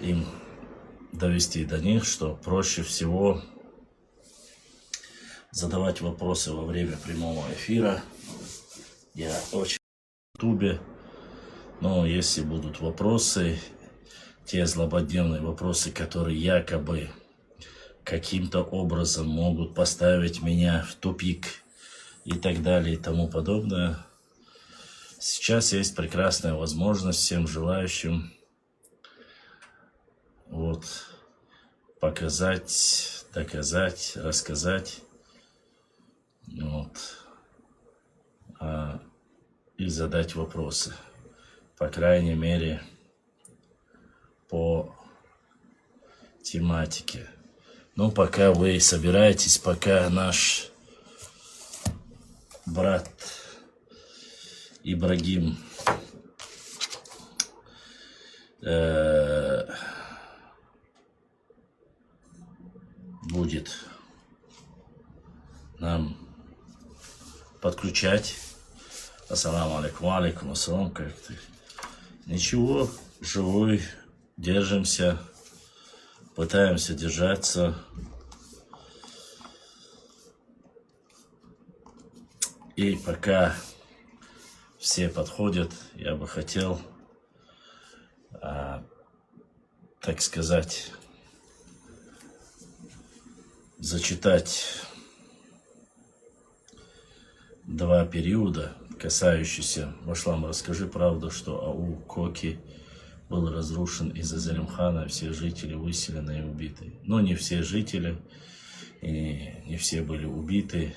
им довести до них, что проще всего задавать вопросы во время прямого эфира. Я очень в ютубе, но если будут вопросы, те злободневные вопросы, которые якобы каким-то образом могут поставить меня в тупик и так далее и тому подобное, сейчас есть прекрасная возможность всем желающим показать, доказать, рассказать и задать вопросы. По крайней мере, по тематике. Ну, пока вы собираетесь, пока наш брат Ибрагим будет нам подключать. Ассаламу алейкум, алейкум ассалам, как ты? Ничего, живой, держимся, пытаемся держаться. И пока все подходят, я бы хотел, так сказать, зачитать два периода, касающиеся. Башлам, расскажи правду, что аул Коки был разрушен из-за Залимхана, все жители выселены и убиты. Но не все жители, и не все были убиты,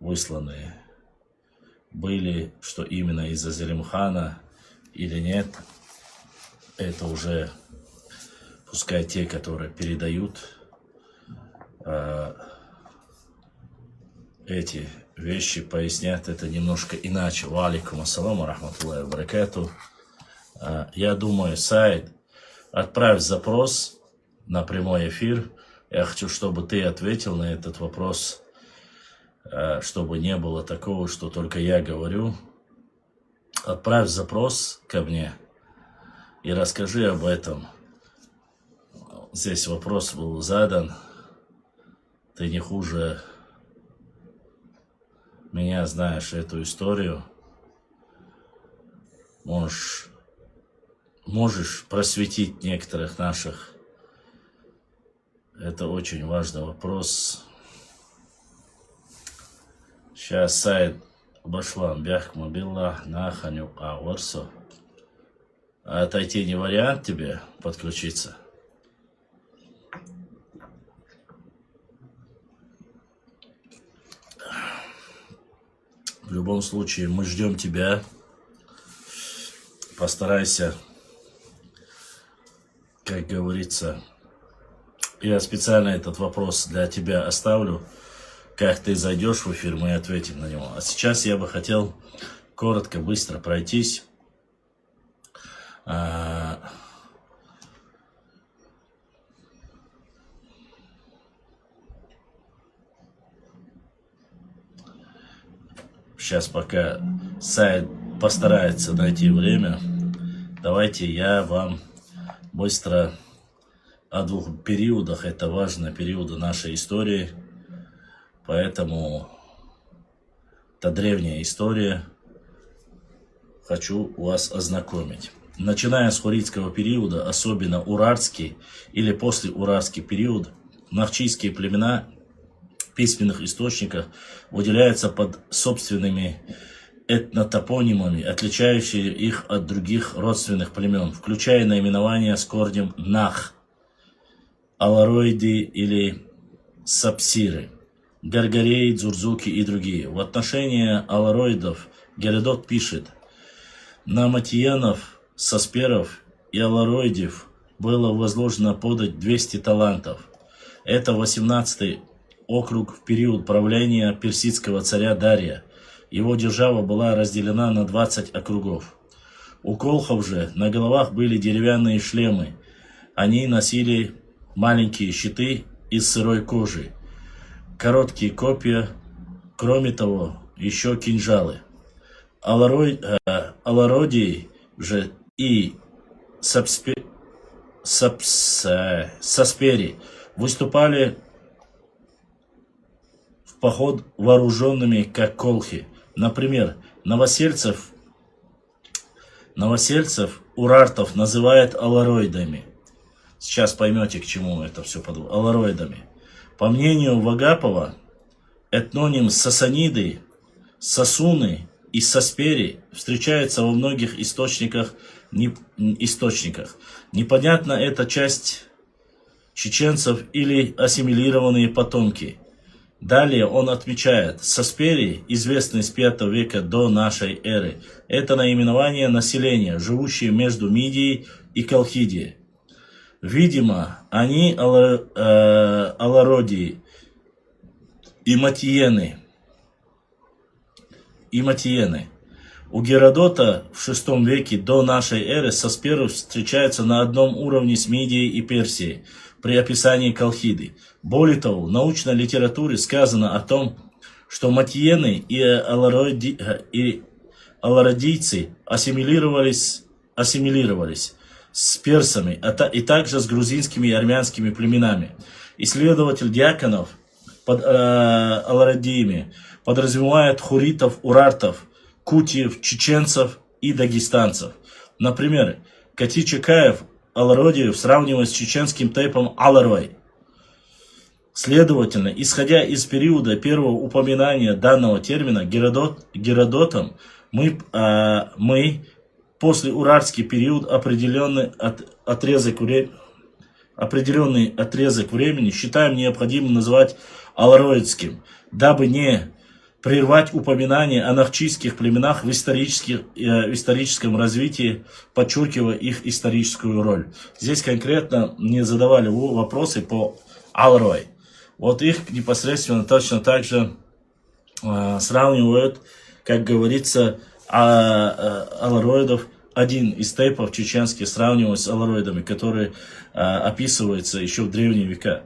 высланные. Были, что именно из-за Залимхана или нет, это уже пускай те, которые передают эти вещи, пояснят это немножко иначе. Ва алейкум ассаламу рахматуллахи ва баракату. Я думаю, Саид, отправь запрос на прямой эфир. Я хочу, чтобы ты ответил на этот вопрос, чтобы не было такого, что только я говорю. Отправь запрос ко мне и расскажи об этом. Здесь вопрос был задан. Ты не хуже меня знаешь эту историю. Можешь просветить некоторых наших. Это очень важный вопрос. Сейчас сайт Башлан Бяхма Билла Наханю Ауарсо. А отойти не вариант тебе подключиться? В любом случае, мы ждем тебя. Постарайся, как говорится, я специально этот вопрос для тебя оставлю. Как ты зайдешь в эфир, мы ответим на него. А сейчас я бы хотел коротко, быстро пройтись. Сейчас пока сайт постарается найти время, давайте я вам быстро о двух периодах. Это важные периоды нашей истории. Поэтому это древняя история. Хочу вас ознакомить. Начиная с хуритского периода, особенно урарский или послеурарский период, навчийские племена в письменных источниках выделяются под собственными этнотопонимами, отличающие их от других родственных племен, включая наименования с корнем нах, алароиды или сапсиры, гаргареи, дзурзуки и другие. В отношении алароидов Геродот пишет: на матиянов, сасперов и алароидев было возложено подать 200 талантов. Это 18-й округ в период правления персидского царя Дария. Его держава была разделена на 20 округов. У колхов же на головах были деревянные шлемы. Они носили маленькие щиты из сырой кожи, короткие копья, кроме того, еще кинжалы. Алародии же и Саспери выступали в поход вооруженными, как колхи. Например, новосельцев урартов называют алароидами. Сейчас поймете, к чему это все подводит. Алароидами. По мнению Вагапова, этноним сасаниды, сасуны и саспери встречается во многих источниках. Непонятно, это часть чеченцев или ассимилированные потомки. Далее он отмечает, саспери, известные с V века до нашей эры, это наименование населения, живущие между Мидией и Колхидией. Видимо, они алародии и матиены. У Геродота в VI веке до нашей эры сасперы встречаются на одном уровне с Мидией и Персией при описании Колхиды. Более того, в научной литературе сказано о том, что матиены и алародийцы ассимилировались с персами, и также с грузинскими и армянскими племенами. Исследователь Дьяконов под алародиями подразумевает хуритов, урартов, кутиев, чеченцев и дагестанцев. Например, Кати Чекаев алародиев сравнивает с чеченским тейпом аларой. Следовательно, исходя из периода первого упоминания данного термина Геродотом, мы послеуральский период определенный отрезок времени считаем необходимым называть алароидским, дабы не прервать упоминание о нахчийских племенах в историческом развитии, подчеркивая их историческую роль. Здесь конкретно мне задавали вопросы по аларой. Вот их непосредственно точно так же сравнивают, как говорится, алароидов. Один из тейпов чеченских сравнивают с алароидами, которые описываются еще в древние века.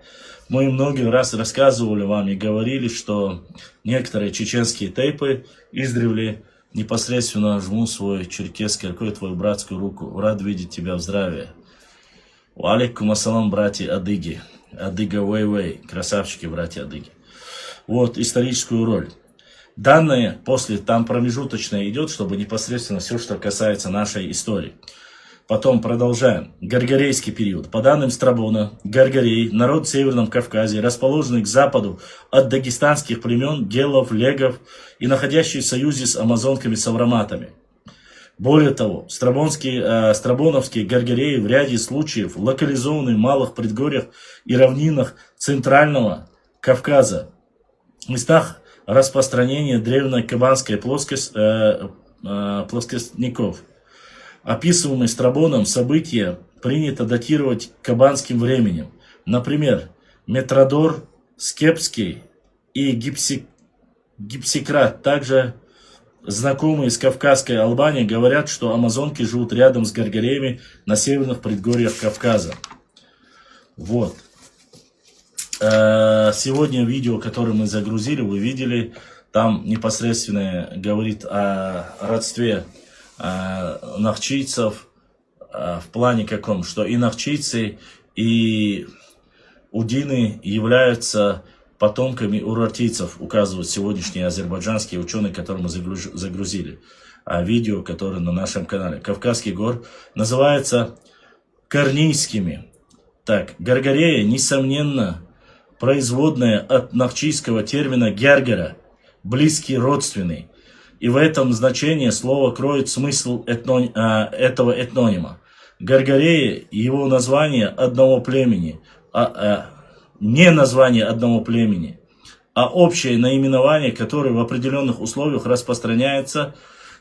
Мы много раз рассказывали вам и говорили, что некоторые чеченские тейпы издревле непосредственно жму свой черкесский, какой твою братскую руку. Рад видеть тебя в здравии. Алейкум ассалам, братья адыги. Адыга вэй-вэй. Красавчики, братья адыги. Вот историческую роль. Данные после, там промежуточное идет, чтобы непосредственно все, что касается нашей истории. Потом продолжаем. Гаргарейский период. По данным Страбона, Гаргарей, народ в Северном Кавказе, расположенный к западу от дагестанских племен, гелов, легов и находящий в союзе с амазонками-савроматами. Более того, страбоновские гаргареи в ряде случаев локализованы в малых предгорьях и равнинах Центрального Кавказа, в местах распространения древней кабанской плоскостников. Описываемые Страбоном события принято датировать кабанским временем. Например, Метродор, Скепский и Гипсикрат, также знакомые с Кавказской Албанией, говорят, что амазонки живут рядом с гаргареями на северных предгорьях Кавказа. Вот. Сегодня видео, которое мы загрузили, вы видели, там непосредственно говорит о родстве нахчийцев в плане каком, что и нахчийцы, и удины являются потомками урартийцев, указывают сегодняшние азербайджанские ученые, которые мы загрузили. Видео, которое на нашем канале. Кавказские гор называются Корнийскими. Так, Гаргарея, несомненно, производная от нахчийского термина гергера, близкий, родственный. И в этом значении слово кроет смысл этого этнонима. Гаргарея, его название одного племени, не название одного племени, а общее наименование, которое в определенных условиях распространяется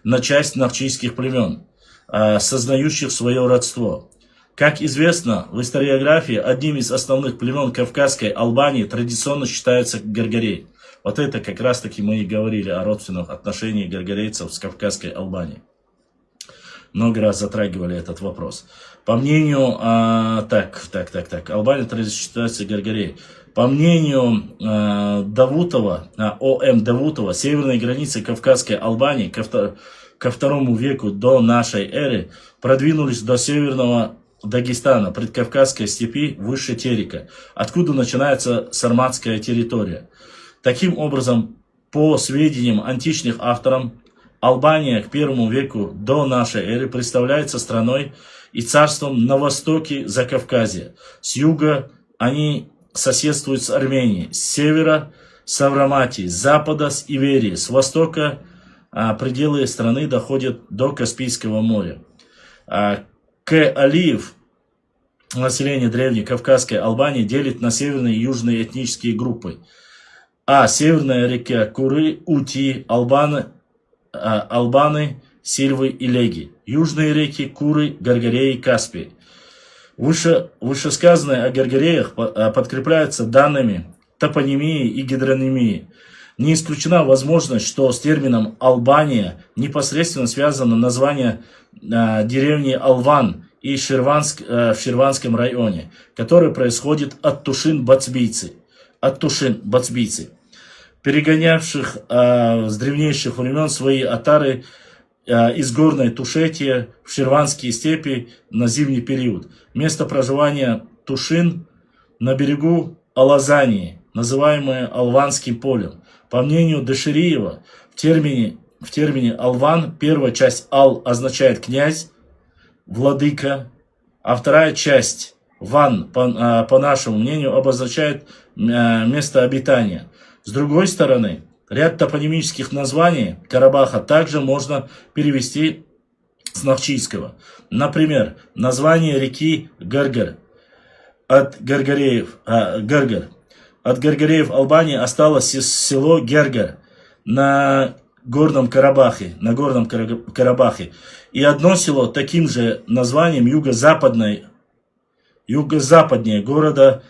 на часть нахчийских племен, сознающих свое родство. Как известно, в историографии одним из основных племен Кавказской Албании традиционно считается гаргарей. Вот это как раз таки мы и говорили о родственных отношениях гаргарейцев с Кавказской Албанией. Много раз затрагивали этот вопрос. По мнению, Албания традиционно считается гаргарей. По мнению Давутова, О.М. Давутова, северные границы Кавказской Албании ко II веку до нашей эры продвинулись до северного Дагестана, предкавказской степи выше Терека, откуда начинается сарматская территория. Таким образом, по сведениям античных авторов, Албания к I веку до нашей эры представляется страной и царством на востоке Закавказья. С юга они соседствуют с Арменией, с севера с Авраматией, с запада с Иверией, с востока пределы страны доходят до Каспийского моря. Алиев, население древней Кавказской Албании, делит на северные и южные этнические группы. Северная река Куры, Ути, Албаны, Сильвы и Леги. Южные реки Куры, Гаргареи, Каспий. Вышесказанное о Гаргареях подкрепляется данными топонимии и гидронимии. Не исключена возможность, что с термином «Албания» непосредственно связано название деревни Алван и в Ширванском районе, который происходит от Тушин-Бацбийцы, перегонявших с древнейших времен свои отары из горной Тушетии в Ширванские степи на зимний период. Место проживания Тушин на берегу Алазании, называемое Алванским полем. По мнению Дешириева, в термине «Алван» первая часть «Ал» означает «князь», «владыка», а вторая часть «Ван», по нашему мнению, обозначает место обитания. С другой стороны, ряд топонимических названий Карабаха также можно перевести с навчийского. Например, название реки Гаргар от Гаргареев Албании осталось село Гергар на Горном Карабахе. И одно село таким же названием юго-западнее города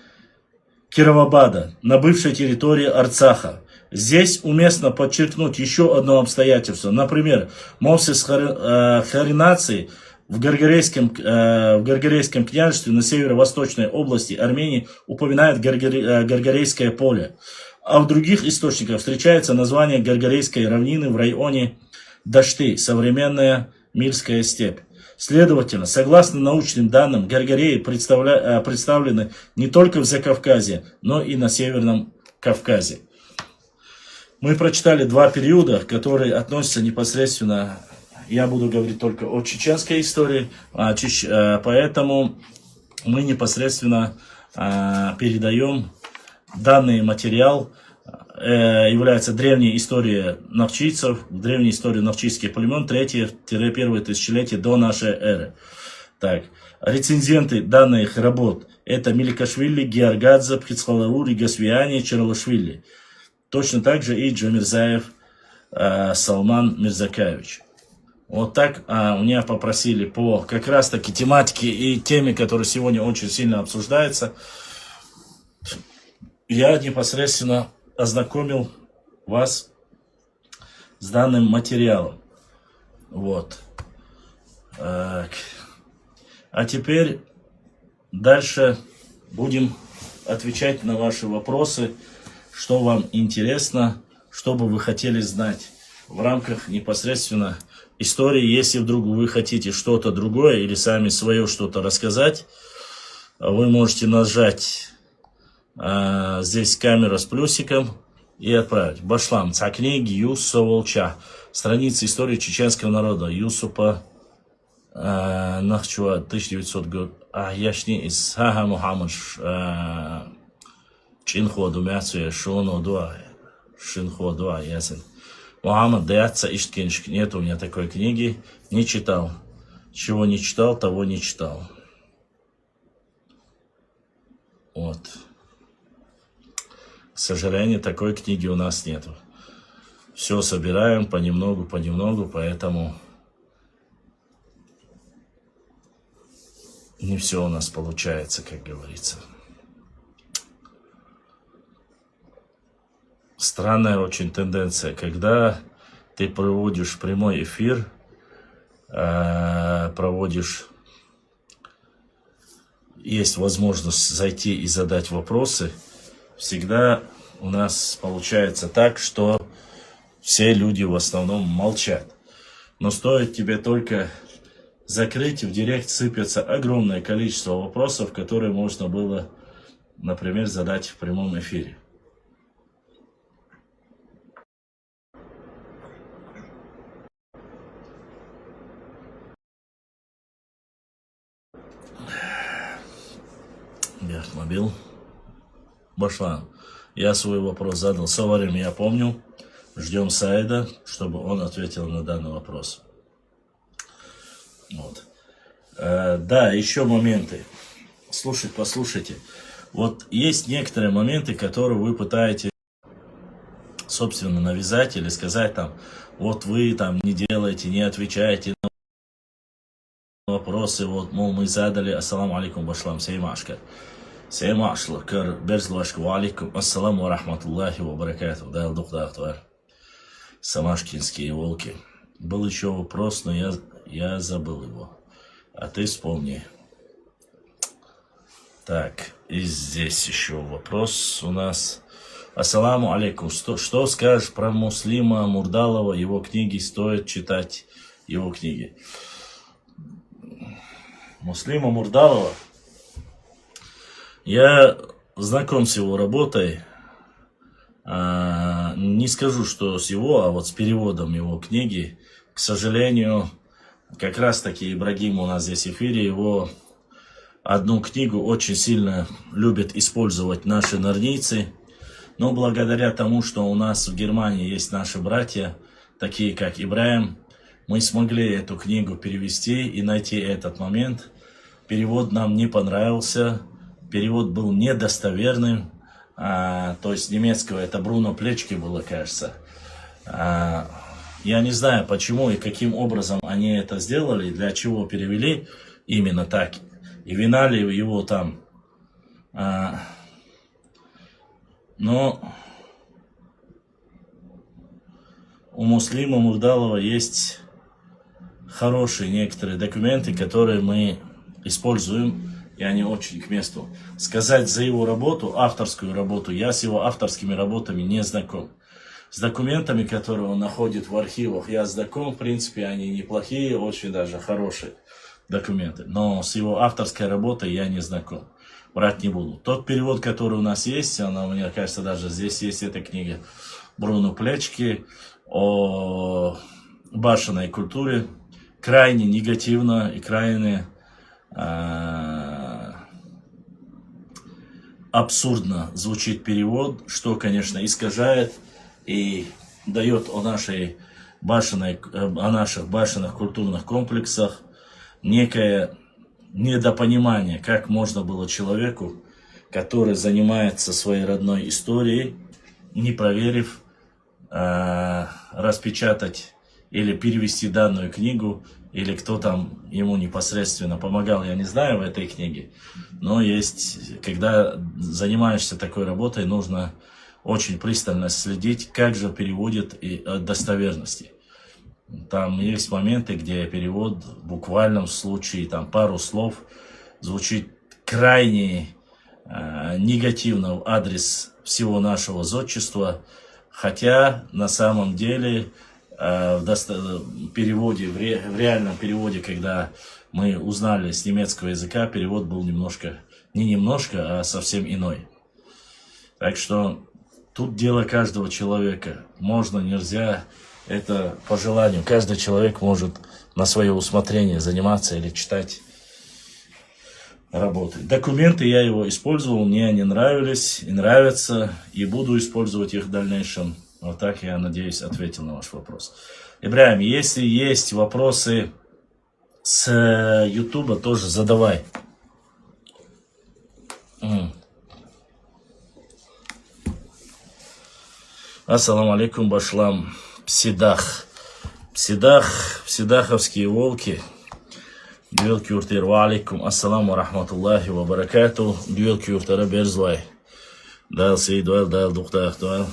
Кировабада, на бывшей территории Арцаха. Здесь уместно подчеркнуть еще одно обстоятельство. Например, Мовсис Харинаций в Гаргарейском княжестве на северо-восточной области Армении упоминает Гаргарейское поле. А в других источниках встречается название Гаргарейской равнины в районе Дашты, современная Мирская степь. Следовательно, согласно научным данным, Гаргареи представлены не только в Закавказье, но и на Северном Кавказе. Мы прочитали два периода, которые относятся непосредственно, я буду говорить только о чеченской истории, поэтому мы непосредственно передаем данный материал. Является древняя история навчийцев, древняя история навчийских племен 3-1 тысячелетие до нашей эры. Так, рецензенты данных работ это Меликашвили, Георгадзе, Пхицхалару, Ригасвиани, Чарлашвили. Точно так же и Джамирзаев Салман Мирзакаевич. Вот так меня попросили по как раз таки тематике и теме, которая сегодня очень сильно обсуждается. Я непосредственно ознакомил вас с данным материалом. Вот. А теперь дальше будем отвечать на ваши вопросы, что вам интересно, что бы вы хотели знать в рамках непосредственно истории. Если вдруг вы хотите что-то другое или сами свое что-то рассказать, вы можете нажать здесь камера с плюсиком и отправить. Башлам, книги Юсуфа Волча. Страница истории чеченского народа. Юсупа Нахчуа, 1900 год. Яшни из Сага Мухаммад Шинхуа Думяцуя Шоно Дуа. Шинхуа Дуа, ясен. Мухаммад Даяца Ишткиншк. Нет у меня такой книги. Не читал. Чего не читал, того не читал. Вот. К сожалению, такой книги у нас нету. Все собираем понемногу, поэтому не все у нас получается, как говорится. Странная очень тенденция, когда ты проводишь прямой эфир, есть возможность зайти и задать вопросы, всегда у нас получается так, что все люди в основном молчат. Но стоит тебе только закрыть, в директ сыпется огромное количество вопросов, которые можно было, например, задать в прямом эфире. Мобил. Башлан. Я свой вопрос задал. Соварим, я помню. Ждем Саида, чтобы он ответил на данный вопрос. Вот. Да, еще моменты. Послушайте. Вот есть некоторые моменты, которые вы пытаетесь, собственно, навязать или сказать там, вот вы там не делаете, не отвечаете на вопросы, вот, мол, мы задали, ассаламу алейкум, башлам, сеймашка. Сеймашлы, кар, берзлашка, ва алейкум, ассаламу ва рахматуллахи ва баракату, дайл духдахтвар. Самашкинские волки. Был еще вопрос, но я забыл его. А ты вспомни. Так, и здесь еще вопрос у нас. Ассаламу алейкум. Что скажешь про Муслима Мурдалова? Его книги, стоит читать его книги. Муслима Мурдалова. Я знаком с его работой. Не скажу, что с его, а вот с переводом его книги. К сожалению, как раз таки Ибрагим у нас здесь в эфире, его одну книгу очень сильно любят использовать наши норнийцы. Но благодаря тому, что у нас в Германии есть наши братья, такие как Ибраим, мы смогли эту книгу перевести и найти этот момент. Перевод нам не понравился, перевод был недостоверным. То есть немецкого это Бруно Плечки было, кажется. Я не знаю, почему и каким образом они это сделали, для чего перевели именно так. И вина ли его там. Но у Муслима Мурдалова есть хорошие некоторые документы, которые мы используем, и они очень к месту. Сказать за его работу, авторскую работу, я с его авторскими работами не знаком. С документами, которые он находит в архивах, я знаком, в принципе, они неплохие, очень даже хорошие документы. Но с его авторской работой я не знаком. Брать не буду. Тот перевод, который у нас есть, она, мне кажется, даже здесь есть эта книга Бруно Плечки о башенной культуре, крайне негативно и крайне абсурдно звучит перевод, что, конечно, искажает и дает о наших башенных культурных комплексах некое недопонимание, как можно было человеку, который занимается своей родной историей, не проверив, распечатать или перевести данную книгу, или кто там ему непосредственно помогал, я не знаю в этой книге. Но есть, когда занимаешься такой работой, нужно очень пристально следить, как же переводят и от достоверности. Там есть моменты, где перевод в буквальном случае, там пару слов, звучит крайне негативно в адрес всего нашего зодчества, хотя на самом деле в переводе, в реальном переводе, когда мы узнали с немецкого языка, перевод был не немножко, а совсем иной. Так что тут дело каждого человека. Можно, нельзя, это по желанию. Каждый человек может на свое усмотрение заниматься или читать работы. Документы я его использовал, мне они нравились и нравятся, и буду использовать их в дальнейшем. Вот так, я надеюсь, ответил на ваш вопрос. Ибраим, если есть вопросы с Ютуба, тоже задавай. Ассаламу алейкум, башлам. Псидах, псидаховские волки. Дюелки уртир, ва алейкум, ассаламу рахматуллахи ва баракату. Дюелки уртара берзвай. Дайл сейдуэл, дайл духдахтуэл.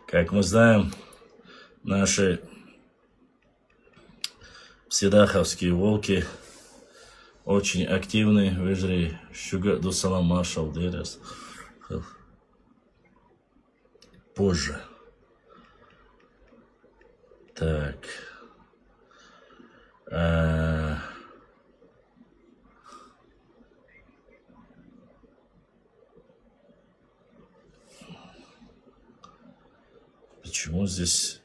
Как мы знаем, наши псидаховские волки очень активны. Выжри щуга до салам маршал дерес. Позже. Так. Почему здесь...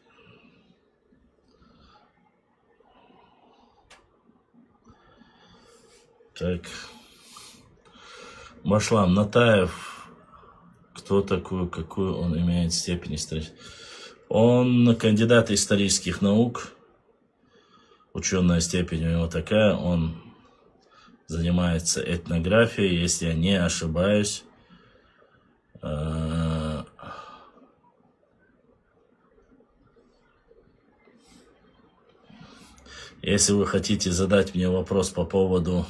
Так. Башлам Натаев. Кто такой, какую он имеет степень исторической? Он кандидат исторических наук. Ученая степень у него такая. Он занимается этнографией, если я не ошибаюсь. Если вы хотите задать мне вопрос по поводу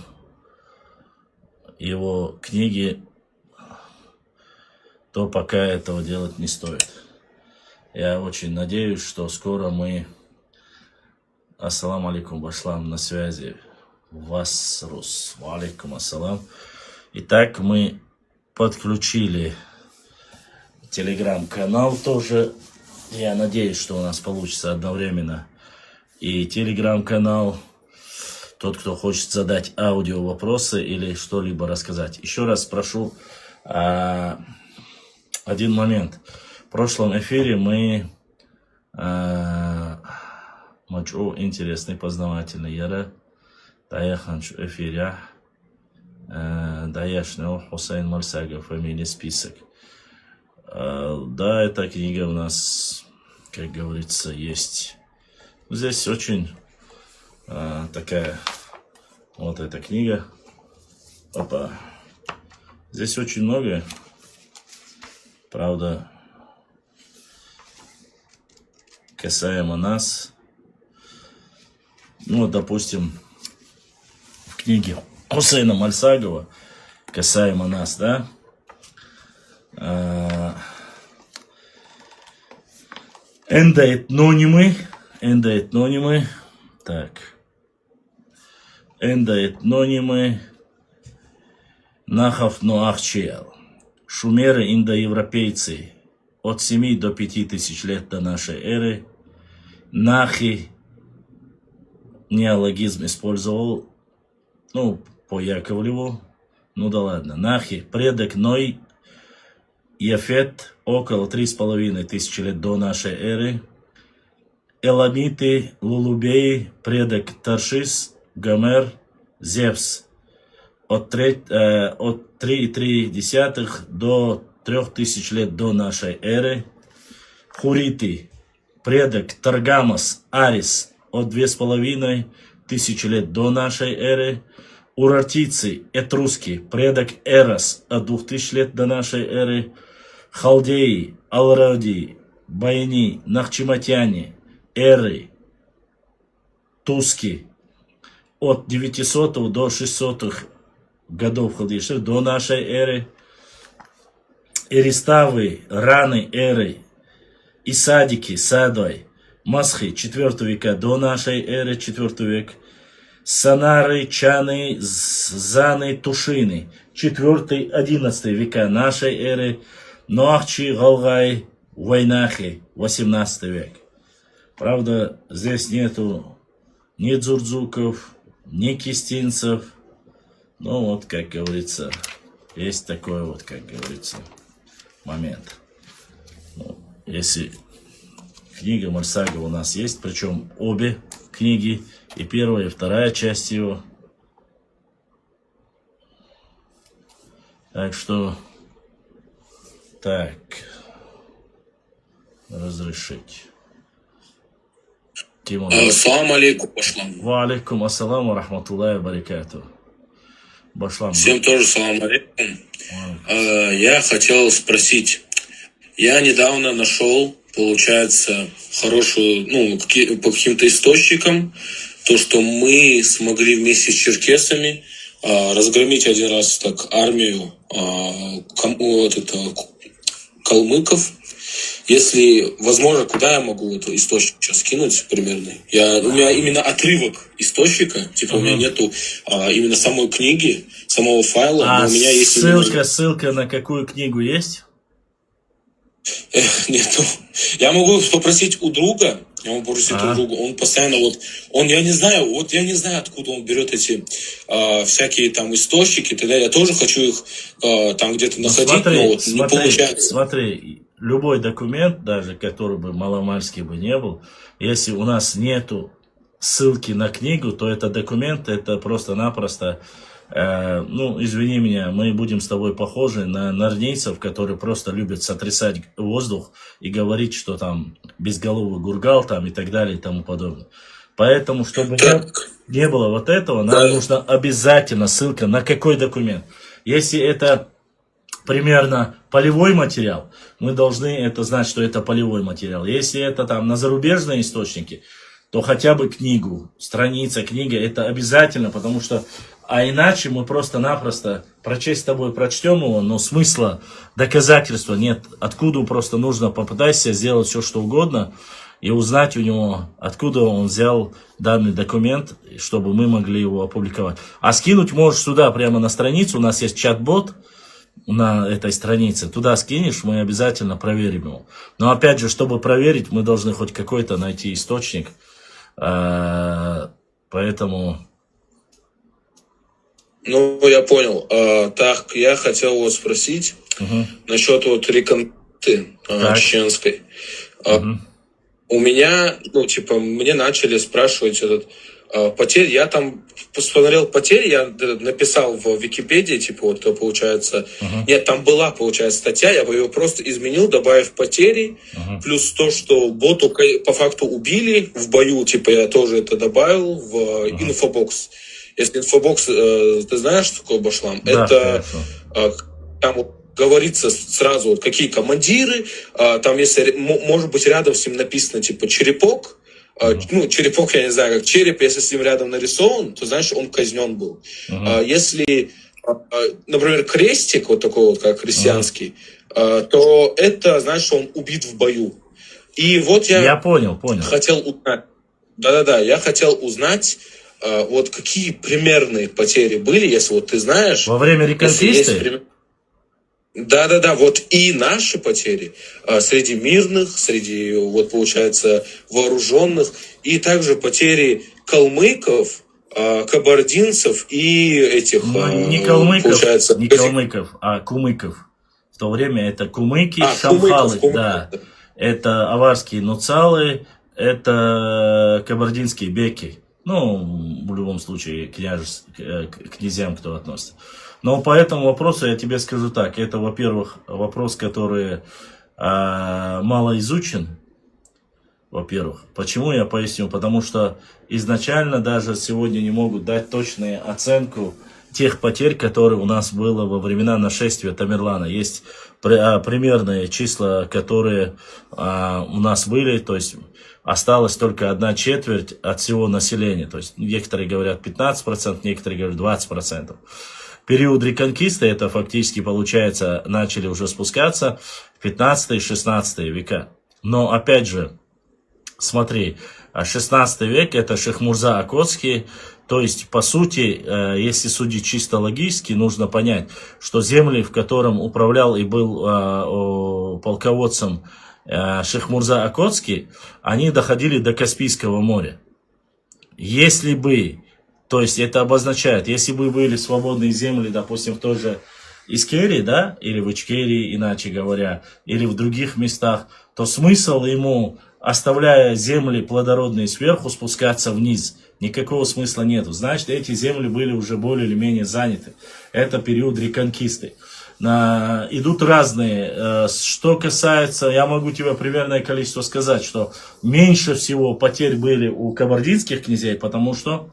его книги, то пока этого делать не стоит. Я очень надеюсь, что скоро мы... Ассаламу алейкум, Башлам, на связи. Вас, Рус. Алейкум ассалам. Итак, мы подключили телеграм-канал тоже. Я надеюсь, что у нас получится одновременно и телеграм-канал. Тот, кто хочет задать аудио вопросы или что-либо рассказать. Еще раз прошу один момент. В прошлом эфире мы мачу интересный, познавательный яра Даяханч эфире Даяшнел Хусейн Мальсагов, фамилия список. Да, эта книга у нас, как говорится, есть. Здесь очень такая вот эта книга. Опа. Здесь очень много. Правда, касаемо нас. Ну, допустим, в книге Хусейна Мальсагова касаемо нас, да? Эндоэтнонимы. Так. Эндоэтнонимы Нахав Ноахчиал. Шумеры, индоевропейцы от 7 до 5 тысяч лет до нашей эры. Нахи неологизм использовал, ну, по Яковлеву. Ну да ладно. Нахи, предок Ной, Яфет, около 3,5 тысячи лет до нашей эры. Эламиты, Лулубеи, предок Таршис, Гомер, Зевс. От 3,3 до 3000 лет до нашей эры. Хуриты, предок Таргамас, Арис, от 2,5 тысячи лет до нашей эры. Урартийцы, этруски, предок Эрос, от 2000 лет до нашей эры. Халдеи, Алради, Байни, Нахчиматяне, Эры, Туски, от 900 до 600 годов до нашей эры. Эриставы, Раны эры, Исадики, Садой, Масхи 4 века до нашей эры, 4 век. Санары, Чаны, Заны, Тушины 4-11 века нашей эры. Ноахчи, Галгай, Вайнахи 18 век. Правда, здесь нету ни дзурдзуков, ни кистинцев. Ну вот, как говорится, есть такой вот, как говорится, момент. Ну, если книга Мальсагова у нас есть, причем обе книги, и первая, и вторая часть его. Так что, так, разрешить. Ассаламу алейкум, Башлам. Ва алейкум ассаламу рахматуллахи баракату. Башлам. Всем тоже салам алейкум. Я хотел спросить. Я недавно нашел, получается, хорошую, ну, по каким-то источникам, то, что мы смогли вместе с черкесами разгромить один раз так армию калмыков. Если возможно, куда я могу эту источник сейчас скинуть примерно? У меня именно отрывок источника, типа у меня нету именно самой книги, самого файла, но у меня есть ссылка на какую книгу есть? Нету. Я могу попросить у друга, он постоянно я не знаю, откуда он берет эти всякие там источники, тогда я тоже хочу их там где-то находить, но вот не получается. Смотри, любой документ, даже который бы маломальский бы не был, если у нас нету ссылки на книгу, то это документ, это просто-напросто, извини меня, мы будем с тобой похожи на норнийцев, которые просто любят сотрясать воздух и говорить, что там безголовый гургал там и так далее и тому подобное. Поэтому, чтобы не было вот этого, нам нужно обязательно ссылка на какой документ. Если это примерно полевой материал, мы должны это знать, что это полевой материал. Если это там на зарубежные источники, то хотя бы книгу, страница, книга, это обязательно, потому что, а иначе мы просто-напросто прочесть с тобой прочтем его, но смысла, доказательства нет. Откуда просто нужно попытаться сделать все, что угодно, и узнать у него, откуда он взял данный документ, чтобы мы могли его опубликовать. А скинуть можешь сюда, прямо на страницу, у нас есть чат-бот на этой странице, туда скинешь, мы обязательно проверим его. Но опять же, чтобы проверить, мы должны хоть какой-то найти источник, поэтому... Ну, я понял. Так, я хотел вас спросить насчет вот реконкисты чеченской. У меня, мне начали спрашивать потерь. Я там посмотрел потери, я написал в Википедии, получается... Нет, там была, получается, статья, я ее просто изменил, добавив потери, плюс то, что боту по факту убили в бою, я тоже это добавил в инфобокс. Если инфобокс, ты знаешь, что такое Башлам? Да, это там говорится сразу, какие командиры, там если, может быть, рядом с ним написано, черепок, черепок, я не знаю, как череп, если с ним рядом нарисован, то, знаешь, он казнен был. Если, например, крестик, вот такой вот, как христианский, то это, знаешь, он убит в бою. И вот я понял. Хотел узнать, я хотел узнать, вот какие примерные потери были, если вот ты знаешь... Во время реконкисты? Да, вот и наши потери среди мирных, среди, вот получается, вооруженных, и также потери калмыков, кабардинцев и этих... не калмыков, а кумыков. В то время это кумыки, шамхалы, да. Это аварские нуцалы, это кабардинские беки. В любом случае, к князьям, кто относится. Но по этому вопросу я тебе скажу так. Это, во-первых, вопрос, который мало изучен. Во-первых. Почему, я поясню. Потому что изначально даже сегодня не могут дать точную оценку тех потерь, которые у нас было во времена нашествия Тамерлана. Есть примерные числа, которые у нас были, то есть осталась только 1/4 от всего населения. То есть некоторые говорят 15%, некоторые говорят 20%. Период реконкисты, это фактически, получается, начали уже спускаться в 15-16 века. Но опять же, смотри, 16 век это Шехмурза Окотский. То есть, по сути, если судить чисто логически, нужно понять, что земли, в котором управлял и был полководцем Шехмурза Окотский, они доходили до Каспийского моря. Если бы, то есть это обозначает, если бы были свободные земли, допустим, в той же Искерии, да, или в Ичкерии, иначе говоря, или в других местах, то смысл ему, оставляя земли плодородные сверху, спускаться вниз, никакого смысла нету. Значит, эти земли были уже более или менее заняты. Это период реконкисты. Идут разные. Что касается, я могу тебе примерное количество сказать, что меньше всего потерь были у кабардинских князей, потому что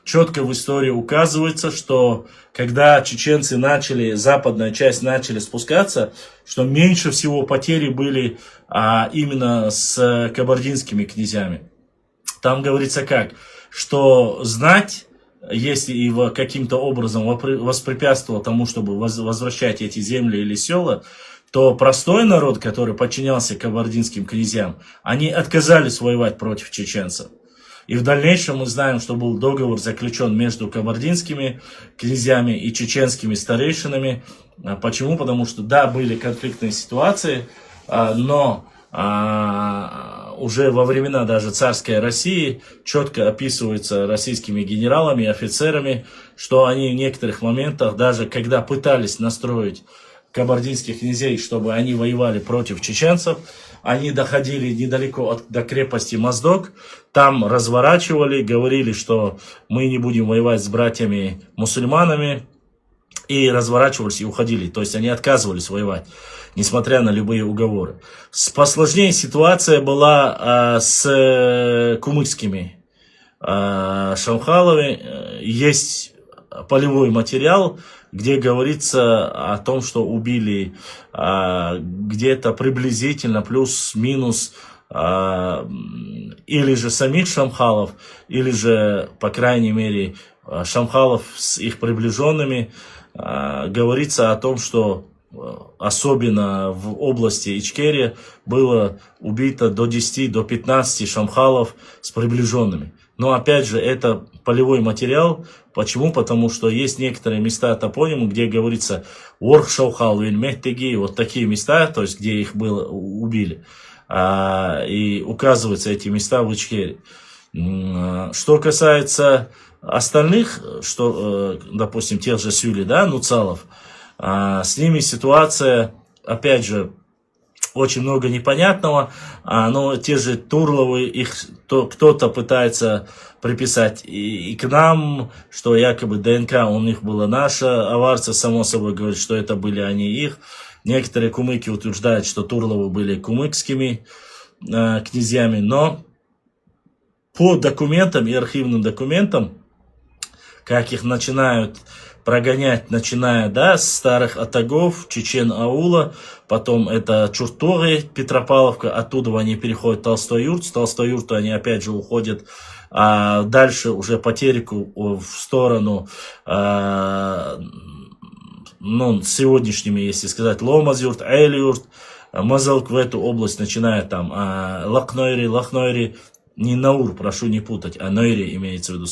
четко в истории указывается, что когда чеченцы начали, западная часть начали спускаться, что меньше всего потери были именно с кабардинскими князьями. Там говорится как, что знать, если и каким-то образом воспрепятствовал тому, чтобы возвращать эти земли или села, то простой народ, который подчинялся кабардинским князьям, они отказались воевать против чеченцев. И в дальнейшем мы знаем, что был договор заключен между кабардинскими князьями и чеченскими старейшинами. Почему? Потому что, да, были конфликтные ситуации, но уже во времена даже царской России четко описывается российскими генералами и офицерами, что они в некоторых моментах, даже когда пытались настроить кабардинских князей, чтобы они воевали против чеченцев, они доходили недалеко до крепости Моздок, там разворачивали, говорили, что мы не будем воевать с братьями-мусульманами, и разворачивались и уходили. То есть они отказывались воевать, несмотря на любые уговоры. Посложнее ситуация была с кумыкскими шамхалами. Есть полевой материал, где говорится о том, что убили где-то приблизительно плюс-минус или же самих шамхалов, или же, по крайней мере, шамхалов с их приближенными. Говорится о том, что особенно в области Ичкерия было убито до 10, до 15 шамхалов с приближенными. Но опять же, это полевой материал. Почему? Потому что есть некоторые места топонимы, где говорится Орх Шаухал, Вельмехтеги, вот такие места, то есть где их было убили. И указываются эти места в Ичкерии. Что касается остальных, что, допустим, тех же Сюли, да, Нуцалов, с ними ситуация, опять же, очень много непонятного, но те же Турловы, их кто-то пытается приписать и к нам, что якобы ДНК у них была наша, аварцы, само собой, говорят, что это были они их. Некоторые кумыки утверждают, что Турловы были кумыкскими князьями, но по документам и архивным документам, как их начинают прогонять, начиная, да, с старых атагов, Чечен-аула, потом это Чуртоги, Петропавловка, оттуда они переходят в Толстой-Юрт, с Толстой-Юрта они опять же уходят дальше уже по Тереку в сторону, ну, сегодняшними, если сказать, Ломазюрт, Эйлюрт, Мазалк, в эту область, начиная там Лахнойри, не Наур, прошу не путать, а Нойри имеется в виду,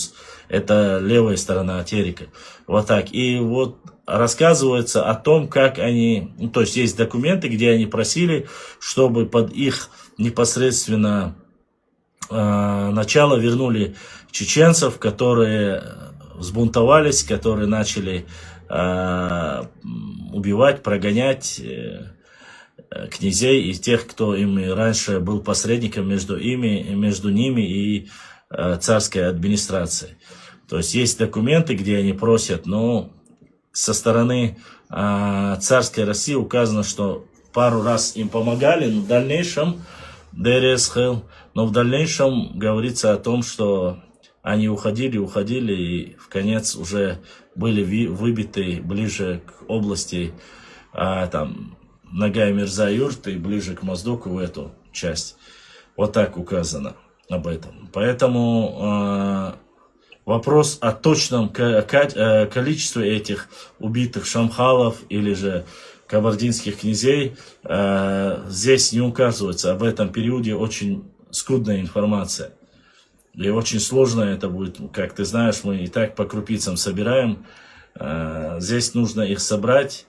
это левая сторона Терека. Вот так. И вот рассказывается о том, как они, ну, то есть есть документы, где они просили, чтобы под их непосредственно начало вернули чеченцев, которые взбунтовались, которые начали убивать, прогонять князей и тех, кто им раньше был посредником между ними и царской администрацией. То есть есть документы, где они просят, но со стороны царской России указано, что пару раз им помогали, но в дальнейшем говорится о том, что они уходили и в конец уже были выбиты ближе к области там Нагай-Мирза-Юрт и ближе к Моздоку в эту часть. Вот так указано об этом. Поэтому вопрос о точном количестве этих убитых шамхалов или же кабардинских князей здесь не указывается. Об этом периоде очень скудная информация. И очень сложно это будет, как ты знаешь, мы и так по крупицам собираем. Здесь нужно их собрать,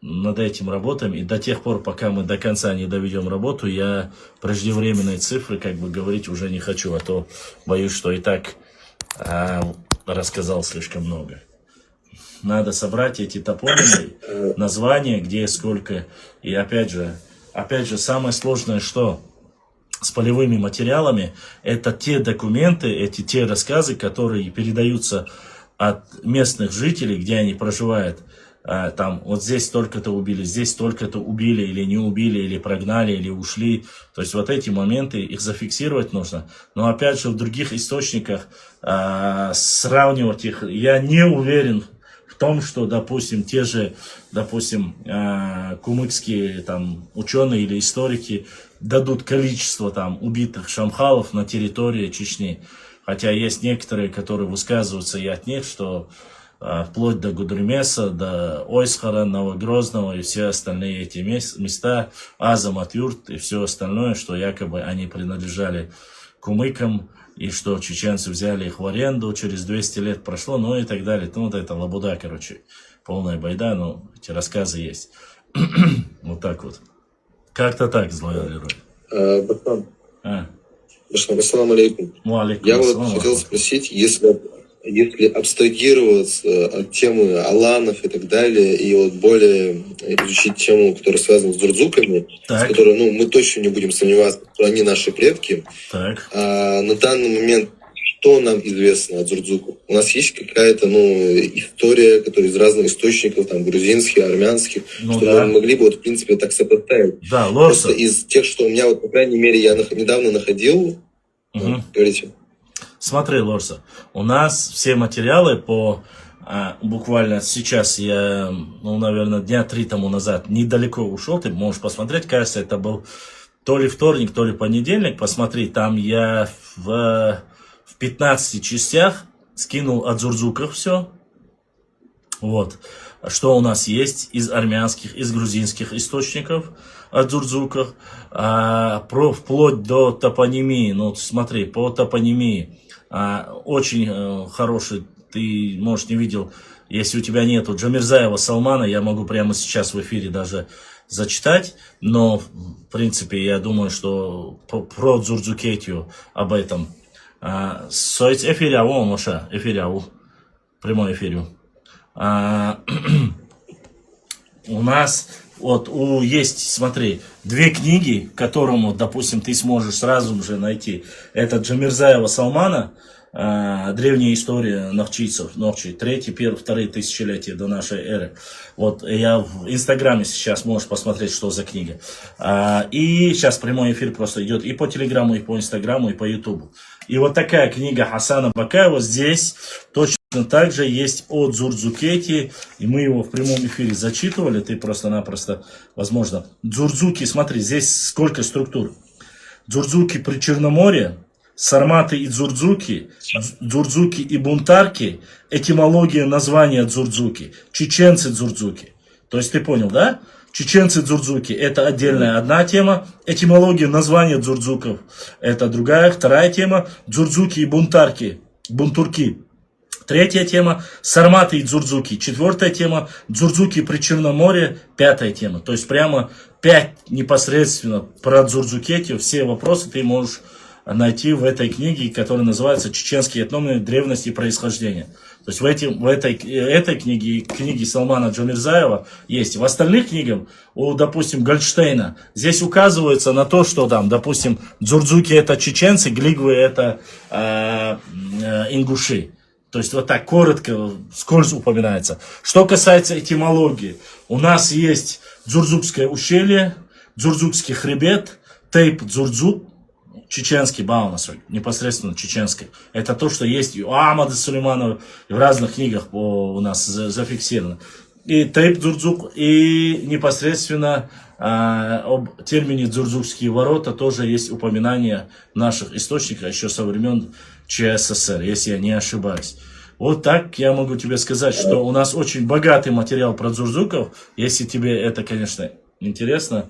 над этим работаем. И до тех пор, пока мы до конца не доведем работу, я преждевременные цифры как бы говорить уже не хочу, а то боюсь, что и так рассказал слишком много. Надо собрать эти топонимы, названия, где, сколько. И опять же, самое сложное, что с полевыми материалами, это те документы, те рассказы, которые передаются от местных жителей, где они проживают. Там, вот здесь столько-то убили, здесь столько-то убили, или не убили, или прогнали, или ушли. То есть вот эти моменты, их зафиксировать нужно. Но опять же, в других источниках сравнивать их, я не уверен в том, что, допустим, те же, кумыкские там ученые или историки дадут количество там убитых шамхалов на территории Чечни. Хотя есть некоторые, которые высказываются и от них, что вплоть до Гудримеса, до Ойсхара, Новогрозного и все остальные эти места, Азамат-Юрт и все остальное, что якобы они принадлежали кумыкам, и что чеченцы взяли их в аренду, через 200 лет прошло, ну и так далее. Ну вот это лабуда, короче, полная байда, но эти рассказы есть. Вот так вот. Как-то так, злой Лерой. Братан, А. ассаламу алейкум. Алейкум Я вот ассалам. хотел спросить, если абстрагироваться от темы аланов и так далее, и вот более изучить тему, которая связана с дзурдзуками, Так. с которой, ну, мы точно не будем сомневаться, что они наши предки. Так. А на данный момент что нам известно о дзурдзуках? У нас есть какая-то, ну, история, которая из разных источников, там, грузинских, армянских, Ну что да. мы могли бы, вот, в принципе, так сопоставить. Да, Просто Лорса. из тех, что у меня, вот, по крайней мере, я недавно находил, Мгм. говорите. Смотри, Лорса, у нас все материалы буквально сейчас, я, ну, наверное, дня 3 тому назад недалеко ушел, ты можешь посмотреть, кажется, это был то ли вторник, то ли понедельник, посмотри, там я в 15 частях скинул от дзурдзуков все, вот, что у нас есть из армянских, из грузинских источников о дзурдзуках, вплоть до топонимии, ну, смотри, по топонимии, очень хороший, ты, может, не видел, если у тебя нету Джамирзаева Салмана, я могу прямо сейчас в эфире даже зачитать, но, в принципе, я думаю, что про Дзурдзукетию об этом. Соц эфиряу, Моша, эфиряу, прямой эфирю. У нас вот есть, смотри, 2 книги, которому, допустим, ты сможешь сразу же найти. Это Джамирзаева Салмана, древняя история нахчийцев, Нохчи, 3, 1, 2 тысячелетия до нашей эры. Вот я в Инстаграме сейчас можешь посмотреть, что за книга. И сейчас прямой эфир просто идет и по Телеграмму, и по Инстаграму, и по Ютубу. И вот такая книга Хасана Бакаева здесь точно так же есть о Дзурдзукете, и мы его в прямом эфире зачитывали, ты просто-напросто, возможно. Дзурдзуки, смотри, здесь сколько структур. Дзурдзуки при Черноморье, сарматы и дзурдзуки, дзурдзуки и бунтарки, этимология названия дзурдзуки, чеченцы дзурдзуки. То есть ты понял, да? Чеченцы дзурдзуки – это отдельная одна тема. Этимология названия дзурдзуков – это другая, вторая тема. Дзурдзуки и бунтарки, бунтурки – третья тема. Сарматы и дзурдзуки – 4-я тема. Дзурдзуки при Черноморье – 5-я тема. То есть прямо 5 непосредственно про Дзурдзукетию. Все вопросы ты можешь найти в этой книге, которая называется «Чеченские этномы. Древность и происхождение». То есть в этой книге Салмана Джамирзаева есть. В остальных книгах, допустим, Гольдштейна, здесь указывается на то, что там, допустим, дзурдзуки это чеченцы, глигвы это ингуши. То есть вот так коротко, скользь упоминается. Что касается этимологии, у нас есть Дзурдзукское ущелье, Дзурдзукский хребет, Тейп Дзурдзук, чеченский Баунасоль, непосредственно чеченский. Это то, что есть и у Ахмада Сулейманова, и в разных книгах у нас зафиксировано. И Тейп Дзурдзук, и непосредственно об термине Дзурдзукские ворота тоже есть упоминание в наших источниках еще со времен ЧССР, если я не ошибаюсь. Вот так я могу тебе сказать, что у нас очень богатый материал про дзурдзуков. Если тебе это, конечно, интересно,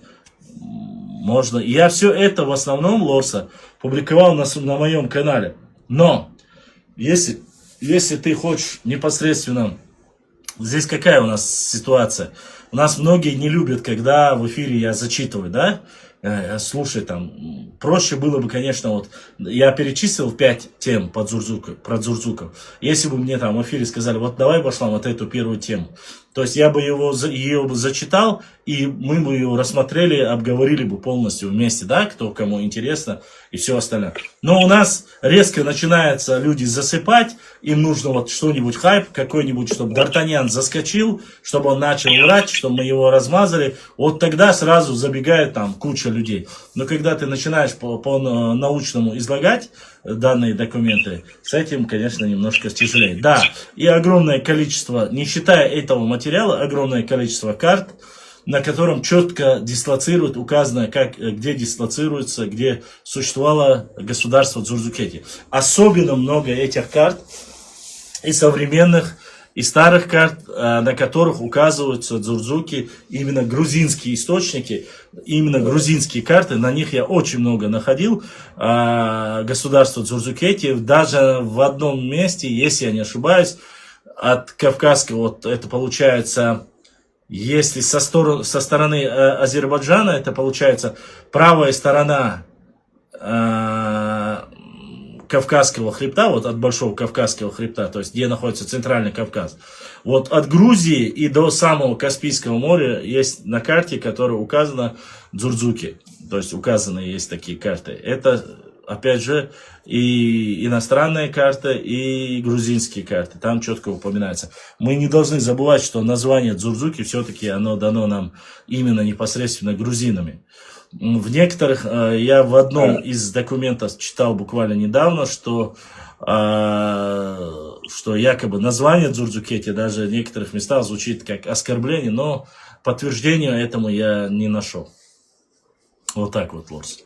можно. Я все это в основном, Лорса, публиковал на моем канале. Но, если ты хочешь непосредственно... Здесь какая у нас ситуация? У нас многие не любят, когда в эфире я зачитываю, да? Слушай, там, проще было бы, конечно, вот, я перечислил 5 тем про дзурдзуков. Если бы мне там в эфире сказали, вот давай, Башлам, вот эту первую тему. То есть я бы ее бы зачитал, и мы бы ее рассмотрели, обговорили бы полностью вместе, да, кто кому интересно, и все остальное. Но у нас резко начинаются люди засыпать, им нужно вот что-нибудь, хайп какой-нибудь, чтобы Д'Артаньян заскочил, чтобы он начал врать, чтобы мы его размазали. Вот тогда сразу забегает там куча людей. Но когда ты начинаешь по научному излагать данные документы, с этим, конечно, немножко тяжелее. Да, и огромное количество, не считая этого материала, огромное количество карт, на котором четко дислоцирует, указано, где дислоцируется, где существовало государство Дзурдзукети. Особенно много этих карт и современных, и старых карт, на которых указываются дзурдзуки, именно грузинские источники, именно грузинские карты, на них я очень много находил, государство Дзурдзукети, даже в одном месте, если я не ошибаюсь, от Кавказского, вот это получается Если со стороны Азербайджана, это получается правая сторона Кавказского хребта, вот от Большого Кавказского хребта, то есть где находится Центральный Кавказ. Вот от Грузии и до самого Каспийского моря есть на карте, которая указана Дзурдзуки. То есть указаны есть такие карты. Это, опять же, и иностранная карта, и грузинские карты. Там четко упоминается. Мы не должны забывать, что название Дзурдзуки все-таки оно дано нам именно непосредственно грузинами. В некоторых, я в одном из документов читал буквально недавно, что якобы название Дзурдзукети даже в некоторых местах звучит как оскорбление, но подтверждения этому я не нашел. Вот так вот, Лорс.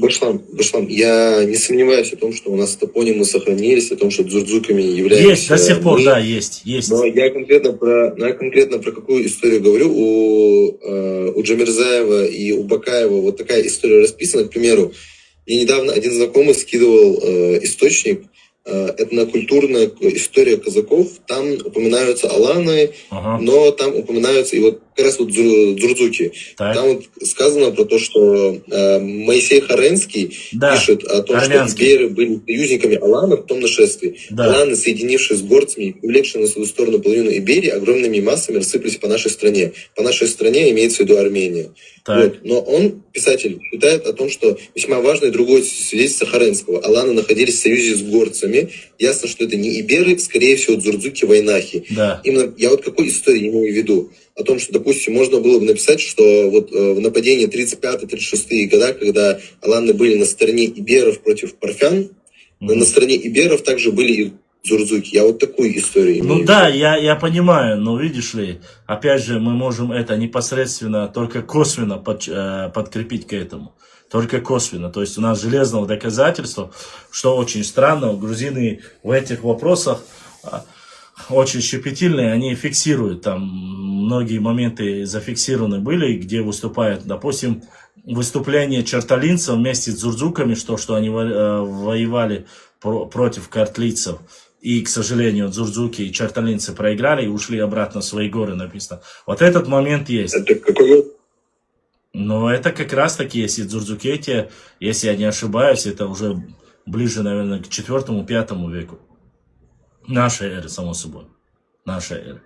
Башлам, я не сомневаюсь о том, что у нас топонимы сохранились, о том, что дзурдзуками являются... Есть, до сих пор, да, есть. Но я конкретно про какую историю говорю. У Джамирзаева и у Бакаева вот такая история расписана. К примеру, мне недавно один знакомый скидывал источник, этнокультурная история казаков. Там упоминаются аланы, но там упоминаются и вот как раз вот дзурдзуки. Так. Там вот сказано про то, что Моисей Харенский пишет о том, что иберы были союзниками аланов в том нашествии. Да. Аланы, соединившись с горцами и привлекшие на свою сторону половину Иберии, огромными массами рассыпались по нашей стране. По нашей стране имеется в виду Армения. Вот. Но он, писатель, считает о том, что весьма важно и другое свидетельство Харенского. Аланы находились в союзе с горцами. Ясно, что это не иберы, скорее всего, дзурдзуки, вайнахи. Да. Именно я вот какой истории имею в виду? О том, что, допустим, можно было бы написать, что вот в нападении 35-36 года, когда аланы были на стороне иберов против парфян, на стороне иберов также были и дзурдзуки. Я вот такую историю имею в виду. Ну да, я понимаю, но видишь ли, опять же, мы можем это непосредственно, только косвенно подкрепить к этому. Только косвенно. То есть у нас железного доказательства, что очень странно, грузины в этих вопросах очень щепетильные, они фиксируют, там многие моменты зафиксированы были, где выступают, допустим, выступление черталинцев вместе с дзурдзуками, что они воевали против картлийцев, и, к сожалению, дзурдзуки и черталинцы проиграли и ушли обратно в свои горы, написано. Вот этот момент есть. Это какой? Но это как раз таки, если Дзурдзукетия, если я не ошибаюсь, это уже ближе, наверное, к 4-5 веку. Нашей эры, само собой. Нашей эры.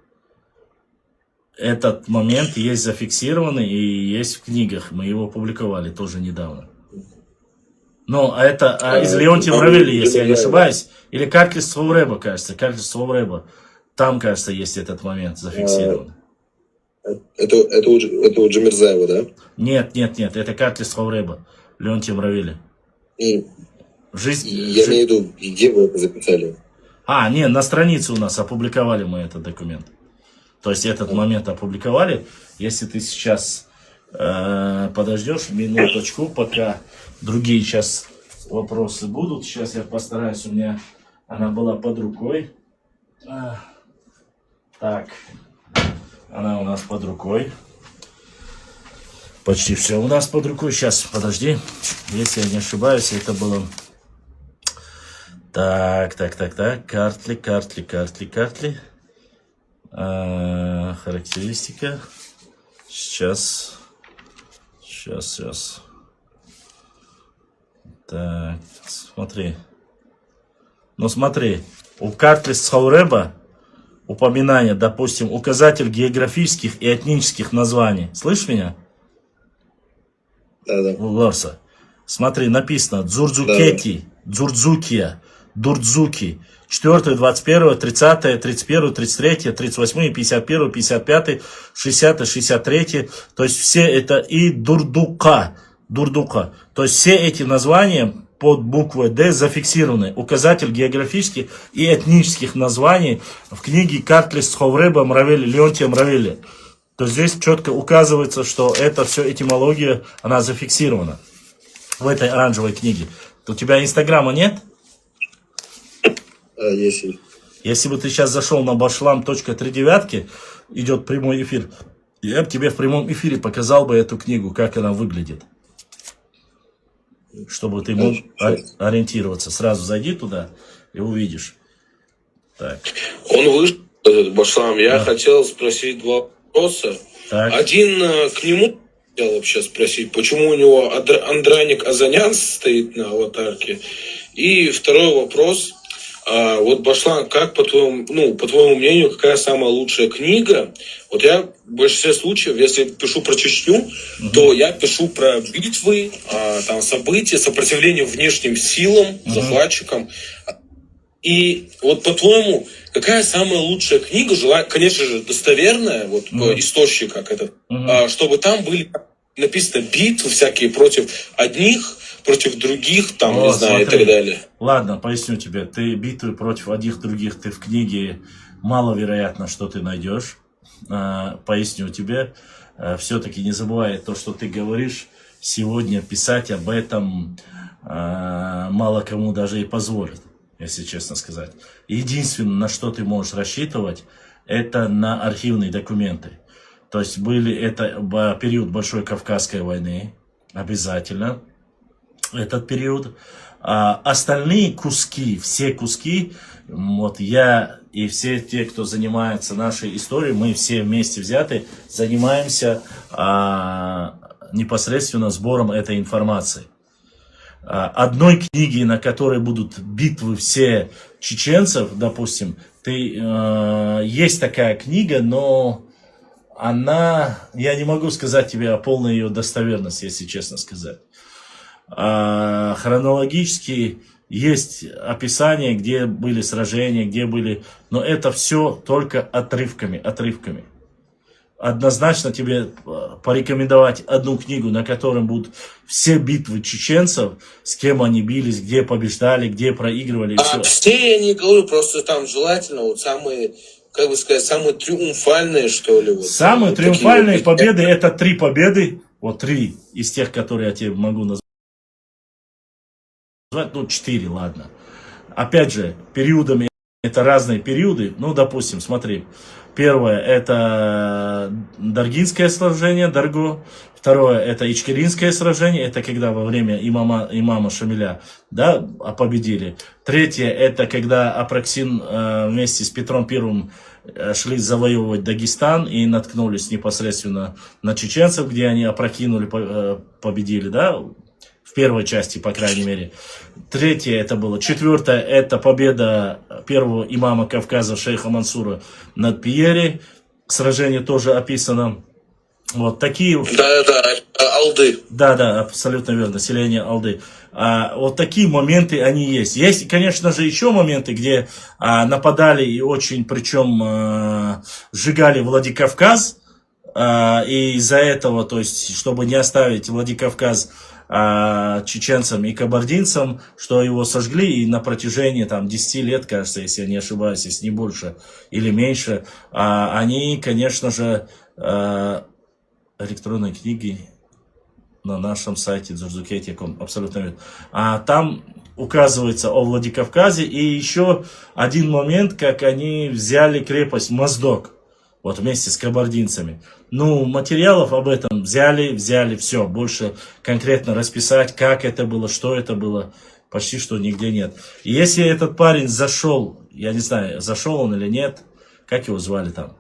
Этот момент есть зафиксированный и есть в книгах. Мы его публиковали тоже недавно. Но это из Леонтия Мравели, если я не ошибаюсь. Или Карклис Цхауребо, кажется. Карклис Цхауребо. Там, кажется, есть этот момент зафиксированный. Это у Джамирзаева, да? Нет. Это Карклис Цхауребо. Леонтия Мравели. Я имею в виду, где вы это записали? Не, на странице у нас опубликовали мы этот документ. То есть этот момент опубликовали. Если ты сейчас подождешь минуточку, пока другие сейчас вопросы будут. Сейчас я постараюсь, у меня она была под рукой. Так, она у нас под рукой. Почти все у нас под рукой. Сейчас, подожди. Если я не ошибаюсь, это было... Так. Картли. Характеристика. Сейчас. Так, смотри. Смотри. У Картли Цхауребо упоминание, допустим, указатель географических и этнических названий. Слышишь меня? Да. Лорса. Смотри, написано Дзурдзукети, Дзурдзукия, Дурдзуки. 4, 21, 30, 31, 33, 38, 51, 55, 60, 63. То есть все это и Дурдука. То есть все эти названия под буквой Д зафиксированы. Указатель географических и этнических названий в книге Карклис Цхауребо Мравели, Леонтия Мравели. То есть здесь четко указывается, что это все этимология, она зафиксирована в этой оранжевой книге. У тебя Инстаграма нет? Есть. Если бы ты сейчас зашел на bashlam.39, идет прямой эфир, я бы тебе в прямом эфире показал бы эту книгу, как она выглядит. Чтобы ты мог ориентироваться. Сразу зайди туда и увидишь. Так. Он вышел, этот Башлам. Я хотел спросить два вопроса. Так. Один к нему хотел вообще спросить, почему у него Андраник Азанян стоит на аватарке. И второй вопрос. Вот, Башлан, как по твоему мнению, какая самая лучшая книга? Вот я в большинстве случаев, если пишу про Чечню, то я пишу про битвы, там, события, сопротивление внешним силам, захватчикам. И вот, по-твоему, какая самая лучшая книга, конечно же, достоверная, вот по источнику, как это, чтобы там были написаны битвы всякие против одних, против других, там, не знаю, смотри, и так далее. Ладно, поясню тебе. Ты битвы против одних других, ты в книге маловероятно, что ты найдешь. Поясню тебе. Все-таки не забывай то, что ты говоришь. Сегодня писать об этом мало кому даже и позволит, если честно сказать. Единственное, на что ты можешь рассчитывать, это на архивные документы. То есть это период Большой Кавказской войны, обязательно. Этот период. Остальные куски, все куски, вот я и все те, кто занимается нашей историей, мы все вместе взяты, занимаемся непосредственно сбором этой информации. Одной книги, на которой будут битвы все чеченцев, допустим, есть такая книга, но я не могу сказать тебе о полной ее достоверности, если честно сказать. Хронологически есть описание, где были сражения, но это все только отрывками. Однозначно тебе порекомендовать одну книгу, на которой будут все битвы чеченцев, с кем они бились, где побеждали, где проигрывали. Все я не говорю, просто там желательно вот самые, как бы сказать, самые триумфальные, что ли. Вот, самые триумфальные победы, это 3 победы, вот 3 из тех, которые я тебе могу назвать. 4, ладно. Опять же, периодами это разные периоды. Ну, допустим, смотри. Первое, это Даргинское сражение, Дарго. Второе, это Ичкеринское сражение. Это когда во время имама Шамиля, да, победили. Третье, это когда Апраксин вместе с Петром Первым шли завоевывать Дагестан и наткнулись непосредственно на чеченцев, где они опрокинули, победили, да, в первой части, по крайней мере. Третье это было. Четвертое это победа первого имама Кавказа шейха Мансура над Пьери. Сражение тоже описано. Вот такие. Да, Алды. Да, абсолютно верно. Селение Алды. Вот такие моменты они есть. Есть, конечно же, еще моменты, где нападали и очень, причем сжигали Владикавказ. И из-за этого, то есть, чтобы не оставить Владикавказ чеченцам и кабардинцам, что его сожгли, и на протяжении 10 лет, кажется, если я не ошибаюсь, если не больше или меньше, они, конечно же, электронные книги на нашем сайте Дзурзукете.ком, абсолютно верно. Там указывается о Владикавказе, и еще один момент, как они взяли крепость Моздок. Вот вместе с кабардинцами. Ну, материалов об этом взяли все. Больше конкретно расписать, как это было, что это было, почти что нигде нет. И если этот парень зашел, я не знаю, зашел он или нет, как его звали там?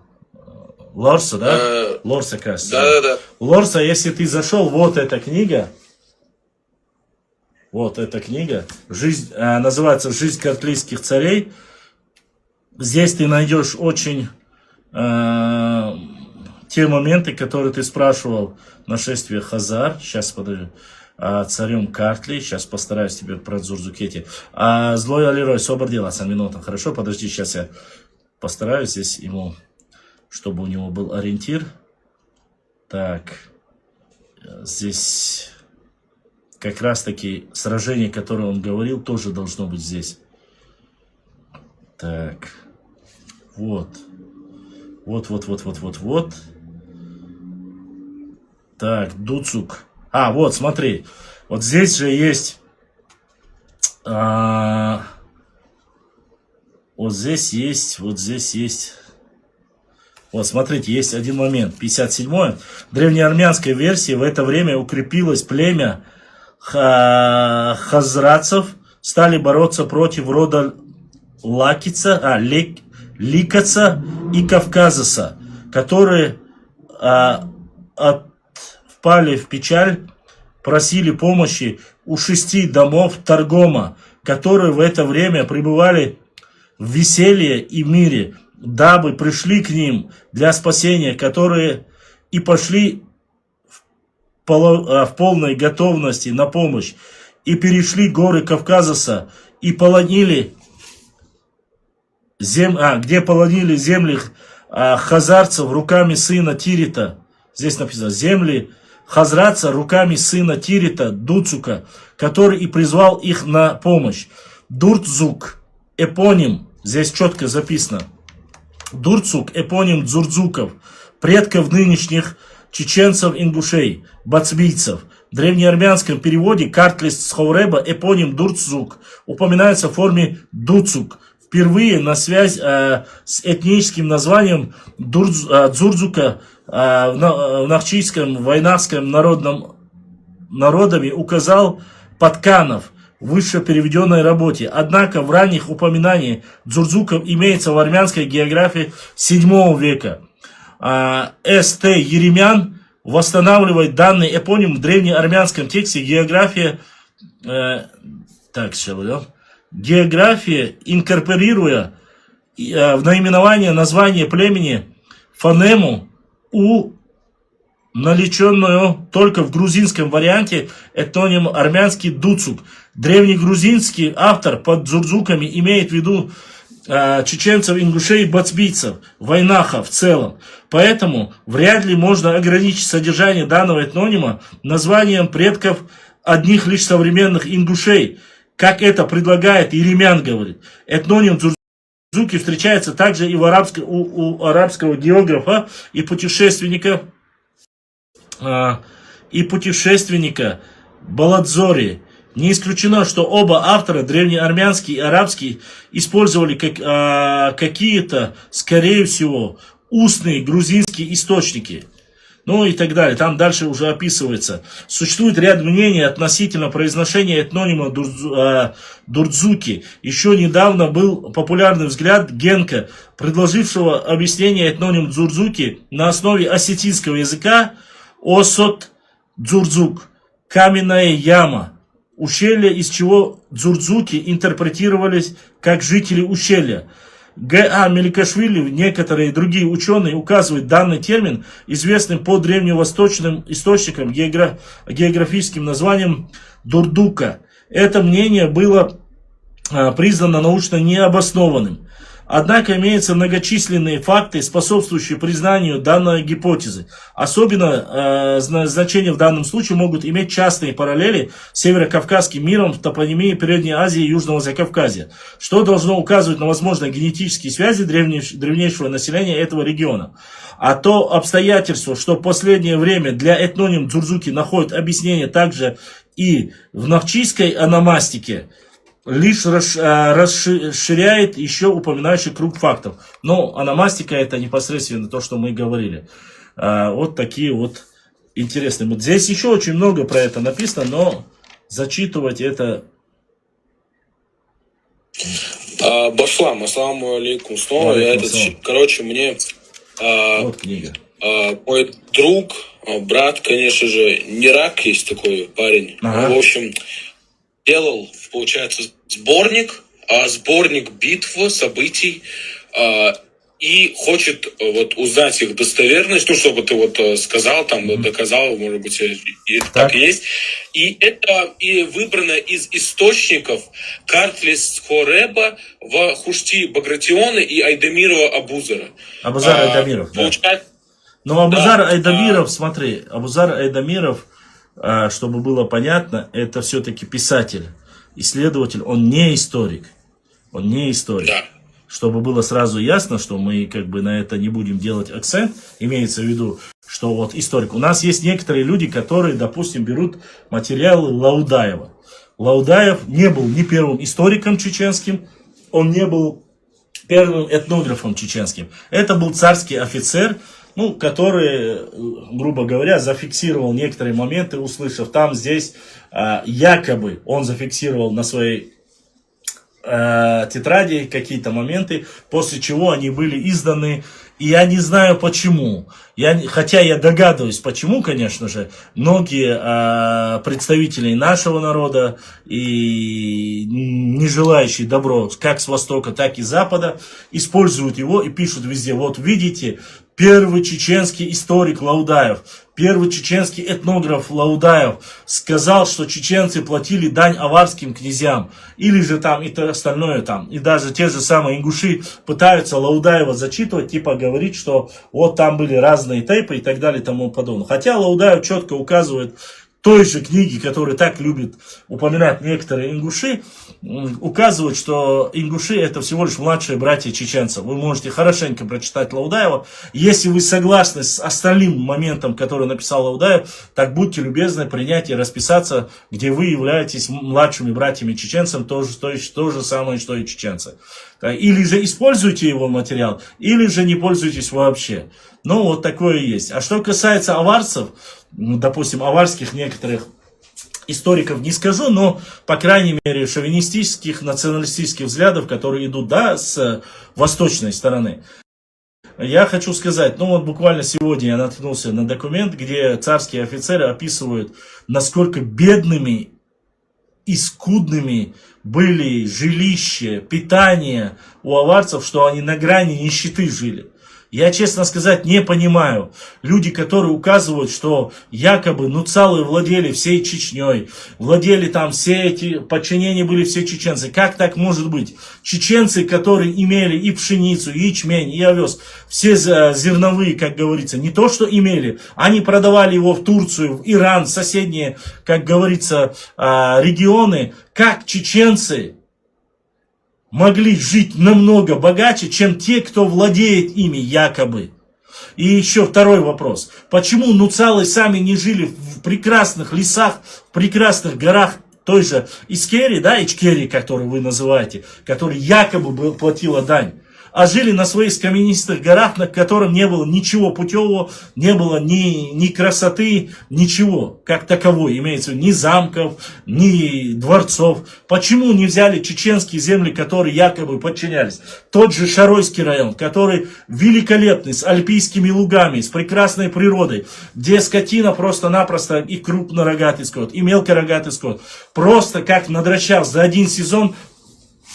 Лорса, да? Лорса, кажется. Да. Лорса, если ты зашел, вот эта книга. Вот эта книга. Называется «Жизнь картлийских царей». Здесь ты найдешь очень... те моменты, которые ты спрашивал, нашествие Хазар, сейчас подожди, царем Картли, сейчас постараюсь тебе про Дзурзукете. Злой Алирой, собор дела, минута, хорошо, подожди, сейчас я постараюсь здесь ему, чтобы у него был ориентир. Так, здесь как раз таки сражение, которое он говорил, тоже должно быть здесь. Так, вот. Так, Дуцук. Вот, смотри. Вот здесь же есть... вот здесь есть... Вот, смотрите, есть один момент. 57-й. В древнеармянской версии в это время укрепилось племя хазрацев. Стали бороться против рода Ликаца и Кавказаса, которые впали в печаль, просили помощи у 6 домов Таргома, которые в это время пребывали в веселье и мире, дабы пришли к ним для спасения, которые и пошли в полной готовности на помощь, и перешли горы Кавказа, и полонили где полонили земли хазарцев руками сына Тирита. Здесь написано: земли хазарца руками сына Тирита, Дуцука, который и призвал их на помощь. Дурцук, эпоним, здесь четко записано. Дурцук, эпоним Дзурдзуков, предков нынешних чеченцев-ингушей, бацбийцев. В древнеармянском переводе картлист Сховреба эпоним Дурцук упоминается в форме Дуцук. Впервые на связь с этническим названием Дзурдзука в нахчийском войнахском народами указал Патканов в выше переведенной работе. Однако в ранних упоминаниях Дзурдзуков имеется в армянской географии 7 века. С.Т. Еремян восстанавливает данный эпоним в древнеармянском тексте география, инкорпорируя в наименование название племени фонему У, наличенную только в грузинском варианте этноним армянский Дуцук. Древнегрузинский автор под Дзурдзуками имеет в виду чеченцев, ингушей, бацбийцев, войнаха в целом. Поэтому вряд ли можно ограничить содержание данного этнонима названием предков одних лишь современных ингушей, как это предлагает Еремян, говорит. Этноним Дзурдзуки встречается также и у арабского географа и путешественника Баладзори. Не исключено, что оба автора, древнеармянский и арабский, использовали какие-то, скорее всего, устные грузинские источники. Ну и так далее. Там дальше уже описывается. Существует ряд мнений относительно произношения этнонима Дурдзуки. Еще недавно был популярный взгляд Генка, предложившего объяснение этноним Дзурдзуки на основе осетинского языка Осот Дзурдзук, каменная яма, ущелье, из чего дзурдзуки интерпретировались как жители ущелья. Г.А. Меликашвили и некоторые другие ученые указывают данный термин известным по древневосточным источникам географическим названием Дурдука. Это мнение было признано научно необоснованным. Однако имеются многочисленные факты, способствующие признанию данной гипотезы. Особенно значение в данном случае могут иметь частные параллели с северокавказским миром в топонимии Передней Азии и Южного Закавказья, что должно указывать на возможные генетические связи древнейшего населения этого региона. А то обстоятельство, что в последнее время для этноним Дзурдзуки находят объяснение также и в нахчийской ономастике, лишь расширяет еще упоминающий круг фактов. Но ономастика — это непосредственно то, что мы говорили. Вот такие вот интересные. Вот здесь еще очень много про это написано, но зачитывать это... Башлам, ассаламу алейкум снова. Короче, мне вот книга. Мой друг, брат, конечно же, Нирак, есть такой парень. Ага. В общем, делал, получается, сборник битв, событий, и хочет вот узнать их достоверность, ну, чтобы ты вот сказал, там, доказал, может быть, и так и есть. И это и выбрано из источников Картлис Хореба в Хушти Багратиона и Айдамирова Абузара. Абузар Айдамиров, да. Но Абузар Айдамиров, смотри, Абузар Айдамиров, чтобы было понятно, это все-таки писатель, исследователь, он не историк. Он не историк. Да. Чтобы было сразу ясно, что мы как бы на это не будем делать акцент, имеется в виду, что вот историк. У нас есть некоторые люди, которые, допустим, берут материалы Лаудаева. Лаудаев не был ни первым историком чеченским, он не был первым этнографом чеченским. Это был царский офицер, ну, который, грубо говоря, зафиксировал некоторые моменты, услышав там, здесь, якобы он зафиксировал на своей тетради какие-то моменты, после чего они были изданы И я не знаю почему. Хотя я догадываюсь почему, конечно же, многие представители нашего народа и не желающие добро как с Востока, так и с Запада используют его и пишут везде. Вот видите, первый чеченский историк Лаудаев, первый чеченский этнограф Лаудаев сказал, что чеченцы платили дань аварским князьям. Или же там и то остальное там. И даже те же самые ингуши пытаются Лаудаева зачитывать, типа говорить, что вот там были разные тейпы и так далее и тому подобное. Хотя Лаудаев четко указывает той же книги, которые так любят упоминать некоторые ингуши, указывают, что ингуши это всего лишь младшие братья чеченцев. Вы можете хорошенько прочитать Лаудаева. Если вы согласны с остальным моментом, который написал Лаудаев, так будьте любезны принять и расписаться, где вы являетесь младшими братьями чеченцев, то же самое, что и чеченцы. Или же используйте его материал, или же не пользуйтесь вообще. Ну, вот такое есть. А что касается аварцев, допустим, аварских некоторых историков не скажу, но, по крайней мере, шовинистических, националистических взглядов, которые идут, да, с восточной стороны. Я хочу сказать, ну вот буквально сегодня я наткнулся на документ, где царские офицеры описывают, насколько бедными и скудными были жилища, питание у аварцев, что они на грани нищеты жили. Я, честно сказать, не понимаю. Люди, которые указывают, что якобы нуцалы владели всей Чечней, владели там все эти, подчинения были все чеченцы. Как так может быть? Чеченцы, которые имели и пшеницу, и ячмень, и овес, все зерновые, как говорится, не то что имели, они продавали его в Турцию, в Иран, в соседние, как говорится, регионы. Как чеченцы могли жить намного богаче, чем те, кто владеет ими якобы? И еще второй вопрос. Почему нуцалы сами не жили в прекрасных лесах, в прекрасных горах той же Искери, да, Ичкери, которую вы называете, который якобы платила дань, а жили на своих каменистых горах, на котором не было ничего путевого, не было ни красоты, ничего, как таковой, имеется в виду, ни замков, ни дворцов. Почему не взяли чеченские земли, которые якобы подчинялись? Тот же Шаройский район, который великолепный, с альпийскими лугами, с прекрасной природой, где скотина просто-напросто, и крупнорогатый скот, и мелкорогатый скот, просто как надрочав за один сезон,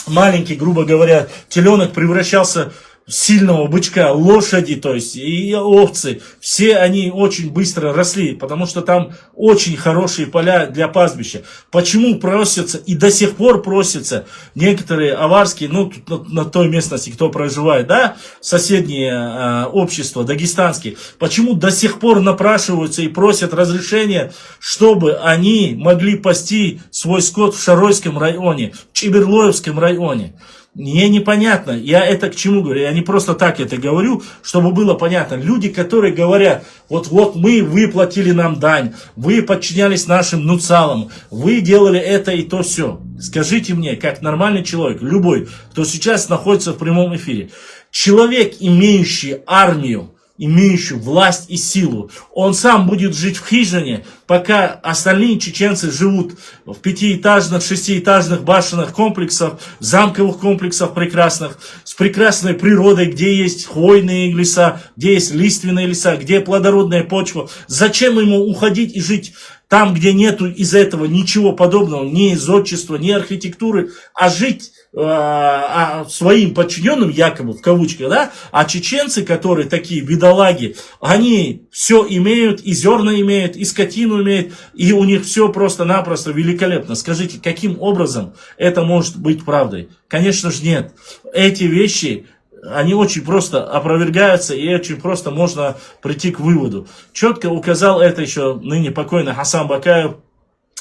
маленький, грубо говоря, теленок превращался в сильного бычка, лошади, то есть, и овцы. Все они очень быстро росли, потому что там очень хорошие поля для пастбища. Почему просятся, и до сих пор просятся некоторые аварские, ну, на той местности, кто проживает, да, соседние общества, дагестанские, почему до сих пор напрашиваются и просят разрешения, чтобы они могли пасти свой скот в Шаройском районе, в Чеберлоевском районе? Мне непонятно, я это к чему говорю, я не просто так это говорю, чтобы было понятно. Люди, которые говорят, вот мы, вы платили нам дань, вы подчинялись нашим нуцалам, вы делали это и то все. Скажите мне, как нормальный человек, любой, кто сейчас находится в прямом эфире, человек, имеющий армию, имеющую власть и силу, он сам будет жить в хижине, пока остальные чеченцы живут в пятиэтажных, шестиэтажных башенных комплексах, замковых комплексах прекрасных, с прекрасной природой, где есть хвойные леса, где есть лиственные леса, где плодородная почва. Зачем ему уходить и жить там, где нету из этого ничего подобного, ни зодчества, ни архитектуры, а жить своим подчиненным, якобы, в кавычках, да, а чеченцы, которые такие бедолаги, они все имеют, и зерна имеют, и скотину имеют, и у них все просто-напросто великолепно. Скажите, каким образом это может быть правдой? Конечно же нет. Эти вещи, они очень просто опровергаются, и очень просто можно прийти к выводу. Четко указал это еще ныне покойный Хасан Бакаев,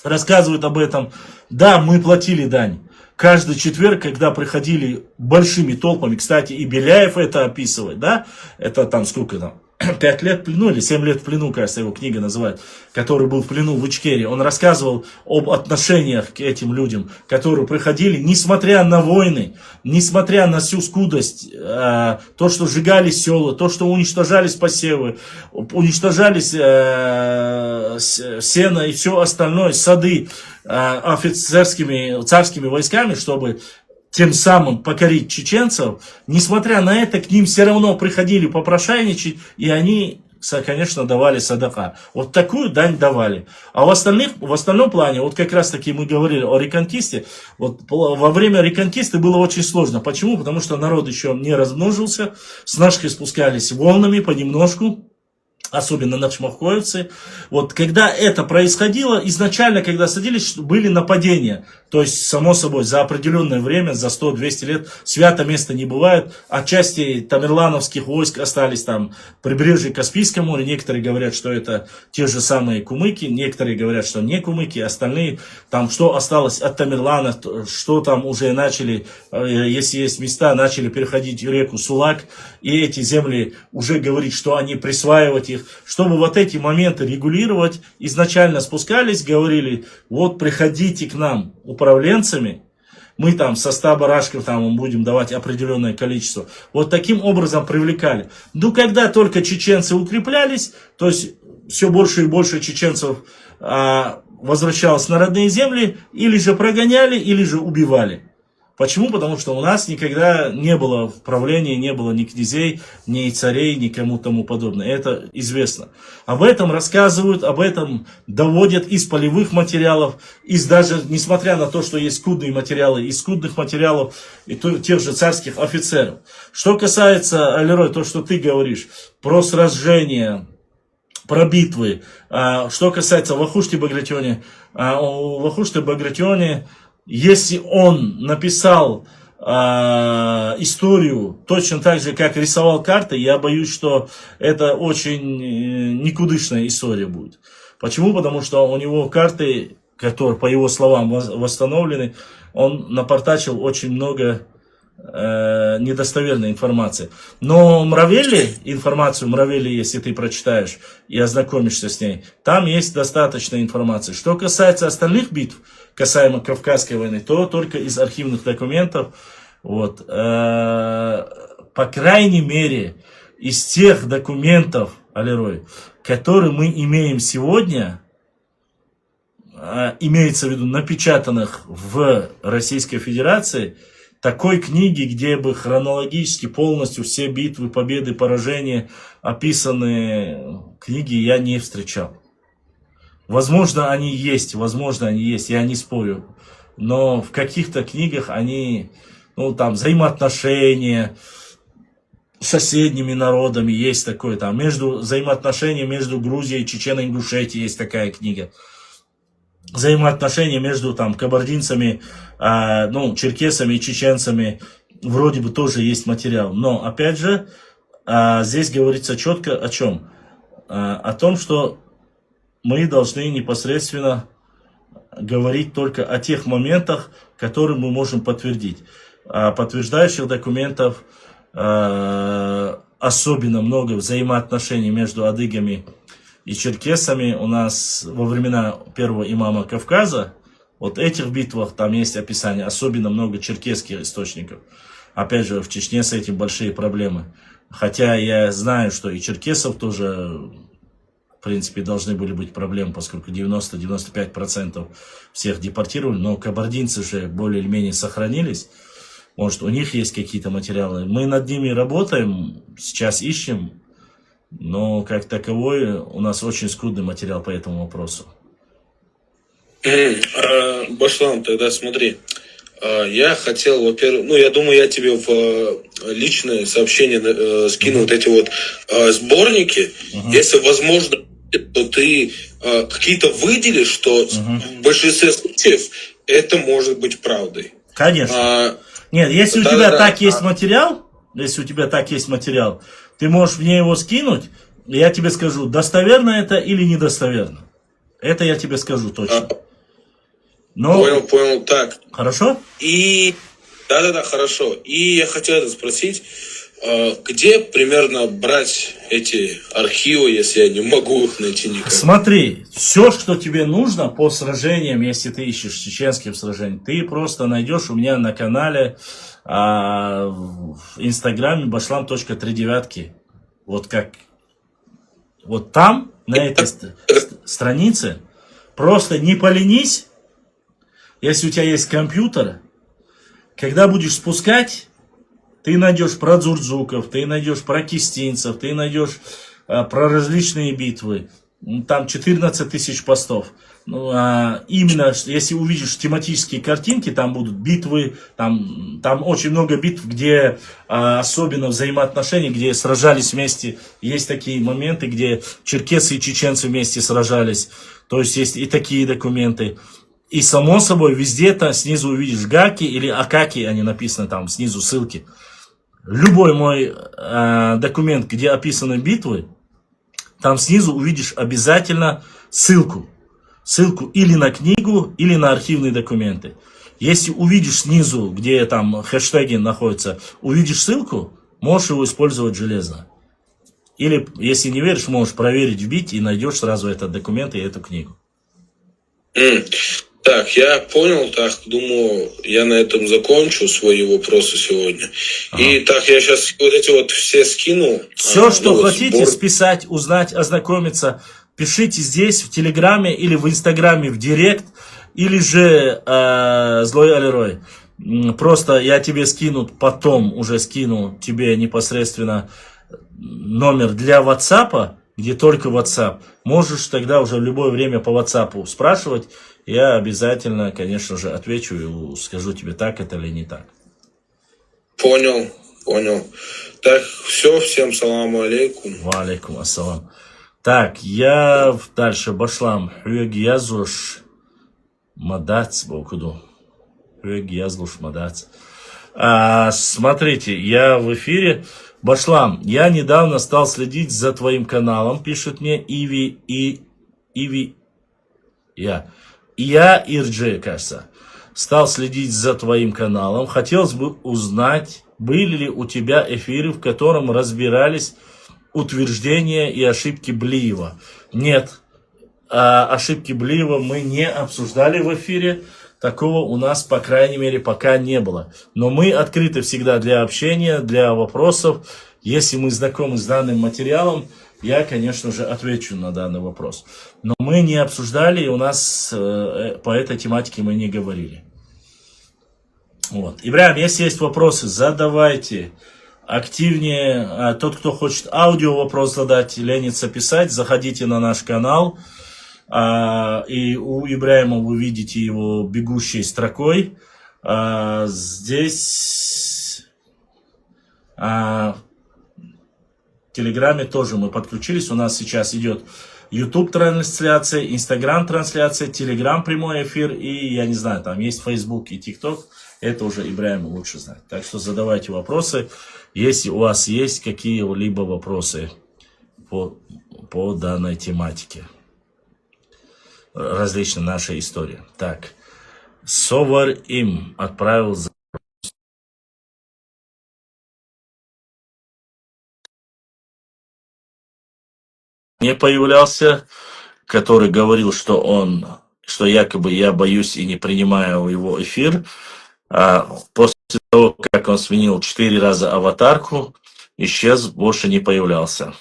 рассказывает об этом. Да, мы платили дань. Каждый четверг, когда приходили большими толпами, кстати, и Беляев это описывает, да, это там сколько там, 5 лет в плену или 7 лет в плену, кажется, его книга называет, который был в плену в Ичкерии. Он рассказывал об отношениях к этим людям, которые приходили, несмотря на войны, несмотря на всю скудость, то, что сжигали села, то, что уничтожались посевы, уничтожались сено и все остальное, сады, офицерскими, царскими войсками, чтобы тем самым покорить чеченцев, несмотря на это, к ним все равно приходили попрошайничать, и они, конечно, давали садака. Вот такую дань давали. А в остальном плане, вот как раз таки мы говорили о реконкисте, вот во время реконкисты было очень сложно. Почему? Потому что народ еще не размножился, с нашей спускались волнами понемножку, особенно начмахоевцы. Вот когда это происходило, изначально, когда садились, были нападения. То есть, само собой, за определенное время, за 100-200 лет, свято места не бывает. А части тамерлановских войск остались там в прибрежье Каспийского моря. Некоторые говорят, что это те же самые кумыки, некоторые говорят, что не кумыки, остальные, там, что осталось от Тамерлана, что там уже начали, если есть места, начали переходить реку Сулак, и эти земли уже говорить, что они присваивать их. Чтобы вот эти моменты регулировать, изначально спускались, говорили, вот приходите к нам управленцами, мы там со 100 барашков там будем давать определенное количество. Вот таким образом привлекали. Ну, когда только чеченцы укреплялись, то есть все больше и больше чеченцев возвращалось на родные земли, или же прогоняли, или же убивали. Почему? Потому что у нас никогда не было в правлении, не было ни князей, ни царей, никому тому подобное. Это известно. Об этом рассказывают, об этом доводят из полевых материалов, из даже, несмотря на то, что есть скудные материалы, из скудных материалов и тех же царских офицеров. Что касается, Лерой, то, что ты говоришь про сражения, про битвы, что касается Вахушти-Багратиони, у Вахушти-Багратиони, если он написал историю точно так же, как рисовал карты, я боюсь, что это очень никудышная история будет. Почему? Потому что у него карты, которые, по его словам, восстановлены, он напортачил очень много недостоверной информации. Но информацию Мравелли, если ты прочитаешь и ознакомишься с ней, там есть достаточно информации. Что касается остальных битв, касаемо Кавказской войны, то только из архивных документов. Вот, по крайней мере, из тех документов, Алерой, которые мы имеем сегодня, имеется в виду напечатанных в Российской Федерации, такой книги, где бы хронологически полностью все битвы, победы, поражения описаны, книги я не встречал. Возможно, они есть, я не спорю. Но в каких-то книгах они, там, взаимоотношения с соседними народами есть такое, там, взаимоотношения между Грузией и Чечено-Ингушетией есть такая книга. Взаимоотношения между там кабардинцами, черкесами и чеченцами, вроде бы тоже есть материал. Но, опять же, здесь говорится четко о чем? О том, что мы должны непосредственно говорить только о тех моментах, которые мы можем подтвердить. Подтверждающих документов особенно много взаимоотношений между адыгами и черкесами у нас во времена первого имама Кавказа. Вот этих битвах там есть описание, особенно много черкесских источников. Опять же, в Чечне с этим большие проблемы. Хотя я знаю, что и черкесов тоже, в принципе, должны были быть проблемы, поскольку 90-95% всех депортировали, но кабардинцы же более или менее сохранились. Может, у них есть какие-то материалы. Мы над ними работаем, сейчас ищем, но как таковой у нас очень скудный материал по этому вопросу. Башлам, тогда смотри. Я хотел, во-первых, я думаю, я тебе в личное сообщение скину вот эти вот сборники. Если возможно, то ты какие-то выделишь, что в большинстве случаев это может быть правдой. Конечно. Нет, если у тебя так есть материал, ты можешь мне его скинуть, и я тебе скажу, достоверно это или недостоверно. Это я тебе скажу точно. Понял, так. Хорошо? Да, хорошо. И я хотел спросить, где примерно брать эти архивы, если я не могу их найти никак? Смотри, все, что тебе нужно по сражениям, если ты ищешь чеченских сражений, ты просто найдешь у меня на канале в инстаграме bashlam.39. Вот там, на этой странице, просто не поленись, если у тебя есть компьютер, когда будешь спускать, ты найдешь про дзурдзуков, ты найдешь про кистинцев, ты найдешь про различные битвы. Там 14 тысяч постов. Ну, именно, если увидишь тематические картинки, там будут битвы, там очень много битв, где особенно взаимоотношения, где сражались вместе. Есть такие моменты, где черкесы и чеченцы вместе сражались. То есть есть и такие документы. И само собой, везде там снизу увидишь гаки или акаки, они написаны там снизу ссылки. Любой мой документ, где описаны битвы, там снизу увидишь обязательно ссылку. Ссылку или на книгу, или на архивные документы. Если увидишь снизу, где там хэштеги находятся, увидишь ссылку, можешь его использовать железно. Или, если не веришь, можешь проверить в бите и найдешь сразу этот документ и эту книгу. Так, я понял, так, думаю, я на этом закончу свои вопросы сегодня. И так, я сейчас вот эти вот все скину. Все, что вот хотите сбор. списать, узнать, ознакомиться, пишите здесь, в Телеграме или в Инстаграме, в Директ, или же Злой Алерой. Просто я тебе скину, потом уже скину тебе непосредственно номер для WhatsApp, где только WhatsApp. Можешь тогда уже в любое время по WhatsApp спрашивать. Я обязательно, конечно же, отвечу и скажу тебе, так это или не так. Понял. Так, все, всем саламу алейкум. Ва алейкум ассалам. Так, я дальше башлам. Хюег язлуш мадац бокуду. Хюег язлуш мадац. Смотрите, я в эфире. Башлам, я недавно стал следить за твоим каналом, пишет мне Я Ирджи, кажется. Стал следить за твоим каналом. Хотелось бы узнать, были ли у тебя эфиры, в котором разбирались утверждения и ошибки Блиева. Нет, ошибки Блиева мы не обсуждали в эфире. Такого у нас, по крайней мере, пока не было. Но мы открыты всегда для общения, для вопросов. Если мы знакомы с данным материалом, я, конечно же, отвечу на данный вопрос. Но мы не обсуждали, и у нас по этой тематике мы не говорили. Вот. Ибрахим, если есть вопросы, задавайте активнее. Тот, кто хочет аудио вопрос задать, ленится писать, заходите на наш канал. И у Ибрахима вы видите его бегущей строкой. Здесь в Телеграме тоже мы подключились. У нас сейчас идет YouTube трансляция, Instagram трансляция, Telegram прямой эфир и, я не знаю, там есть Facebook и TikTok. Это уже Ибрахиму лучше знать. Так что задавайте вопросы, если у вас есть какие-либо вопросы по данной тематике. Различные наши истории. Так, Совар им отправил не появлялся, который говорил, что якобы я боюсь и не принимаю его эфир. После того, как он сменил 4 раза аватарку, исчез, больше не появлялся.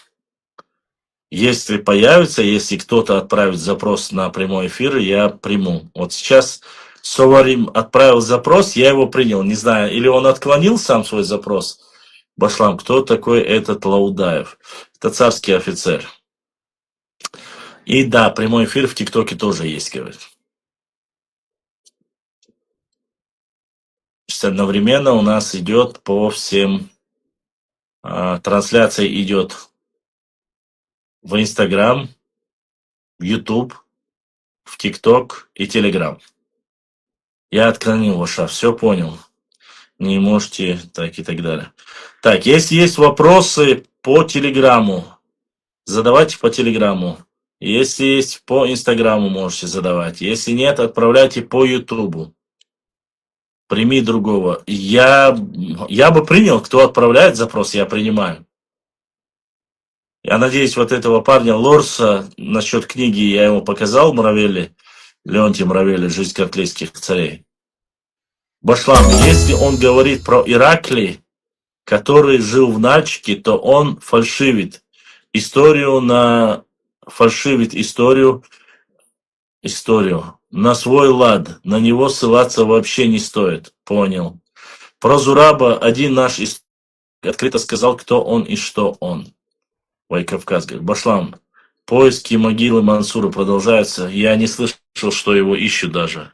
Если появится, если кто-то отправит запрос на прямой эфир, я приму. Вот сейчас Соварим отправил запрос, я его принял. Не знаю, или он отклонил сам свой запрос. Башлам, кто такой этот Лаудаев? Это царский офицер. И да, прямой эфир в ТикТоке тоже есть, говорит. Одновременно у нас идет по всем трансляция идет в Инстаграм, в Ютуб, в ТикТок и Телеграм. Я отклонил ваша, все понял. Не можете, так и так далее. Так, если есть вопросы по Телеграму, задавайте по Телеграму. Если есть по Инстаграму, можете задавать. Если нет, отправляйте по Ютубу. Прими другого. Я бы принял, кто отправляет запрос, я принимаю. Я надеюсь, вот этого парня Лорса насчет книги я ему показал, Муравелли, Леонтий Муравелли, «Жизнь картлийских царей». Башлам, если он говорит про Ираклий, который жил в Нальчике, то он фальшивит историю на свой лад. На него ссылаться вообще не стоит. Понял. Про Зураба один наш открыто сказал, кто он и что он. Вайкавказ говорит: Башлам, поиски могилы Мансура продолжаются. Я не слышал, что его ищут даже.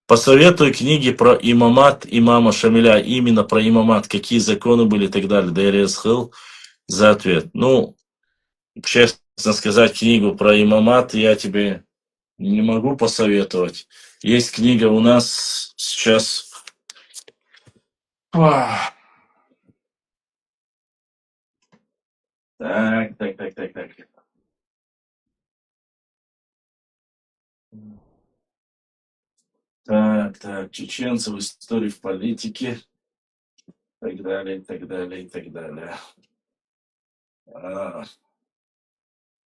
Посоветуй книги про имамат имама Шамиля, именно про имамат, какие законы были и так далее. Дэрис Хилл за ответ. Ну, честно сказать, книгу про имамат я тебе не могу посоветовать. Есть книга у нас сейчас. Так. Так, чеченцы в истории, в политике, и так далее, и так далее, и так далее. А,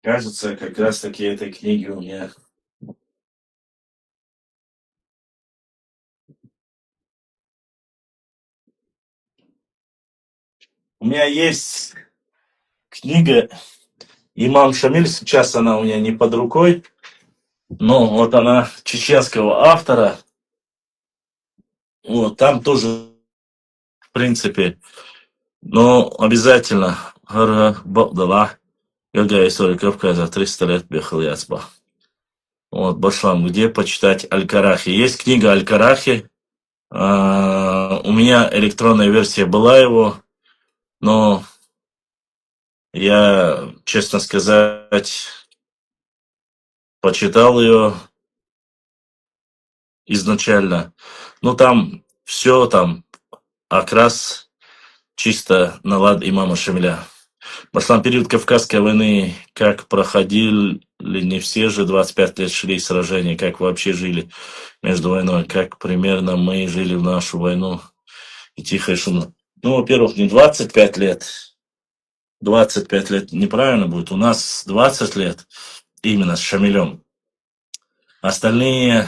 Кажется, как раз таки этой книги у меня. У меня есть книга «Имам Шамиль», сейчас она у меня не под рукой, но вот она чеченского автора. Вот, там тоже, в принципе, но обязательно Багдала, какая история Кавказа, 300 лет Бехал Яцба. Вот, Башлам, где почитать Аль-Карахи? Есть книга Аль-Карахи. У меня электронная версия была его, но я, честно сказать, почитал ее изначально. Ну, там все, там окрас чисто на лад имама Шамиля. Башлам, период Кавказской войны, как проходили, не все же 25 лет шли сражения, как вообще жили между войной, как примерно мы жили в нашу войну и тихо и шумно. Ну, во-первых, не 25 лет, 25 лет неправильно будет, у нас 20 лет именно с Шамилем. Остальные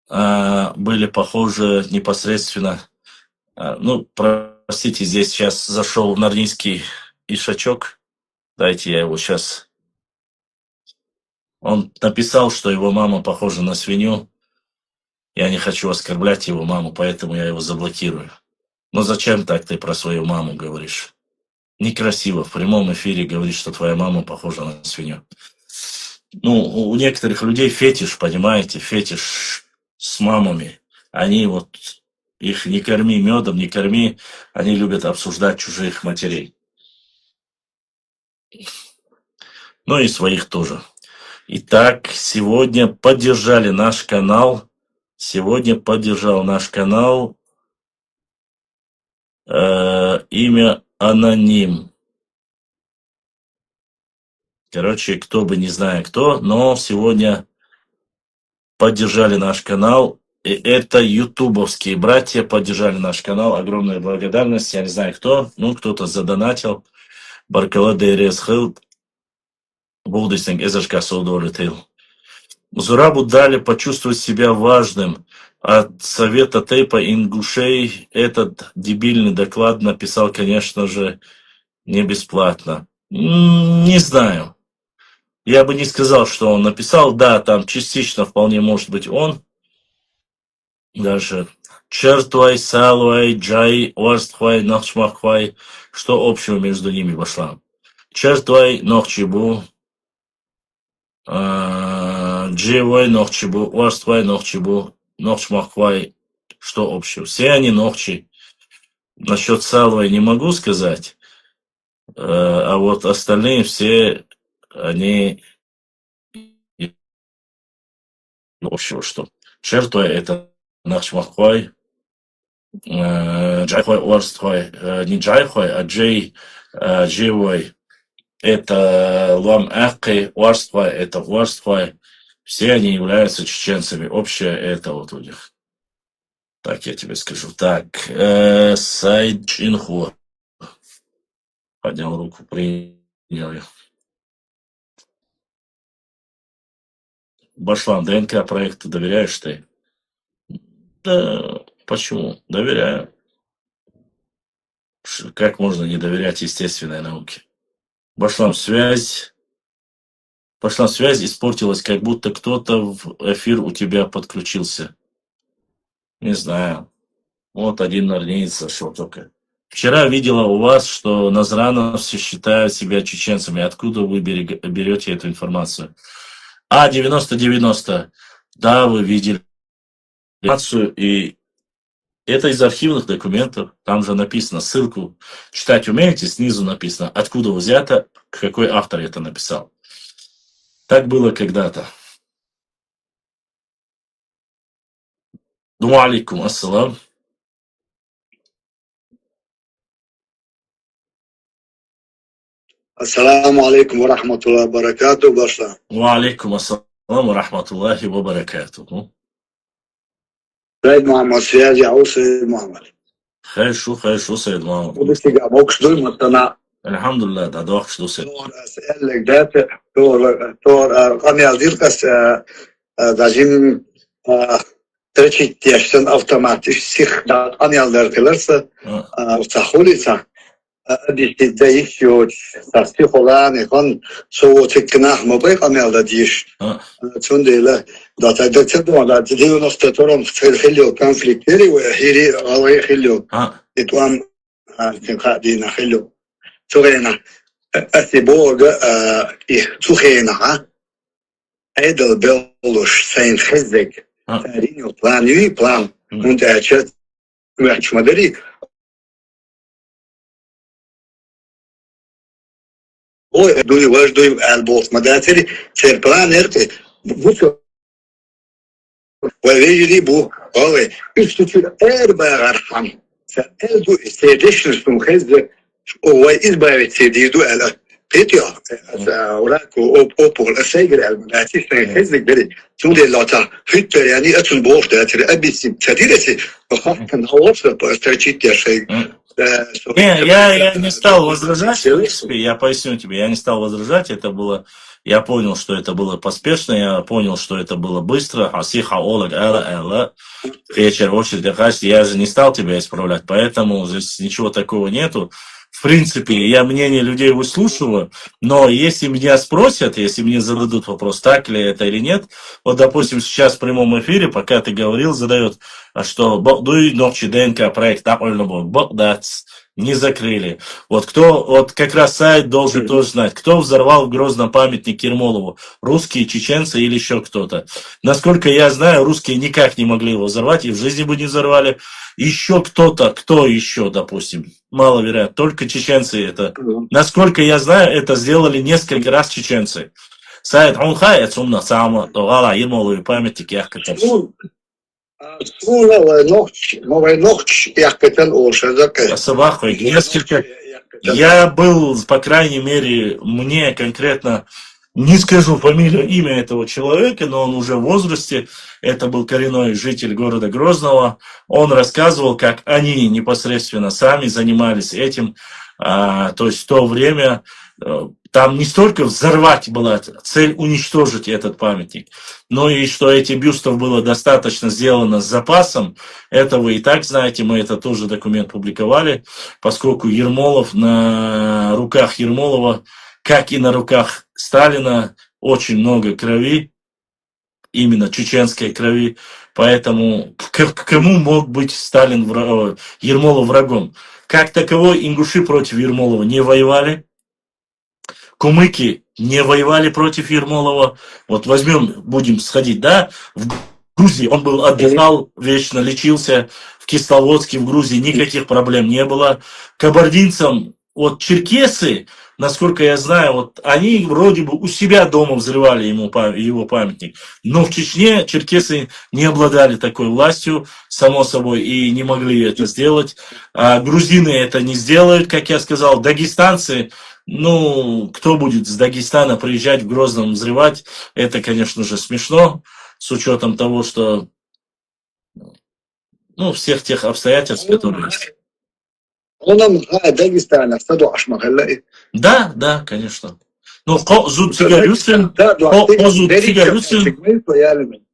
были похожи непосредственно. Ну, простите, здесь сейчас зашел нарнийский ишачок. Дайте я его сейчас. Он написал, что его мама похожа на свинью. Я не хочу оскорблять его маму, поэтому я его заблокирую. Но зачем так ты про свою маму говоришь? Некрасиво в прямом эфире говорить, что твоя мама похожа на свинью. Ну, у некоторых людей фетиш, понимаете, фетиш с мамами. Они вот, их не корми медом, не корми, они любят обсуждать чужих матерей. Ну и своих тоже. Итак, сегодня поддержали наш канал. Сегодня поддержал наш канал имя Аноним. Короче, кто бы не знаю кто, но сегодня поддержали наш канал. И это ютубовские братья поддержали наш канал. Огромная благодарность. Я не знаю кто, ну кто-то задонатил. Баркала Дэрис Хилл. Булдистинг Эзашка Саудолетил. Зурабу дали почувствовать себя важным. От совета Тейпа Ингушей этот дебильный доклад написал, конечно же, не бесплатно. Не знаю. Я бы не сказал, что он написал. Да, там частично вполне может быть он. Даже Чертвай, Салвай, Джай, Орствай, Нахчмахвай. Что общего между ними вошло? Чертвай, Нохчибу, Дживай, Нохчибу, Орствай, Нохчибу, Нохчмахвай. Что общего? Все они Нохчи. Насчет Салвай не могу сказать. А вот остальные все, они общего, что Чертвай это Нахчмахвай. Джайхой Орствой, не Джайхой, а Дживой, это Лам Эхкой, Орствой, это Орствой. Все они являются чеченцами. Общее это вот у них. Так, я тебе скажу. Так, Сайд Инху. Поднял руку, принял ее. Башлан, ДНК проекту доверяешь ты? Да, почему? Доверяю. Как можно не доверять естественной науке? Пошла связь испортилась, как будто кто-то в эфир у тебя подключился. Не знаю. Вот один армеец зашел только. Вчера видела у вас, что назрановцы считают себя чеченцами. Откуда вы берете эту информацию? А, 90-90. Да, вы видели информацию, и это из архивных документов. Там же написано, ссылку читать умеете, снизу написано, откуда взято, какой автор это написал. Так было когда-то. Ду алейкум ассалам. Assalamu alaikum wa rahmatullahi wa barakatuh, Başla. Ва алейкум ассалам ва рахматуллахи ва баракатуху. Said Muhammad связи, ау Said Muhammad. Хорошо, Сайд Мамад. Bu stiga boks duymasına Alhamdulillah, da doğru işte. doğru es'ellik dati doğru kanal dilkas dajim treći tješten автоматиш sih da kanal dertilerse sahulisa dişti değişiyor tasdik olan ikon soğuk tıkkınah mabay kanalda diş Çünkü data detector da diyor nokta torum xilli konfliktleri ve hiri alay xilli etwam tinqadina xilli Sorena Asiborga Tuchena Edel Belush Saint Hezek Tarinho plan und Chat Madari O duyu var duyu elbos madateri ser plan erte bu ve bu ove üstü erbagarham eldu istedişnusum Hezek هو избавить сидиду эла петя ураку опол асайгер المناتيس хезек бери чунде лата хиттер yani atun boş dağıtır abisi тадирesi kan hawasa построчить я шей Я не стал возражать, в принципе, я поясню тебе, я не стал возражать, это было, я понял, что это было поспешно, я понял, что это было быстро, асиха олаг эла, вечер, очередь, я же не стал тебя исправлять, поэтому здесь ничего такого нету. В принципе, я мнение людей выслушиваю, но если меня спросят, если мне зададут вопрос, так ли это или нет, вот, допустим, сейчас в прямом эфире, пока ты говорил, задает, что Богдуй ночи ДНК проект не закрыли. Вот кто, вот как раз сайт должен тоже знать, кто взорвал в Грозном памятник Ермолову, русские, чеченцы или еще кто-то. Насколько я знаю, русские никак не могли его взорвать, и в жизни бы не взорвали. Еще кто-то, кто еще, допустим, маловероятно, только чеченцы это. Насколько я знаю, это сделали несколько раз чеченцы. Сайт Унхай, это умно, само, Тогала, Ермоловый памятник, Яхкатар. новая ночь яхкатан олшазака Собахой, несколько. Я был, по крайней мере, мне конкретно, не скажу фамилию, имя этого человека, но он уже в возрасте, это был коренной житель города Грозного, он рассказывал, как они непосредственно сами занимались этим, то есть в то время там не столько взорвать была цель уничтожить этот памятник, но и что этих бюстов было достаточно сделано с запасом, это вы и так знаете, мы это тоже документ публиковали, поскольку Ермолов, на руках Ермолова, как и на руках Сталина, очень много крови, именно чеченской крови, поэтому кому мог быть Сталин, Ермолов врагом? Как таковой ингуши против Ермолова не воевали, кумыки не воевали против Ермолова. Вот возьмем, будем сходить, да, в Грузии он был, отдыхал, вечно лечился, в Кисловодске, в Грузии никаких проблем не было. Кабардинцам, вот черкесы, насколько я знаю, вот они вроде бы у себя дома взрывали его памятник. Но в Чечне черкесы не обладали такой властью, само собой, и не могли это сделать. А грузины это не сделают, как я сказал. Дагестанцы, ну, кто будет с Дагестана приезжать в Грозном взрывать, это, конечно же, смешно, с учетом того, что, ну, всех тех обстоятельств, которые есть. Да, конечно. Ну,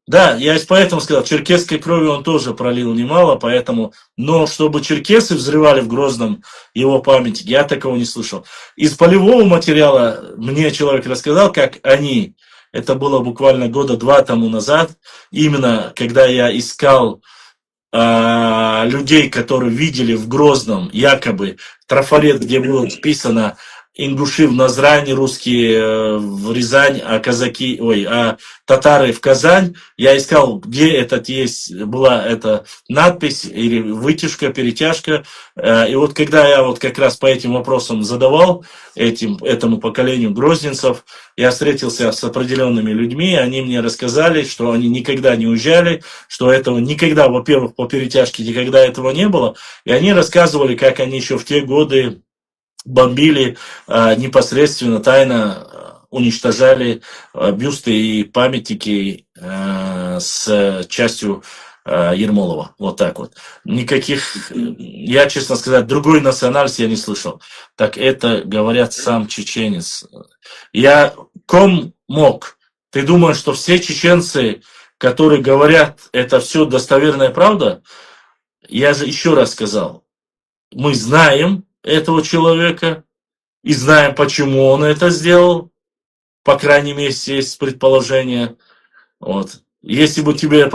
да, я поэтому сказал, черкесской крови он тоже пролил немало, поэтому, но чтобы черкесы взрывали в Грозном его памятник, я такого не слышал. Из полевого материала мне человек рассказал, как они, это было буквально года 2 тому назад, именно когда я искал людей, которые видели в Грозном якобы трафарет, где было написано ингуши в Назрань, русские в Рязань, а татары в Казань. Я искал, где этот есть, была эта надпись или вытяжка, перетяжка. И вот когда я вот как раз по этим вопросам задавал этому поколению грозненцев, я встретился с определенными людьми, они мне рассказали, что они никогда не уезжали, что этого никогда, во-первых, по перетяжке никогда этого не было, и они рассказывали, как они еще в те годы бомбили, непосредственно тайно уничтожали бюсты и памятники с частью Ермолова. Вот так вот. Никаких, я, честно сказать, другой национальности я не слышал. Так это говорят сам чеченец. Ком мог? Ты думаешь, что все чеченцы, которые говорят, это все достоверная правда? Я же еще раз сказал, мы знаем этого человека и знаем, почему он это сделал. По крайней мере, есть предположение. Вот. Если бы тебе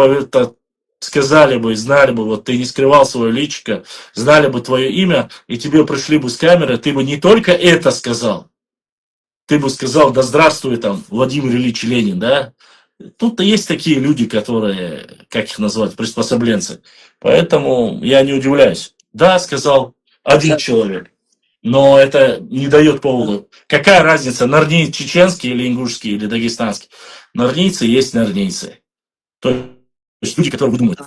сказали бы, знали бы, вот ты не скрывал свое личико, знали бы твое имя, и тебе пришли бы с камеры, ты бы не только это сказал, ты бы сказал, да здравствуй там Владимир Ильич Ленин, да? Тут-то есть такие люди, которые, как их назвать, приспособленцы. Поэтому я не удивляюсь. Да, сказал один человек. Но это не дает повода. Какая разница, нарнийцы чеченские или ингушские, или дагестанские? Нарнийцы есть нарнийцы. То есть люди, которые выдумывают.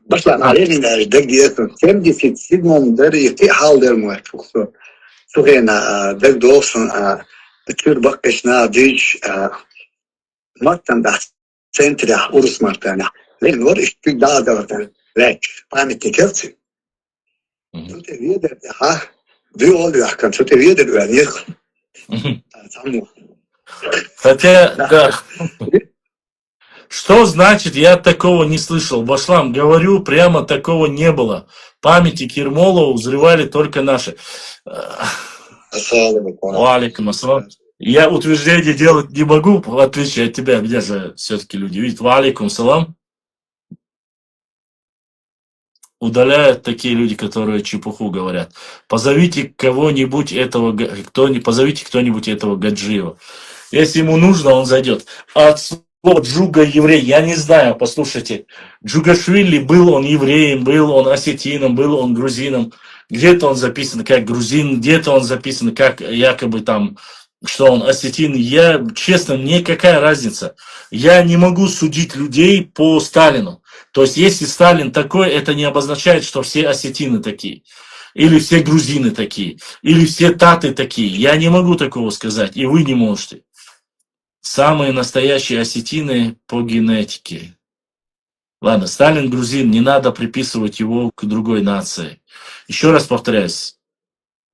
Başlan alelina degdiyetun temdifit sidmon dari fi halder muafukso. Sugena degdosun tür bakışna diç martan da centra urus martana. Len var işte daha da var. Lek pameti kelsi. Tute vieder ha. Vi oluyor kan tute vieder öğrenir. Tamam. Хотя, да. Что значит, я такого не слышал? Башлам, говорю, прямо такого не было. Памятник Ермолова взрывали только наши. Валикум ассалам. Я утверждение делать не могу, в отличие от тебя, меня же все-таки люди видят. Валикум салам. Удаляют такие люди, которые чепуху говорят. Позовите кого-нибудь этого, позовите кто-нибудь этого Гаджиева. Если ему нужно, он зайдет. От слова Джуга еврей, я не знаю, послушайте. Джугашвили, был он евреем, был он осетином, был он грузином. Где-то он записан как грузин, где-то он записан как якобы там, что он осетин. Честно, мне какая разница? Я не могу судить людей по Сталину. То есть, если Сталин такой, это не обозначает, что все осетины такие. Или все грузины такие. Или все таты такие. Я не могу такого сказать. И вы не можете. Самые настоящие осетины по генетике. Ладно, Сталин грузин, не надо приписывать его к другой нации. Еще раз повторяюсь.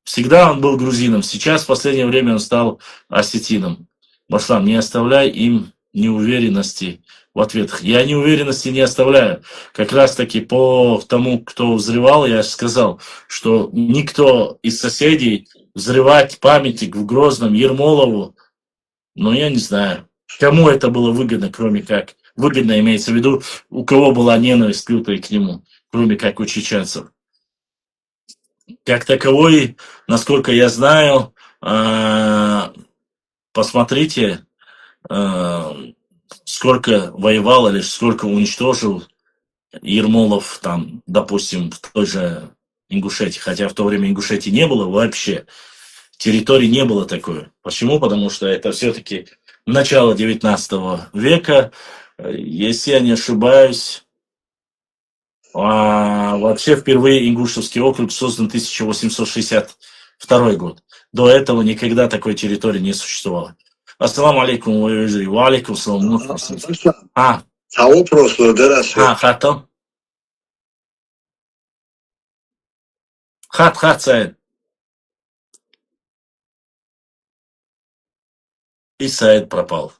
Всегда он был грузином. Сейчас в последнее время он стал осетином. Башлам, не оставляй им неуверенности в ответах. Я неуверенности не оставляю. Как раз таки по тому, кто взрывал, я сказал, что никто из соседей взрывать памятник в Грозном Ермолову, но я не знаю, кому это было выгодно, кроме как, выгодно имеется в виду, у кого была ненависть лютая к нему, кроме как у чеченцев. Как таковой, насколько я знаю, посмотрите, сколько воевал или сколько уничтожил Ермолов там, допустим, в той же Ингушетии. Хотя в то время Ингушетии не было вообще. Территории не было такой. Почему? Потому что это все-таки начало 19 века. Если я не ошибаюсь, вообще впервые Ингушевский округ создан 1862 год. До этого никогда такой территории не существовало. Ассаламу алейкум, ва алейкум салам. Хатам. Хат, Саид. И Саид пропал.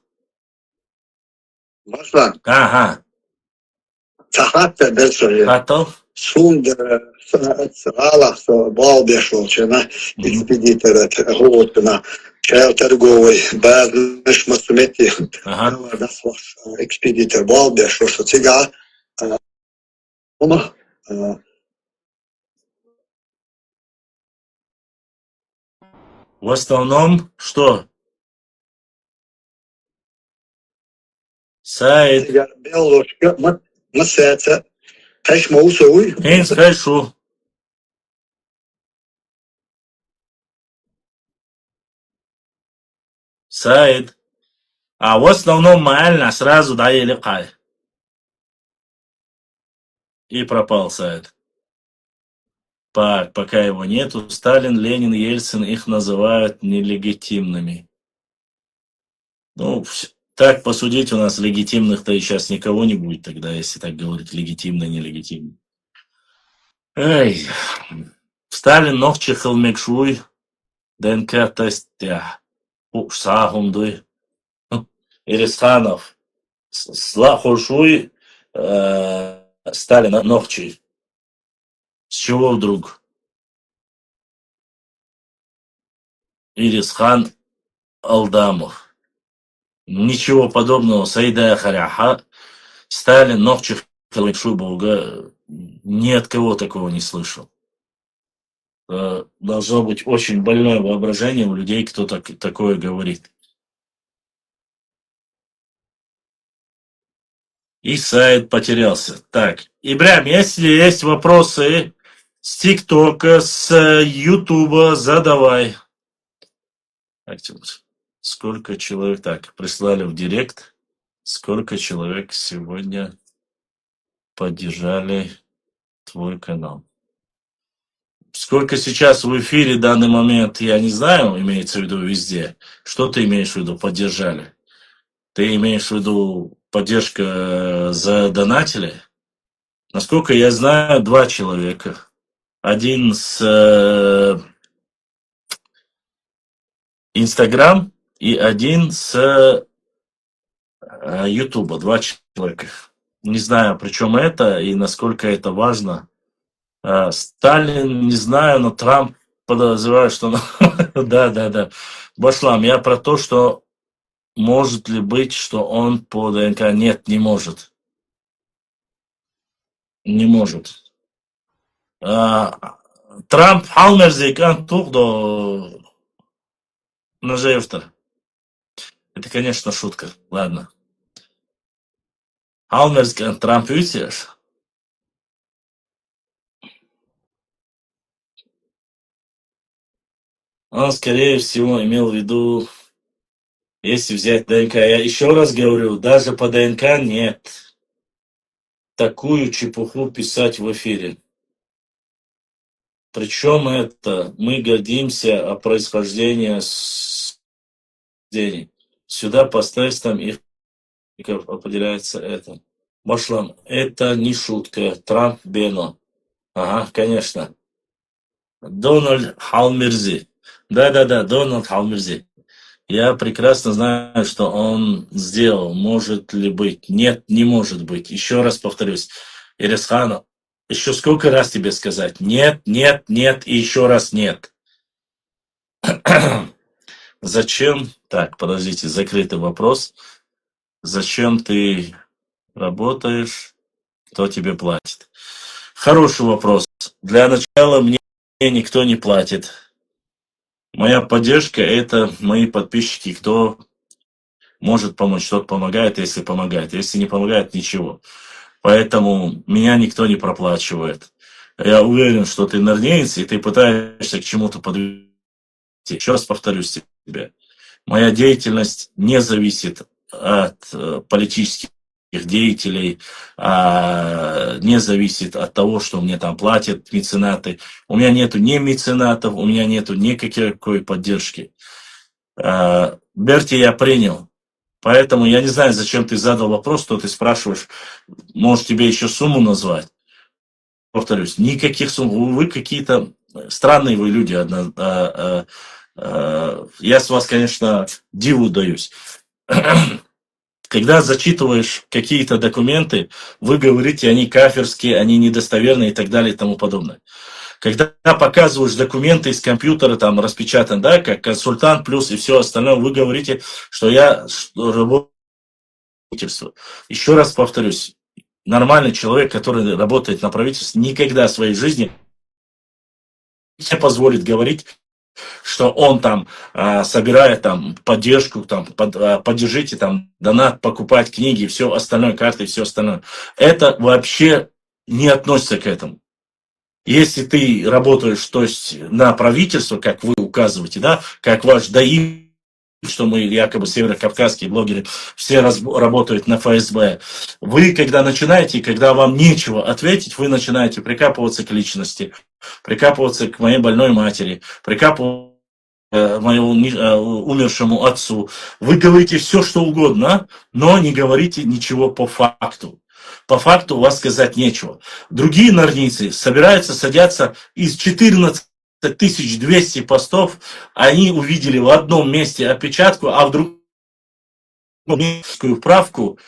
Başlan. Ага. Tahatta besöyle. Хатал. Sund срала бал бешолчена экспедитора готна. Чайл торговый базныш масмети. Ага. Экспедитор бал бешол цыга Ama e, В основном, что? Саид. Белорусska مساتا ايش ما اسوي Хейнс, хорошо. Саид. А в основном реально сразу дай ликай. И пропал Саид. Пока его нету, Сталин, Ленин, Ельцин их называют нелегитимными. Ну, так посудить, у нас легитимных-то и сейчас никого не будет тогда, если так говорить, легитимно, нелегитимно. Эй, Сталин ног чихал мекшуй, ДНК тест, я, сагундуй, Ирисханов, слахушуй, Сталин ногчий. С чего вдруг? Ирисхан Алдамов. Ничего подобного. Саида Харяха. Сталин, Ногчих, Калайшуйбуга. Ни от кого такого не слышал. Должно быть очень больное воображение у людей, кто такое говорит. И сайт потерялся. Так, Ибрам, если есть вопросы с ТикТока, с Ютуба, задавай. Сколько человек, так, прислали в директ, сколько человек сегодня поддержали твой канал. Сколько сейчас в эфире в данный момент, я не знаю, имеется в виду везде. Что ты имеешь в виду, поддержали? Ты имеешь в виду поддержка за донатели? Насколько я знаю, 2 человека. Один с Инстаграм и один с Ютуба. 2 человека. Не знаю, причем это и насколько это важно. Сталин, не знаю, но Трамп подозреваю, что... Да. Башлам, я про то, что может ли быть, что он по ДНК... Нет, не может. Не может. Трамп Халмерзик Антухдо Нажевтер. Это, конечно, шутка. Ладно. Халмерзик Трамп видишь? Он, скорее всего, имел в виду, если взять ДНК. Я еще раз говорю, даже по ДНК нет. Такую чепуху писать в эфире. Причем это мы гордимся о происхождении денег. Сюда посредством их определяется это. Башлам, это не шутка. Трамп Бено. Ага, конечно. Дональд Халмерзи. Да, Дональд Халмерзи. Я прекрасно знаю, что он сделал. Может ли быть? Нет, не может быть. Еще раз повторюсь. Ирисханов, еще сколько раз тебе сказать? Нет и еще раз нет. Зачем? Так, подождите, закрытый вопрос. Зачем ты работаешь? Кто тебе платит? Хороший вопрос. Для начала мне никто не платит. Моя поддержка – это мои подписчики, кто может помочь. Тот помогает, если помогает. Если не помогает, ничего. Поэтому меня никто не проплачивает. Я уверен, что ты норнеец, и ты пытаешься к чему-то подвести. Еще раз повторюсь тебе. Моя деятельность не зависит от политических деятелей, не зависит от того, что мне там платят меценаты. У меня нету ни меценатов, у меня нету никакой поддержки. Берти я принял. Поэтому я не знаю, зачем ты задал вопрос, что ты спрашиваешь. Может, тебе еще сумму назвать? Повторюсь, никаких сумм. Вы какие-то странные вы люди. Я с вас, конечно, диву даюсь. Когда зачитываешь какие-то документы, вы говорите, они кафирские, они недостоверные и так далее и тому подобное. Когда показываешь документы из компьютера, там распечатан, да, как консультант плюс и все остальное, вы говорите, что я работаю. Еще раз повторюсь, нормальный человек, который работает на правительстве, никогда в своей жизни не позволит говорить, что он там собирает там поддержку, там, поддержите там донат, покупать книги, все остальное, карты и все остальное. Это вообще не относится к этому. Если ты работаешь, то есть на правительство, как вы указываете, да, как ваш ДАИ, что мы якобы северокавказские блогеры, все работают на ФСБ. Вы, когда начинаете, когда вам нечего ответить, вы начинаете прикапываться к личности, прикапываться к моей больной матери, прикапываться к моему умершему отцу. Вы говорите все, что угодно, но не говорите ничего по факту. По факту у вас сказать нечего. Другие норницы собираются, садятся из 14 200 постов, они увидели в одном месте опечатку, а в другом правку.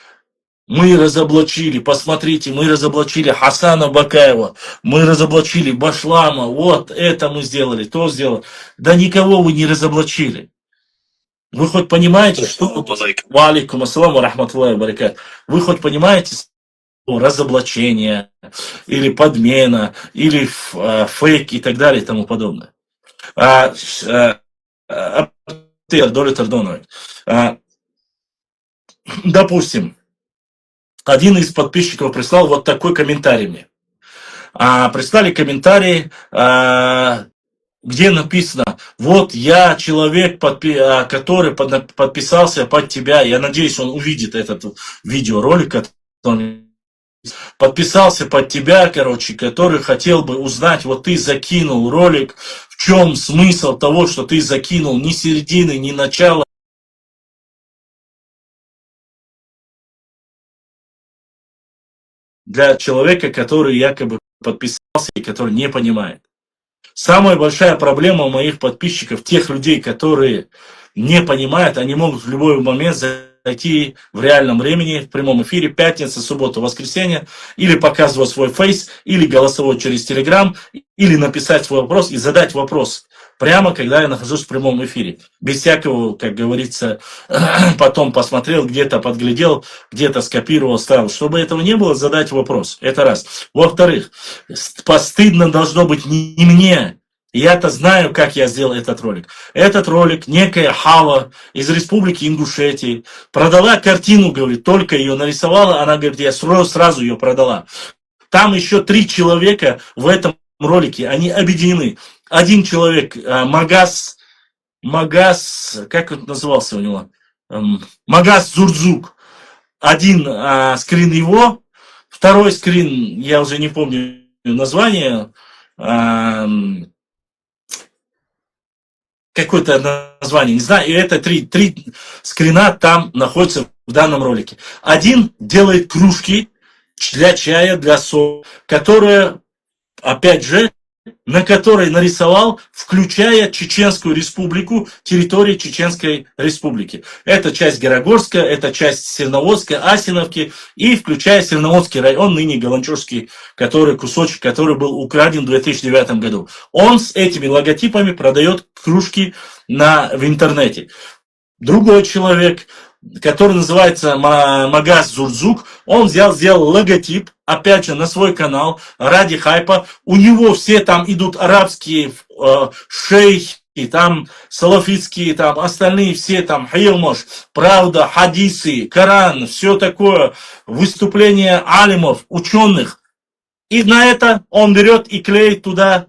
Мы разоблачили, посмотрите, мы разоблачили Хасана Бакаева, мы разоблачили Башлама, вот это мы сделали, то сделали. Да никого вы не разоблачили. Вы хоть понимаете, что... Ва алейкум ассаламу рахматуллахи ва баракат. Вы хоть понимаете, разоблачение, или подмена, или фейк и так далее и тому подобное. Допустим, один из подписчиков прислал вот такой комментарий мне. Прислали комментарий, где написано: вот я человек, который подписался под тебя. Я надеюсь, он увидит этот видеоролик, который подписался под тебя, который хотел бы узнать, вот ты закинул ролик, в чем смысл того, что ты закинул, ни середины, ни начала. Для человека, который якобы подписался и который не понимает. Самая большая проблема у моих подписчиков, тех людей, которые не понимают, они могут в любой момент зайти в реальном времени, в прямом эфире, пятница, суббота, воскресенье, или показывать свой фейс, или голосовой через Телеграм, или написать свой вопрос и задать вопрос. Прямо, когда я нахожусь в прямом эфире. Без всякого, как говорится, потом посмотрел, где-то подглядел, где-то скопировал, ставил. Чтобы этого не было, задать вопрос. Это раз. Во-вторых, постыдно должно быть не мне. Я-то знаю, как я сделал этот ролик. Этот ролик некая Хава из республики Ингушетии продала картину, говорит, только ее нарисовала. Она говорит, я сразу ее продала. Там еще 3 человека в этом ролике, они объединены. Один человек, Магаз, как он назывался у него? Магаз Зурдзук. Один скрин его, второй скрин, я уже не помню название, какое-то название, не знаю, и это 3 скрина там находятся в данном ролике. Один делает кружки для чая, для сока, которые, опять же, на которой нарисовал, включая Чеченскую республику, территории Чеченской республики. Это часть Горогорска, это часть Серноводска, Асиновки и включая Серноводский район, ныне Галанчурский, кусочек, который был украден в 2009 году. Он с этими логотипами продает кружки в интернете. Другой человек, который называется Магаз Зурдзук, он сделал логотип, опять же, на свой канал, ради хайпа. У него все там идут арабские шейхи, там салафитские, там остальные все там Хилмош, Правда, хадисы, Коран, все такое, выступления алимов, ученых. И на это он берет и клеит туда,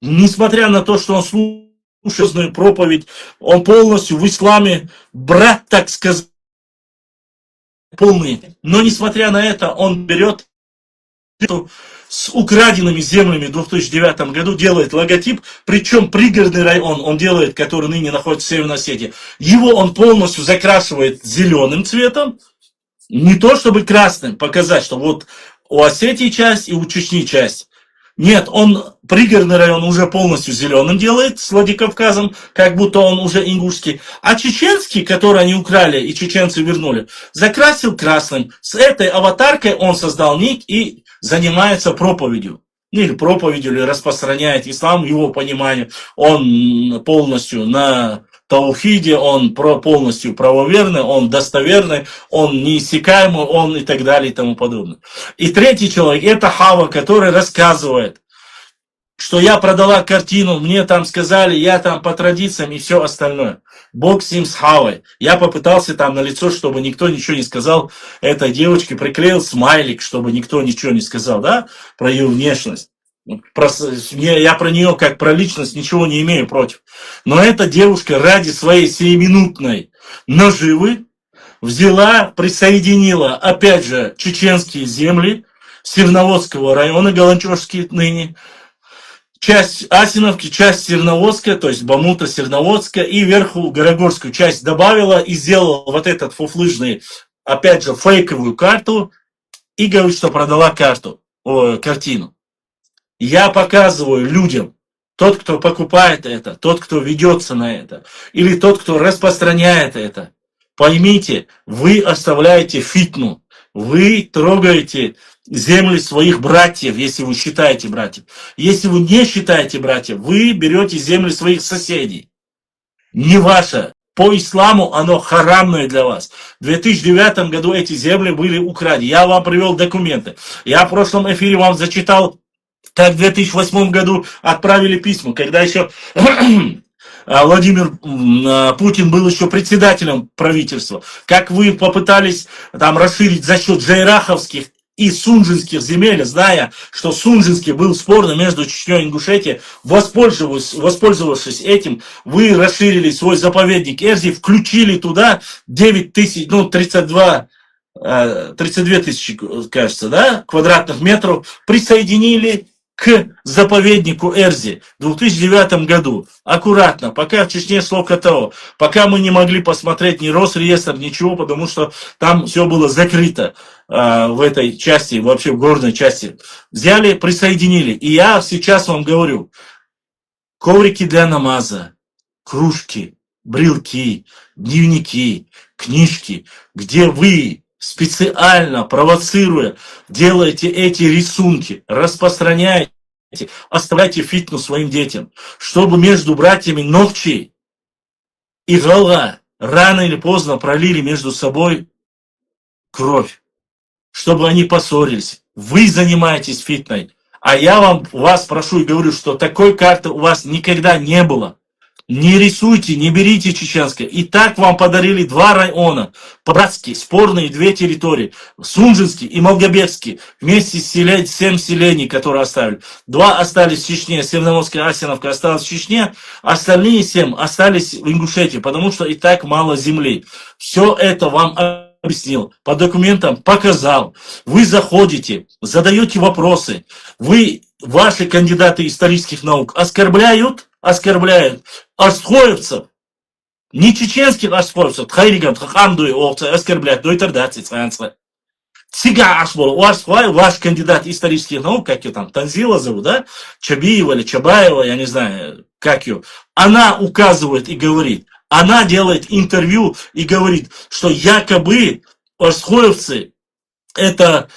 несмотря на то, что он слушает проповедь, он полностью в исламе, брат, так сказать, полный. Но несмотря на это, он берет с украденными землями в 2009 году, делает логотип, причем пригородный район он делает, который ныне находится в Северной Осетии. Его он полностью закрашивает зеленым цветом, не то чтобы красным, показать, что вот у Осетии часть и у Чечни часть. Нет, он пригородный район уже полностью зеленым делает, с Владикавказом, как будто он уже ингушский. А чеченский, который они украли и чеченцы вернули, закрасил красным. С этой аватаркой он создал ник и занимается проповедью. Или проповедью, или распространяет ислам, его понимание. Он полностью на таухиде, он полностью правоверный, он достоверный, он неиссякаемый, он и так далее и тому подобное. И третий человек, это Хава, который рассказывает, что я продала картину, мне там сказали, я там по традициям и все остальное. Бог с ним, с Хавой. Я попытался там на лицо, чтобы никто ничего не сказал этой девочке, приклеил смайлик, чтобы никто ничего не сказал, да, про ее внешность. Я про нее, как про личность, ничего не имею против. Но эта девушка ради своей сиюминутной наживы взяла, присоединила, опять же, чеченские земли Свердловского района, Галанчевский ныне, часть Асиновки, часть Серноводска, то есть Бамута, Серноводска, и верху Горогорскую часть добавила и сделала вот этот фуфлыжный, опять же, фейковую карту, и говорит, что продала картину. Я показываю людям, тот, кто покупает это, тот, кто ведется на это, или тот, кто распространяет это, поймите, вы оставляете фитну, вы трогаете земли своих братьев, если вы считаете братьев. Если вы не считаете братьев, вы берете земли своих соседей. Не ваше. По исламу оно харамное для вас. В 2009 году эти земли были украдены. Я вам привел документы. Я в прошлом эфире вам зачитал, как в 2008 году отправили письма, когда еще Владимир Путин был еще председателем правительства. Как вы попытались там расширить за счет джайраховских и сунжинских земель, зная, что Сунжинский был спорно между Чечней и Ингушетией, воспользовавшись этим, вы расширили свой заповедник Эрзи, включили туда 9 тысяч, 32 тысячи, кажется, да, квадратных метров, присоединили к заповеднику Эрзи в 2009 году. Аккуратно, пока в Чечне шло КТО, пока мы не могли посмотреть ни Росреестр, ничего, потому что там все было закрыто в этой части, вообще в горной части. Взяли, присоединили. И я сейчас вам говорю, коврики для намаза, кружки, брелки, дневники, книжки, где вы специально, провоцируя, делаете эти рисунки, распространяете, оставляйте фитну своим детям, чтобы между братьями Нохчи и Гала рано или поздно пролили между собой кровь, чтобы они поссорились. Вы занимаетесь фитной, а я вас прошу и говорю, что такой карты у вас никогда не было. Не рисуйте, не берите чеченское. И так вам подарили два района, братские, спорные две территории, Сунжинский и Малгобекский, вместе с 7 селений, которые оставили. 2 остались в Чечне, Северноморская Асиновка осталась в Чечне, остальные 7 остались в Ингушетии, потому что и так мало земли. Все это вам объяснил, по документам показал. Вы заходите, задаете вопросы, ваши кандидаты исторических наук оскорбляют арсхоевцев, не чеченских арсхоевцев, хайриган, хахамдуй, овцы, оскорбляют, дойтердаци, цвянцвы. Сега ашбол, ваш кандидат исторических наук, как ее там, Танзила зовут, да, Чабиева или Чабаева, я не знаю, как ее, она указывает и говорит, она делает интервью и говорит, что якобы арсхоевцы это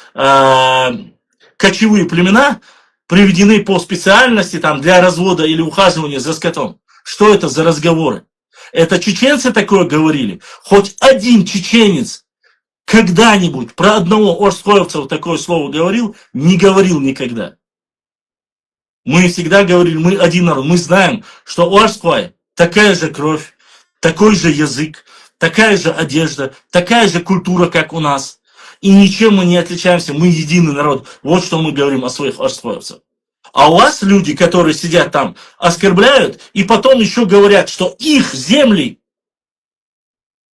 кочевые племена, приведены по специальности там, для развода или ухаживания за скотом. Что это за разговоры? Это чеченцы такое говорили? Хоть один чеченец когда-нибудь про одного орсхоевца такое слово говорил? Не говорил никогда. Мы всегда говорили, мы один народ. Мы знаем, что у Орсхоя такая же кровь, такой же язык, такая же одежда, такая же культура, как у нас. И ничем мы не отличаемся, мы единый народ. Вот что мы говорим о своих арсхоевцах. А у вас люди, которые сидят там, оскорбляют, и потом еще говорят, что их земли,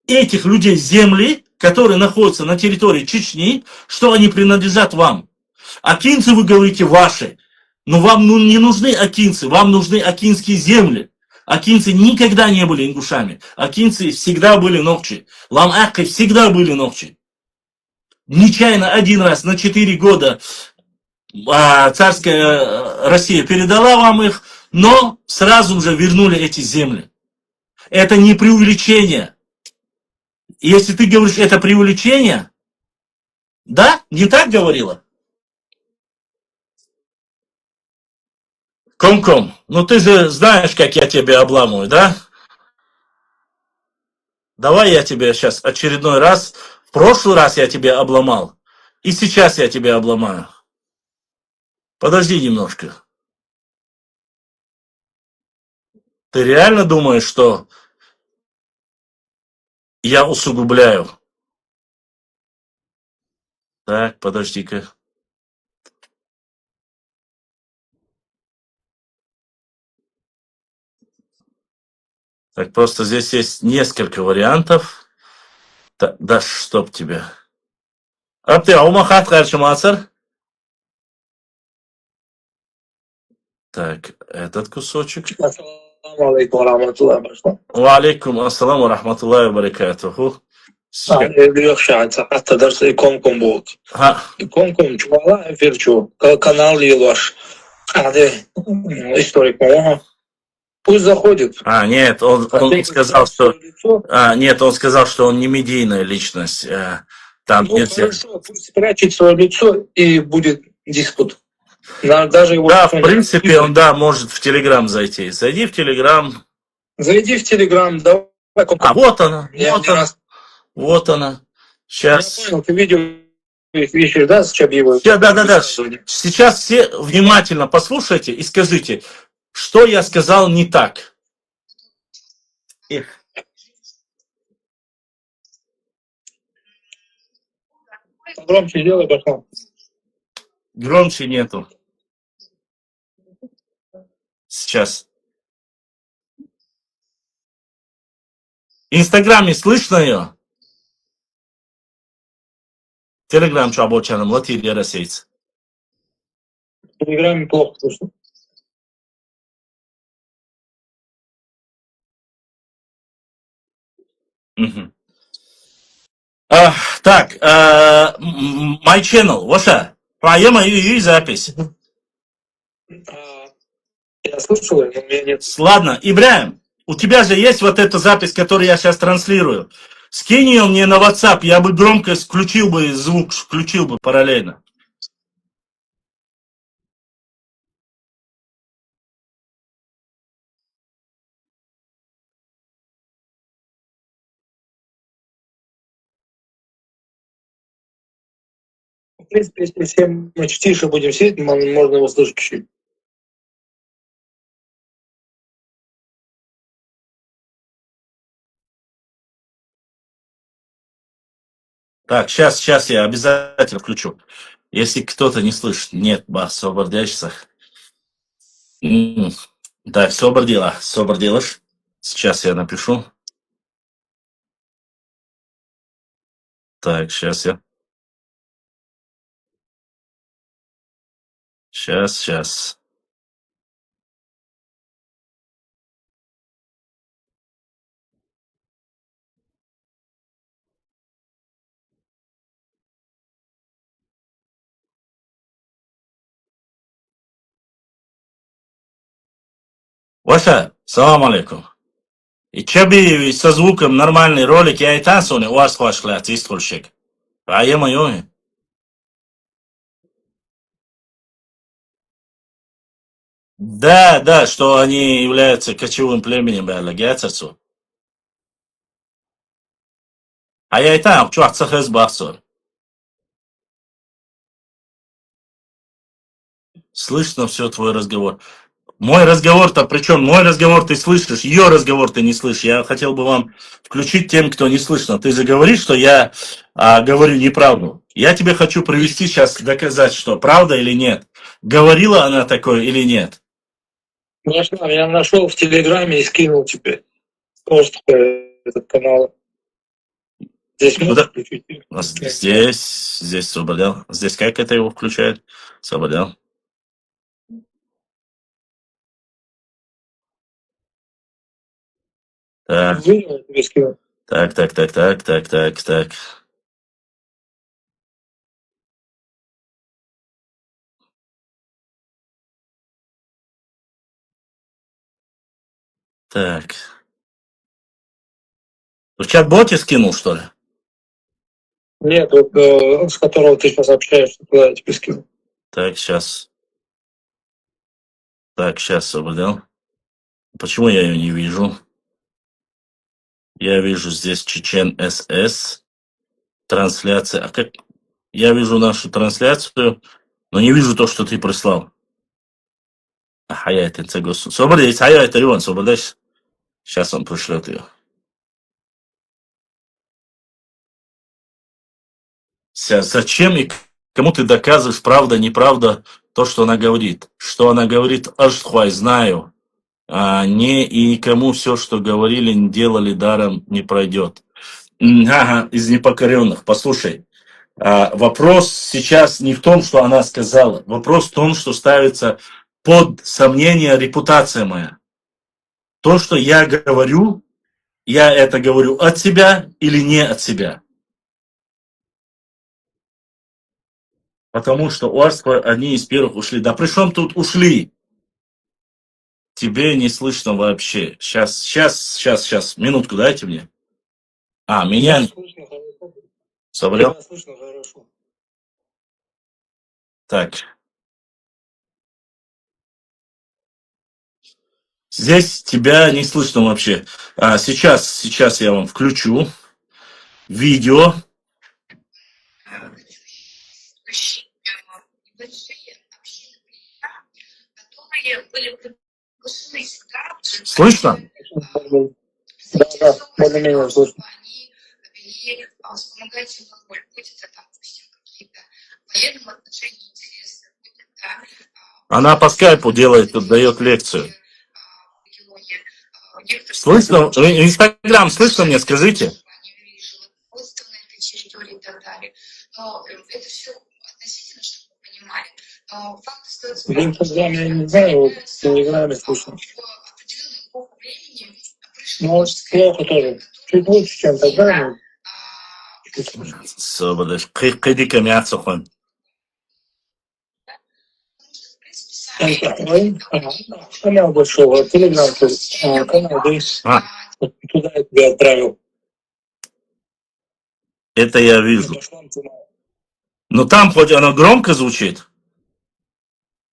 этих людей земли, которые находятся на территории Чечни, что они принадлежат вам. Акинцы, вы говорите, ваши. Но вам не нужны акинцы, вам нужны акинские земли. Акинцы никогда не были ингушами. Акинцы всегда были нохчи. Лам-Акки всегда были нохчи. Нечаянно один раз на 4 года царская Россия передала вам их, но сразу же вернули эти земли. Это не преувеличение. Если ты говоришь, это преувеличение, да, не так говорила? Ком-ком, ну ты же знаешь, как я тебя обламываю, да? Давай я тебе сейчас очередной раз. В прошлый раз я тебе обломал. И сейчас я тебе обломаю. Подожди немножко. Ты реально думаешь, что я усугубляю? Так, подожди-ка. Так, просто здесь есть несколько вариантов. Да чтоб тебя. Апты, аумахат карчымасыр. Так, этот кусочек. Ассаламу алейкум варахматуллахи вабаракатуху. Ва алейкум ассалам ва рахматуллахи ва баракатуху. Yok şahit hatta dersi komkom bu. Ha, Komkom çuvala efirçu. Канал Елаш. Историк, по-моему. Пусть заходит. нет, он сказал, что... нет, он сказал, что он не медийная личность. Там Ну, нельзя... хорошо, пусть спрячет свое лицо и будет диспут. Даже его Да, в принципе, он, да, может в Телеграм зайти. Зайди в Телеграм. Зайди в Телеграм, давай. А, вот она, Я вот не она, раз- вот она. Я Сейчас... понял, ты видео ищешь, да, с Чабиевой? Да. Сейчас все внимательно послушайте и скажите, что я сказал не так. Громче делай, пошел. Громче нету. Сейчас. В Инстаграме слышно ее? Телеграм чабочаном, латир ярасейц. В Телеграме плохо слышно. Мгм. Так, my channel, ваша. Поема и запись. Я слышал, но у меня нет. Ладно, Ибраим, у тебя же есть вот эта запись, которую я сейчас транслирую. Скинь ее мне на WhatsApp, я бы громко включил бы звук, включил бы параллельно. В принципе, если все мы тише будем сидеть, можно его слышать чуть-чуть. Так, сейчас я обязательно включу. Если кто-то не слышит, нет, собордящихся. Так, собор делаешь. Сейчас я напишу. Так, сейчас я. Сейчас. Ваша, салам алейкум. И чаби со звуком нормальный ролик, я и танцую, у вас хвашляет, истольщик. А я мою. Да, что они являются кочевым племенем, гяцерцу. А я и там, чувак, цахез бахсор. Слышно все твой разговор. Мой разговор-то, причем мой разговор ты слышишь, ее разговор ты не слышишь. Я хотел бы вам включить тем, кто не слышно. Ты же говоришь, что я говорю неправду. Я тебе хочу привести сейчас, доказать, что правда или нет. Говорила она такое или нет. Я нашел в Телеграме и скинул тебе. Просто этот канал. Здесь можно включить? Здесь освободил. Здесь как это его включает? Освободил. Так. Видел, я тебе скинул. Так. Так. В чат-боте скинул, что ли? Нет, вот с которого ты сейчас общаешься, туда я тебе скинул. Так, сейчас. Так, сейчас освободил. Почему я ее не вижу? Я вижу здесь Чечен СС. Трансляция. А как? Я вижу нашу трансляцию, но не вижу то, что ты прислал. Хаят, это госу. Собрались, хаят, Риван, собрались. Сейчас он пришлет ее. Зачем и кому ты доказываешь, правда, неправда, то, что она говорит? Что она говорит, ашхуай, знаю. А не и никому все, что говорили, делали, даром не пройдет. Ага, из непокоренных. Послушай, вопрос сейчас не в том, что она сказала. Вопрос в том, что ставится под сомнение репутация моя. То, что я говорю, я это говорю от себя или не от себя. Потому что у Арства одни из первых ушли. Да при чем тут ушли? Тебе не слышно вообще. Сейчас. Минутку дайте мне. Меня Слышно хорошо. собрал. Тебя слышно хорошо. Так. Здесь тебя не слышно вообще. Сейчас я вам включу видео. Слышно? Да, более-менее слышно. Она по скайпу делает, дает лекцию. Слышно? Инстаграм, слышно мне, скажите? В Инстаграме я не знаю, вот в Телеграме слышно. Ну, плохо тоже. Чуть лучше, чем тогда, но чуть слышно. Сободаш. Кыдика мяцохон. Канал большого, Телеграм, канал, да, туда я тебя отправил. Это я вижу. Но там хоть оно громко звучит.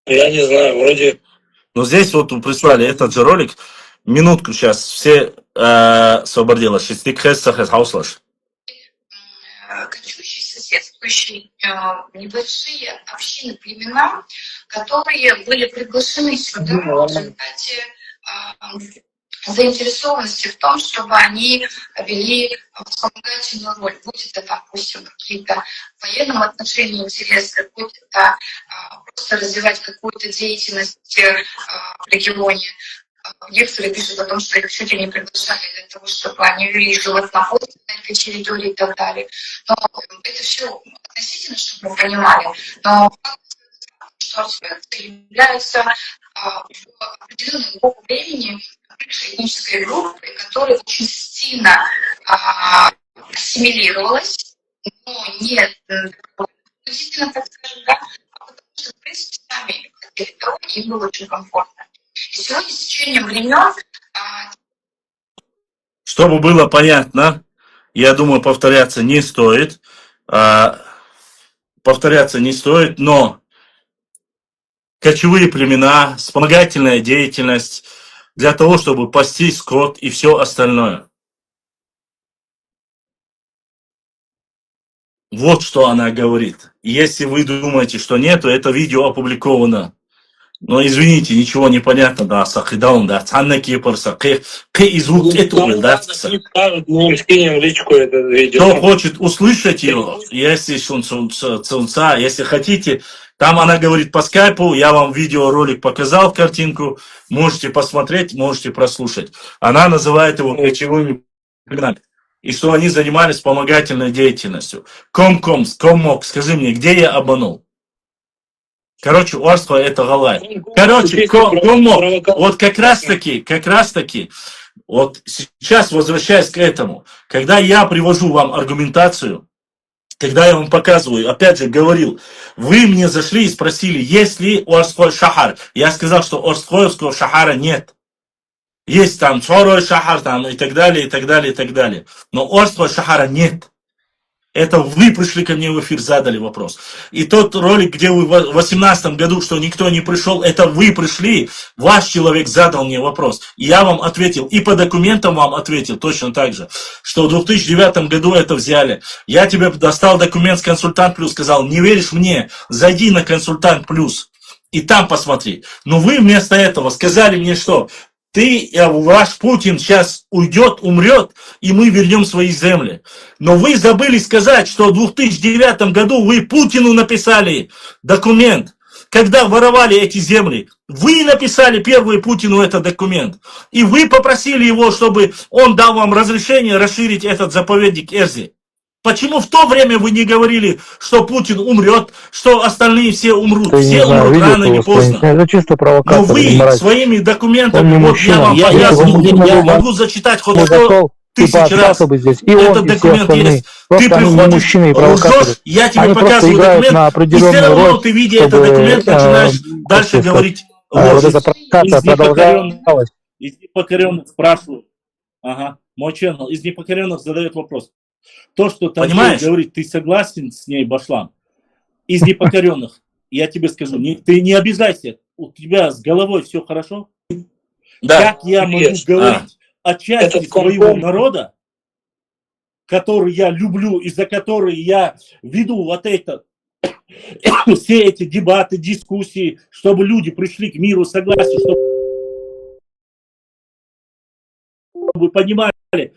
Я не знаю, вроде... Но здесь вот прислали этот же ролик. Минутку сейчас. Все освободила. Шестик хессах из хауслаш. Кочующие, соседствующие небольшие общины, племена, которые были приглашены сюда в результате заинтересованности в том, чтобы они вели вспомогательную роль, будь это, допустим, какие-то в военном отношении интересы, будь это просто развивать какую-то деятельность в регионе. Некоторые пишут о том, что их чуть ли не приглашали для того, чтобы они вели животноводство на этой территории и так далее. Но это все относительно, чтобы мы понимали. Но что является в определенную эпоху времени бывшей этнической группой, которая очень сильно ассимилировалась, но не относительно, так скажем, да, а потому что, в принципе, сами хотели того, и им было очень комфортно. И сегодня с течением времен... Чтобы было понятно, я думаю, повторяться не стоит. Но кочевые племена, вспомогательная деятельность для того, чтобы пасти скот и все остальное. Вот что она говорит. Если вы думаете, что нет, то это видео опубликовано. Но извините, ничего не понятно, да, сахидаун, да, цанна кипарса, и звук этого, да. Мы скинем в личку это видео. Кто хочет услышать ее, если если хотите, там она говорит по скайпу, я вам видеоролик показал, картинку, можете посмотреть, можете прослушать. Она называет его кочевыми племенами. И что они занимались вспомогательной деятельностью. Комок, скажи мне, где я обманул? Короче, Орство это галай. Короче, комок, вот как раз таки, вот сейчас возвращаясь к этому, когда я привожу вам аргументацию, когда я вам показываю, опять же говорил, вы мне зашли и спросили, есть ли Орской шахар. Я сказал, что Орскоевского шахара нет. Есть там Чорой шахар там, и так далее, и так далее, и так далее. Но Орской шахара нет. Это вы пришли ко мне в эфир, задали вопрос. И тот ролик, где вы в 2018 году, что никто не пришел, это вы пришли, ваш человек задал мне вопрос. И я вам ответил, и по документам вам ответил точно так же, что в 2009 году это взяли. Я тебе достал документ с Консультант Плюс, сказал, не веришь мне, зайди на Консультант Плюс и там посмотри. Но вы вместо этого сказали мне, что ваш Путин сейчас уйдет, умрет, и мы вернем свои земли. Но вы забыли сказать, что в 2009 году вы Путину написали документ, когда воровали эти земли. Вы написали первый Путину этот документ. И вы попросили его, чтобы он дал вам разрешение расширить этот заповедник Эрзи. Почему в то время вы не говорили, что Путин умрет, что остальные все умрут? Ты Все умрут рано или поздно. Это чисто Но провокация. вы своими документами, вот я вам я могу зачитать хоть 100 тысяч раз. Здесь. И Этот он, и все документ остальные. есть. Просто Ты они не приходишь, мужчины и провокаторы. лжешь, я тебе Они просто показываю играют документ, на и определенную все равно роль, ты, видя чтобы, этот документ, начинаешь дальше сказать, говорить вот ложь. эта провокация продолжалась. Из непокоренных спрашивают. Ага, мой ченнел. Из непокоренных задает вопрос. То, что Танцур говорит, ты согласен с ней, Башлан? Из непокоренных, я тебе скажу, ты не обижайся, у тебя с головой все хорошо? Да. Как я могу говорить о части своего народа, который я люблю и за который я веду вот это, все эти дебаты, дискуссии, чтобы люди пришли к миру, согласию, чтобы вы понимали,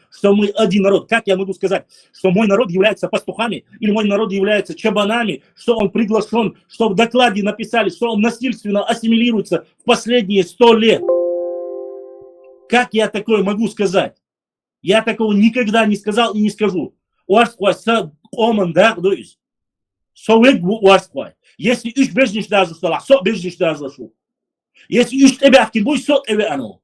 что мы один народ. Как я могу сказать, что мой народ является пастухами, или мой народ является чабанами, что он приглашен, что в докладе написали, что он насильственно ассимилируется в последние 100 лет. Как я такое могу сказать? Я такого никогда не сказал и не скажу. Если üç beş nişler zıstalar, so beş nişler zıшу. Если üç тебяхки будет, so тебе оно.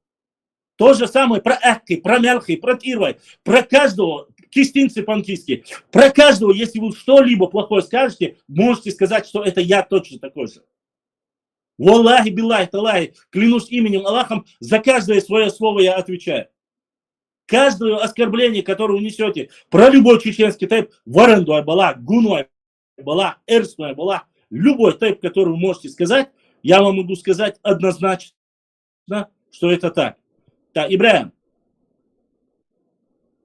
То же самое про Эхки, про Мелхи, про Тирвай, про каждого, кистинцы панкистские, про каждого, если вы что-либо плохое скажете, можете сказать, что это я точно такой же. Валлахи, биллахи, талахи, клянусь именем Аллахом, за каждое свое слово я отвечаю. Каждое оскорбление, которое вы несете, про любой чеченский тейп, Варенду Айбала, Гуну Айбала, Эрсну Айбала, любой тейп, который вы можете сказать, я вам могу сказать однозначно, что это так. Так, Ибраим.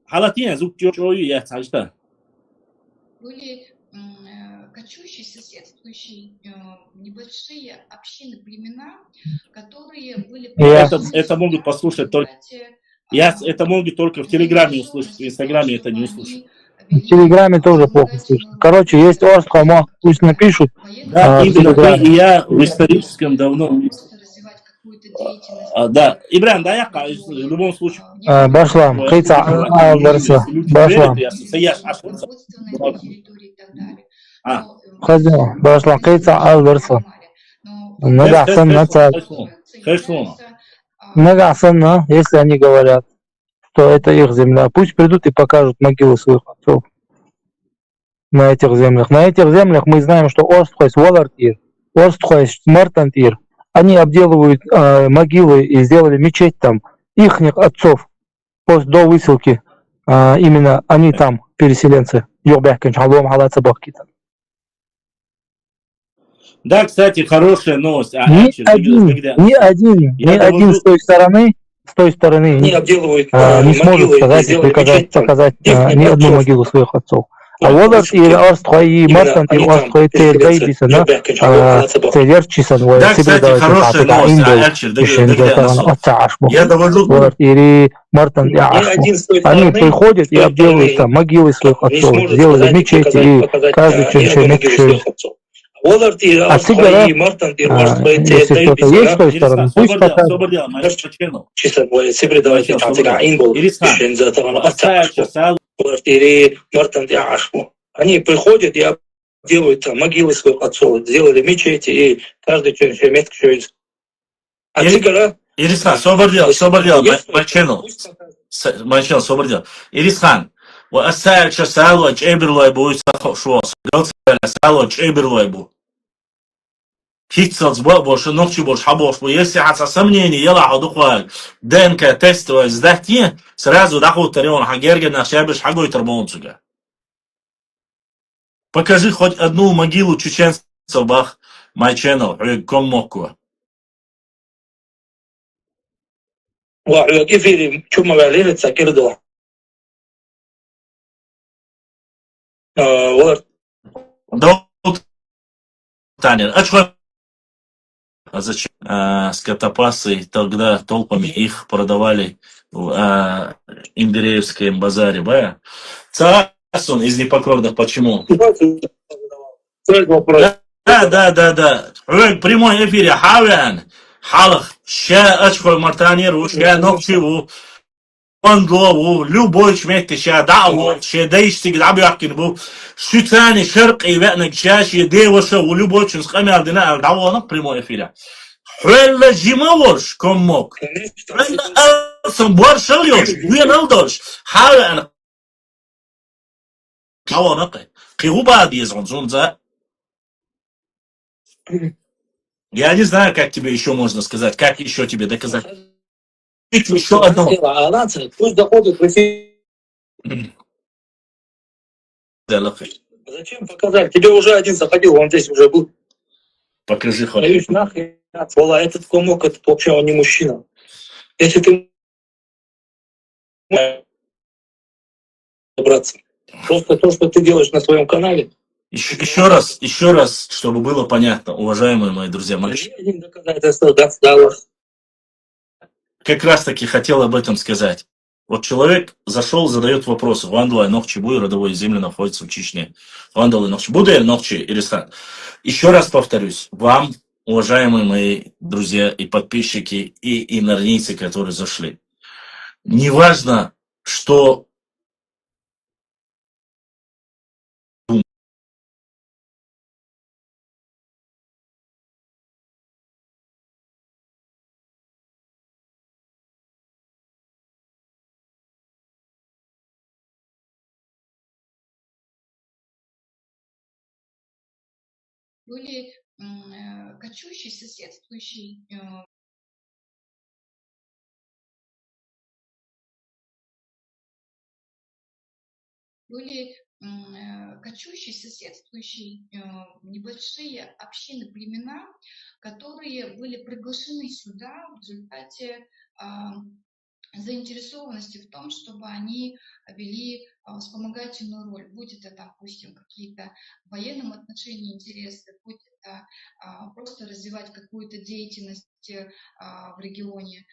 Халатина, звук чую, я сажда. Были кочующие, соседствующие небольшие общины, племена, которые были... Это могут послушать только... Это могут только в Телеграме услышать, в Инстаграме это не услышат. В Телеграме тоже плохо слышно. Короче, есть Орская, пусть напишут. Да, именно ты и я в историческом давно... Да, Ибраим, да, я в любом случае. Башлам, Кейца, Башлам. Башлам, Кейца, Алверса. Нагасан на царь. Нагасан, если они говорят, что это их земля, пусть придут и покажут могилы своих отцов на этих землях. На этих землях мы знаем, что Орстхойс Волартир, Орстхойс Мартантир, они обделывают могилы и сделали мечеть там ихних отцов до высылки. Именно они там, переселенцы. Да, кстати, хорошая новость. Ни один с той стороны не сможет сказать и показать ни одну могилу своих отцов. А вот и Орстхой, Мартан, и Орстхой, Тейбисана, Тейерчисан, да, кстати, хорошая новость. Я довожу. И Мартан, и они приходят и обделывают там могилы своих отцов, делают мечети, и каждый человек еще. А всегда, если кто-то есть с той стороны, пусть покажет. Они приходят и делают там могилы своих отцов, сделали мечети, и каждый человек что есть. А теперь... Ирисхан, собордел, мальчел, собордел. Ирисхан, وأسأل شسالو أج إبرلاي بو يسخو قلت سالو أج إبرلاي بو Хитцелс больше, ногчи больше, хабош. Если хаса сомнений, ела ходухваль, ДНК тестовое сдахти, сразу даху тарион хагерген на шабиш хагой тарбонцуга. Покажи хоть одну могилу чеченцев, бах, my channel, коммоку. وكيف شو ما بعرف تسكر ده ورد Да, Танер, а что? А зачем? Скотопасы тогда толпами их продавали в Индереевском базаре, бая? Царсон из непокорных, почему? Да. В прямой эфире Хавян, Халах, Ша Ачхой Мартанер, Ша Нокчеву, Пандлову, любой шмекте Ша Дауу, Ша Дейштиг Дабьякинбу, Шутани, Шарқи, Вятнак, Шаши, Девоша, любой чин схами Ардина, Дауна, в прямой эфире. Хуэлла Жимаворш, коммок. Хуэлла Алсам Боршалёш, Уен Алдорш, Хавян. Каванакай. Киуба Дизон, за. Я не знаю, как тебе еще можно сказать, как еще тебе доказать. Еще одно. А нация пусть доходит в эфир. Зачем показать? Тебе уже один заходил, он здесь уже был. Покажи хоть. Боюсь, нахрен. Вола, этот комок, этот вообще он не мужчина. Если ты... Братцы, просто то, что ты делаешь на своем канале. Еще раз, чтобы было понятно, уважаемые мои друзья, мальчики. Один доказательство достало. Как раз таки хотел об этом сказать. Вот человек зашел, задает вопросы. Вандла и Нохчебуй, родовой земли находится в Чечне. Вандла и Нохчебуй, Нохчи и Рестан. Еще раз повторюсь, вам, уважаемые мои друзья и подписчики, и инорнийцы, которые зашли. Неважно, что Были кочующий, соседствующий небольшие общины, племена, которые были приглашены сюда в результате заинтересованности в том, чтобы они вели вспомогательную роль, будь это, допустим, какие-то в военном отношении интересы, будь это просто развивать какую-то деятельность в регионе.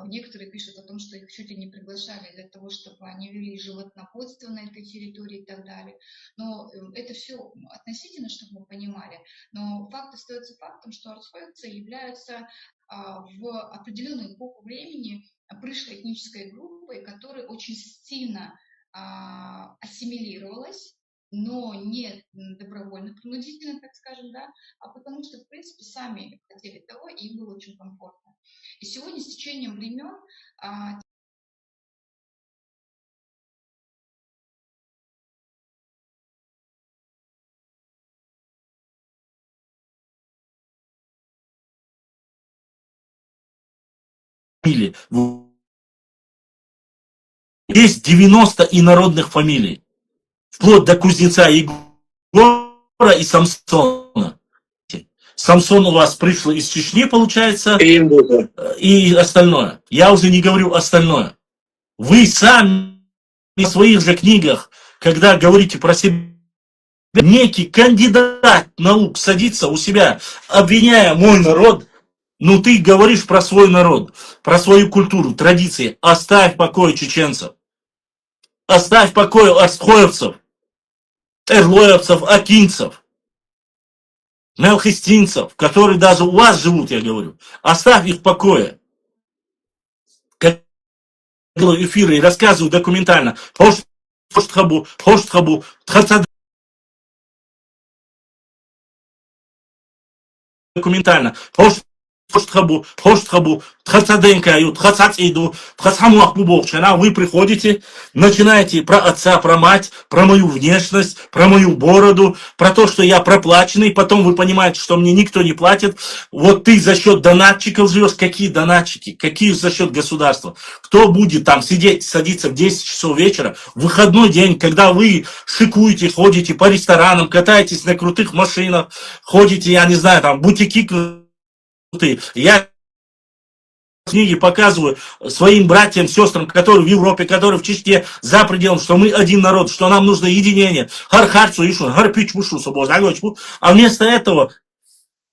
Некоторые пишут о том, что их чуть ли не приглашали для того, чтобы они вели животноводство на этой территории и так далее. Но это все относительно, чтобы мы понимали. Но факт остается фактом, что арцхойцы являются в определенную эпоху времени пришлой этнической группой, которая очень сильно ассимилировалась, но не добровольно, принудительно, так скажем, да, а потому что, в принципе, сами хотели того, и им было очень комфортно. И сегодня с течением времен есть 90 инородных фамилий, вплоть до кузнеца Егора и Самсона. Самсон у вас пришел из Чечни, получается, и остальное. Я уже не говорю остальное. Вы сами в своих же книгах, когда говорите про себя, некий кандидат наук садится у себя, обвиняя мой народ. Ну, ты говоришь про свой народ, про свою культуру, традиции. Оставь в покое чеченцев. Оставь в покое арцхоевцев, эрлоевцев, акинцев, мелхистинцев, которые даже у вас живут, я говорю. Оставь их в покое. Как эфиры и рассказываю документально. Документально. вы приходите, начинаете про отца, про мать, про мою внешность, про мою бороду, про то, что я проплаченный, потом вы понимаете, что мне никто не платит. Вот ты за счет донатчиков живешь. Какие донатчики? Какие за счет государства? Кто будет там сидеть, садиться в 10 часов вечера, в выходной день, когда вы шикуете, ходите по ресторанам, катаетесь на крутых машинах, ходите, я не знаю, там, бутики крутые. Я книги показываю своим братьям, сестрам, которые в Европе, которые в Чечне, за пределом, что мы один народ, что нам нужно единение. А вместо этого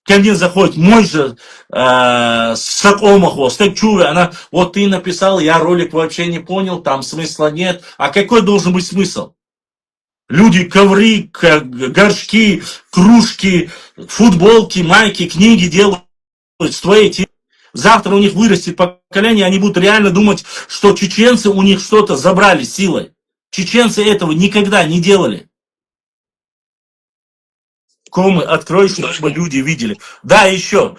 ко мне заходит мой же Сакомахо, Степчуве, она, вот ты написал, я ролик вообще не понял, там смысла нет. А какой должен быть смысл? Люди ковры, горшки, кружки, футболки, майки, книги делают с твоей темы. Завтра у них вырастет поколение, они будут реально думать, что чеченцы у них что-то забрали силой. Чеченцы этого никогда не делали. Комы открой, чтобы люди видели. Да, еще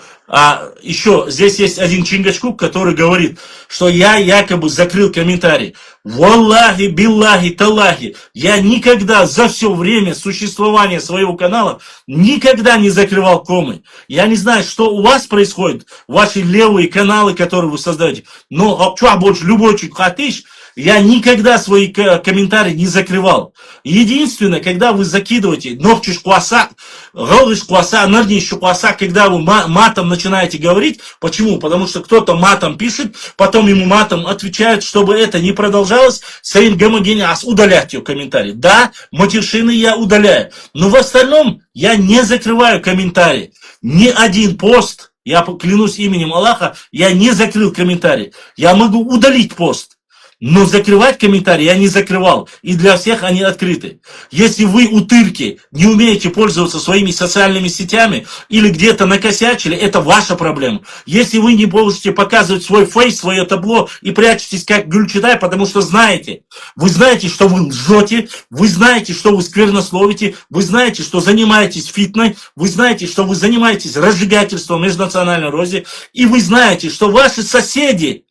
здесь есть один Чингачгук, который говорит, что я якобы закрыл комментарий. Валлахи, биллахи, таллахи. Я никогда за все время существования своего канала никогда не закрывал комы. Я не знаю, что у вас происходит, ваши левые каналы, которые вы создаете. Но больше любой чухатыш, я никогда свои комментарии не закрывал. Единственное, когда вы закидываете ногчиш куаса, голыш куаса, нырниш куаса, когда вы матом начинаете говорить. Почему? Потому что кто-то матом пишет, потом ему матом отвечают, чтобы это не продолжалось. Сейн гомогениас, удалять ее комментарии. Да, матершины я удаляю. Но в остальном я не закрываю комментарии. Ни один пост, я клянусь именем Аллаха, я не закрыл комментарий. Я могу удалить пост. Но закрывать комментарии я не закрывал. И для всех они открыты. Если вы, утырки, не умеете пользоваться своими социальными сетями или где-то накосячили, это ваша проблема. Если вы не можете показывать свой фейс, свое табло и прячетесь как Гюльчатай, потому что знаете, вы знаете, что вы лжете, вы знаете, что вы сквернословите, вы знаете, что занимаетесь фитной, вы знаете, что вы занимаетесь разжигательством межнациональной рознь, и вы знаете, что ваши соседи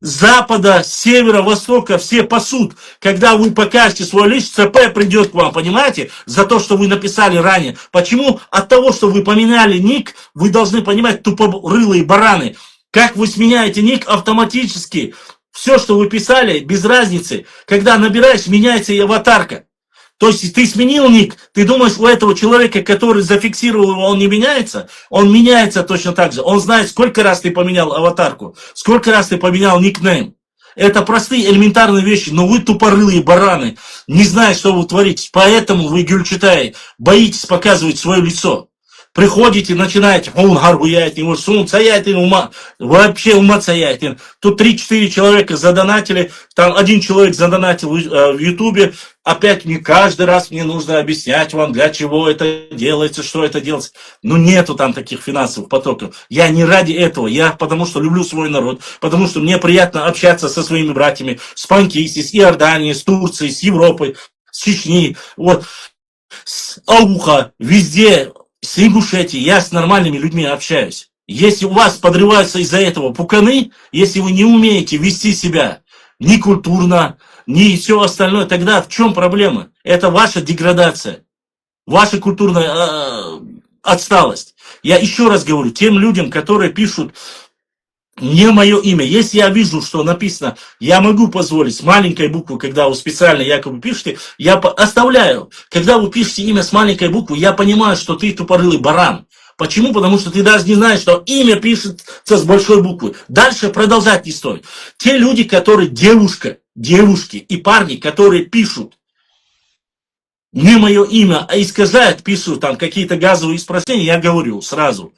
с запада, с севера, востока все пасут. Когда вы покажете свой лист, ЦП придет к вам, понимаете? За то, что вы написали ранее. Почему? От того, что вы поменяли ник, вы должны понимать, тупорылые бараны. Как вы сменяете ник автоматически. Все, что вы писали, без разницы. Когда набираешь, меняется и аватарка. То есть ты сменил ник, ты думаешь, у этого человека, который зафиксировал его, он не меняется? Он меняется точно так же. Он знает, сколько раз ты поменял аватарку, сколько раз ты поменял никнейм. Это простые элементарные вещи, но вы тупорылые бараны, не знаете, что вы творите. Поэтому вы, Гюльчатай, боитесь показывать свое лицо. Приходите, начинаете, вообще ума цаяйтин. Тут 3-4 человека задонатили, там один человек задонатил в Ютубе. Опять не каждый раз мне нужно объяснять вам, для чего это делается, что это делается. Ну, нету там таких финансовых потоков. Я не ради этого, я потому что люблю свой народ, потому что мне приятно общаться со своими братьями, с Панкиси, с Иордании, с Турцией, с Европой, с Чечни, вот, с Ауха, везде. С Ингушетией я с нормальными людьми общаюсь. Если у вас подрываются из-за этого пуканы, если вы не умеете вести себя ни культурно, ни все остальное, тогда в чем проблема? Это ваша деградация, ваша культурная отсталость. Я еще раз говорю, тем людям, которые пишут не мое имя, если я вижу, что написано, я могу позволить с маленькой буквы, когда вы специально якобы пишете, я оставляю. Когда вы пишете имя с маленькой буквы, я понимаю, что ты тупорылый баран. Почему? Потому что ты даже не знаешь, что имя пишется с большой буквы. Дальше продолжать не стоит. Те люди, которые девушки и парни, которые пишут не мое имя, а искажают, пишут там какие-то газовые испражнения, я говорю сразу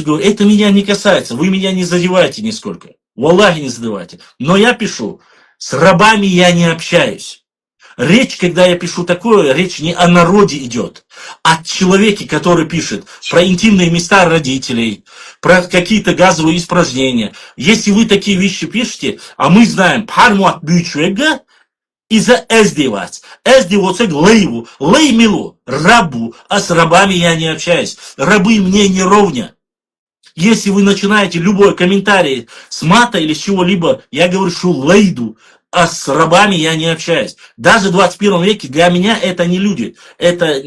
говорю, это меня не касается, вы меня не задеваете нисколько. Валлахи не задевайте. Но я пишу, с рабами я не общаюсь. Речь, когда я пишу такое, речь не о народе идет, а о человеке, который пишет про интимные места родителей, про какие-то газовые испражнения. Если вы такие вещи пишете, а мы знаем, пармуат бючвега, из-за эздевать. Эздеваться лейву, леймилу, рабу, а с рабами я не общаюсь. Рабы мне не ровня. Если вы начинаете любой комментарий с мата или с чего-либо, я говорю, что лейду, а с рабами я не общаюсь. Даже в 21 веке для меня это не люди, это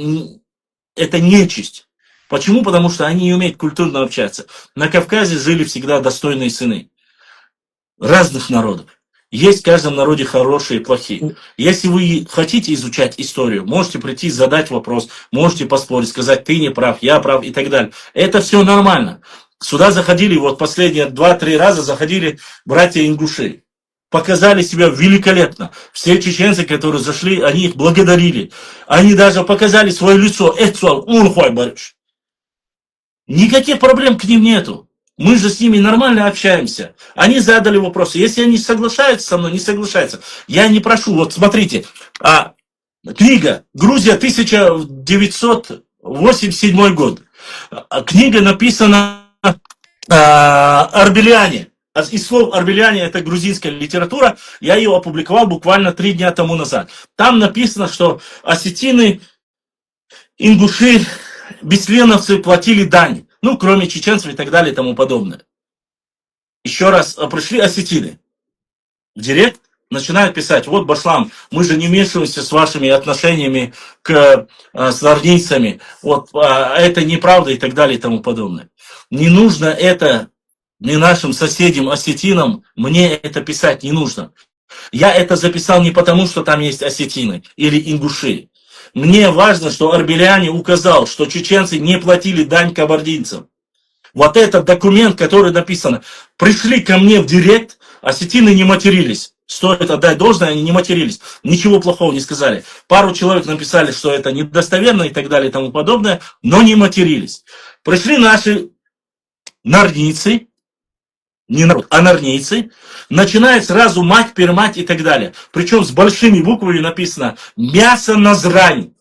нечисть. Почему? Потому что они не умеют культурно общаться. На Кавказе жили всегда достойные сыны разных народов. Есть в каждом народе хорошие и плохие. Если вы хотите изучать историю, можете прийти, задать вопрос, можете поспорить, сказать, ты не прав, я прав и так далее. Это все нормально. Сюда заходили, вот последние 2-3 раза заходили братья ингуши. Показали себя великолепно. Все чеченцы, которые зашли, они их благодарили. Они даже показали свое лицо. Никаких проблем к ним нету. Мы же с ними нормально общаемся. Они задали вопросы. Если они соглашаются со мной, не соглашаются. Я не прошу. Вот смотрите. Книга «Грузия, 1987 год». Книга написана Арбеляне. Из слов Арбеляне, это грузинская литература. Я ее опубликовал буквально 3 дня тому назад. Там написано, что осетины, ингуши, бесленовцы платили дань. Ну, кроме чеченцев и так далее и тому подобное. Еще раз, пришли осетины. В директ начинают писать, вот, Башлам, мы же не вмешиваемся с вашими отношениями с нордийцами. Вот, это неправда и так далее и тому подобное. Не нужно это ни нашим соседям, осетинам, мне это писать не нужно. Я это записал не потому, что там есть осетины или ингуши. Мне важно, что Арбеляне указал, что чеченцы не платили дань кабардинцам. Вот этот документ, который написан, пришли ко мне в директ, осетины не матерились. Стоит отдать должное, они не матерились. Ничего плохого не сказали. Пару человек написали, что это недостоверно и так далее и тому подобное, но не матерились. Пришли наши нордийцы, не народ, а нордийцы, начинают сразу мать, пермать и так далее. Причем с большими буквами написано «Мясо Назрань».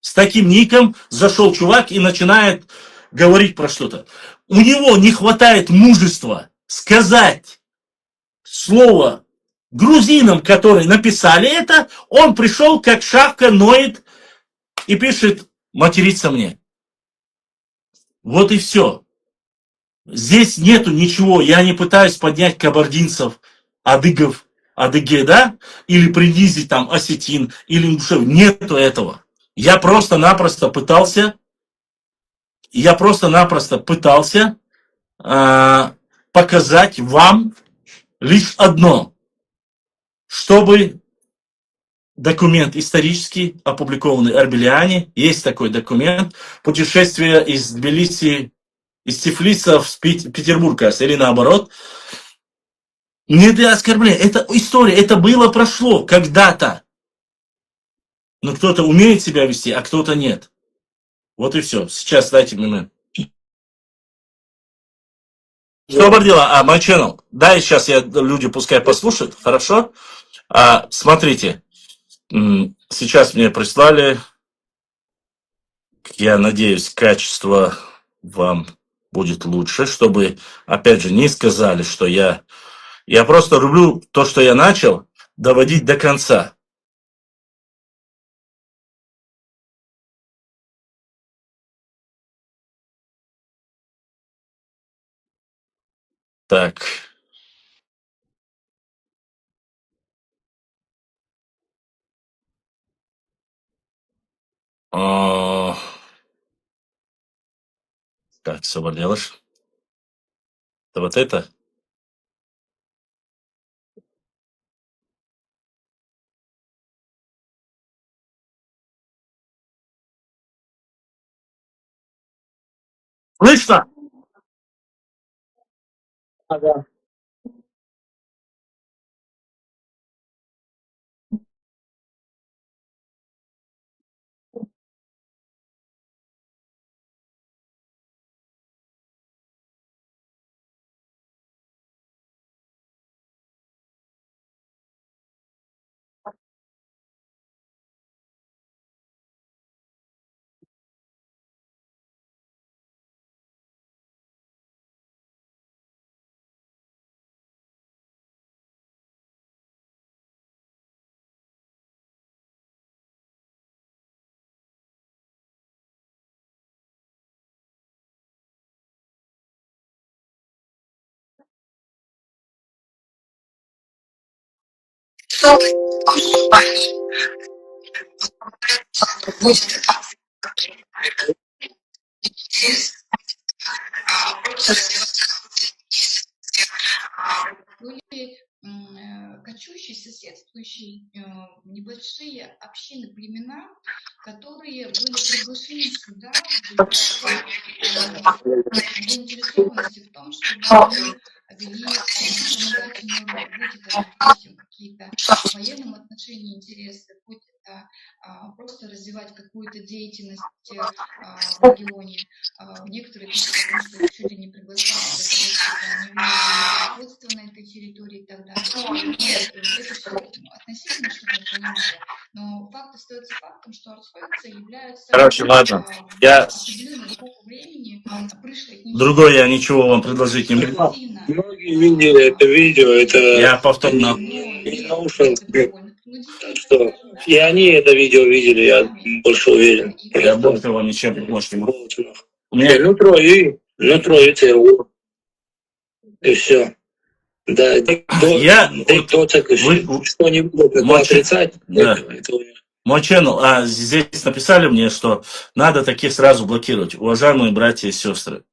С таким ником зашел чувак и начинает говорить про что-то. У него не хватает мужества сказать слово грузинам, которые написали это. Он пришел, как шавка, ноет и пишет «материться мне». Вот и все. Здесь нету ничего. Я не пытаюсь поднять кабардинцев, адыгов, адыге, да? Или принизить там осетин, или ингушев. Нету этого. Я просто-напросто пытался показать вам лишь одно, чтобы документ исторический, опубликованный Арбеляне, есть такой документ, путешествие из Тбилиси, из Тифлиса в Петербург, или наоборот, не для оскорбления, это история, это было, прошло когда-то. Но кто-то умеет себя вести, а кто-то нет. Вот и все. Сейчас дайте мне. Что бордела? My channel. Да, и сейчас люди пускай послушают, хорошо? Смотрите, сейчас мне прислали, я надеюсь, качество вам будет лучше, чтобы, опять же, не сказали, что я просто люблю то, что я начал, доводить до конца. Так. Так, что делаешь? Это вот это? Слышно? Ага. чтобы они будет это просто были кочующие, соседствующие небольшие общины, племена, которые были приглашены сюда в заинтересованности в том, чтобы они вели вспомогательную роль, будь это, допустим, какие-то в военном отношении интересы, будь это просто развивать какую-то деятельность в регионе. Некоторые пишут о том, что их чуть ли не приглашали для того, чтобы они вели производство на этой территории и так далее. Нет, это все относительно, чтобы вы понимали. Но факт остается фактом, что артфакты являются ладно. определенного эпоху времени, Другой я ничего вам предложить не могу. Многие видели это видео, это Я повторно. Так что и они это видео видели, я больше уверен. Я больше вам ничем помочь не могу. Ну, трое ЦРУ. И все. Да, кто так что не будет отрицать. Да. Мой channel, здесь написали мне, что надо таких сразу блокировать. Уважаемые братья и сестры,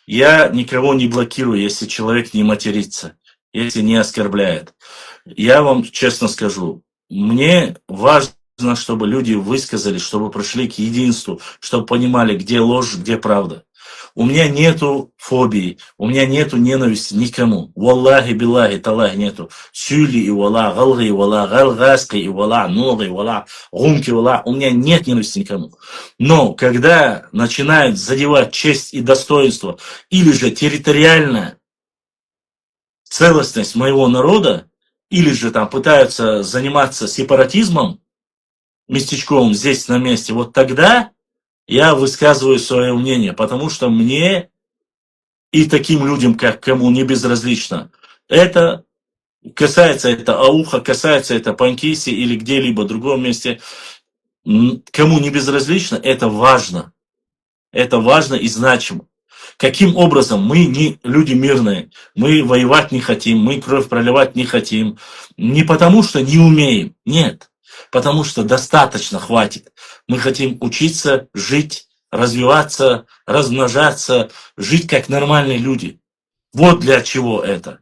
я никого не блокирую, если человек не матерится, если не оскорбляет. Я вам честно скажу, мне важно, чтобы люди высказались, чтобы пришли к единству, чтобы понимали, где ложь, где правда. У меня нету фобии, у меня нету ненависти никому. Валлахи, биллахи, талахи нету. Сюли и вала, галги и вала, галгаски и вала, ноги и вала, гумки и вала. У меня нет ненависти никому. Но когда начинают задевать честь и достоинство, или же территориальная целостность моего народа, или же там пытаются заниматься сепаратизмом местечковым здесь на месте, вот тогда я высказываю свое мнение, потому что мне и таким людям, как кому не безразлично, это касается это Ауха, касается это Панкиси или где-либо в другом месте, кому не безразлично, это важно. Это важно и значимо. Каким образом мы не люди мирные, мы воевать не хотим, мы кровь проливать не хотим, не потому что не умеем, нет, потому что достаточно хватит. Мы хотим учиться, жить, развиваться, размножаться, жить как нормальные люди. Вот для чего это.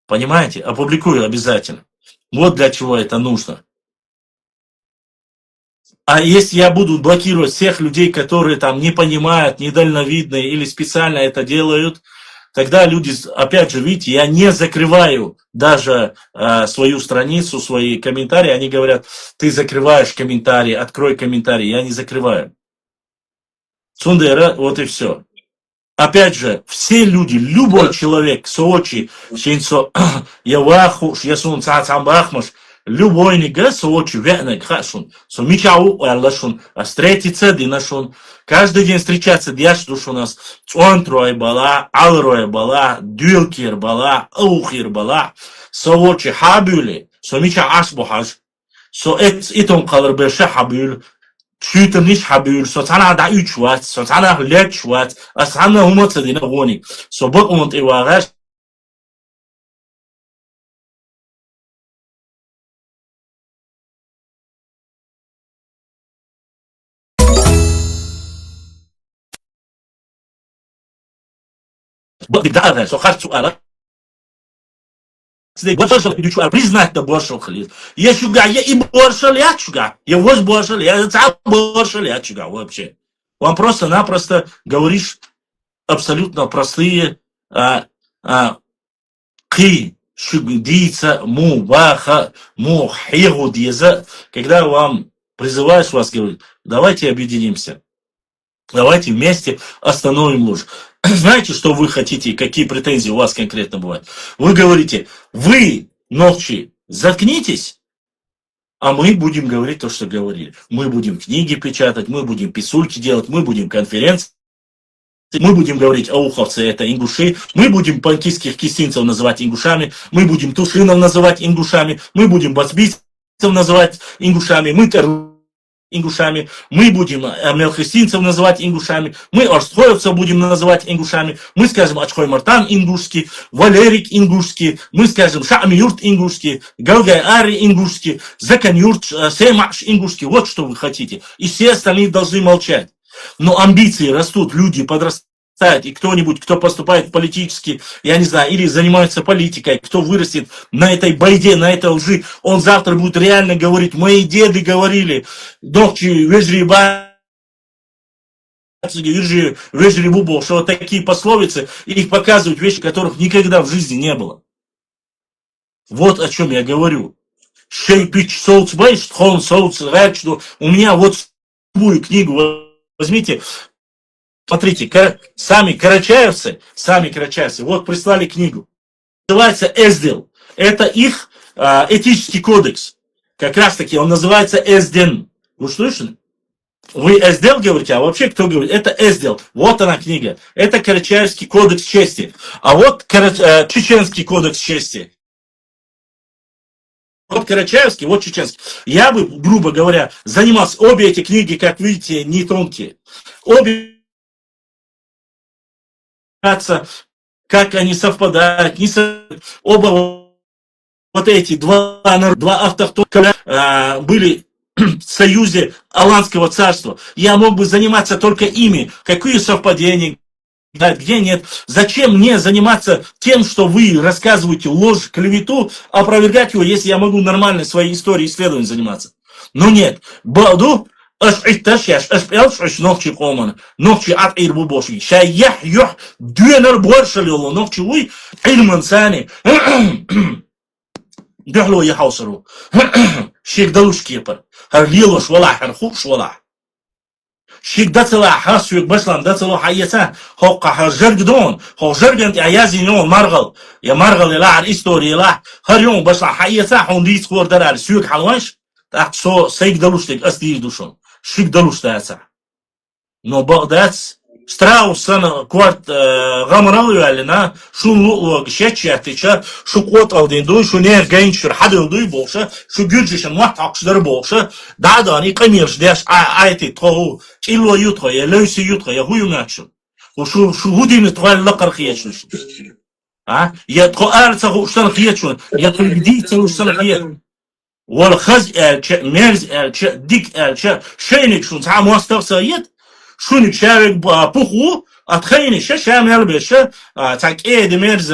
Понимаете? Опубликую обязательно. Вот для чего это нужно. А если я буду блокировать всех людей, которые там не понимают, недальновидные или специально это делают, тогда люди, опять же, видите, я не закрываю даже свою страницу, свои комментарии. Они говорят, ты закрываешь комментарии, открой комментарий. Я не закрываю. Сундера, вот и все. Опять же, все люди, любой человек, Сочи, Шинсо, Яваху, Ясун, Цацамбахмаш, любой нига, Сочи, Венек, Хашун, Сумичау, Аллашун, встретиться, Динашун, каждый день встречаться, Дяшдуш у нас, Цуантрой бала, Алрой бала, Дюлкир бала, Аухир бала, Сочи, Хабюли, Сумича Ашбухаш, Со Итом Каларбеша Хабюль, Шүйті ниш хабюл, со цана да 3 ват, со цана 2 ват, а цана хумат садина гони. Со бак умат ивагаш. Бак дигдага, со харт суала. Признать то боршал хлиз. Я шуга, я и боршал, я шуга. Я воз боршал, я сам боршал, я шуга вообще. Он просто-напросто говоришь абсолютно простые ки шугдица му баха му хигудиза. Когда вам призываешь вас, говорит, давайте объединимся. Давайте вместе остановим ложь. Знаете, что вы хотите, какие претензии у вас конкретно бывают? Вы говорите, вы, ночи, заткнитесь, а мы будем говорить то, что говорили. Мы будем книги печатать, мы будем писульки делать, мы будем конференции, мы будем говорить, ауховцы это ингуши, мы будем панкистских кисинцев называть ингушами, мы будем тушинов называть ингушами, мы будем басбийцев называть ингушами, мы ингушами, мы будем мелхистинцев называть ингушами, мы орстхоевцев будем называть ингушами, мы скажем Ачхой Мартан ингушский, Валерик ингушский, мы скажем Шамиюрт ингушский, Галгай Ари ингушский, Заканюрт, Сеймаш ингушский, вот что вы хотите. И все остальные должны молчать. Но амбиции растут, люди подрастают. И кто-нибудь, кто поступает политически, я не знаю, или занимается политикой, кто вырастет на этой байде, на этой лжи, он завтра будет реально говорить, мои деды говорили, докчи, вежриба, вежрибубо, что вот такие пословицы, и их показывают вещи, которых никогда в жизни не было. Вот о чем я говорю. Шейпич соуцбейш, хон соуц, у меня вот любую книгу возьмите. Смотрите, сами карачаевцы, вот прислали книгу. Называется Эздел. Это их этический кодекс. Как раз таки он называется Эзден. Вы слышали? Вы Эздел говорите, а вообще кто говорит? Это Эздел. Вот она книга. Это Карачаевский кодекс чести. А вот Чеченский кодекс чести. Вот Карачаевский, вот Чеченский. Я бы, грубо говоря, занимался. Обе эти книги, как видите, не тонкие. Обе как они совпадают, оба вот эти два автохтона были в союзе Аланского царства. Я мог бы заниматься только ими. Какие совпадения, где нет. Зачем мне заниматься тем, что вы рассказываете ложь, клевету, опровергать его, если я могу нормально своей историей исследованием заниматься? Но нет. Балду ногчи коман, ногчи от ирбубоши. Шайях юх дюнер боршалило, ногчи уй ильман сани. Духло я хаусару. Шик далуш кипер. Харлило швала хархук швала. Шик датла хасвик баслан датла хайята. Хока хажергдон. Хажергент аязинон маргал. Я маргал لا على истории لا. هريون басла хайята хондис خورдار سوق حلوش. Так что сейк далуштик асти душон. Шик далуштается. Но Багдад Страусан кварт гамрал юалина шун луг шечатича шу кот алдинду шу нер генчер хадылды болша шу гюджишен ват акшдар болша дадани камирш деш айти то ило ютха я лойси ютха я хуюмачу шу худин твал лакар хиячу а я то арца хуштан хиячу я то гдите хуштан хиячу والخز مرز ديك شينك شون تعم واستغسيت شونك شارك بوخو أتخيني شامل بش تاك إيه دمرز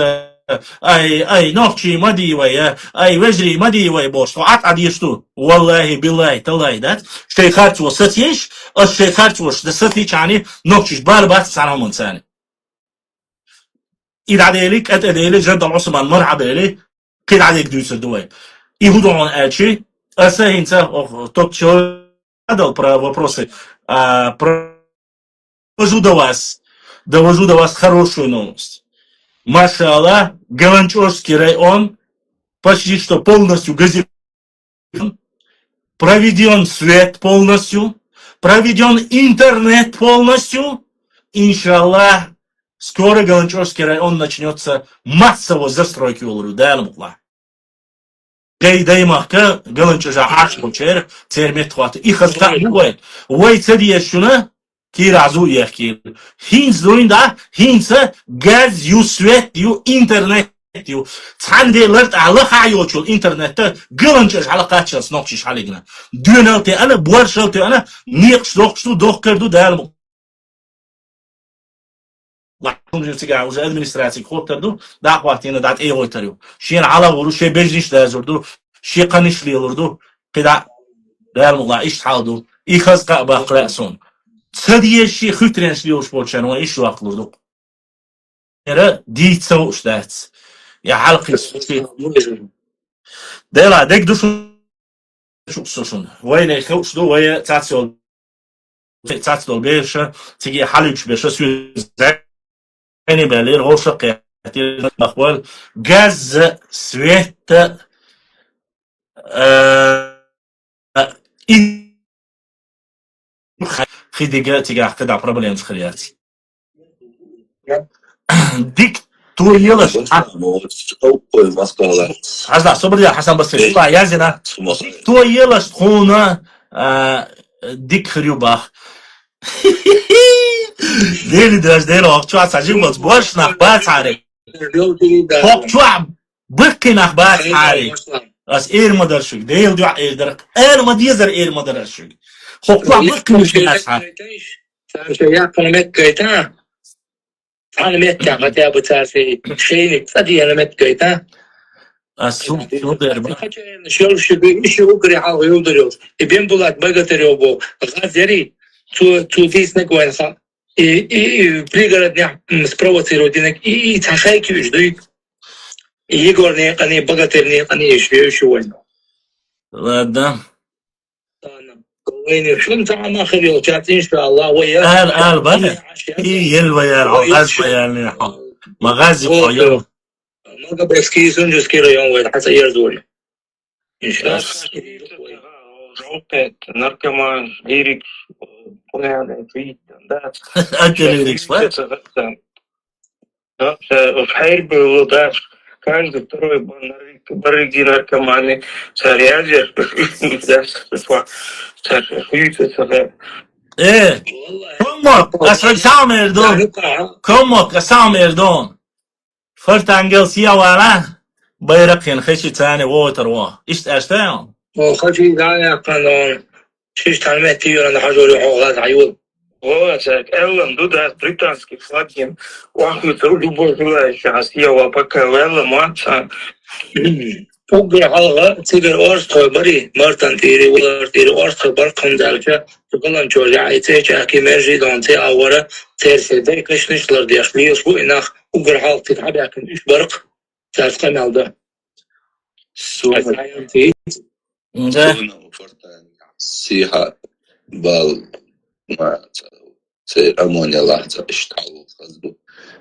أي نوخشي مدي ويا أي وجري مدي ويا بوش وعط عديشتو والله بالله تلاي دات شيخات وستيش الشيخات وش دستي يعني نوخشش بالبات سنة من سنة إذا عليك أتديلي جد العثمان مرحبا لي قيل عليك دوسر دوي Игудон Эльчи, Асаинца, тот человек задал про вопросы, довожу до вас хорошую новость. Маша Аллах, Галанчорский район почти что полностью газифицирован, проведен свет полностью, проведен интернет полностью. Иншаллах, скоро Галанчорский район начнется массово застройки улру. Да, Аллах. Гайдаймахка галанчажа ашбочер термет хват. И хазда бувает. Вай цадиешуна киразу яхкир. Хинц дуинда хинца газ ю свет ю интернет ю. Цанде ларт аллах айочул интернетта галанчаж алакачас нокчиш алигна. Дюналте ана буаршалте ана никш докшту доккарду далму. уже администрации хоптарду дақватина дат эйгойтарю шен алагуру ше бежниш дазурду ше канишлилурду қида дармула иш халду ихаз қаба қрасон цадие ше хутrenslioш болчанова иш вақтлурду эра дитсо штац я халқис дела дек душу шуксошун вайне хушду вая цацол беша тиги халыч беша сюзак يعني بالير غوشق أخوال جاز سويت خديجة تيجا خدع بروبلم خلياتي ديك تو يلاش هذا صبر يا حسن بس يطلع يازنا تو يلاش خونا dik Rübach. Deli das der auch zu sagen, was Borsch nach Batsari. Hoch zu Bücke nach Batsari. As Madarschuk, Dale du Madir Madarschuk. Hoch zu Bücke nicht Batsari. أنا متى متى بتعرفي شيء فدي أنا متى كده As su der شو أقري على يودريو يبين بلاد بقتريو غازري تو ديس نقول خا بريغرد نعم سبروتيرو دينك تخيك يجدي يقولني قني بقترني قني يشوي Ладно. وين شو انت عم اخر يوم ان شاء الله وياك بقى يلوى يا الغاز يعني مغازي قيوم ما قبل سكي سنجس كيلو يوم وين حتى يرزولي ان شاء الله наркоман лирик أنت ليركس в Хайрбе Лудаш каждый второй барыги наркоманы царязер إيه كمك أسام إردون فرت أنجل سيا ولا بيرقين خشي تاني ووتر إيش أشتاهم خشي دايا قانون شيش تعلمت فيه أنا حجوري حوغات عيوب Эллен, да, британский флагин. Вахут любой желающий Асия пока Эллен матча. Угр халга тигр орстой бари мартан тири улар тири орстой бар кандалча. Туган чоря айтеча ки мержи данте авара терседе кышнышлар дияшлиус бу инах угр хал титабякин үш барк тасқан алды. Да. Сиха бал церемония лахца اشتغلوا خذوا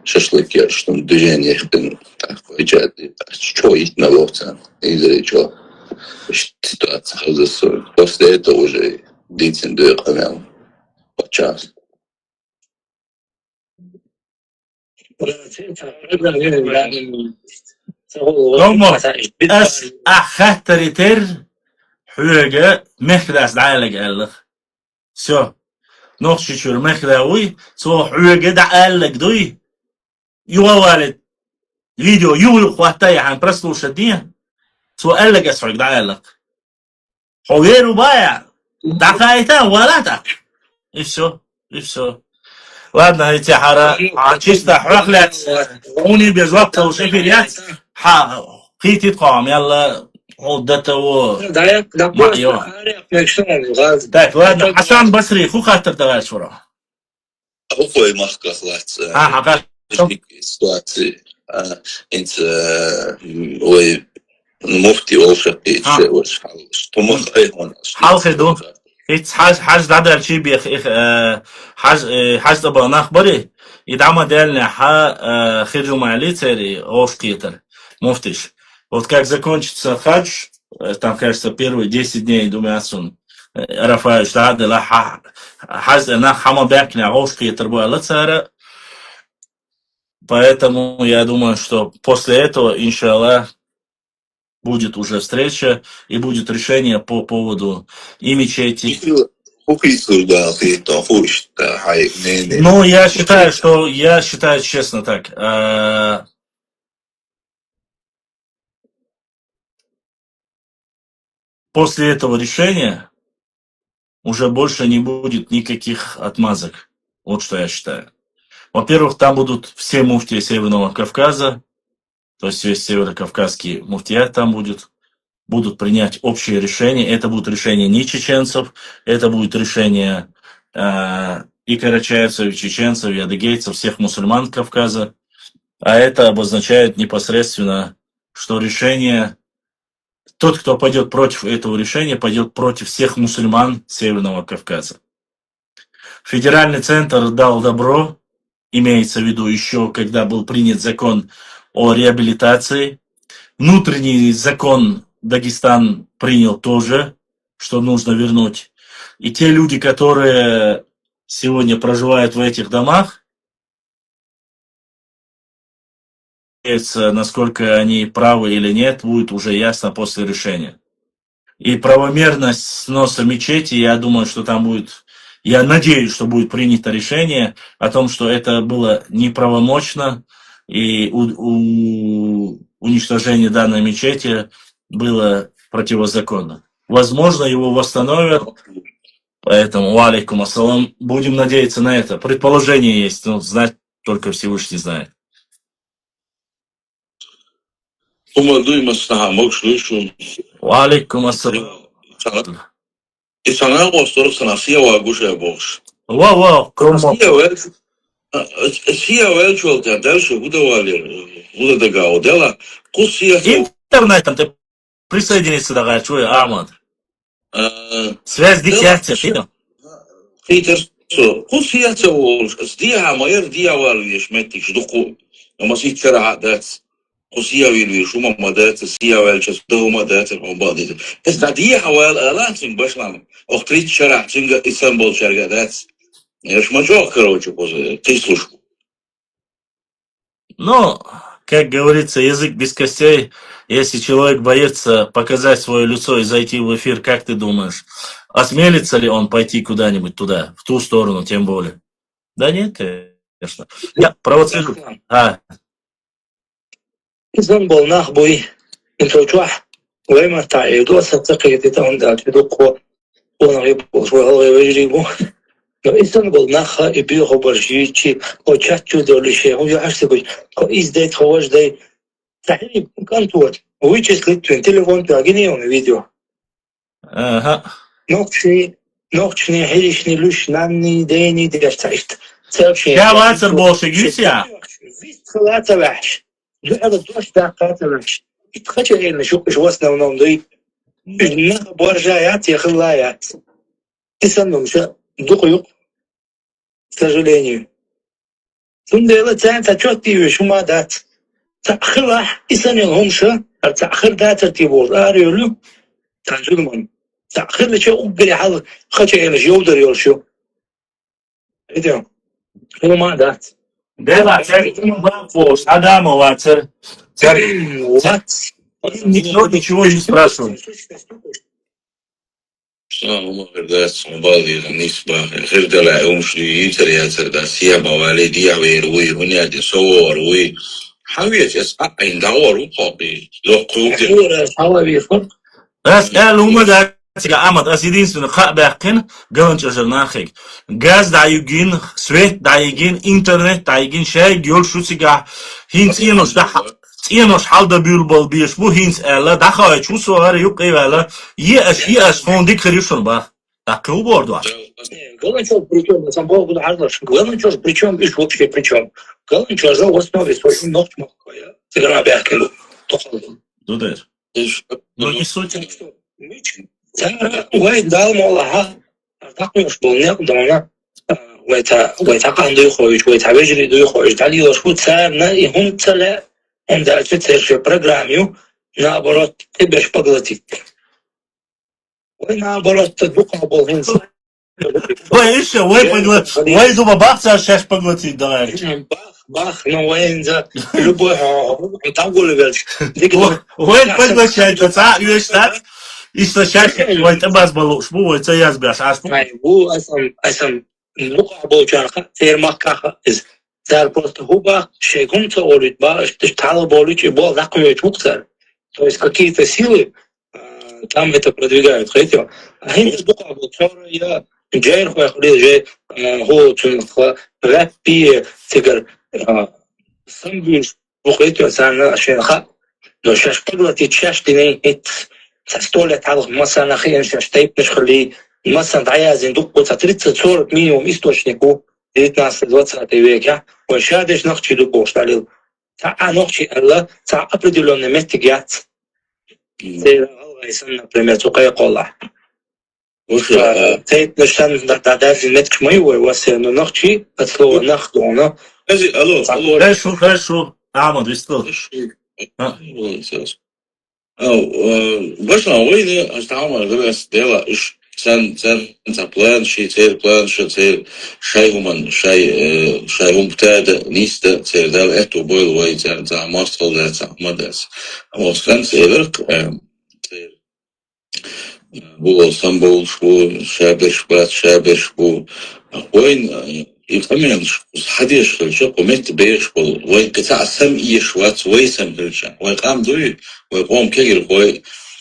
ششلك يشتم движение их такой джады что их наловца или что ситуация за после этого уже дитин дыхал подчас كم أس أخترتر حاجة مخلاص دعالك الله سو نقش شو مخلاوي سو حاجة دعالك دوي يو والد فيديو يو خواتي عن برسلو شدين سو قالك أسعك دعالك حوير بايع دعايتا ولاتك إيش ладно эти чисто حرقلت وني بيزوقت وشفيريات قيتي تقام يلا عدته معيوه так ладно حسن بصري خو خاطر دغال شورا أخوي مخك خلاص حقا سитуации انت وي المفتي والشقي شو مخي هون حالخي دو هيت حاج دعدل شي بيخ حاج طبعا أخبري يدعم دالنا خرجوا معلي تاري оф китер муфтиш. Вот как закончится хадж, там, кажется, первые 10 дней, думаю, отсюда, Рафаэль, штады, хаз, на хамабякня, оф китер, буала цара. Поэтому я думаю, что после этого, иншаллах, будет уже встреча и будет решение по поводу и мечети. Ну, я считаю, честно так, после этого решения уже больше не будет никаких отмазок. Вот что я считаю. Во-первых, там будут все муфтии Северного Кавказа, то есть весь северокавказский муфтият там будут принять общее решение. Это будет решение не чеченцев, это будет решение и карачаевцев, и чеченцев, и адыгейцев, всех мусульман Кавказа. А это обозначает непосредственно, что решение, тот, кто пойдет против этого решения, пойдет против всех мусульман Северного Кавказа. Федеральный центр дал добро, имеется в виду еще, когда был принят закон о реабилитации. Внутренний закон Дагестан принял тоже, что нужно вернуть. И те люди, которые сегодня проживают в этих домах, насколько они правы или нет, будет уже ясно после решения. и правомерность сноса мечети, я думаю, что там будет, я надеюсь, что будет принято решение о том, что это было неправомочно, и уничтожение данной мечети было противозаконно. Возможно, его восстановят, поэтому, алейкум ассалам, будем надеяться на это. Предположение есть, но знать только Всевышний знает. Uma duymasına mokşluşun. Алейкум ассалам. İnsanlar dostları sanasıya var guşa boş. Вау, крумо. Сия велчол те дальше буде да га одела. Кусия Интернетом ты присоединиться давай, чуй, Ахмад. Связь дитятя, ты? Питер со. Кусия те волш. Сдия майер дия валвиш метик ждуку. Но ситера дат. Кусия вилвиш ума мадат сия велчас дома дат обадит. Это дия вал алатин башлам. Охтрит шара цинга Истанбул шарга дат. Я ж мочок, короче, ты слушай. Ну, как говорится, язык без костей. Если человек боится показать свое лицо и зайти в эфир, как ты думаешь, осмелится ли он пойти куда-нибудь туда, в ту сторону, тем более? Да нет, конечно. Я провоцирую. Истанбул нахбуй. Интрочуа. Вейма таиду сатсакити таунда тидуко. Он рибу швал вежрибу. Но Истанбул наха и биохо боржичи. Очачу долише. Он я ашсигуй. Издейт хаваждай. Тахири кантуат. Вычислить твой телефон тагинеон видео. Ага. Ночни хиришни люшнанни дейни дештайт. Я вацер больше гюся. Вист халата ваш. Это дождь даката ваш. И хочу я нащупаешь в основном, да и наха боржаят и хлаят. И санном что духою, к сожалению. Сундела цента чётки шума дат. تأخر إنسان همشة تأخر ذات التبور أريولو تنجلمون تأخر لشيء أقري حال خشى إلى شيء يقدر يرشوا إذا هو ما ذات ده вацер фош, Адама вацер. وات Никто ничего не спрашивает. Самому вердас мобали нисба хирдала умшли итриятер да сияба валидия вируи уняди соруи حاولت أسأل دور وقاضي لقوم As eluma da tiga amad as единственный хак бахкин галанчажер нахик. Газ дайгин, свет дайгин, интернет дайгин, шай гёл шутига хинц инош да инош халда бюлбал биеш бу хинц эла да хай чу суар юк эвала еш фонди кришон ба. Так уборду. Галанчаж причем на самом деле арлаш. Галанчаж причем бишь вообще причем. Галанчаж в основе своей ногти махкая. Сыгра бахкин. Дудер. Ну не суть. وين دال والله تقوش بالنق دانا ويتا قاندو يخويش ويتا بيجري دو يخويش دالي وشو تسارنا يهم تلا هم دا تسير برنامجو نابرات تبش بغلطي وين نابرات تدوق بالهنس Ой, еще, ой, дуба бахца, сейчас поглотить, давай. Бах, ну вين за любой тагулы вельш. Ой, поглощать, да, юэштат. И сейчас, ой, ты бас балуш, ой, это я сбяш, аж. Бу асам нука болчарха, фермакха из дар просто хуба шейгумца олит ба, тало болич и бол закует муксар. То есть какие-то силы там это продвигают, хотите? А хинс бука болчара я جاير خو خلي جاي هو تنخ رابي تقر سامبيش بقيت مثلا عشان خا لو شاش بقلتي تشاش ديني هيت تستولى تعرف مثلا خير شاش تايب مش خلي مثلا عايز ندق وتتريت تصور مينيموم источнику 19-20 века وشادش نخشي دقوش عليه تاع نخشي الله تاع определенный метигят زي например تقيق الله تيت نشان داداز نتك مايوه واسينو نخشي اتلو نخدونه الو хорошо Ahmad, вистал. باش وين استعمل درس ديلا ايش سن انت بلان شي تير بلان شي تير شاي هم بتاعد نيستا تير دال اتو بويل واي تاع ماستر ذات مدرس او سكان سيرك bu Sambolş bu Şaberşbat Şaberş bu oyun يفهمين حديش خلشة قمت بيش بول ويقطع سم يشوات ويسم خلشة ويقام دوي ويقوم كير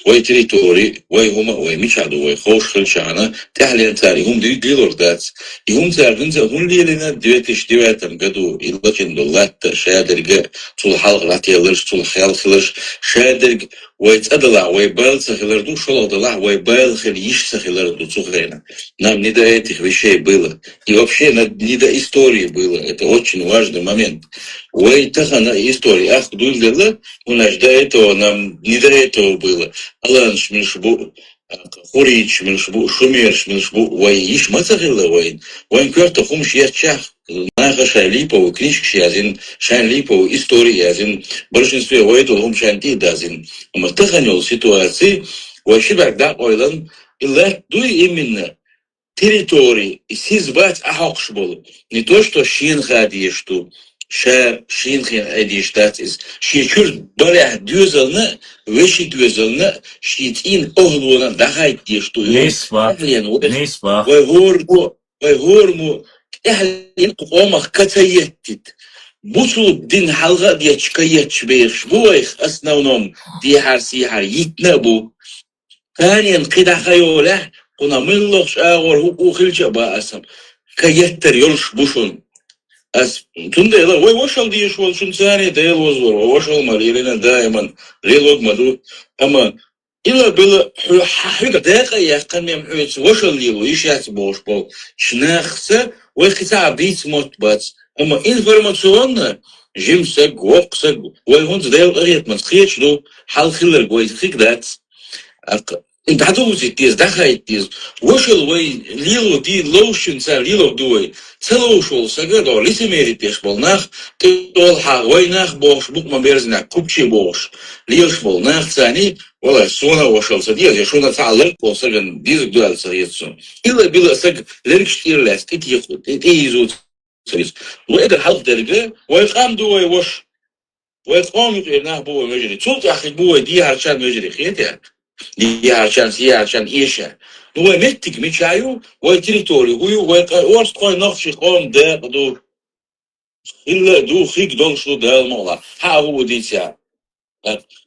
وي تريتوري وي هما وي ميشادو وي خوش خلشة أنا تحلين تاري هم دي ديلور دات يهم تارجن هم ليلنا دويتش دويتم قدو إلبكن دولات شادرج طول حلق لاتيلرش طول خيال خلش شادرج ويتأدلع ويبال سخلردو شلو دلع ويبال خليش سخلردو цухрена. Нам не до этих вещей было. И вообще не до истории было. Это очень важный момент. Ой, тахана история. Ах, дуйлела, у нас до этого, нам не до этого было. Алан шмельшбу, хурич шмельшбу, шумер шмельшбу, ой, иш мацахила, ой. Ой, кверто хумш ячах. Наха шайлипов, книжки шязин, шайлипов, истории язин. В большинстве ой, то хум шанти дазин. Мы таханил ситуации, вообще тогда ойлан, и лет дуй именно территории, и сизвать ахокшбол. Не то, что шинха одешту, шинха одештат из шичур более дюзелна, вещи дюзелна, шитин оглона дахай дешту. Нейсва. Вай горму, эхлин кумах катаеттит. Бусул дин халга дечкаетч бейш, буайх основном дихар-сихар йитнабу. Канин кидахайола, куна миллох шагор ухилча баасам. Каеттер йолш бушун. As тунда ела, ой, вошел диеш вол шунцари, да ел возвор, вошел малирина дайман, релог маду. Ама إلا بلا حقيقة دقيقة يقن ميم حويت وشل ليلو يشات بوش بول شناخسة ويقتع بيت موت بات أما إنفورماسيون جيمسك وقسك ويهونت دايل قريت ما تخيش دو حال خلر قوي تخيك دات انت حتوزي تيز دخاي تيز وشل وي ليلو دي لوشن سا ليلو دوي تلوشول ساقادو لسميري بيش بول ناخ تقول حق وي ناخ بوش بوك ما بيرزنا كوبشي بوش ليلش بول ناخ ثاني والله سونا وشل سديز يشونا تعلق وسجن ديزك دوال سريتسون إلا بلا سج لركش إيرلاس إتيخد إتيزود سريس وإذا حلق درجة ويقام دوي وش ويقام يقيناه بوي مجري تولت أخي بوي دي هرشان مجري خيتي دي هرشان سي هرشان إيشا هو متك متشايو ويتريتوري هو ويورس قوي نخشي قوم دو إلا دو خيك دون شو ده الموضوع ها هو ديتيا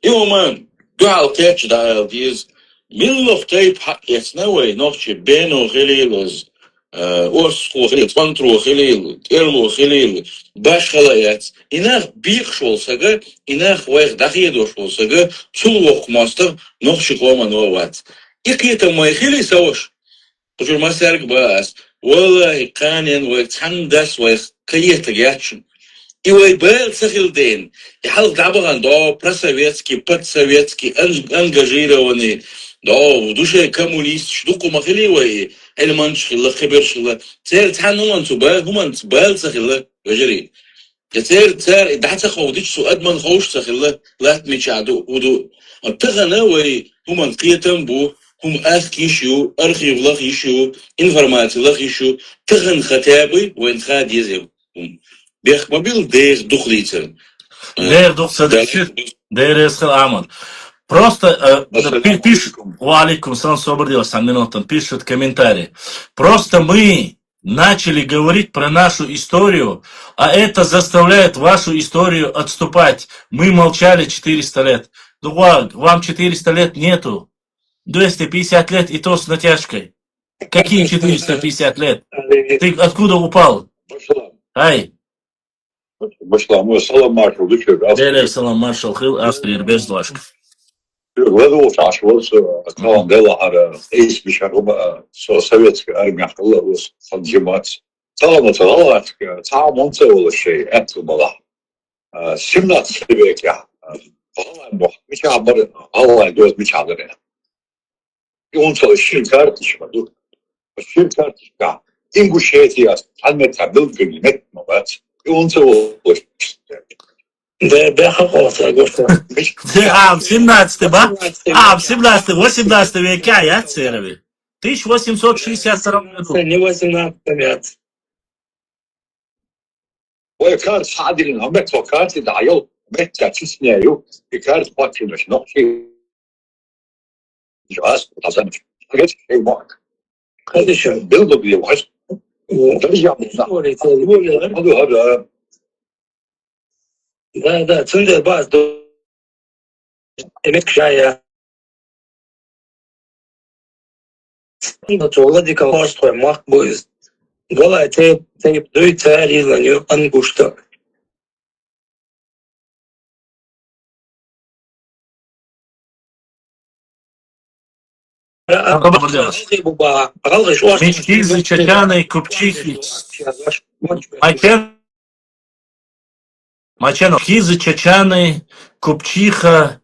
يوم دعال كاتش دعال ديز من لفتايب حق يتنوي نخشي بينو خليلوز أورسكو خليل تفانترو خليل تيرلو خليل باش خلايات إناخ بيق شول ساقا إناخ وايخ دخيدو شول ساقا تول وق ماستر نخشي قوما نووات إقيتا ما خلي سوش قجر ما سارق باس والله قانين وايخ تحندس وايخ كيتا جاتشن إيوه بال سخيل دين يحلق دعبغان دو просоветский, подсоветский, ангажированный دو دوشة كمونيست شدوكو مخليوه علمانش خلا خبرش خلا تير تحن همان تبال همان تبال سخلا وجري تير دحت خوديش سو أدمن خوش سخلا لا تمشعدو ودو أبتغنا وي همان قيتم بو هم أخيشيو أرخيف لخيشيو إنفورماتي لخيشيو تغن خطابي وين خاد يزيو بيخ مبيل دير دخليتر دير دخل دير يسخل عمل Просто пишут, валикум, сам освободил, сам минутом, пишут комментарии. Просто мы начали говорить про нашу историю, а это заставляет вашу историю отступать. Мы молчали 400 лет. Ну, вам 400 лет нету. 250 лет и то с натяжкой. Какие 450 лет? Ты откуда упал? Ай. Başlam, salam marshal düşür. Değerli salam marshal Hıl, Avstriya Bezdlaşk. Владу Сашвоз, Калан Делахара, Эйс Бишаруба, советская армия Халларус, Санджимац. Саламу Талалат, Таамонце Олашей, Энтумала. 17 веке. Мичабар, Аллай доз Мичабаре. И он целый ширкартишка, ширкартишка. Ингушетия, Альмета Билгримет, Мабац. И он целый в 17 ба? В 17 18 веке, я церви. 1862 году. Не 18 век. وكان صعد لنا مت وكانت دعيو مت تسنيو كانت فاكر مش نقشي جواز حسن Geç şey bak. Kardeşim ben de biliyorum. Hadi. Да, центр баз до эмекшая. Ну, чоловік каварство мах боїз. Гола те дуйця різаню ангушта. Мечки, зачатяны, купчихи. Мачено, хизы, чачаны, купчиха.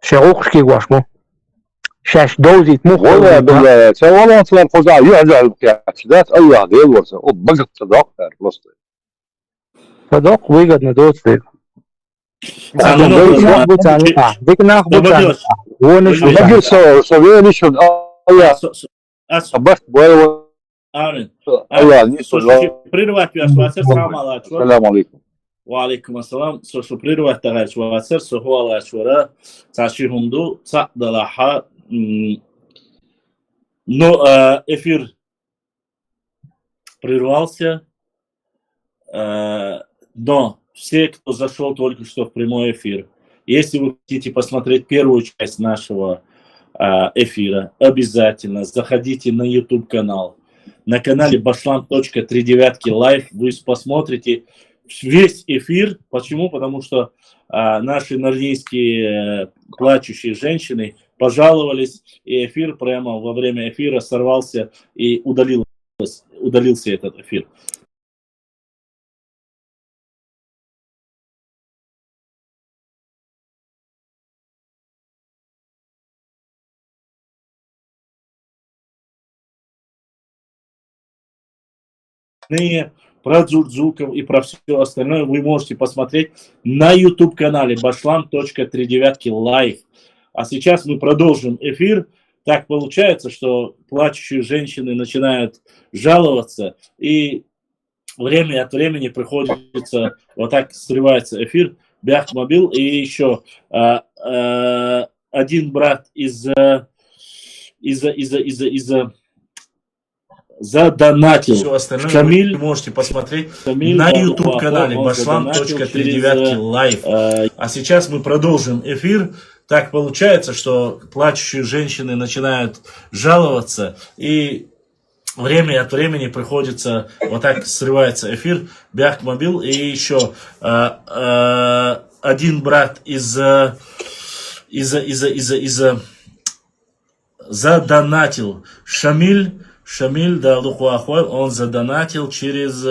شغوقشكي واشمو شاش دوزيت مخ والله بالله والله صار خزاع يعزل كذات اي هذا الورثه وبقت صداق فلسطين صدق выгодно دوцлик ديك ناخذ ونش بقي سويني شو بس بوي السلام عليكم. وعليكم السلام. Слушай, прервать товарищ Васер, сухвала чвара, цаши хунду, ца далаха. Но эфир прервался, но все, кто зашел только что в прямой эфир, если вы хотите посмотреть первую часть нашего эфира, обязательно заходите на YouTube-канал. На канале bashlam.39live вы посмотрите весь эфир. Почему? Потому что наши норвежские плачущие женщины пожаловались, и эфир прямо во время эфира сорвался и удалился этот эфир. Про Джурджуков и про все остальное вы можете посмотреть на YouTube-канале bashlam.39live. А сейчас мы продолжим эфир. Так получается, что плачущие женщины начинают жаловаться, и время от времени приходится, вот так срывается эфир, Бяхмобил, и еще один брат задонатил. Все остальное Шамиль, вы можете посмотреть Шамиль, на YouTube-канале bashlam.39live. А сейчас мы продолжим эфир. так получается, что плачущие женщины начинают жаловаться, и время от времени приходится, вот так срывается эфир, Бяхмобил, и еще один брат задонатил, Шамиль, да, он задонатил через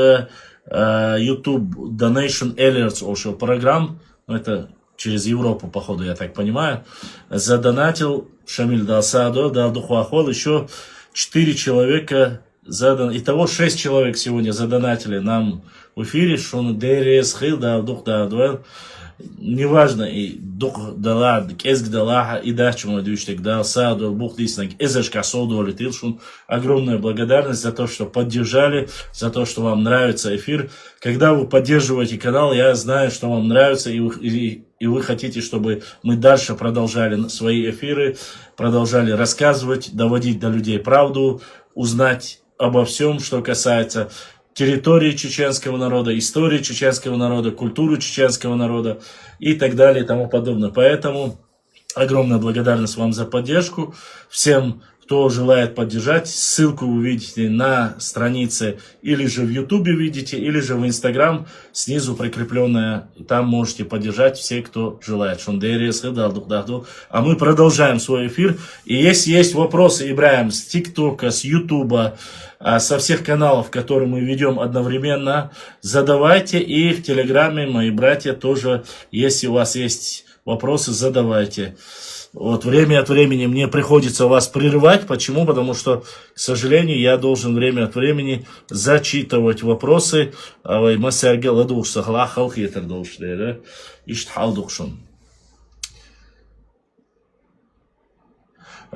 YouTube Donation Alerts программ, это через Европу, походу, я так понимаю, задонатил Шамиль Далсадо, Далдухуахол, еще 4 человека задан. Итого 6 человек сегодня задонатили нам в эфире, что он ДРС Хил, Далдух Далдуэл. Неважно, и дух дала, эск дала, и дальше мой душник дал, саду, бух листник, эзешка соду летилшун. Огромная благодарность за то, что поддержали, за то, что вам нравится эфир. Когда вы поддерживаете канал, я знаю, что вам нравится, и вы хотите, чтобы мы дальше продолжали свои эфиры, продолжали рассказывать, доводить до людей правду, узнать обо всем, что касается территории чеченского народа, истории чеченского народа, культуры чеченского народа и так далее и тому подобное. Поэтому огромная благодарность вам за поддержку. Всем, кто желает поддержать, ссылку вы видите на странице, или же в YouTube видите, или же в Instagram, снизу прикрепленная. Там можете поддержать все, кто желает. А мы продолжаем свой эфир. И если есть вопросы, Ибрахим, с ТикТока, с Ютуба, со всех каналов, которые мы ведем одновременно, задавайте. И в Телеграме, мои братья, тоже, если у вас есть вопросы, задавайте. Вот время от времени мне приходится вас прерывать. Почему? Потому что, к сожалению, я должен время от времени зачитывать вопросы.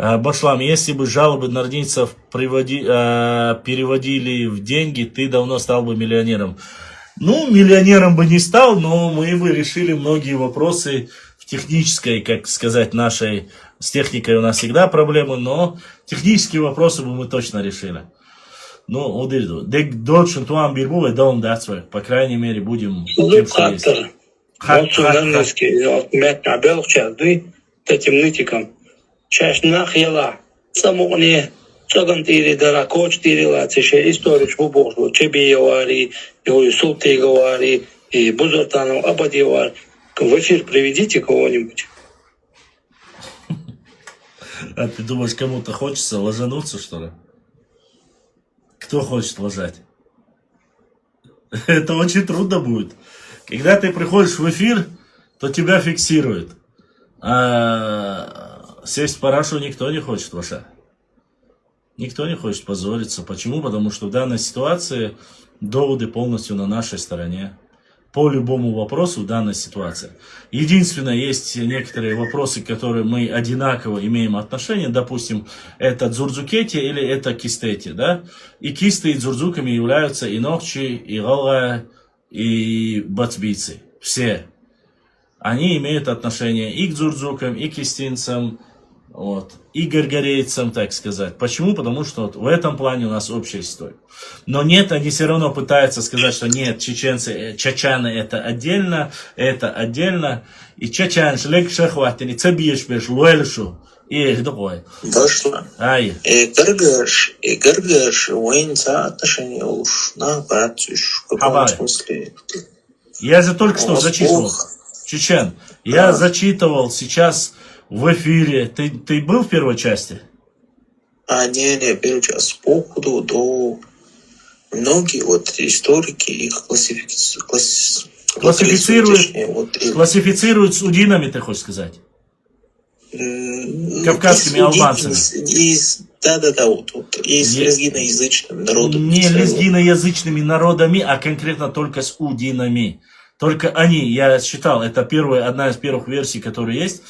Башлам, если бы жалобы нординцев переводили в деньги, ты давно стал бы миллионером. Ну, миллионером бы не стал, но мы бы решили многие вопросы в технической, как сказать, нашей, с техникой у нас всегда проблемы, но технические вопросы бы мы точно решили. Ну, удержу. Дольше туам бирбу и даун датсвай. По крайней мере, будем тем, что есть. Чаш нахила, самогне, цагантири дара коч тирила, цеше историч бубошло, чеби говори, его султы говори, и бузартану абади говори. В эфир приведите кого-нибудь. А ты думаешь, кому-то хочется ложануться, что ли? Кто хочет ложать? Это очень трудно будет. Когда ты приходишь в эфир, то тебя фиксируют. Сесть в парашу никто не хочет, Ваша. Никто не хочет позориться. Почему? Потому что в данной ситуации доводы полностью на нашей стороне. По любому вопросу в данной ситуации. Единственное, есть некоторые вопросы, к которым мы одинаково имеем отношение. Допустим, это дзурдзукети или это кистети. Да? И кисты и дзурдзуками являются и нохчи, и гала, и бацбийцы. Все. Они имеют отношение и к дзурдзукам, и к кистинцам, вот, и гаргарейцам, так сказать. Почему? Потому что вот в этом плане у нас общая история. Но нет, они все равно пытаются сказать, что нет, чеченцы, чачаны это отдельно. И чачан, шлек шахватини, цабиеш беш, луэльшу. И их такое. Дошло. Ай. Гаргаш, воинца отношения уж на братюш. В каком смысле? Я же только что зачитывал. Чечен, я зачитывал сейчас в эфире. Ты был в первой части? Не, первую часть. По ходу до... Многие вот историки их классифицируют с удинами, ты хочешь сказать? Кавказскими албанцами. Да, вот. И с лезгиноязычными народами. Не лезгиноязычными народами, а конкретно только с удинами. Только они, я считал, это одна из первых версий, которые есть,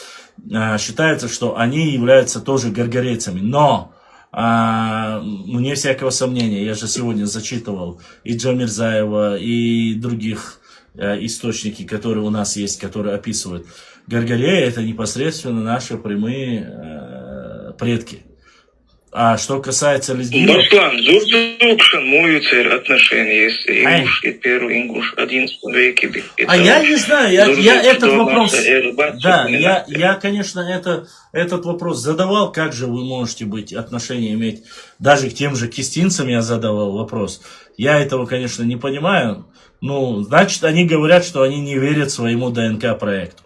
считается, что они являются тоже гаргарейцами. Но, вне всякого сомнения, я же сегодня зачитывал и Джамирзаева, и других источники, которые у нас есть, которые описывают. Гаргареи — это непосредственно наши прямые предки. А что касается лезгинов... Баслан, Зурдукшин, мой отношения, если ингуш и первый ингуш 11 веке. А я не знаю, я этот вопрос... Да, я, конечно, этот вопрос задавал, как же вы можете быть, отношения иметь, даже к тем же кистинцам я задавал вопрос. Я этого, конечно, не понимаю. Ну, значит, они говорят, что они не верят своему ДНК-проекту.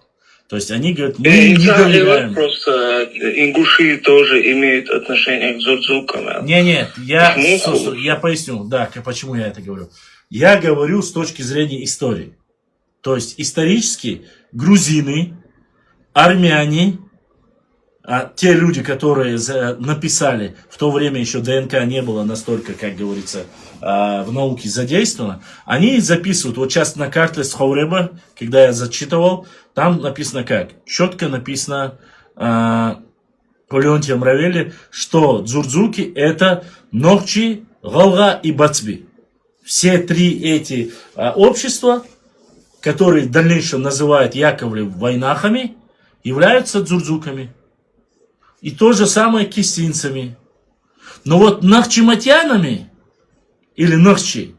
То есть они говорят, мы не доверяем. Просто ингуши тоже имеют отношение к зурдзукам. Нет, я поясню, да, почему я это говорю. Я говорю с точки зрения истории. То есть исторически грузины, армяне, те люди, которые написали, в то время еще ДНК не было настолько, как говорится, в науке задействовано, они записывают, вот сейчас на карте с Хауреба, когда я зачитывал, там написано как? Четко написано по Леонтием Равелли, что дзурдзуки это Нохчи, Галга и Бацби. Все три эти общества, которые в дальнейшем называют Яковлев войнахами, являются дзурдзуками. И то же самое кистинцами. Но вот нахчиматянами, или нахчи,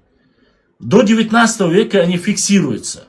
до 19 века они фиксируются.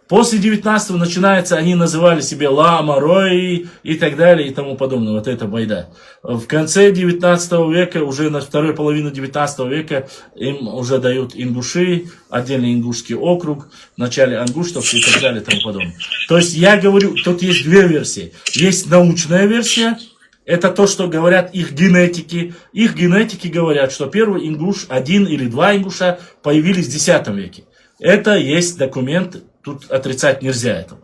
После 19-го начинается, они называли себя лама, рои и так далее и тому подобное. Вот это байда. В конце 19 века, уже на второй половине 19 века, им уже дают ингуши, отдельный ингушский округ, в начале ангуштов и так далее и тому подобное. То есть я говорю, тут есть две версии. Есть научная версия. Это то, что говорят их генетики. Их генетики говорят, что первый ингуш, один или два ингуша появились в X веке. Это есть документ, тут отрицать нельзя этого.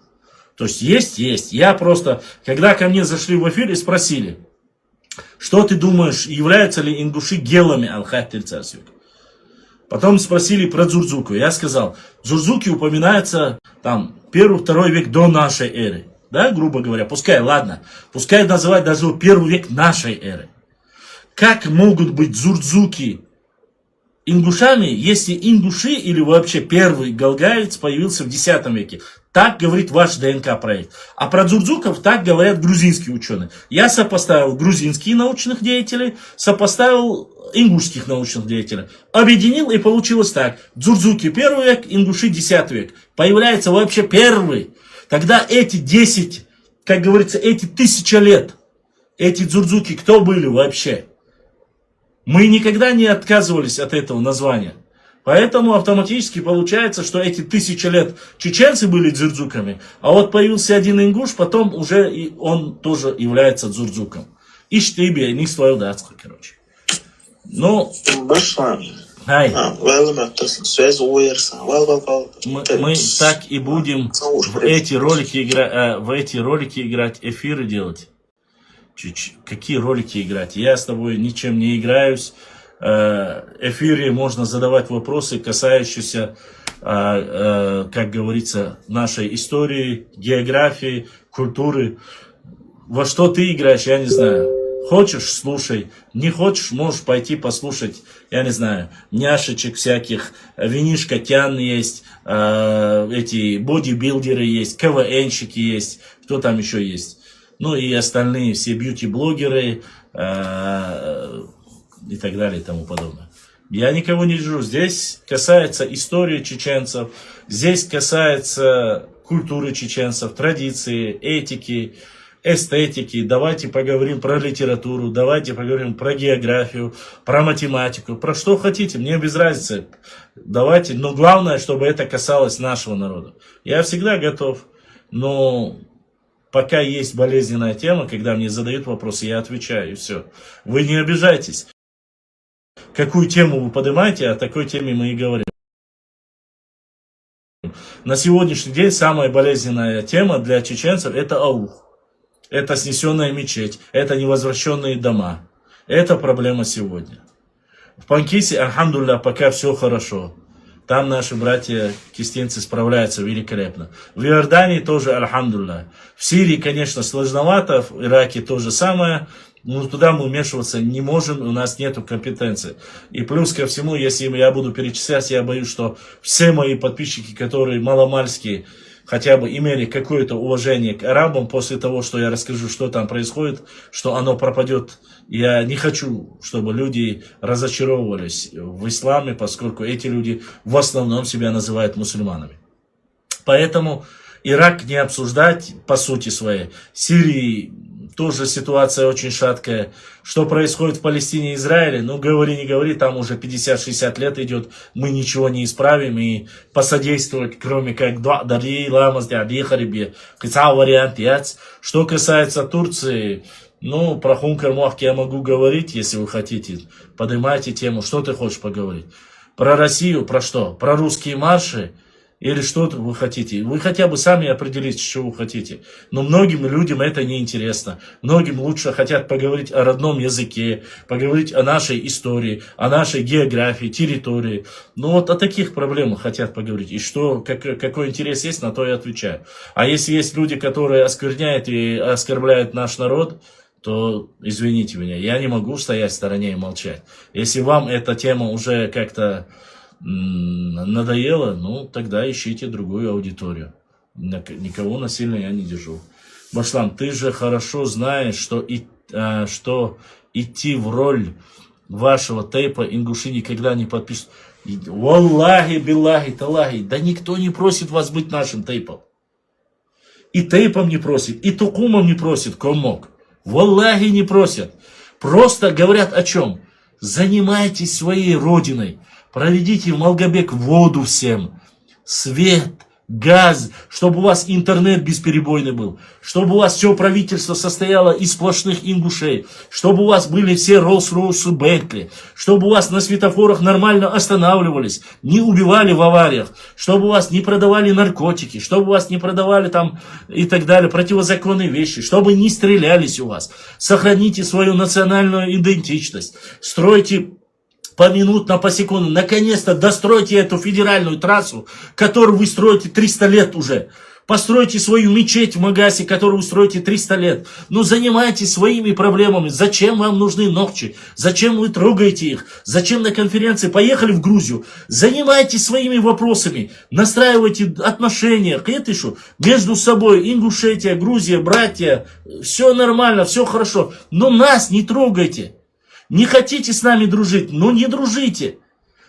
То есть есть. Я просто, когда ко мне зашли в эфир и спросили, что ты думаешь, являются ли ингуши гелами Алхайт Царсюк? Потом спросили про дзурдзуку. Я сказал, дзурдзуки упоминаются там 1-2 век до нашей эры. Да, грубо говоря, пускай называют даже 1 век нашей эры. Как могут быть дзурдзуки ингушами, если ингуши или вообще первый галгаец появился в X веке? Так говорит ваш ДНК-проект. А про дзурдзуков так говорят грузинские ученые. Я сопоставил грузинские научных деятелей, сопоставил ингушских научных деятелей. Объединил и получилось так. Дзурдзуки 1 век, ингуши X век. Появляется вообще первый. Тогда эти 10, как говорится, эти 1000 лет, эти дзурдзуки кто были вообще? Мы никогда не отказывались от этого названия. Поэтому автоматически получается, что эти 1000 лет чеченцы были дзурдзуками, а вот появился один ингуш, потом уже и он тоже является дзурдзуком. И штибе, не стоил датска, короче. Ну, мы так и будем в эти ролики играть, эфиры делать. Какие ролики играть? Я с тобой ничем не играюсь. Эфире можно задавать вопросы, касающиеся, как говорится, нашей истории, географии, культуры. Во что ты играешь, я не знаю. Хочешь, слушай. Не хочешь, можешь пойти послушать, я не знаю, няшечек всяких, винишка Тян есть, эти бодибилдеры есть, КВНщики есть, кто там еще есть. Ну и остальные все бьюти-блогеры и так далее и тому подобное. Я никого не держу. Здесь касается истории чеченцев, здесь касается культуры чеченцев, традиции, этики, эстетики. Давайте поговорим про литературу, давайте поговорим про географию, про математику, про что хотите, мне без разницы. Давайте, но главное, чтобы это касалось нашего народа. Я всегда готов, но пока есть болезненная тема, когда мне задают вопросы, я отвечаю, и все. Вы не обижайтесь. Какую тему вы поднимаете, о такой теме мы и говорим. На сегодняшний день самая болезненная тема для чеченцев это аух. Это снесенная мечеть, это невозвращенные дома. Это проблема сегодня. В Панкисе, альхамдулилля, пока все хорошо. Там наши братья кистинцы справляются великолепно. В Иордании тоже, альхамдулилля. В Сирии, конечно, сложновато, в Ираке то же самое. Но туда мы вмешиваться не можем, у нас нет компетенции. И плюс ко всему, если я буду перечислять, я боюсь, что все мои подписчики, которые маломальские, хотя бы имели какое-то уважение к арабам после того, что я расскажу, что там происходит, что оно пропадет. Я не хочу, чтобы люди разочаровывались в исламе, поскольку эти люди в основном себя называют мусульманами. Поэтому Ирак не обсуждать по сути своей. Сирии тоже ситуация очень шаткая. Что происходит в Палестине и Израиле, ну говори, не говори, там уже 50-60 лет идет, мы ничего не исправим и посодействовать, кроме как вариант. Что касается Турции, ну, про Хункер-Муахки я могу говорить, если вы хотите. Поднимайте тему, что ты хочешь поговорить. Про Россию, про что? Про русские марши? Или что вы хотите? Вы хотя бы сами определите, что вы хотите. Но многим людям это не интересно. Многим лучше хотят поговорить о родном языке, поговорить о нашей истории, о нашей географии, территории. Ну вот о таких проблемах хотят поговорить. И что, какой интерес есть, на то и отвечаю. А если есть люди, которые оскверняют и оскорбляют наш народ, то извините меня, я не могу стоять в стороне и молчать. Если вам эта тема уже как-то надоело, ну тогда ищите другую аудиторию. Никого насильно я не держу. Башлам, ты же хорошо знаешь, что идти в роль вашего тейпа ингуши никогда не подпишут. Валлахи, биллахи, талахи. Да никто не просит вас быть нашим тейпом. И тейпом не просит, и тукумом не просит, комок. Валлахи не просят. Просто говорят о чем? Занимайтесь своей родиной. Проведите в Малгобек воду всем, свет, газ, чтобы у вас интернет бесперебойный был, чтобы у вас все правительство состояло из сплошных ингушей, чтобы у вас были все Роллс-Ройсы, Бентли, чтобы у вас на светофорах нормально останавливались, не убивали в авариях, чтобы у вас не продавали наркотики, чтобы у вас не продавали там и так далее, противозаконные вещи, чтобы не стрелялись у вас. Сохраните свою национальную идентичность, стройте поминутно, посекундно. Наконец-то достройте эту федеральную трассу, которую вы строите 300 лет уже. Постройте свою мечеть в Магасе, которую вы строите 300 лет. Ну, занимайтесь своими проблемами. Зачем вам нужны ногчи? Зачем вы трогаете их? Зачем на конференции поехали в Грузию? Занимайтесь своими вопросами. Настраивайте отношения. Это что? Между собой. Ингушетия, Грузия, братья. Все нормально, все хорошо. Но нас не трогайте. Не хотите с нами дружить, ну не дружите.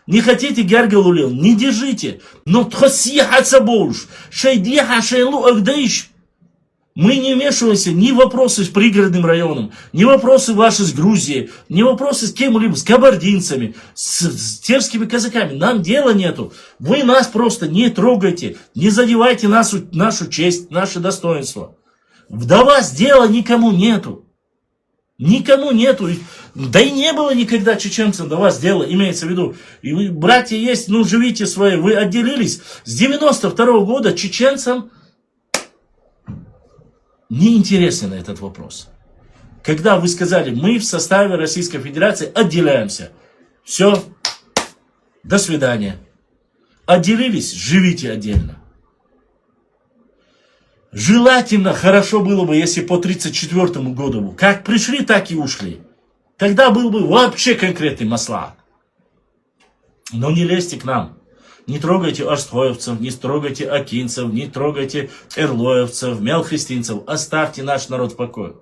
Не хотите гяргалулил, не держите. Но тхосихаться больше. Шейдиха шейлу агдейш. Мы не вмешиваемся ни в вопросы с пригородным районом, ни в вопросы ваши с Грузией, ни в вопросы с кем-либо, с кабардинцами, с терскими казаками. Нам дела нету. Вы нас просто не трогайте, не задевайте нашу честь, наше достоинство. До вас дела никому нету. Никому нету. Да и не было никогда чеченцам до вас дела, имеется в виду. И вы, братья есть, ну живите свои. Вы отделились. С 92-го года чеченцам не интересен этот вопрос. Когда вы сказали, мы в составе Российской Федерации отделяемся. Все. До свидания. Отделились, живите отдельно. Желательно, хорошо было бы, если по 1934 году, как пришли, так и ушли. Тогда был бы вообще конкретный маслах. Но не лезьте к нам. Не трогайте астхоевцев, не трогайте акинцев, не трогайте эрлоевцев, мелхристинцев. Оставьте наш народ в покое.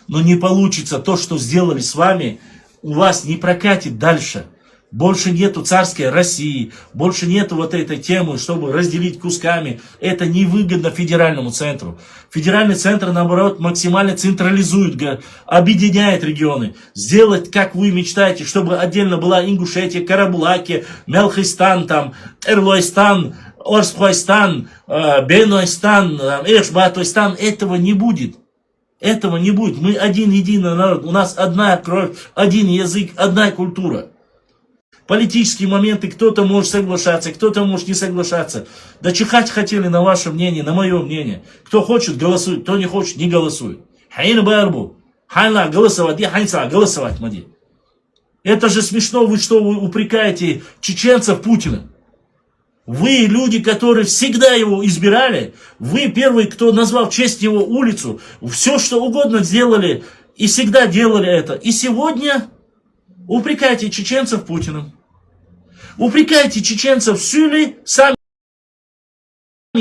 Но не получится то, что сделали с вами, у вас не прокатит дальше. Больше нету царской России, больше нету вот этой темы, чтобы разделить кусками. Это невыгодно федеральному центру. Федеральный центр, наоборот, максимально централизует, объединяет регионы. Сделать, как вы мечтаете, чтобы отдельно была Ингушетия, Карабулакия, Мелхистан, там, Эрлойстан, Орсхойстан, Бенойстан, Эшбатойстан. Этого не будет. Этого не будет. Мы один единый народ. У нас одна кровь, один язык, одна культура. Политические моменты, кто-то может соглашаться, кто-то может не соглашаться. Да чихать хотели на ваше мнение, на мое мнение. Кто хочет, голосует, кто не хочет, не голосует. Хайна барбу. Хайна голосовать, я хайнца голосовать, мади. Это же смешно, вы что, вы упрекаете чеченцев Путина. Вы люди, которые всегда его избирали, вы первый, кто назвал в честь его улицу, все что угодно сделали и всегда делали это. И сегодня упрекайте чеченцев Путиным. Упрекайте чеченцев в силе, сами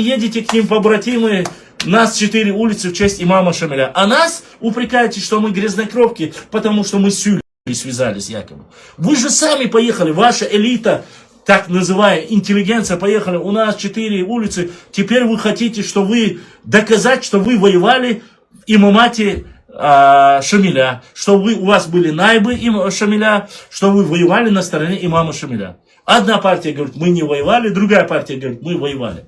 едете к ним побратимы, нас 4 улицы в честь имама Шамиля. А нас упрекаете, что мы грязнокровки, потому что мы с Сюлей связались якобы. Вы же сами поехали, ваша элита, так называемая интеллигенция, поехали, у нас 4 улицы, теперь вы хотите, что вы доказать, что вы воевали в имамате Шамиля, что у вас были найбы Шамиля, что вы воевали на стороне имама Шамиля. Одна партия говорит, мы не воевали, другая партия говорит, мы воевали.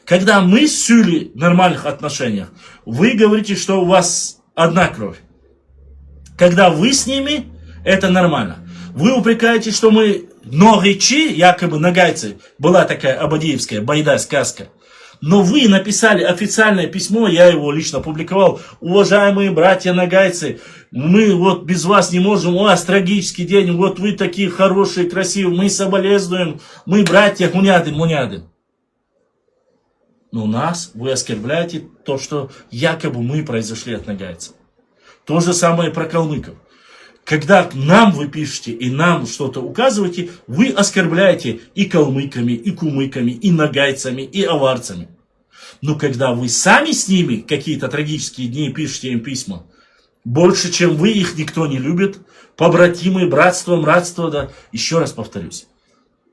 Когда мы с Сюлей в нормальных отношениях, вы говорите, что у вас одна кровь. Когда вы с ними, это нормально. Вы упрекаете, что мы ногичи, якобы нагайцы, была такая абадиевская байда, сказка. Но вы написали официальное письмо, я его лично публиковал. Уважаемые братья нагайцы, мы вот без вас не можем, у вас трагический день, вот вы такие хорошие, красивые, мы соболезнуем, мы братья хуняды. Но нас вы оскорбляете то, что якобы мы произошли от нагайцев. То же самое про калмыков. Когда нам вы пишете и нам что-то указываете, вы оскорбляете и калмыками, и кумыками, и нагайцами, и аварцами. Но когда вы сами с ними какие-то трагические дни пишете им письма, больше, чем вы, их никто не любит, побратимы, братство, да. Еще раз повторюсь,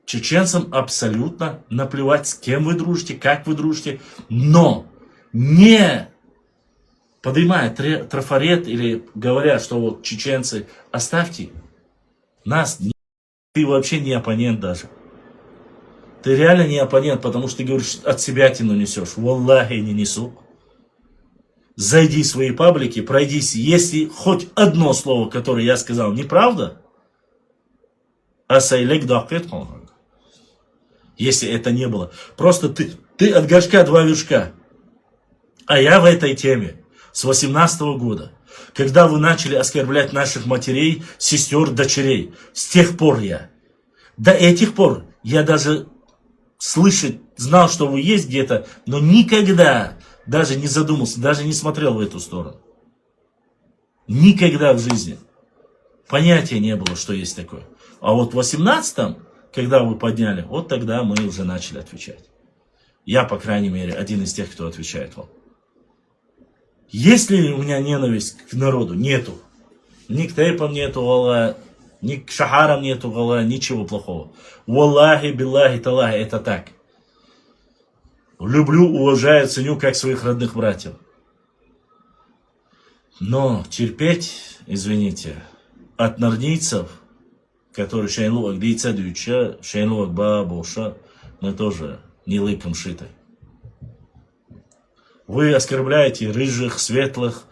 чеченцам абсолютно наплевать, с кем вы дружите, как вы дружите, но не поднимая трафарет или говоря, что вот чеченцы, оставьте нас, ты вообще не оппонент даже. Ты реально не оппонент, потому что ты говоришь, от себя тяну несешь. Валлахи, не несу. Зайди в свои паблики, пройдись. Если хоть одно слово, которое я сказал, неправда, если это не было. Просто ты от горшка 2 вершка. А я в этой теме с 18 года, когда вы начали оскорблять наших матерей, сестер, дочерей. С тех пор до этих пор я даже знал, что вы есть где-то, но никогда даже не задумался, даже не смотрел в эту сторону. Никогда в жизни. Понятия не было, что есть такое. А вот в 18-м, когда вы подняли, вот тогда мы уже начали отвечать. Я, по крайней мере, один из тех, кто отвечает вам. Есть ли у меня ненависть к народу? Нету. Ни к тейпам нету, Аллах, ни к шахарам нету, Аллах, ничего плохого. Валлахи, биллахи, талахи, это так. Люблю, уважаю, ценю, как своих родных братьев. Но терпеть, извините, от нордийцев, которые шейнлуак дейца дюча, шейнлуак бабуша, мы тоже не лыком шиты. Вы оскорбляете рыжих, светлых,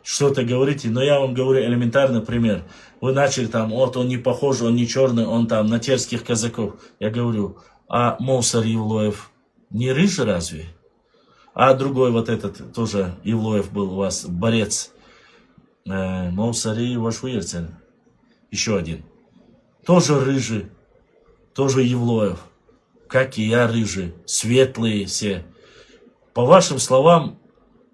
что-то говорите, но я вам говорю элементарный пример. Вы начали там, вот он не похож, он не черный, он там на терских казаков. Я говорю, а Моусар Евлоев не рыжий разве? А другой вот этот, тоже Евлоев был у вас, борец. Моусари Вашуерцен. Еще один. Тоже рыжий, тоже Евлоев. Как и я рыжий, светлые все. По вашим словам,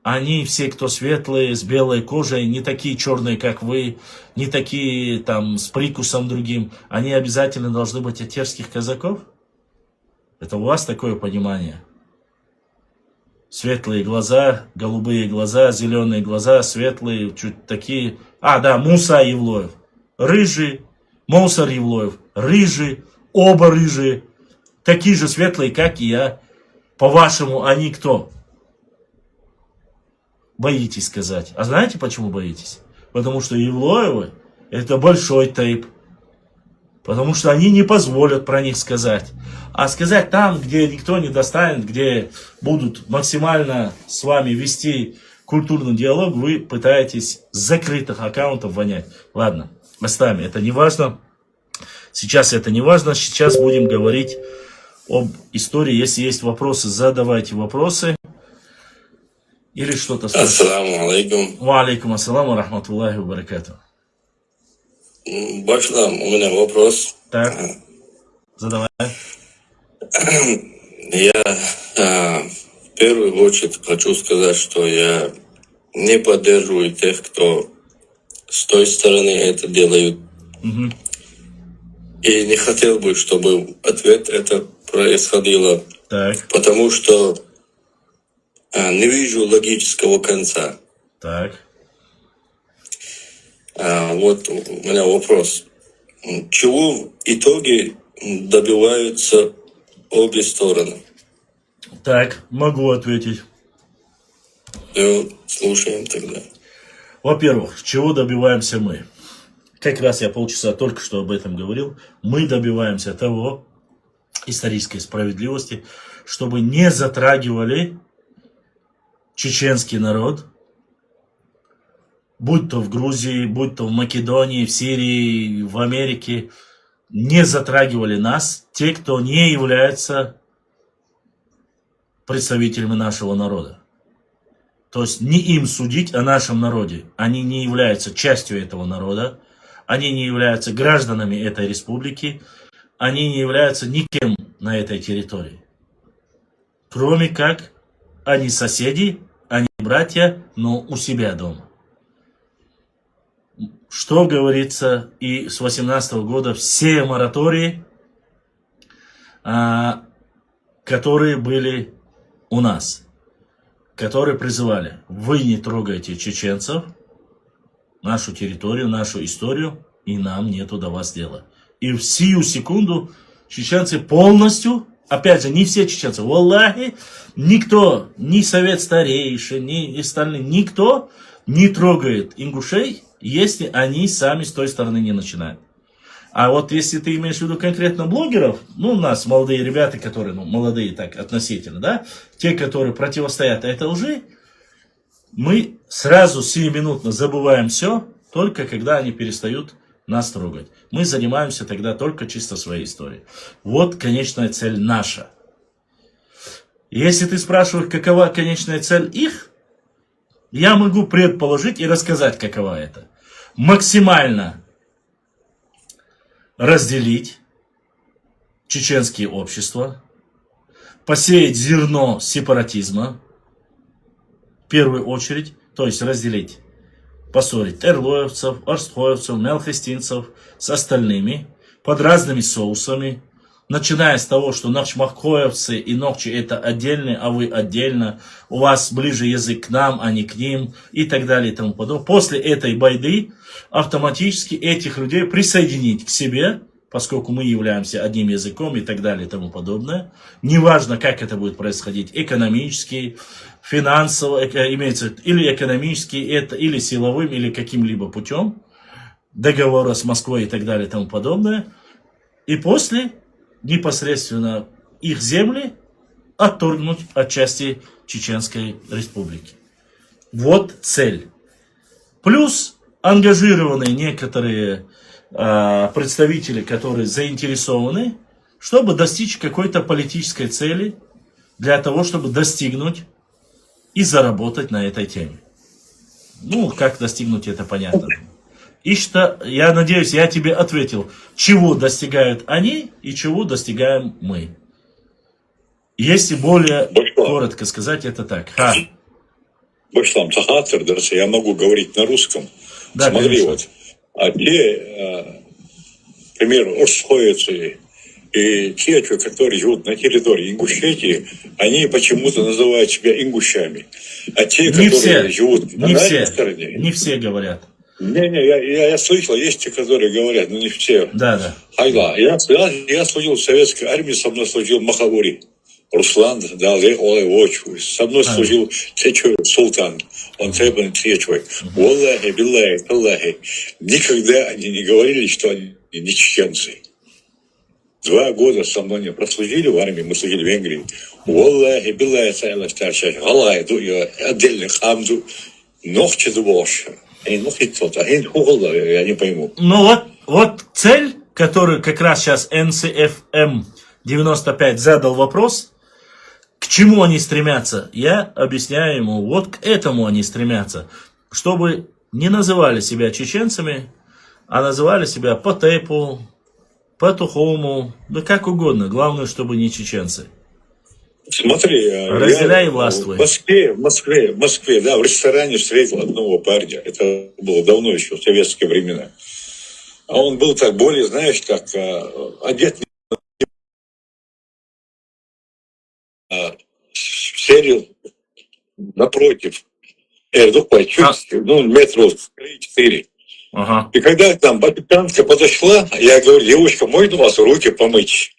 они все, кто светлые, с белой кожей, не такие черные, как вы, не такие там с прикусом другим. Они обязательно должны быть от терских казаков? Это у вас такое понимание? Светлые глаза, голубые глаза, зеленые глаза, светлые, чуть такие. А, да, Муса Евлоев. Рыжий, Моусар Евлоев. Рыжий, оба рыжие. Такие же светлые, как и я. По-вашему, они кто? Боитесь сказать. А знаете, почему боитесь? Потому что Евлоевы – это большой тейп. Потому что они не позволят про них сказать. А сказать там, где никто не достанет, где будут максимально с вами вести культурный диалог, вы пытаетесь с закрытых аккаунтов вонять. Ладно, оставим. Это не важно. Сейчас это не важно. Сейчас будем говорить об истории. Если есть вопросы, задавайте вопросы. Или что-то слышите. Ассаламу алейкум. Ва алейкум ассаламу рахматуллахи ва баракату. Башлам, у меня вопрос. Так, задавай. Я в первую очередь хочу сказать, что я не поддерживаю тех, кто с той стороны это делают. Угу. И не хотел бы, чтобы ответ это происходило. Так. Потому что Не вижу логического конца. Так. Вот у меня вопрос. Чего в итоге добиваются обе стороны? Так, могу ответить. Слушаем тогда. Во-первых, чего добиваемся мы? Как раз я полчаса только что об этом говорил. Мы добиваемся того, исторической справедливости, чтобы не затрагивали чеченский народ, будь то в Грузии, будь то в Македонии, в Сирии, в Америке, не затрагивали нас, те, кто не является представителями нашего народа. То есть не им судить о нашем народе. Они не являются частью этого народа, они не являются гражданами этой республики, они не являются никем на этой территории. Кроме как они соседи, они братья, но у себя дома. Что говорится и с 2018 года, все моратории, которые были у нас, которые призывали: вы не трогайте чеченцев, нашу территорию, нашу историю, и нам нету до вас дела. И в сию секунду чеченцы полностью, опять же, не все чеченцы, валлахи, никто, ни совет старейшин, ни остальные, никто не трогает ингушей, если они сами с той стороны не начинают. А вот если ты имеешь в виду конкретно блогеров, ну, у нас молодые ребята, которые, ну, молодые так относительно, да, те, которые противостоят этой лжи, мы сразу сиюминутно забываем все, только когда они перестают нас трогать. Мы занимаемся тогда только чисто своей историей. Вот конечная цель наша. Если ты спрашиваешь, какова конечная цель их, я могу предположить и рассказать, какова это. Максимально разделить чеченские общества, посеять зерно сепаратизма, в первую очередь, то есть разделить, поссорить эрлоевцев, орстхоевцев, мелхестинцев с остальными, под разными соусами, начиная с того, что начмахкоевцы и ногчи это отдельные, а вы отдельно, у вас ближе язык к нам, а не к ним, и так далее и тому подобное. После этой байды автоматически этих людей присоединить к себе, поскольку мы являемся одним языком и так далее и тому подобное. Неважно, как это будет происходить, экономически, финансово, имеется или экономически, это, или силовым, или каким-либо путем, договора с Москвой и так далее и тому подобное. И после непосредственно их земли отторгнуть от части Чеченской Республики. Вот цель. Плюс ангажированные некоторые представители, которые заинтересованы, чтобы достичь какой-то политической цели, для того, чтобы достигнуть и заработать на этой теме. Ну, как достигнуть, это понятно. И что, я надеюсь, я тебе ответил, чего достигают они и чего достигаем мы. Если более коротко сказать, это так. Башлам Тахатер, даже я могу говорить на русском. Да, смотри, конечно. вот. А те, например, орсхоевцы и те, которые живут на территории Ингушетии, они почему-то называют себя ингушами. А те, не которые все, живут на дальней стороне... Не все говорят. Я слышал, есть те, которые говорят, но не все. Да. Айла, я служил в советской армии, со мной служил Махавури. Руслан дал очку. Со мной служил Чечой Султан. Он требовал Чечой. Walлахи, биллахи, таллахи. Никогда они не говорили, что они не чеченцы. 2 года со мной не прослужили в армии, мы служили в Венгрии. Walлахи, биллахи, цайлах, тарчах, галайду, отдельных хамду. Ногче дубоша. Я не пойму. Ну вот цель, которую как раз сейчас NCFM 95 задал вопрос, к чему они стремятся, я объясняю ему, вот к этому они стремятся, чтобы не называли себя чеченцами, а называли себя по тейпу, по тухому, да как угодно, главное, чтобы не чеченцы. Смотри, разделяй и властвуй. В Москве, да, в ресторане встретил одного парня. Это было давно еще, в советские времена. А он был так более, знаешь, как одет, серил, напротив. Чуть, метров 3-4. Ага. И когда там официантка подошла, я говорю, девушка, можно вас руки помыть?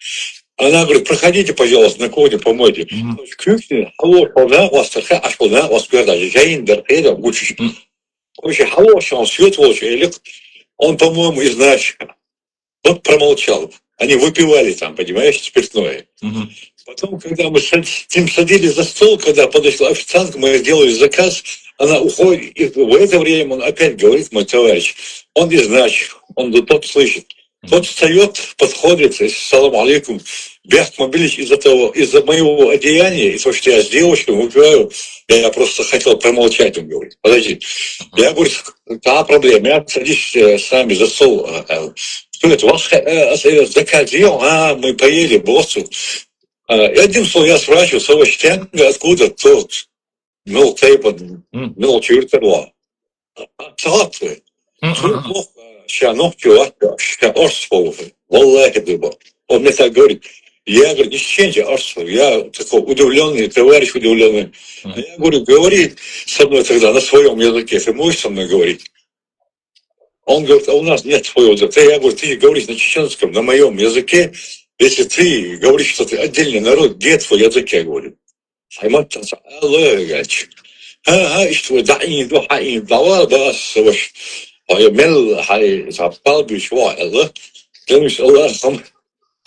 Она говорит, проходите, пожалуйста, на кухню помойте. Очень хороший, он светлый, он, по-моему, из наших. Он промолчал. Они выпивали там, понимаешь, спиртное. Мгм. Потом, когда мы с ним садились за стол, когда подошла официантка, мы сделали заказ, она уходит, и в это время он опять говорит, мой товарищ, он из наших, он тот слышит. Тот встает, подходит, и салам алейкум, Бехтмобилич из-за моего одеяния, и то, что я с девушкой выпиваю, я просто хотел промолчать, он говорит. Подожди. Я говорю, та проблема, я садись с нами за стол. Что это, вас заказ ел? Мы поели, боссу. И одним словом, я спрашиваю, своего штенга, откуда тот мел тейпа, мел чертова. Салаты. Ща ногтю, ща орсфоловы. Валлахи дыба. Он мне так говорит. Я говорю, не считайте орсфол. Я такой удивленный, товарищ удивленный. Я говорю, говори со мной тогда на своем языке. Ты можешь со мной говорить? Он говорит, а у нас нет своего языка. Я говорю, ты говоришь на чеченском, на моем языке. Если ты говоришь, что ты отдельный народ, где твой язык, я говорю. Аймат Аллах, что дайни духай дава бас ваш. ويمل هيتعطل بشوع الله تمش الله هم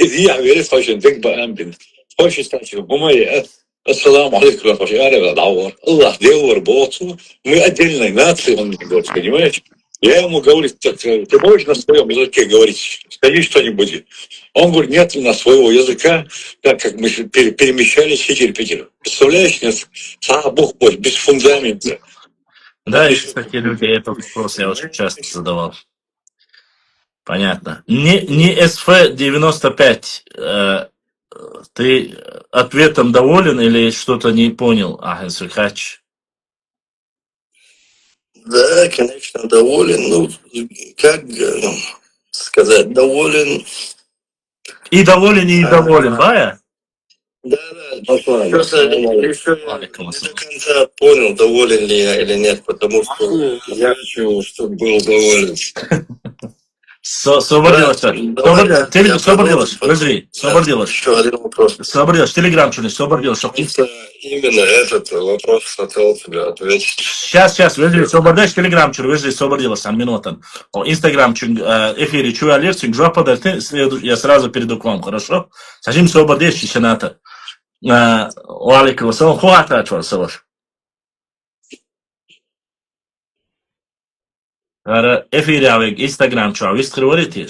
إذا عملت عشان تكبر أمبن خوش استنشق بمية السلام عليكم ورحمة الله دعوة الله دور بوطه مؤدلنا ناتي он говорит, понимаешь? Я ему говорю, ты можешь на своем языке говорить, скажи что-нибудь. Он говорит, нет у нас своего языка, так как мы перемещались в Питер. Представляешь, нет? Бог мой, без фундамента. Да, есть такие люди, этот вопрос я очень часто задавал. Понятно. Не СФ-95. Ты ответом доволен или что-то не понял, Ахен Сухач? Да, конечно, доволен. Ну, как сказать, доволен. И доволен, и недоволен, да? Да. Просто еще не до конца понял, доволен ли я или нет, потому что я хочу, чтобы был доволен. Собор делаешь? Подожди, собор делаешь? Еще один вопрос. Собор делаешь, телеграм что-нибудь, собор делаешь. Именно этот вопрос хотел тебе ответить. Сейчас, подожди, собор делаешь, телеграм подожди, собор делаешь, минутан. Инстаграм эфире чуалерсинг, жопа, я сразу перейду к вам, хорошо? Сажим собор делаешь, чечената. Алейкум ассалам, хватает вас, собор. Эфире авек, Инстаграм, что, вы говорите?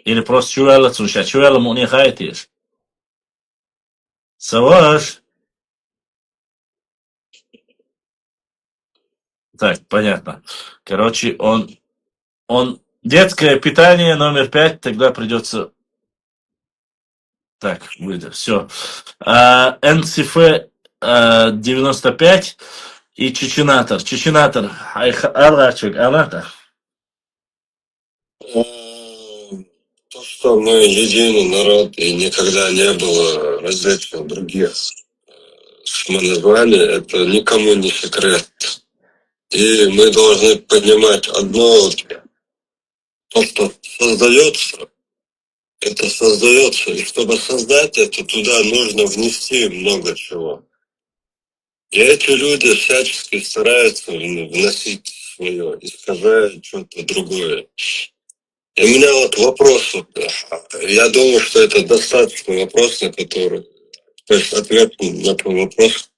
Или просто чуэла цунша, чуэла муни хаетис. Саваш. Так, понятно. Короче, он детское питание номер 5, тогда придется. Так, выйдет, все. НЦФ 95 и Чеченатор. Чеченатор, Аллачик, Аллата. То, что мы единый народ и никогда не было различия других, что мы назвали, это никому не секрет. И мы должны понимать одно, то, что создается, это создается, и чтобы создать это, туда нужно внести много чего. И эти люди всячески стараются вносить свое, искажая что-то другое. И у меня вот вопрос, я думаю, что это достаточный вопрос, на который, то есть ответ на твой вопрос,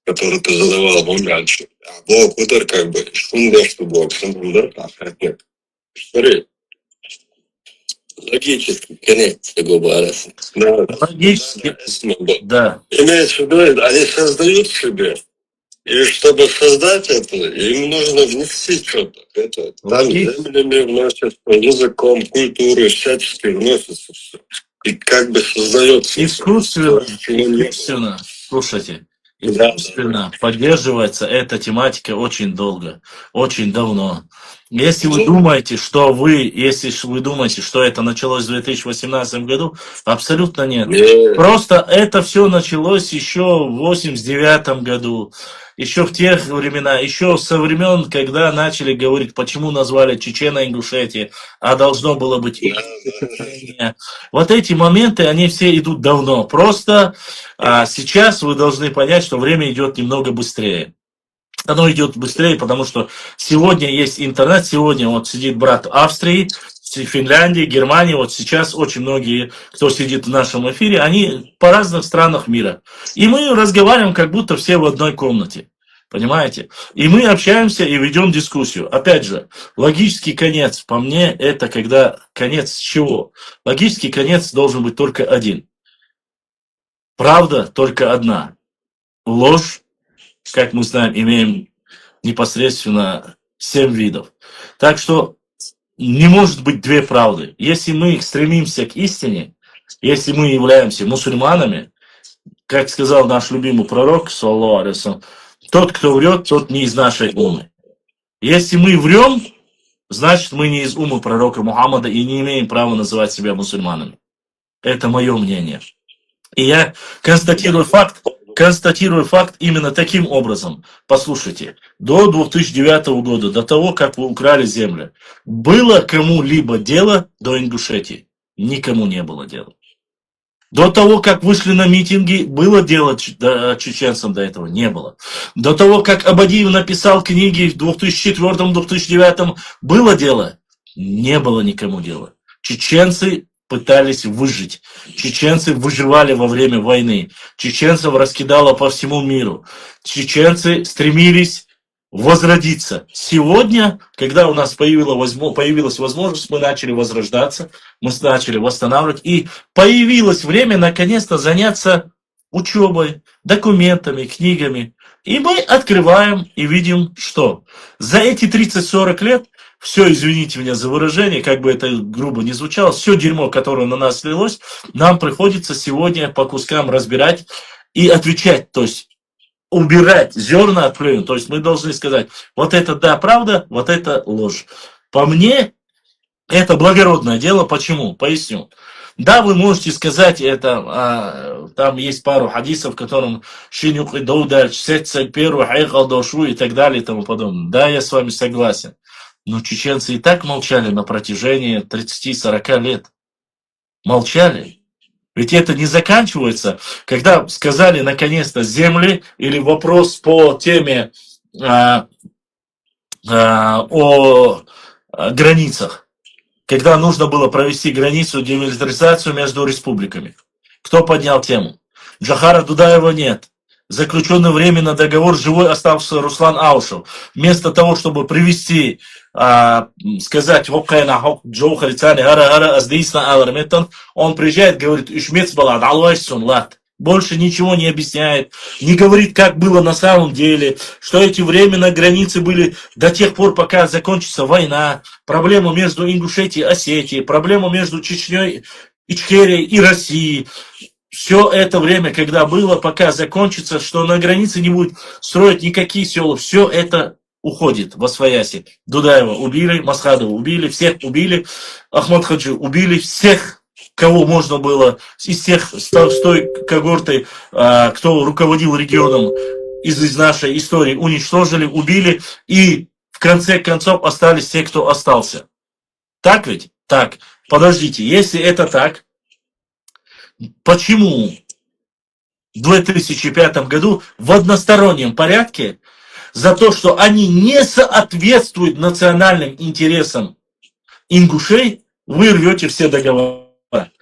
который ты задавал раньше. А Бог удар как бы, что Бог, нет. Смотри. Логически, конец говорится. Логически, да. Имеется в виду, они создают себе, и чтобы создать это, им нужно внести что-то. Это там землями вносят, языком, культурой, всячески вносится все. И как бы создается... Искусственно, слушайте, искусственно поддерживается эта тематика очень долго, очень давно. Если вы думаете, что это началось в 2018 году, абсолютно нет. Просто это все началось еще в 89 году, еще в тех времена, еще со времен, когда начали говорить, почему назвали Чечено-Ингушетия, а должно было быть Чечения. Вот эти моменты, они все идут давно. Просто сейчас вы должны понять, что время идет немного быстрее. Оно идет быстрее, потому что сегодня есть интернет, сегодня вот сидит брат Австрии, Финляндии, Германии, вот сейчас очень многие, кто сидит в нашем эфире, они по разных странах мира. И мы разговариваем, как будто все в одной комнате. Понимаете? И мы общаемся и ведем дискуссию. Опять же, логический конец, по мне, это когда конец чего? Логический конец должен быть только один. Правда только одна. Ложь, как мы знаем, имеем непосредственно 7 видов. Так что не может быть две правды. Если мы стремимся к истине, если мы являемся мусульманами, как сказал наш любимый пророк, саллаллаху алейхи вассалям, тот, кто врет, тот не из нашей умы. Если мы врем, значит мы не из умы пророка Мухаммада и не имеем права называть себя мусульманами. Это мое мнение. И я констатирую факт именно таким образом. Послушайте, до 2009 года, до того, как вы украли землю, было кому-либо дело до Ингушетии? Никому не было дела. До того, как вышли на митинги, было дело чеченцам, до этого не было. До того, как Абадиев написал книги в 2004-2009, было дело? Не было никому дела. Чеченцы пытались выжить. Чеченцы выживали во время войны. Чеченцев раскидало по всему миру. Чеченцы стремились возродиться. Сегодня, когда у нас появилась возможность, мы начали возрождаться, мы начали восстанавливать, и появилось время наконец-то заняться учебой, документами, книгами. И мы открываем и видим, что за эти 30-40 лет все, извините меня за выражение, как бы это грубо не звучало, все дерьмо, которое на нас слилось, нам приходится сегодня по кускам разбирать и отвечать, то есть убирать зерна от плевел. То есть мы должны сказать, вот это да, правда, вот это ложь. По мне, это благородное дело. Почему? Поясню. Да, вы можете сказать это, там есть пару хадисов, в котором шинюк и доудач, сетца первый, хайхал дошу и так далее и тому подобное. Да, я с вами согласен. Но чеченцы и так молчали на протяжении 30-40 лет. Молчали. Ведь это не заканчивается, когда сказали наконец-то земли или вопрос по теме о границах. Когда нужно было провести границу, демилитаризацию между республиками. Кто поднял тему? Джохара Дудаева нет. Заключенный временно договор, живой остался Руслан Аушев. Вместо того, чтобы привести, сказать, он приезжает, говорит, больше ничего не объясняет, не говорит, как было на самом деле, что эти временные границы были до тех пор, пока закончится война, проблема между Ингушетией и Осетией, проблема между Чечней, Ичкерией и Россией. Все это время, когда было, пока закончится, что на границе не будет строить никакие села, все это уходит во свояси. Дудаева убили, Масхадова убили, всех убили, Ахмад Хаджи убили, всех, кого можно было, из тех, с той когорты, кто руководил регионом из нашей истории, уничтожили, убили, и в конце концов остались те, кто остался. Так ведь? Так. Подождите, если это так, почему в 2005 году в одностороннем порядке за то, что они не соответствуют национальным интересам ингушей, вы рвете все договора?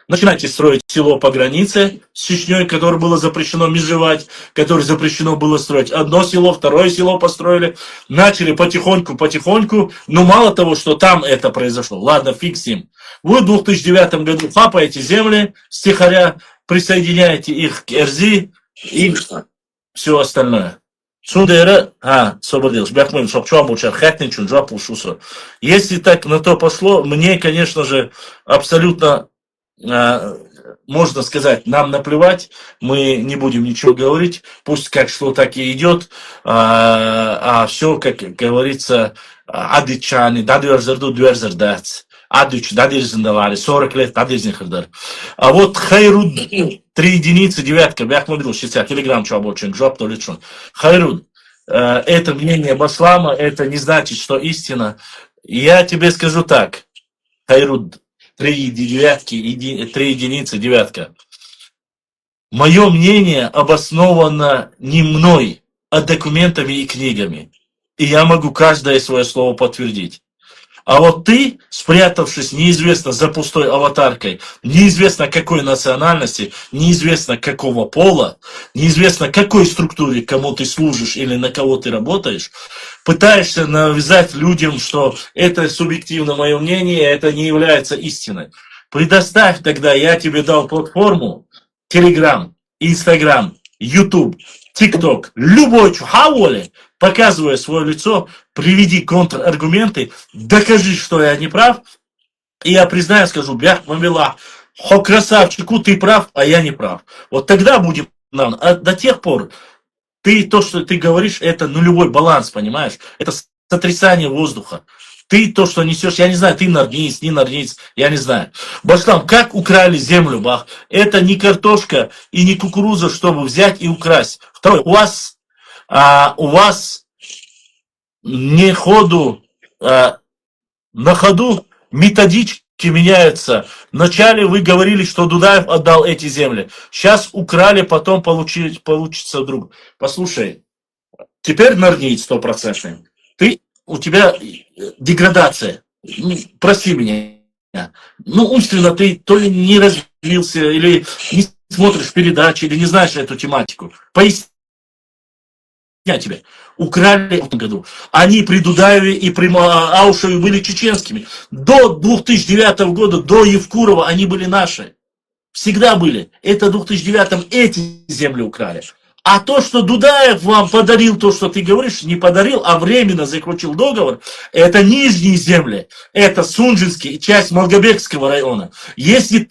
Начинаете строить село по границе с Чечней, которое было запрещено межевать, которое запрещено было строить. Одно село, второе село построили. Начали потихоньку. Но мало того, что там это произошло. Ладно, фиг с ним. Вы в 2009 году хапаете земли стихаря, присоединяете их к РЗИ и все остальное. Если так на то пошло, мне, конечно же, абсолютно можно сказать, нам наплевать, мы не будем ничего говорить, пусть как шло, так и идет, а все, как говорится, адичани, дадюрзерду дюрзердац, адюч, дадирзендалари, 40 лет, дадирзнихардар. А вот хайруд, 3 единицы, девятка, бяхмадрил, 60 килограмм, чабочин, жоп, то личон. Хайруд, это мнение Баслама, это не значит, что истина. Я тебе скажу так, хайруд, 3 девятки, 3 единицы, девятка. Мое мнение обосновано не мной, а документами и книгами. И я могу каждое свое слово подтвердить. А вот ты, спрятавшись неизвестно за пустой аватаркой, неизвестно какой национальности, неизвестно какого пола, неизвестно какой структуре, кому ты служишь или на кого ты работаешь, пытаешься навязать людям, что это субъективно мое мнение, это не является истиной. Предоставь тогда, я тебе дал платформу, Telegram, Instagram, YouTube, TikTok, любой чухаволи, показывая свое лицо, приведи контраргументы, докажи, что я не прав, и я признаю, скажу, бях, мамила, хо красавчику, ты прав, а я не прав. Вот тогда будем нам. А до тех пор то, что ты говоришь, это нулевой баланс, понимаешь? Это сотрясание воздуха. Ты то, что несешь, я не знаю, ты норниц, не норниц, я не знаю. Башлам, как украли землю, бах? Это не картошка и не кукуруза, чтобы взять и украсть. Второе, у вас не на ходу методички меняются. Вначале вы говорили, что Дудаев отдал эти земли. Сейчас украли, потом получится вдруг. Послушай, теперь норниц 100%. У тебя деградация. Ну, прости меня. Ну, умственно ты то ли не развился, или не смотришь передачи, или не знаешь эту тематику. Поясни. Я тебе. Украли в этом году. Они при Дудаеве и при Аушеве были чеченскими. До 2009 года, до Евкурова они были наши. Всегда были. Это в 2009 эти земли украли. А то, что Дудаев вам подарил, то, что ты говоришь, не подарил, а временно заключил договор, это нижние земли. Это Сунжинский и часть Малгобекского района. Если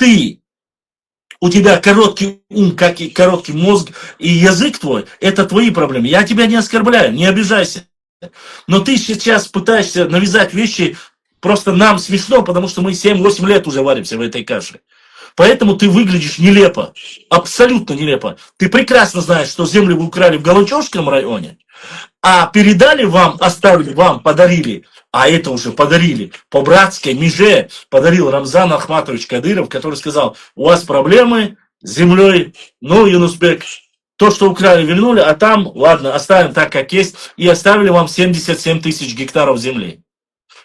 у тебя короткий ум, как и короткий мозг и язык твой, это твои проблемы. Я тебя не оскорбляю, не обижайся. Но ты сейчас пытаешься навязать вещи, просто нам смешно, потому что мы 7-8 лет уже варимся в этой каше. Поэтому ты выглядишь нелепо, абсолютно нелепо. Ты прекрасно знаешь, что землю вы украли в Галачевском районе, а передали вам, оставили вам, подарили, а это уже подарили, по братской меже подарил Рамзан Ахматович Кадыров, который сказал, у вас проблемы с землей, ну, Юнусбек, то, что украли, вернули, а там, ладно, оставим так, как есть, и оставили вам 77 тысяч гектаров земли,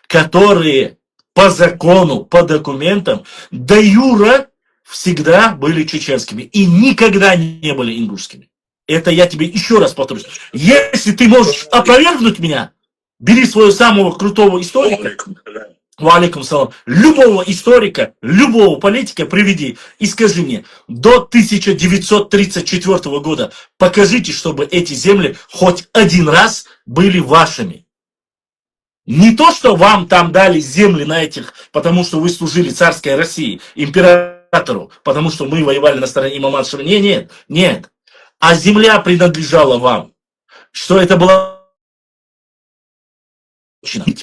которые по закону, по документам, де юра всегда были чеченскими и никогда не были ингушскими. Это я тебе еще раз повторюсь. Если ты можешь опровергнуть меня, бери своего самого крутого историка, валикум салам, любого историка, любого политика приведи и скажи мне, до 1934 года покажите, чтобы эти земли хоть один раз были вашими. Не то, что вам там дали земли на этих, потому что вы служили царской России, императору, потому что мы воевали на стороне имама Шафии. Нет. А земля принадлежала вам. Что это было?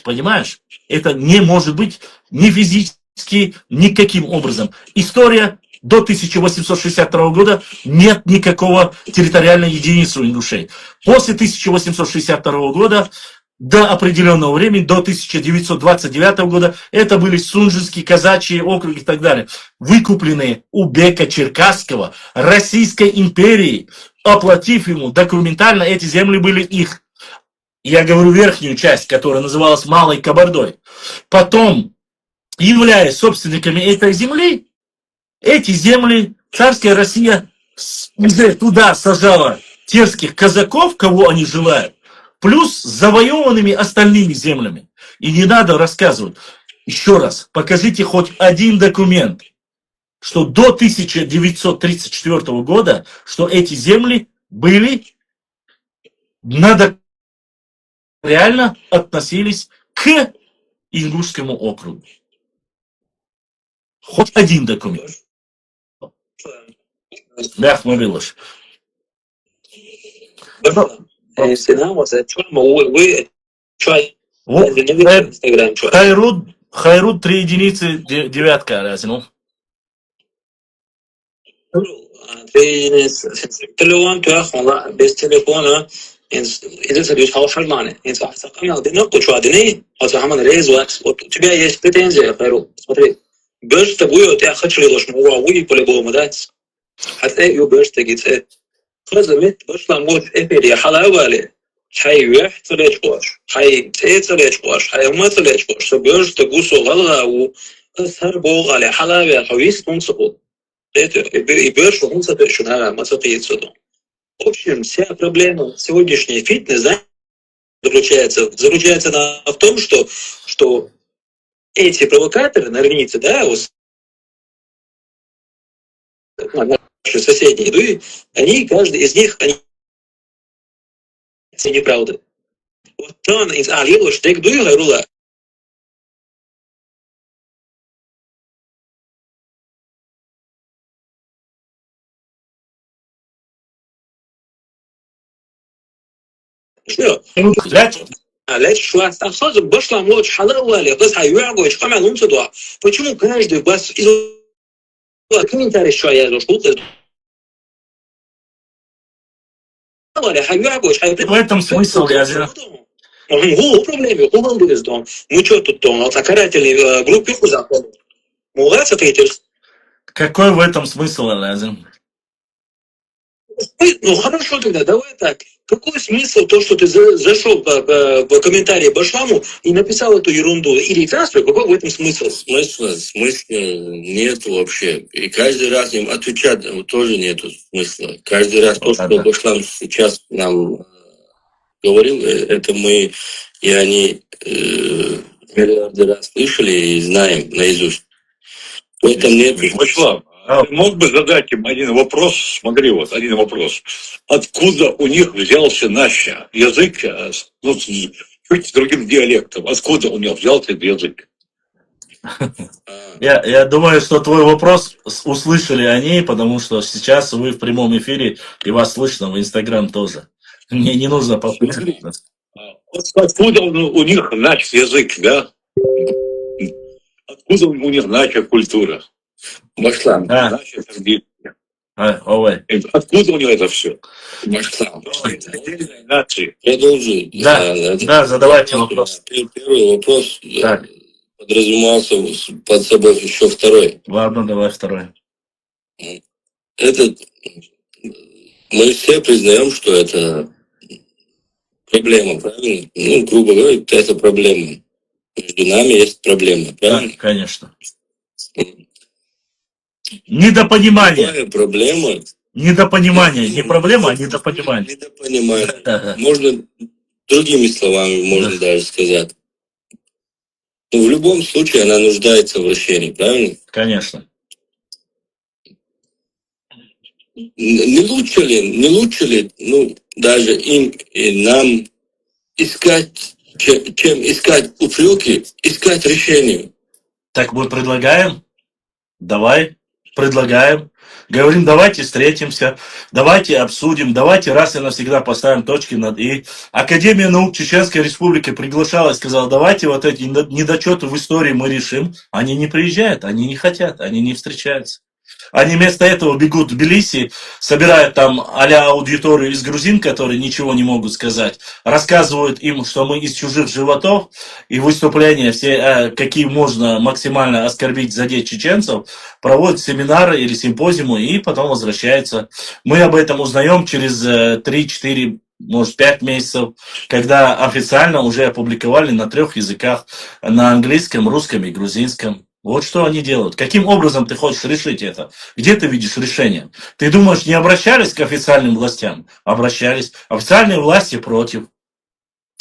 Понимаешь? Это не может быть ни физически, никаким образом. История до 1862 года нет никакого территориальной единицы у ингушей. После 1862 года до определенного времени, до 1929 года, это были Сунжинские, казачьи округи и так далее, выкупленные у Бека Черкасского Российской империей, оплатив ему документально, эти земли были их. Я говорю верхнюю часть, которая называлась Малой Кабардой. Потом, являясь собственниками этой земли, эти земли царская Россия уже туда сажала терских казаков, кого они желают, плюс с завоеванными остальными землями. И не надо рассказывать. Еще раз, покажите хоть один документ, что до 1934 года, что эти земли были, реально относились к Ингушскому округу. Хоть один документ. Бях мобилыш. Хайруд 3 единицы, девятка, ну. Telefon tuakhla bes telefona إذا سبيش حوشر معنى إنت أحسن قمنا بنقطة شو عدني أو تحمل ريز وقت وتبيع يشتري زي خيرو смотри بس تبوي وتأخذ شو ليش مو وي كل بو مدات حتى يو بس تجيت خزمت بس لامود إبري حلا ولا حي وح تلاش باش حي تلاش باش حي ما تلاش باش بس تقوسو غلا وأثر بو على حلا وحويس تنصبو это и берешь, он соответственно, отсюда. В общем, вся проблема сегодняшней фитнес, да, заключается в том, что эти провокаторы на границе, да, вот, наши соседние, они, каждый из них, они неправда. Вот он из Алилу, что ты говорила, شنو؟ علاش شو استخدم باش لامود حلوة بس هيوعوا ايش كمان هم صدوا почему каждый بس комментарий что я зашел В этом смысл, я же... هو проблемы он будет дом мы что тут дом от карателей группы закон молодцы ты Какой в этом смысл, Лазин? Ну хорошо тогда, давай так. Какой смысл то, что ты зашел в комментарии Башламу и написал эту ерунду? Или трансфер, какой в этом смысл? Смысла нету вообще. И каждый раз им отвечать тоже нету смысла. Каждый раз то, что Башлам сейчас нам говорил, это мы и они миллиарды раз слышали и знаем наизусть. В этом нет. Башлам, мог бы задать им один вопрос, смотри, вот один вопрос. Откуда у них взялся наш язык, ну, чуть другим диалектом? Откуда у них взялся этот язык? Я думаю, что твой вопрос услышали они, потому что сейчас вы в прямом эфире, и вас слышно в Инстаграм тоже. Мне не нужно повторять. Откуда у них наш язык, да? Откуда у них наша культура? Башлам. Наша традиция. Откуда у них это все? Башлам. Нации. Продолжи. Да, задавайте вопрос. Первый вопрос Так. подразумевался под собой еще второй. Ладно, давай второй. Мы все признаем, что это проблема, правильно? Ну, грубо говоря, это проблема. Между нами есть проблема, правильно? Да, конечно. Недопонимание. Какая проблема? Недопонимание. Не проблема, а недопонимание. Недопонимание. Можно другими словами, можно даже сказать. Но в любом случае она нуждается в решении, правильно? Конечно. Не лучше ли, ну, даже им и нам искать, чем искать упреки, искать решение? Так мы предлагаем. Давай. Предлагаем. Говорим, давайте встретимся, давайте обсудим, давайте раз и навсегда поставим точки над «и». Академия наук Чеченской Республики приглашала и сказала, давайте вот эти недочеты в истории мы решим. Они не приезжают, они не хотят, они не встречаются. Они вместо этого бегут в Тбилиси, собирают там а-ля аудиторию из грузин, которые ничего не могут сказать, рассказывают им, что мы из чужих животов, и выступления все, какие можно максимально оскорбить, задеть чеченцев, проводят семинары или симпозиумы, и потом возвращаются. Мы об этом узнаем через 3-4, может, 5 месяцев, когда официально уже опубликовали на 3 языках, на английском, русском и грузинском. Вот что они делают. Каким образом ты хочешь решить это? Где ты видишь решение? Ты думаешь, не обращались к официальным властям? Обращались. Официальные власти против.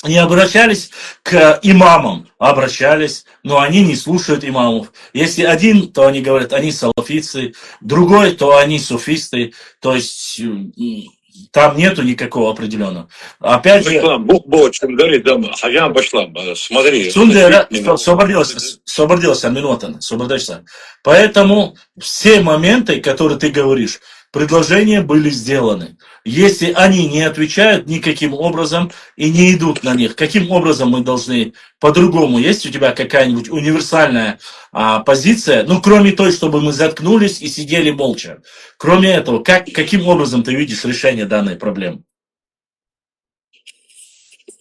Не обращались к имамам? Обращались. Но они не слушают имамов. Если один, то они говорят, они салафицы. Другой, то они суфисты. То есть Там нету никакого определенного. Опять же, Башлам, Бог чем дарит, да, Хаям Башлам, смотри. Сундера, освободился минута, освободился. Поэтому все моменты, которые ты говоришь, предложения были сделаны. Если они не отвечают никаким образом и не идут на них, каким образом мы должны по-другому? Есть у тебя какая-нибудь универсальная позиция? Ну, кроме той, чтобы мы заткнулись и сидели молча. Кроме этого, каким образом ты видишь решение данной проблемы?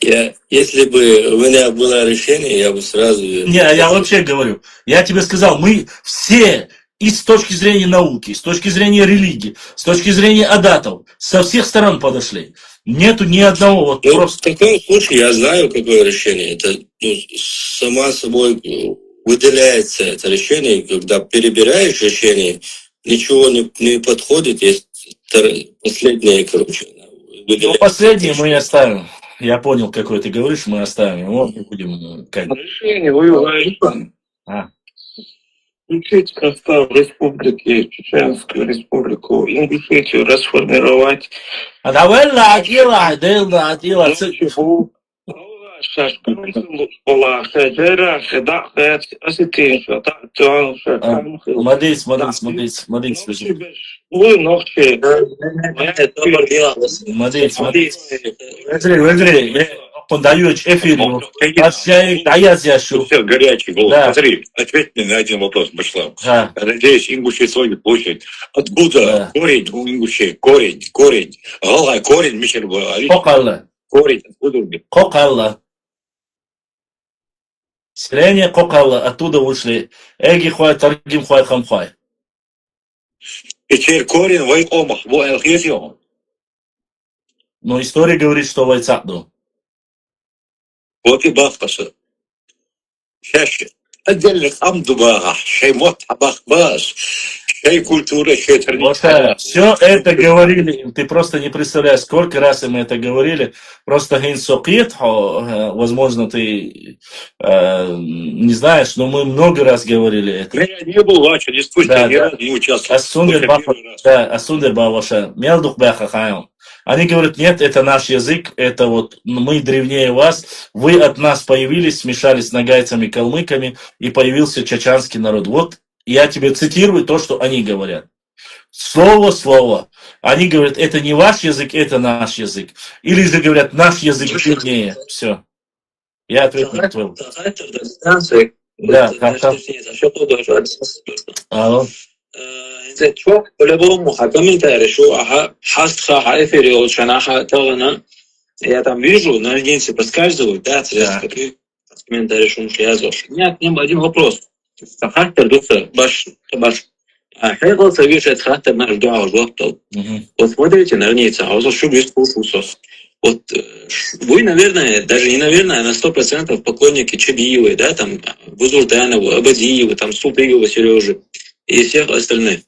Если бы у меня было решение, я бы сразу... Не, я вообще говорю. Я тебе сказал, мы все и с точки зрения науки, с точки зрения религии, с точки зрения адатов, со всех сторон подошли. Нету ни одного вот просто... В таком случае я знаю, какое решение. Это сама собой выделяется это решение, когда перебираешь решение, ничего не подходит, есть последнее, короче. Ну, последнее мы оставим. Я понял, какой ты говоришь, мы оставим его, не будем... Решение воевать. Включить состав республики, Чеченскую республику, Ингушетию расформировать. А давай делай. Смотри, он дает эфир, Все горячий голос. Да. Смотри, ответь мне на один вопрос, Башлам. Да. Я надеюсь, ингуши свою площадь. Откуда корень у ингушей? Корень. Галай, корень, Мишель говорит. Кокалла. Корень, откуда у них? Кокалла. Селение Кокалла, оттуда вышли Эги Хуай, Таргим Хуай, Хамхуай. И теперь корень Вайкомах, Вайалхезио. Но история говорит, что Вайцахду. Вот и бахтаса. Чаще. Отдельно хамдубага, шеймот абахбас, шей культура, шей традиция. Все это говорили, ты просто не представляешь, сколько раз мы это говорили. Просто гейнсокит, возможно, ты не знаешь, но мы много раз говорили это. Я не был в вашей дискуссии, ни разу не участвовал. Асундерба ваша, мелдух бяха хаем. Они говорят, нет, это наш язык, это вот мы древнее вас, вы от нас появились, смешались с нагайцами, калмыками, и появился чачанский народ. Вот я тебе цитирую то, что они говорят. Слово в слово. Они говорят, это не ваш язык, это наш язык. Или же говорят, наш язык древнее. Все. Я ответил на твой вопрос. Да, алло. Çok по-любому комментарий, что хасха хайфери шанаха талана. Я там вижу, на единице подскальзывают, да, какие комментарии, что я зош. Нет, один вопрос. Хаттер дуса баш. Хэгл совершает хаттер наш дуа жлоптал. Вот смотрите на границе, а вот что без кушусов. Вот вы, наверное, даже не наверное, а на 100% поклонники Чебиевой, да, там, Бузурданову, Абадиева, там, Супыева, Сережи и всех остальных.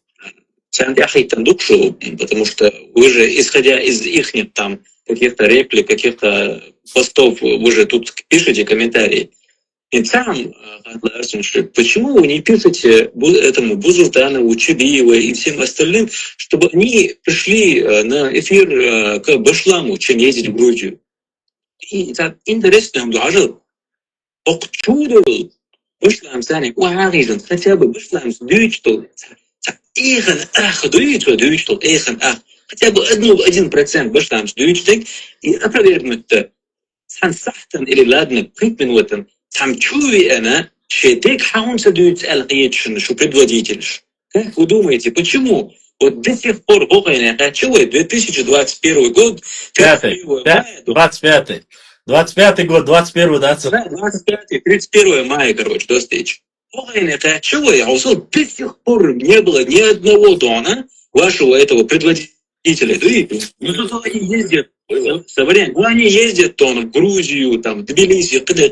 Потому что вы же, исходя из их там каких-то реплик, каких-то постов, вы же тут пишете комментарии. И там, почему вы не пишете этому Бузурданову, Чебиевой и всем остальным, чтобы они пришли на эфир к Башламу, чем ездить в Грузию? И это интересно, даже чудо Башлам станет, хотя бы Башлам сдвичтал. Эйхан ах, дуичтал, эйхан ах. Хотя бы 1% башлам сдвичтал и опровергнуть-то. Сан сахтан или ладно, прикменуэтан. Там чуви она, шейтек хаунса дуич алгиетшин, что предводитель. Как вы думаете, почему? Вот до сих пор Богайна, а чего 2021 год? 25-й год, 21-й, да? 25-й, 31 мая, короче, до встречи. Это чего я узнал? До сих пор не было ни одного дона вашего этого предводителя. Ну тут они ездят, они ездят в Грузию, там, в Тбилиси, куда.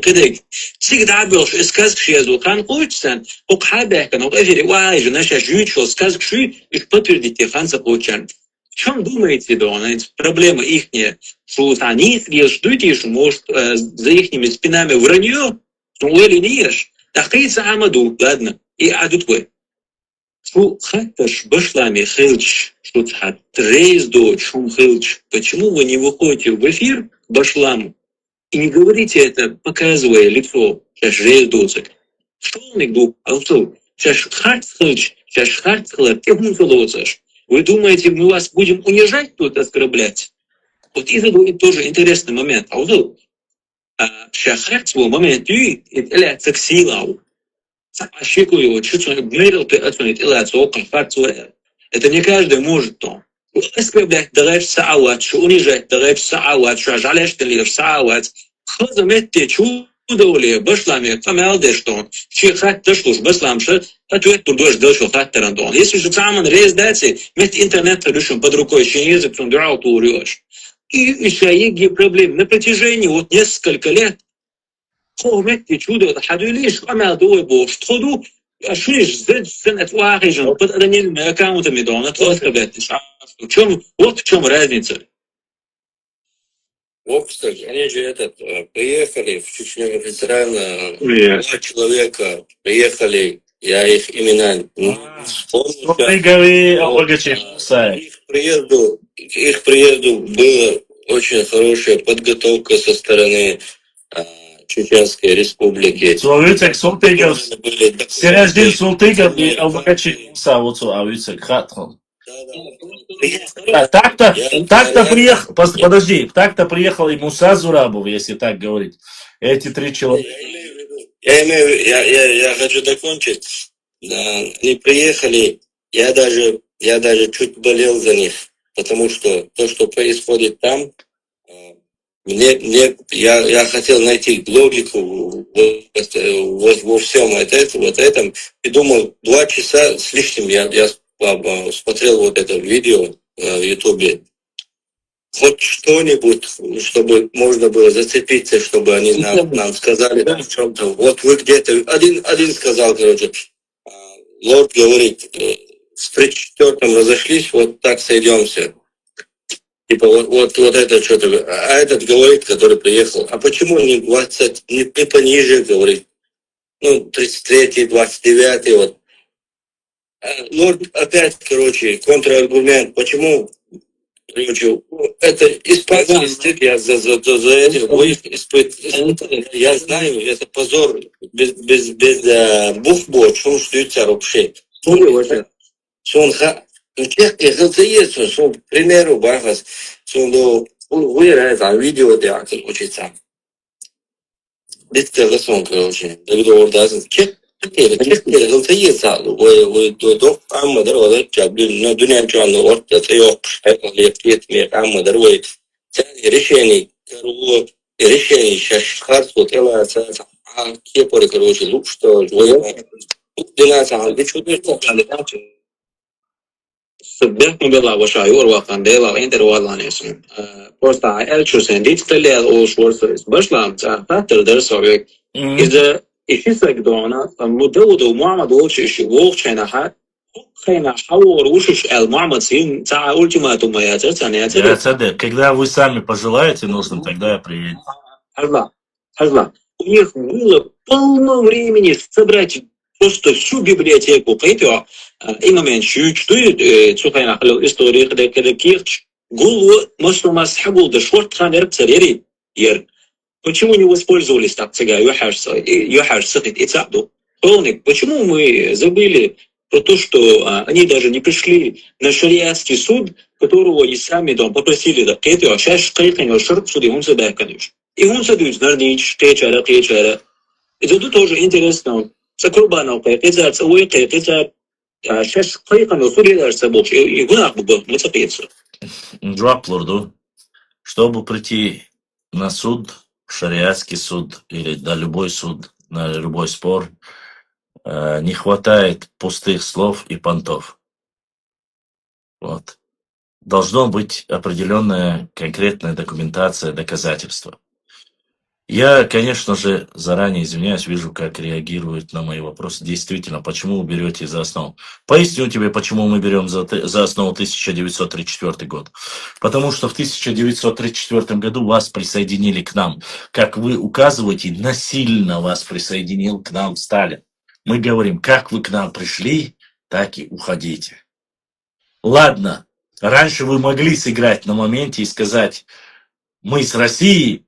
Всегда был сказок шезу, хан хочется, окхабяка, но эфире, же наша жючил, сказок ши, их подтвердите, хан заполучан. В чем думаете, Дона? Проблема ихняя, что они ждут, что может за ихними спинами вранье, что или не ешь. Тахтица Амаду, ладно, и Адутвы. Шо хатташ башлами хилч, что хат рейздо чум хилч. Почему вы не выходите в эфир башламу и не говорите это, показывая лицо? Сейчас рейздоцик. Что он игду? Алту. Сейчас хат хилч, сейчас хат хилч, и хунфилоцаш. Вы думаете, мы вас будем унижать тут, оскорблять? Вот это тоже интересный момент. Алту. Сейчас хат момент и это сексилау. Это не каждый может то. Оскорблять дараешь саават, что унижать дараешь саават, что жалеешь ты лишь саават. Хазаметте чудо башлами, камелде что. Чехать то что башламша, ответ турдош дальше хаттерандон. Если же саман рез дати, мет интернет решим под рукой, еще язык он драл турёшь. И еще есть проблемы на протяжении вот несколько лет. قومتي شودو حدو ليش أما دوي بوش تخدو أشويش زد سنة واحد جن قد أدني المكان وتمدونه تأثبت شو وقت شو разница? Вот, кстати, они же приехали в Чечню официально, два человека приехали, я их имена не вспомню. Их приезду была очень хорошая подготовка со стороны Чеченской Республики. Человек Султыгов, Сереждин Султыгов и Албакачи Муса, вот Авицек Хатхон. Так-то приехал, подожди, так-то приехал и Муса Зурабов, если так говорить. Эти три человека. Я хочу закончить. Да, они приехали, я даже чуть болел за них, потому что то, что происходит там, я хотел найти логику во всем этом и думал, 2 часа с лишним я смотрел вот это видео в Ютубе. Хоть что-нибудь, чтобы можно было зацепиться, чтобы они нам сказали в чем-то. Вот вы где-то... Один сказал, короче, лорд говорит, в 34-м разошлись, вот так сойдемся. Типа вот это что-то. А этот говорит, который приехал, а почему не 20, не пониже, говорит. 33-й, 29-й, вот. Лорд опять, короче, контраргумент. Почему? Короче, это испанский язык, я за это испытываю. Я знаю, это позор. Без бухбо, что он штуется вообще. Чехия галцеется, что, к примеру, Бахас, что выиграет, а видео диактор учится. Это сон, короче. Чехия галцеется, вы до Аммадар, вот блин, на дуня чуану, вот это ее, лет мир Аммадар, вы решений, сейчас харсу, тела, а кепоры, короче, лук, что, вы, صدقني بالله وشايور وقان ديلا انتر والله نسون просто эльчусен дитстеле о шворсес башлам тахтер дерсовик إذا إشيسك دونا مدود ومعمد وشش ووخشنا حد خينا حور وشش المعمد سين تاع ультиматум я Цадек, когда вы сами пожелаете нужным, тогда я приеду. Хазла. У них было полно времени собрать просто всю библиотеку, поэтому именно чуть-чуть цухайна халил истории, когда кирч голову масло схабул да шорт ханер царери ер. Почему не воспользовались так цыга юхаш сахит и цабду? Почему мы забыли про то, что они даже не пришли на шариатский суд, которого и сами там попросили, да, это сейчас кайканьо шарп суды он задает, конечно. И он задает, нарнич, кечара. Это тоже интересно. سكربانو قيقيزا تسوي قيقيزا شاش قيقا نوصولي دارسا بوش يقول أخبو متقيتسا Джоап лорду, чтобы прийти на суд, шариатский суд или на любой суд, на любой спор, не хватает пустых слов и понтов. Вот. Должно быть определенная конкретная документация, доказательства. Я, конечно же, заранее извиняюсь, вижу, как реагируют на мои вопросы. Действительно, почему вы берете за основу? Поясню тебе, почему мы берем за основу 1934 год. Потому что в 1934 году вас присоединили к нам. Как вы указываете, насильно вас присоединил к нам Сталин. Мы говорим, как вы к нам пришли, так и уходите. Ладно, раньше вы могли сыграть на моменте и сказать, мы с Россией,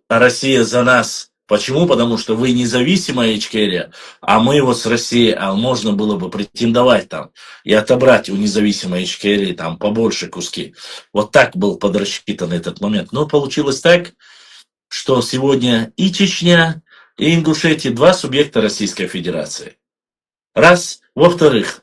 а Россия за нас. Почему? Потому что вы независимая Ичкерия, а мы вот с Россией, а можно было бы претендовать там и отобрать у независимой Ичкерии там побольше куски. Вот так был подрасчитан этот момент. Но получилось так, что сегодня и Чечня, и Ингушетия два субъекта Российской Федерации. Раз. Во-вторых,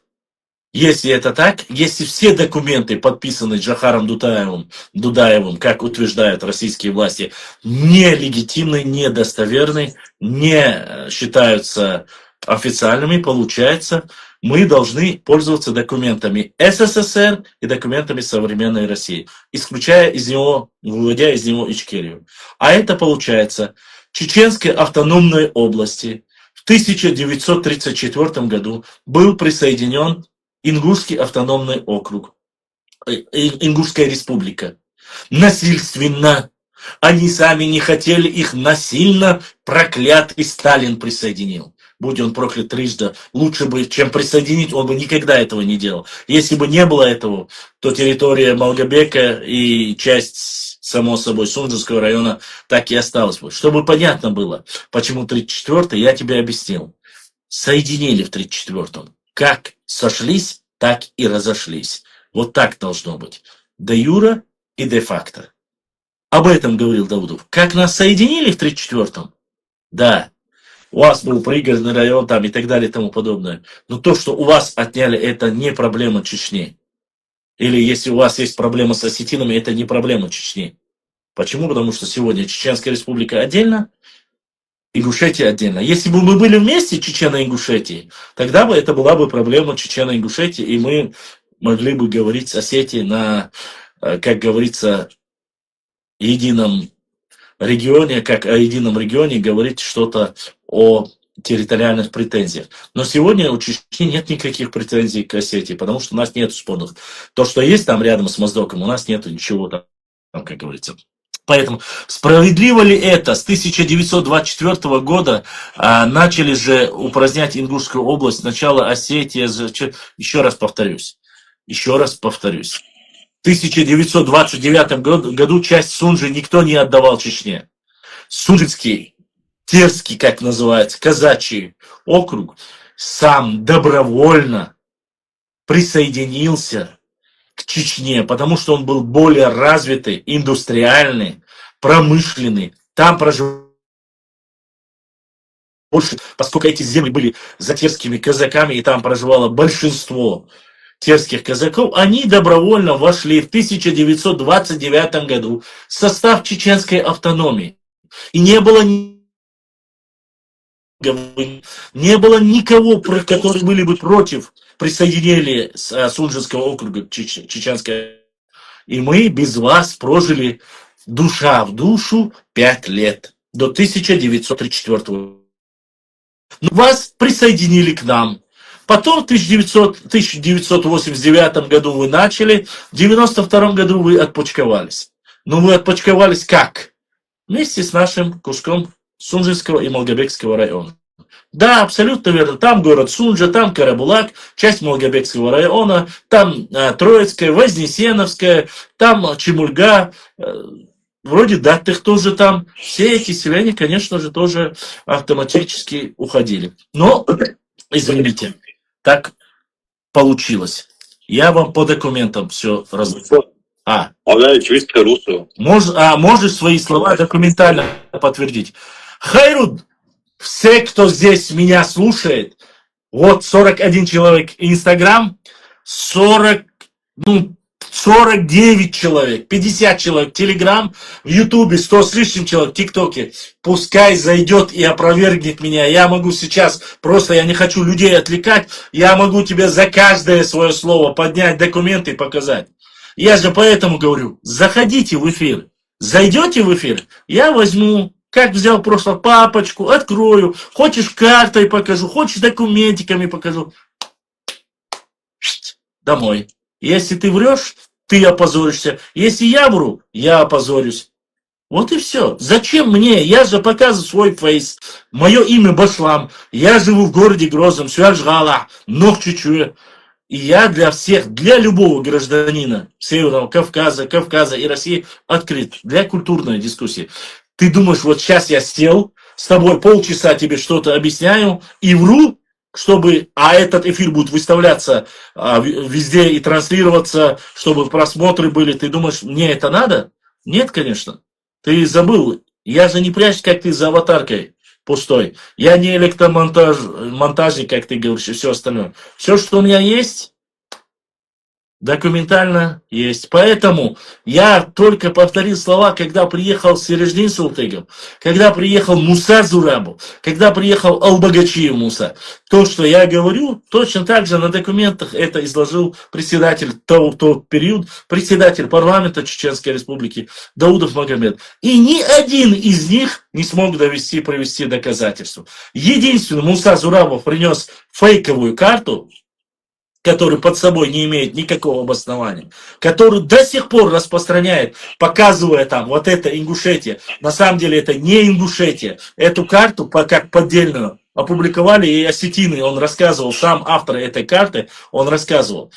если это так, если все документы, подписанные Джохаром Дудаевым, как утверждают российские власти, нелегитимны, недостоверны, не считаются официальными, получается, мы должны пользоваться документами СССР и документами современной России, исключая из него, выводя из него Ичкерию. А это получается Чеченской автономной области в 1934 году был присоединен Ингушский автономный округ, Ингушская республика. Насильственно. Они сами не хотели, их насильно проклятый Сталин присоединил. Будь он проклят трижды, лучше бы, чем присоединить, он бы никогда этого не делал. Если бы не было этого, то территория Малгобека и часть, само собой, Сунжинского района так и осталась бы. Чтобы понятно было, почему 34-й, я тебе объяснил. Соединили в 34-м. Как сошлись, так и разошлись. Вот так должно быть. Де юра и де факто. Об этом говорил Даудов. Как нас соединили в 34-м? Да. У вас был пригородный район там и так далее и тому подобное. Но то, что у вас отняли, это не проблема Чечни. Или если у вас есть проблема с осетинами, это не проблема Чечни. Почему? Потому что сегодня Чеченская республика отдельно, Ингушетия отдельно. Если бы мы были вместе, Чечена и Ингушетии, тогда бы это была бы проблема Чечена и Ингушетии, и мы могли бы говорить с Осетией на, как говорится, едином регионе, как о едином регионе говорить что-то о территориальных претензиях. Но сегодня у Чечни нет никаких претензий к Осетии, потому что у нас нет спорных. То, что есть там рядом с Моздоком, у нас нет ничего там, как говорится. Поэтому справедливо ли это? С 1924 года начали же упразднять Ингушскую область, сначала Осетия, еще раз повторюсь. В 1929 году часть Сунжи никто не отдавал Чечне. Сунжинский, Терский, как называется, казачий округ, сам добровольно присоединился к Чечне, потому что он был более развитый, индустриальный, промышленный. Там проживал больше, поскольку эти земли были за терскими казаками, и там проживало большинство терских казаков, они добровольно вошли в 1929 году в состав чеченской автономии. И не было никого, которые были бы против присоединения Сунжинского округа к Чеченской. И мы без вас прожили душа в душу 5 лет, до 1934 года. Но вас присоединили к нам. Потом в 1989 году вы начали, в 1992 году вы отпочковались. Но вы отпочковались как? Вместе с нашим куском Сунжинского и Малгобекского района. Да, абсолютно верно. Там город Сунжа, там Карабулак, часть Малгобекского района, там Троицкая, Вознесеновская, там Чемульга, вроде Даттых тоже там. Все эти селения, конечно же, тоже автоматически уходили. Но, извините, так получилось. Я вам по документам все разложил. Можешь свои слова документально подтвердить. Хайруд, все, кто здесь меня слушает, вот 41 человек Инстаграм, 49 человек, 50 человек Телеграм, в Ютубе 100 с лишним человек, ТикТоке. Пускай зайдет и опровергнет меня. Я могу сейчас, просто я не хочу людей отвлекать, я могу тебе за каждое свое слово поднять документы и показать. Я же поэтому говорю, заходите в эфир. Зайдете в эфир, я возьму, как взял просто папочку, открою. Хочешь картой покажу, хочешь документиками покажу. Домой. Если ты врешь, ты опозоришься. Если я вру, я опозорюсь. Вот и все. Зачем мне? Я же показываю свой фейс. Мое имя Башлам. Я живу в городе Грозном. Сюажгала. Нохчучу. И я для всех, для любого гражданина Северного Кавказа и России открыт для культурной дискуссии. Ты думаешь, вот сейчас я сел, с тобой полчаса тебе что-то объясняю и вру, чтобы, а этот эфир будет выставляться везде и транслироваться, чтобы просмотры были. Ты думаешь, мне это надо? Нет, конечно. Ты забыл. Я же не прячусь, как ты, за аватаркой пустой. Я не монтажник, как ты говоришь, и все остальное. Все, что у меня есть, документально есть. Поэтому я только повторил слова, когда приехал Сереждин Султыгов, когда приехал Муса Зурабов, когда приехал Албагачиев Муса. То, что я говорю, точно так же на документах это изложил председатель тот период, председатель парламента Чеченской Республики Даудов Магомед. И ни один из них не смог привести доказательства. Единственный, Муса Зурабов принес фейковую карту, который под собой не имеет никакого обоснования, который до сих пор распространяет, показывая там вот это Ингушетия. На самом деле это не Ингушетия. Эту карту как поддельную опубликовали и осетины. Он рассказывал, сам автор этой карты, он рассказывал.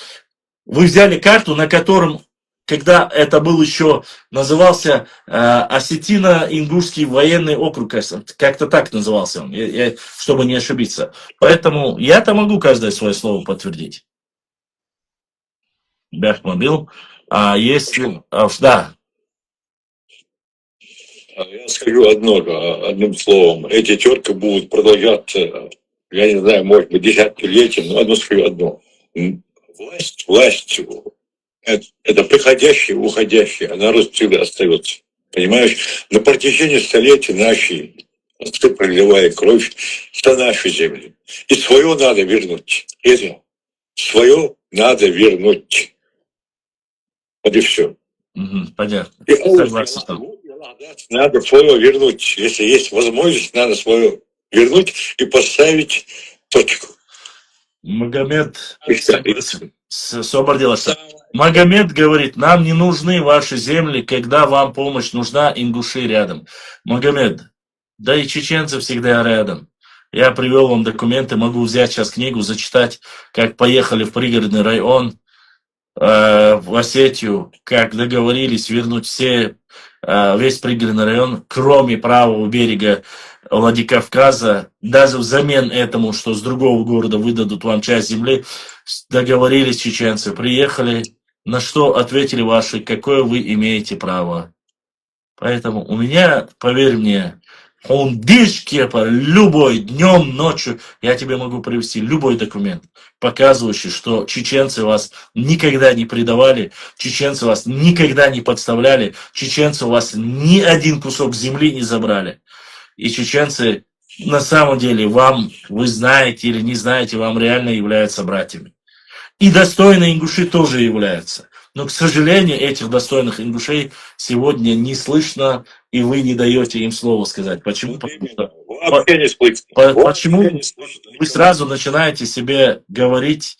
Вы взяли карту, на котором, когда это был еще, назывался Осетино-Ингушский военный округ, как-то так назывался он, чтобы не ошибиться. Поэтому я-то могу каждое свое слово подтвердить. Бяхмобил. А если... да. Я скажу одним словом. Эти терки будут продолжаться, я не знаю, может быть, десятилетия, но скажу. Власть, это приходящее, уходящее, а народ всегда остается. Понимаешь? На протяжении столетий наши отцы проливали кровь за наши земли. И свое надо вернуть. Это свое надо вернуть. Вот и все. Понятно. Согласен. Надо свое вернуть. Если есть возможность, надо свое вернуть и поставить точку. Магомед согласен. Магомед говорит, нам не нужны ваши земли, когда вам помощь нужна, ингуши рядом. Магомед, да и чеченцы всегда рядом. Я привел вам документы, могу взять сейчас книгу, зачитать, как поехали в пригородный район, в Осетию, как договорились вернуть весь пригородный район, кроме правого берега Владикавказа, даже взамен этому, что с другого города выдадут вам часть земли, договорились чеченцы, приехали, на что ответили ваши, какое вы имеете право. Поэтому у меня, поверь мне, он дишкепа, любой, днем, ночью, я тебе могу привести любой документ, показывающий, что чеченцы вас никогда не предавали, чеченцы вас никогда не подставляли, чеченцы у вас ни один кусок земли не забрали. И чеченцы, на самом деле, вы знаете или не знаете, вам реально являются братьями. И достойные ингуши тоже являются. Но, к сожалению, этих достойных ингушей сегодня не слышно, и вы не даете им слово сказать. Почему? Почему вы сразу начинаете себе говорить,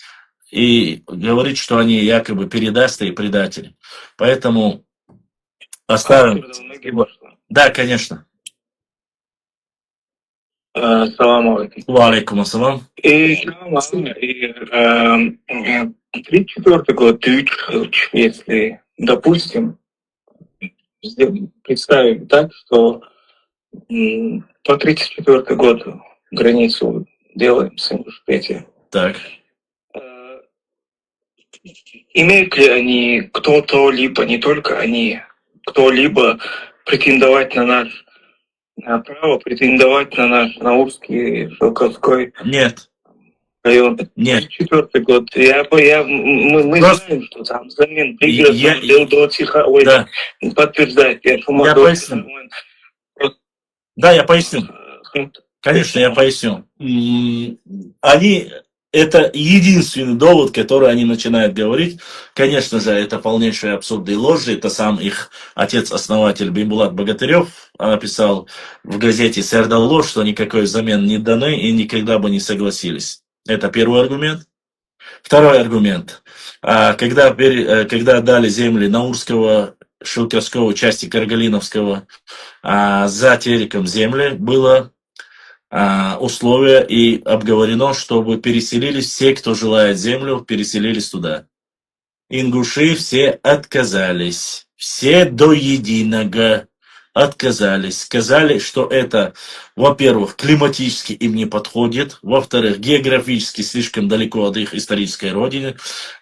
что они якобы передастые и предатели? Поэтому оставим... Да, конечно. Салам алейкум. Ва алейкум ассалам. 34-й год, если, допустим, представим так, что по 34-й год границу делаем с Ингушетией. Так. Имеют ли они кто-либо, не только они, кто-либо претендовать на наш право, претендовать на наш Наурский, Шелковской район? Нет. 4-й год. Мы знаем, что там взамен пригород был до Тихо. Подтверждает. Я поясню. Да, я поясню. Конечно, я поясню. Это единственный довод, который они начинают говорить. Конечно же, это полнейшие абсурды и ложи. Это сам их отец-основатель Бейбулат Богатырев написал в газете «Сэрдалло», что никакой взамен не даны и никогда бы не согласились. Это первый аргумент. Второй аргумент. Когда дали земли Наурского Шилковского, части Каргалиновского, за Тереком земли было условие и обговорено, чтобы переселились все, кто желает землю, переселились туда. Ингуши все отказались, все до единого отказались. Сказали, что это, во-первых, климатически им не подходит, во-вторых, географически слишком далеко от их исторической родины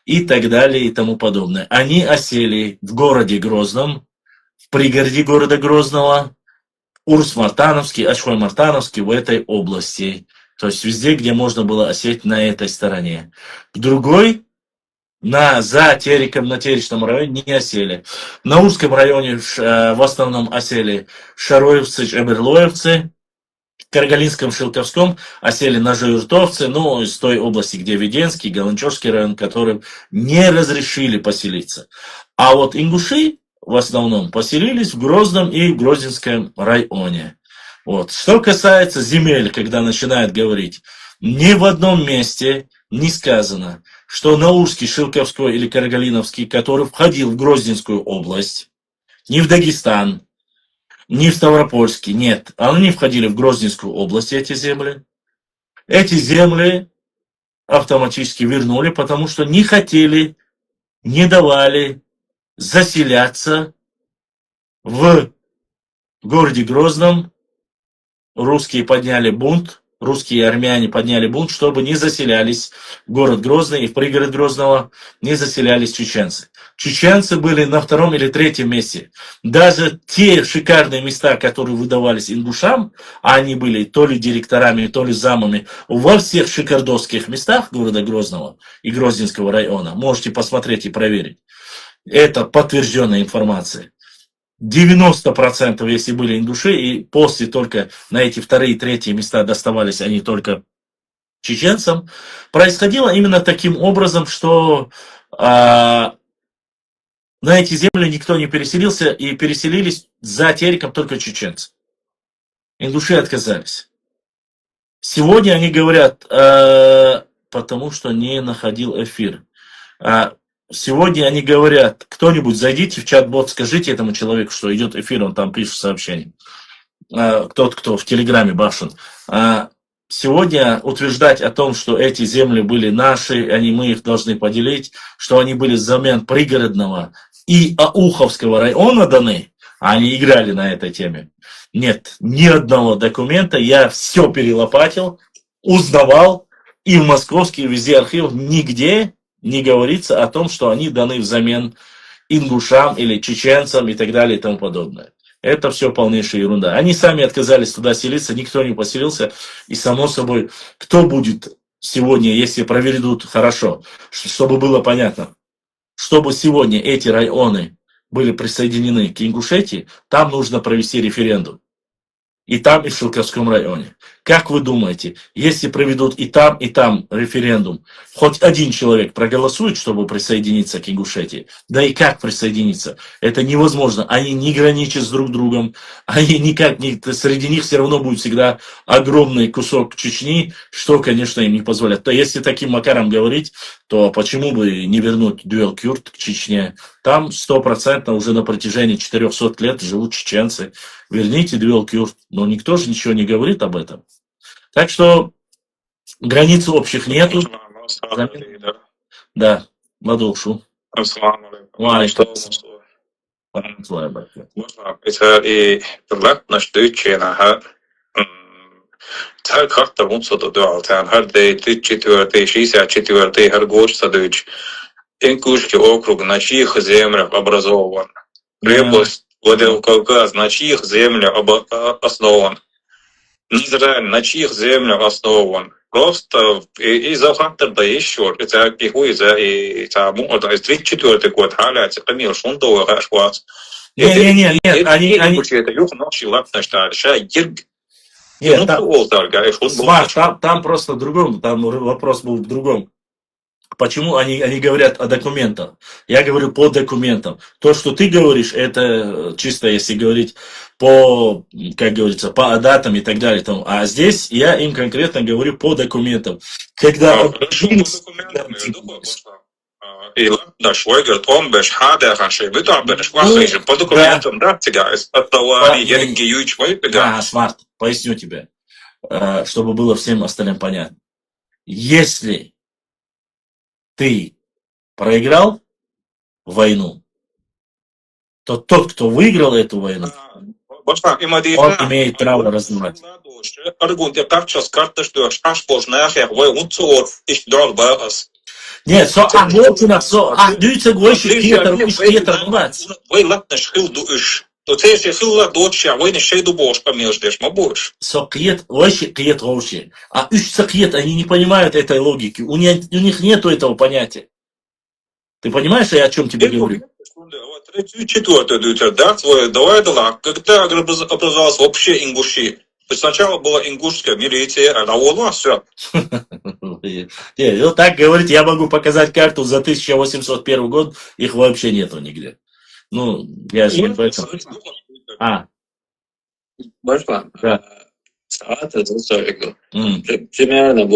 и так далее и тому подобное. Они осели в городе Грозном, в пригороде города Грозного, Урс-Мартановский, Ашхой-Мартановский, в этой области. То есть везде, где можно было осесть на этой стороне. В другой, за Тереком, на Теречном районе не осели. На Урском районе в основном осели шароевцы, эберлоевцы. В Каргалинском, Шилковском осели ножеюртовцы, ну, из той области, где Веденский, Галанчевский район, которым не разрешили поселиться. А вот ингуши в основном поселились в Грозном и в Грозненском районе. Вот. Что касается земель, когда начинают говорить, ни в одном месте не сказано, что Наурский, Шилковской или Каргалиновский, который входил в Грозненскую область, ни в Дагестан, ни в Ставропольский, нет, они входили в Грозненскую область, эти земли. Эти земли автоматически вернули, потому что не хотели, не давали заселяться в городе Грозном. Русские подняли бунт, русские армяне подняли бунт, чтобы не заселялись в город Грозный и в пригород Грозного не заселялись чеченцы. Чеченцы были на втором или третьем месте. Даже те шикарные места, которые выдавались ингушам, а они были то ли директорами, то ли замами, во всех шикардосских местах города Грозного и Грозненского района, можете посмотреть и проверить. Это подтвержденная информация. 90% если были ингуши, и после только на эти вторые и третьи места доставались они только чеченцам, происходило именно таким образом, что на эти земли никто не переселился, и переселились за Тереком только чеченцы. Ингуши отказались. Сегодня они говорят, потому что не находил эфир. Сегодня они говорят, кто-нибудь зайдите в чат-бот, скажите этому человеку, что идет эфир, он там пишет сообщение. Тот, кто в Телеграме башен. Сегодня утверждать о том, что эти земли были наши, мы их должны поделить, что они были взамен пригородного и Ауховского района даны, а они играли на этой теме. Нет, ни одного документа, я все перелопатил, узнавал, и в московский, и везде архив, нигде не говорится о том, что они даны взамен ингушам или чеченцам и так далее и тому подобное. Это все полнейшая ерунда. Они сами отказались туда селиться, никто не поселился. И само собой, кто будет сегодня, если проведут хорошо, чтобы было понятно, чтобы сегодня эти районы были присоединены к Ингушетии, там нужно провести референдум. И там, и в Шилковском районе. Как вы думаете, если проведут и там референдум, хоть один человек проголосует, чтобы присоединиться к Ингушетии? Да и как присоединиться? Это невозможно. Они не граничат с друг другом, они никак не... Среди них все равно будет всегда огромный кусок Чечни, что, конечно, им не позволят. То если таким макаром говорить, то почему бы не вернуть Дюэл-Кюрт к Чечне? Там 100% уже на протяжении 400 лет живут чеченцы. Верните Дюэл-Кюрт. Но никто же ничего не говорит об этом. Так что границ общих нету. Да, Мадулшу. Her kartta motsatt dualt her de 34, 64 her горсадович Ингушский округ, на чьих землях образован. Крепость Владикавказ, на чьих землях основан. Израиль, на чьих землях основан. Просто и завхантер да еще, это пихуиза и тому, это 34 год, халяется, Камил Шундова, Хашвац. Нет, они... Это юг ночи лапнашта, ша ерг. Нет, там просто в другом, там вопрос был в другом. Почему они говорят о документах? Я говорю по документам. То, что ты говоришь, это чисто, если говорить по, как говорится, по датам и так далее. А здесь я им конкретно говорю по документам. Когда... ده شوية 15 حدا عن شيء بتعبر واخرج по документам, да, тягаясь от товари, я швой Да, смарт, поясню тебе, чтобы было всем остальным понятно. Если ты проиграл войну, то тот, кто выиграл эту войну, Başkan, он имеет право разнимать. Argument, ja katrs kartas durch Anspruch nachher, wo und so ist dort bei uns. Нет, дюйца гойши кетер мать. Vai latnes hildu iš. Tu cēsi hilla dočā, vai ne šeidu boš pamieždies, ma boš. Со кет, вообще кет вообще. А уж кет, они не понимают этой логики. У них нету этого понятия. Ты понимаешь, я о чем тебе говорю? Четвертый дютер, да, твой, давай, когда образовалась вообще ингуши. Сначала была ингушская милиция, а на волну все. Вот так говорить, я могу показать карту за 1801 год, их вообще нету нигде. Ну, я же не поэтому. Башка, Да. Саата Зусовику. Примерно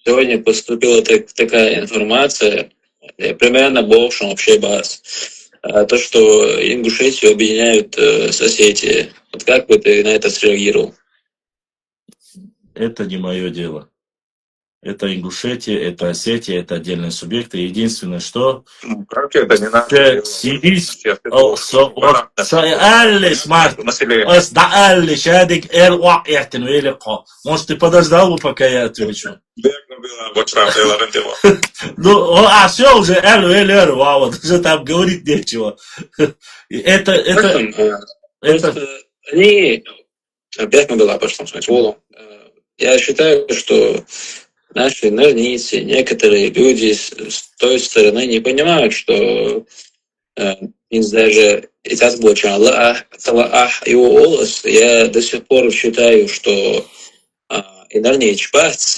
сегодня поступила такая информация, примерно больше вообще баз. То, что Ингушетию объединяют соседи. Вот как бы ты на это среагировал? Это не мое дело. Это Ингушетия, это Осетия, это отдельные субъекты. Единственное, что... Как это не надо? Может, ты подождал бы, пока я отвечу? Ну, все уже, уже там говорить нечего. Они... Опять мы была пошла с Волом. Я считаю, что наши норницы, некоторые люди с той стороны не понимают, что даже сейчас больше его голос, я до сих пор считаю, что и норнич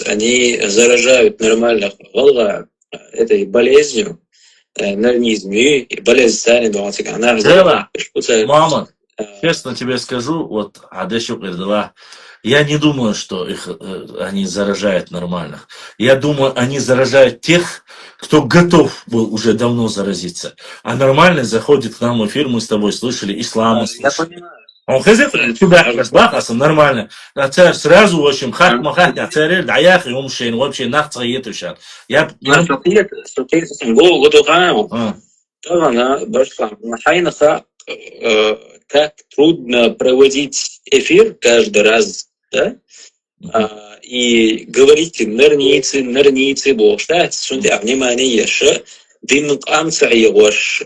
они заражают нормальных волга этой болезнью, норнизм, и болезнь станет Мама, честно тебе скажу, вот Адешу Пердала, я не думаю, что они заражают нормальных. Я думаю, они заражают тех, кто готов был уже давно заразиться. А нормальный заходит к нам в эфир, мы с тобой слышали, ислам. Я понимаю. Он хозяин, тебя разбахался, нормально. А царь сразу, в общем, хат-махат, а царь, даях и умшейн, вообще нахца етушат. Я... Как трудно проводить эфир каждый раз, да? И говорить норницы, бог, да? Сунди, внимание, еще. Динук амца и ваш,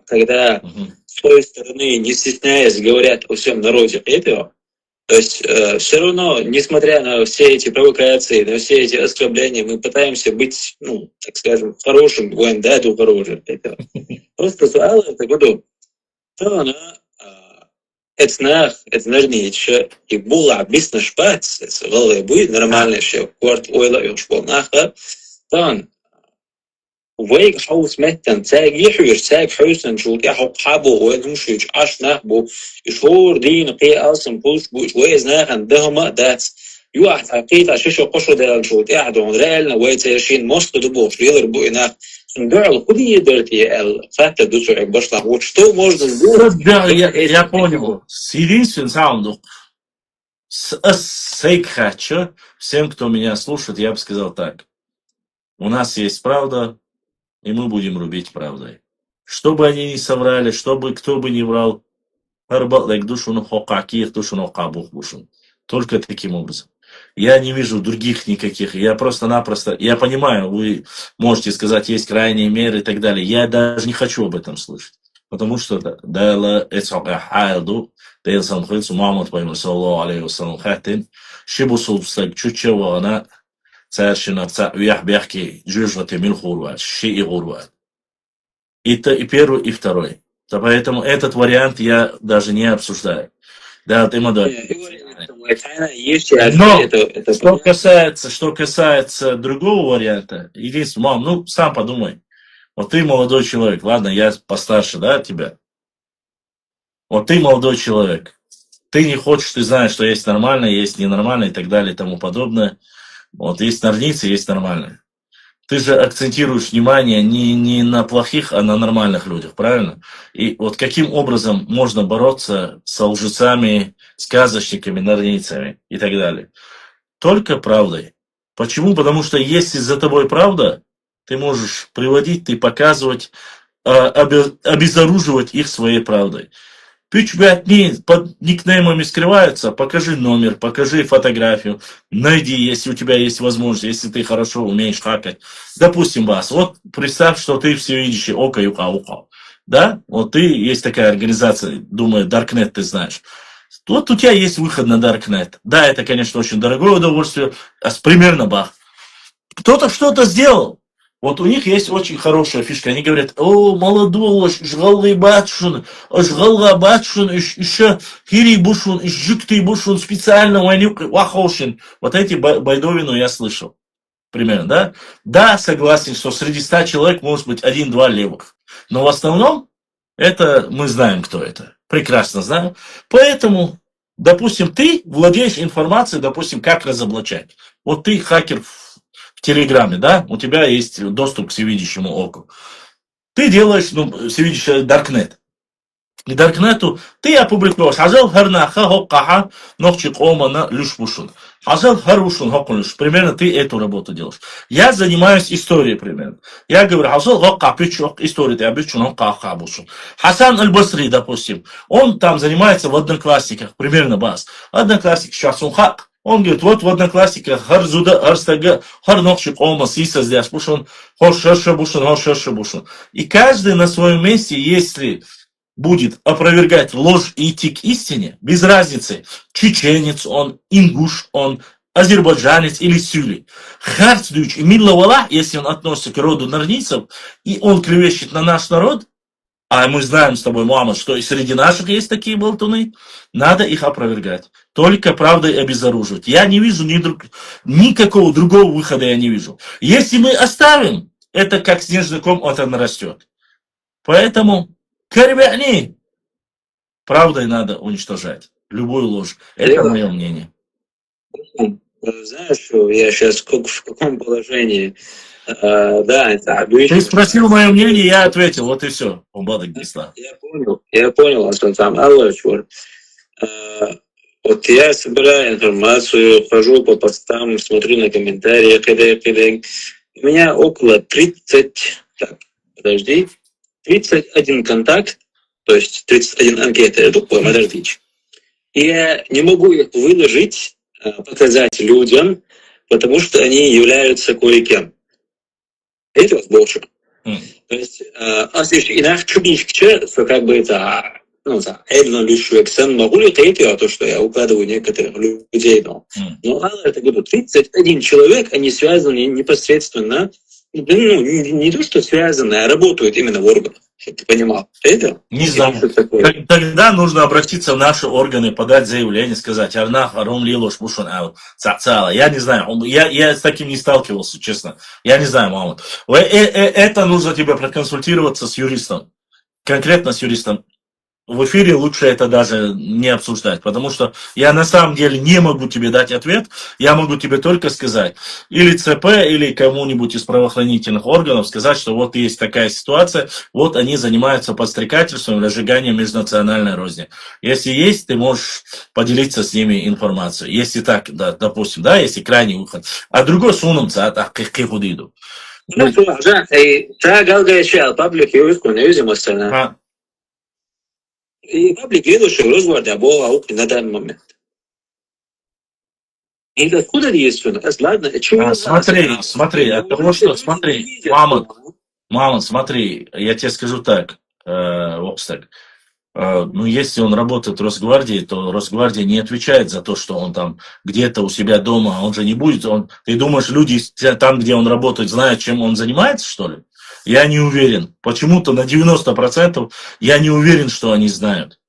когда с той стороны, не стесняясь, говорят о всем народе этого, то есть все равно, несмотря на все эти провокации, на все эти оскорбления, мы пытаемся быть, ну, так скажем, хорошим, да, хорошим. Просто суал это году. То она это норниче, и была объясна шпац, это головой будет нормально, что кварт ойла и шполнаха, то он ويك حوس متن تاج يحوش تاج حوسن شو يحو حابو وينهم شو عش نحبو يشور دين قي أصلا بوش بوش ويزنا عندهم دات يوحد حقيقة شو قشر ده شو يحدون رألنا ويتشين مصر دبوش يقدر بو إنك صندوق الخدية درتي الفتة دوسو عباشنا وشتو можно Я понял. Единственный саунд. Сейк хочу. Всем, кто меня слушает, я бы сказал так. У нас есть правда, и мы будем рубить правдой. Что бы они ни соврали, кто бы ни врал, только таким образом. Я не вижу других никаких. Я просто-напросто... Я понимаю, вы можете сказать, есть крайние меры и так далее. Я даже не хочу об этом слышать. Потому что и первый, и второй. Поэтому этот вариант я даже не обсуждаю. Да, ты молодой. Но что касается другого варианта, единственное, мам, ну сам подумай. Вот ты молодой человек, ладно, я постарше, да, тебя. Вот ты молодой человек. Ты не хочешь, ты знаешь, что есть нормальное, есть ненормальное и так далее и тому подобное. Вот есть норницы, есть нормальное. ты же акцентируешь внимание не на плохих, а на нормальных людях, правильно? И вот каким образом можно бороться с лжецами, сказочниками, норнийцами и так далее? Только правдой. Почему? Потому что если за тобой правда, ты можешь приводить, ты показывать, обезоруживать их своей правдой. Они под никнеймами скрываются, покажи номер, покажи фотографию, найди, если у тебя есть возможность, если ты хорошо умеешь хакать. Допустим, Бас, вот представь, что ты всевидящий око и уха. Да? Вот ты, есть такая организация, думаю, Darknet ты знаешь. Вот у тебя есть выход на Darknet. Да, это, конечно, очень дорогое удовольствие, примерно бах. Кто-то что-то сделал. Вот у них есть очень хорошая фишка. Они говорят, о, молодой, жгалый батшун, жгалга батшун, еще хири бушун, жюктый бушун, специально ванюк, вахошин. Вот эти байдовину я слышал. Примерно, да? Да, согласен, что среди 100 человек может быть 1-2 левых. Но в основном, это мы знаем, кто это. Прекрасно знаем. Поэтому, допустим, ты владеешь информацией, допустим, как разоблачать. Вот ты хакер в Телеграме, да, у тебя есть доступ к всевидящему оку. Ты делаешь, всевидящий Darknet. И Даркнету ты опубликуешь. Хажал харнаха хоккаха ногчик омана люшбушун. Хажал харушун хоккулюш. Примерно ты эту работу делаешь. Я занимаюсь историей примерно. Я говорю, хажал хокка пичок история, я бичун хокка бушун. Хасан аль-Басри, допустим, он там занимается в Одноклассниках, примерно бас. Одноклассник шасун хак. Он говорит, вот в Одноклассниках харзуда арстага харнокчик ома сиса здесь бушун, хоршерша бушун, хоршерша бушун. И каждый на своем месте, если будет опровергать ложь и идти к истине, без разницы, чеченец он, ингуш он, азербайджанец или сюли. Харцдуч и Миллавалах, если он относится к роду норнийцев, и он клевещет на наш народ, а мы знаем с тобой, Муаммад, что и среди наших есть такие болтуны, надо их опровергать. Только правдой обезоруживать. Я не вижу никакого другого выхода, я не вижу. Если мы оставим, это как снежный ком, это нарастет. Поэтому Карбяни! Правдой надо уничтожать. Любую ложь. Это мое мнение. Знаешь, я сейчас в каком положении? Да, это обычно. Ты спросил мое мнение, я ответил. Вот и все. Я понял, что там вот я собираю информацию, хожу по постам, смотрю на комментарии. У меня около 31 контакт, то есть 31 анкета, я думаю, подождите. И я не могу их выложить, показать людям, потому что они являются кое-кем. Это вот больше. То есть, иначе чуднички, что как бы это, могу ли это, то, что я укладываю некоторых людей, но это говорю, 31 человек, они связаны непосредственно, не то, что связаны, а работают именно в органах. Чтобы ты понимал. Это? Не знаю. Тогда нужно обратиться в наши органы, подать заявление, сказать, Арнах, Арон Лилош, Бушон, Цацала. Я не знаю. Я с таким не сталкивался, честно. Я не знаю, мама. Это нужно тебе проконсультироваться с юристом. Конкретно с юристом. В эфире лучше это даже не обсуждать, потому что я на самом деле не могу тебе дать ответ, я могу тебе только сказать, или ЦП, или кому-нибудь из правоохранительных органов сказать, что вот есть такая ситуация, вот они занимаются подстрекательством, разжиганием межнациональной розни. Если есть, ты можешь поделиться с ними информацией. Если так, да, допустим, да, если крайний выход. А другой сунумца, а как иду. И паблик следующий разговор об ауке на данный момент. И откуда действует? Ладно, Смотри, от того, что, смотри, мама, смотри, я тебе скажу так, если он работает в Росгвардии, то Росгвардия не отвечает за то, что он там где-то у себя дома, он же не будет, ты думаешь, люди там, где он работает, знают, чем он занимается, что ли? Я не уверен. Почему-то на 90% я не уверен, что они знают.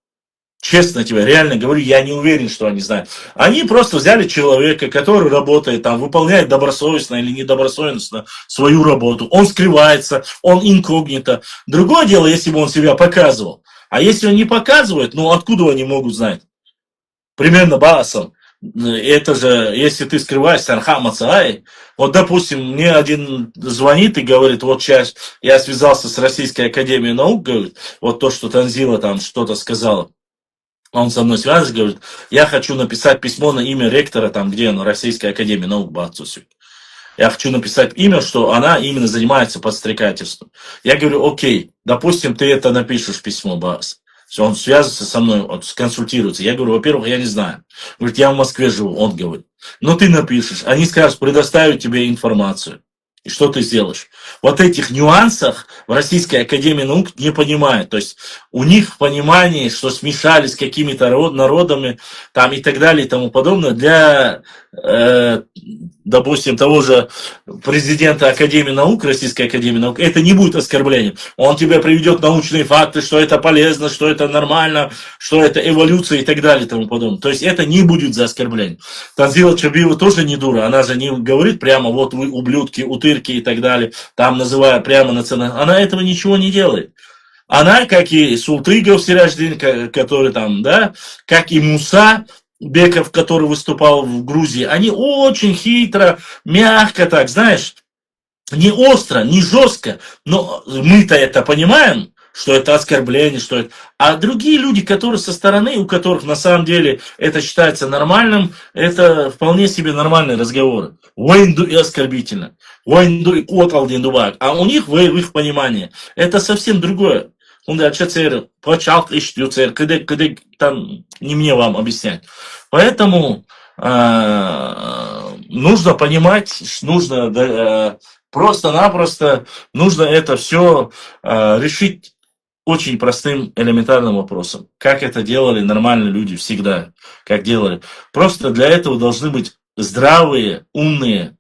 Честно тебе, реально говорю, я не уверен, что они знают. Они просто взяли человека, который работает там, выполняет добросовестно или недобросовестно свою работу. Он скрывается, он инкогнито. Другое дело, если бы он себя показывал. А если он не показывает, откуда они могут знать? Примерно басом. это же, если ты скрываешься, Архам Мацаай, вот, допустим, мне один звонит и говорит, вот сейчас я связался с Российской Академией Наук, говорит, вот то, что Танзила там что-то сказала, он со мной связывается, говорит, я хочу написать письмо на имя ректора, там, где он, Российской Академии Наук, Бацусю. Я хочу написать имя, что она именно занимается подстрекательством. Я говорю, окей, допустим, ты это напишешь письмо, Бас. Все, он связывается со мной, он консультируется. Я говорю, во-первых, я не знаю. Говорит, я в Москве живу, он говорит. Но ты напишешь, они скажут, предоставят тебе информацию. И что ты сделаешь? Вот этих нюансах в Российской Академии Наук не понимают. То есть у них в понимании, что смешались с какими-то народами там, и так далее и тому подобное, для, допустим, того же президента Академии Наук, Российской Академии Наук, это не будет оскорблением. Он тебе приведет научные факты, что это полезно, что это нормально, что это эволюция и так далее и тому подобное. То есть это не будет за оскорбление. Танзила Чабиева тоже не дура, она же не говорит прямо, вот вы ублюдки, утырки и так далее, там называя прямо национально. Она этого ничего не делает. Она, как и Султыгов Сираждин, который там, да, как и Муса Беков, который выступал в Грузии, они очень хитро, мягко так, знаешь, не остро, не жестко, но мы-то это понимаем, что это оскорбление, что это... А другие люди, которые со стороны, у которых на самом деле это считается нормальным, это вполне себе нормальные разговоры. Войнду и оскорбительно. Войнду и коталдин дубак. А у них, в их понимании, это совсем другое. Он говорит, что почалк ищет, когда там не мне вам объяснять. Поэтому нужно понимать, нужно просто-напросто нужно это все решить очень простым элементарным вопросом. Как это делали нормальные люди всегда, как делали. Просто для этого должны быть здравые, умные,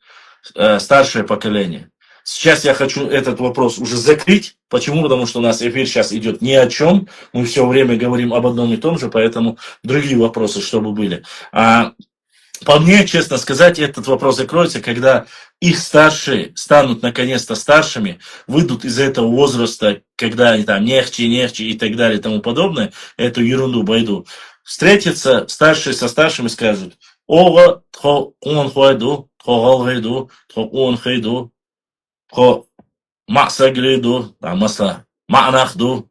старшее поколение. Сейчас я хочу этот вопрос уже закрыть. Почему? Потому что у нас эфир сейчас идет ни о чем. Мы все время говорим об одном и том же, поэтому другие вопросы, чтобы были. По мне, честно сказать, этот вопрос закроется, когда их старшие станут наконец-то старшими, выйдут из этого возраста, когда они там нехчи и так далее и тому подобное, эту ерунду байду. Встретятся старшие со старшими и скажут, ого, тхо он хойду, тхо гол гейду, тхо он хейду, тхо макса гейду, там масла, ма'нахду,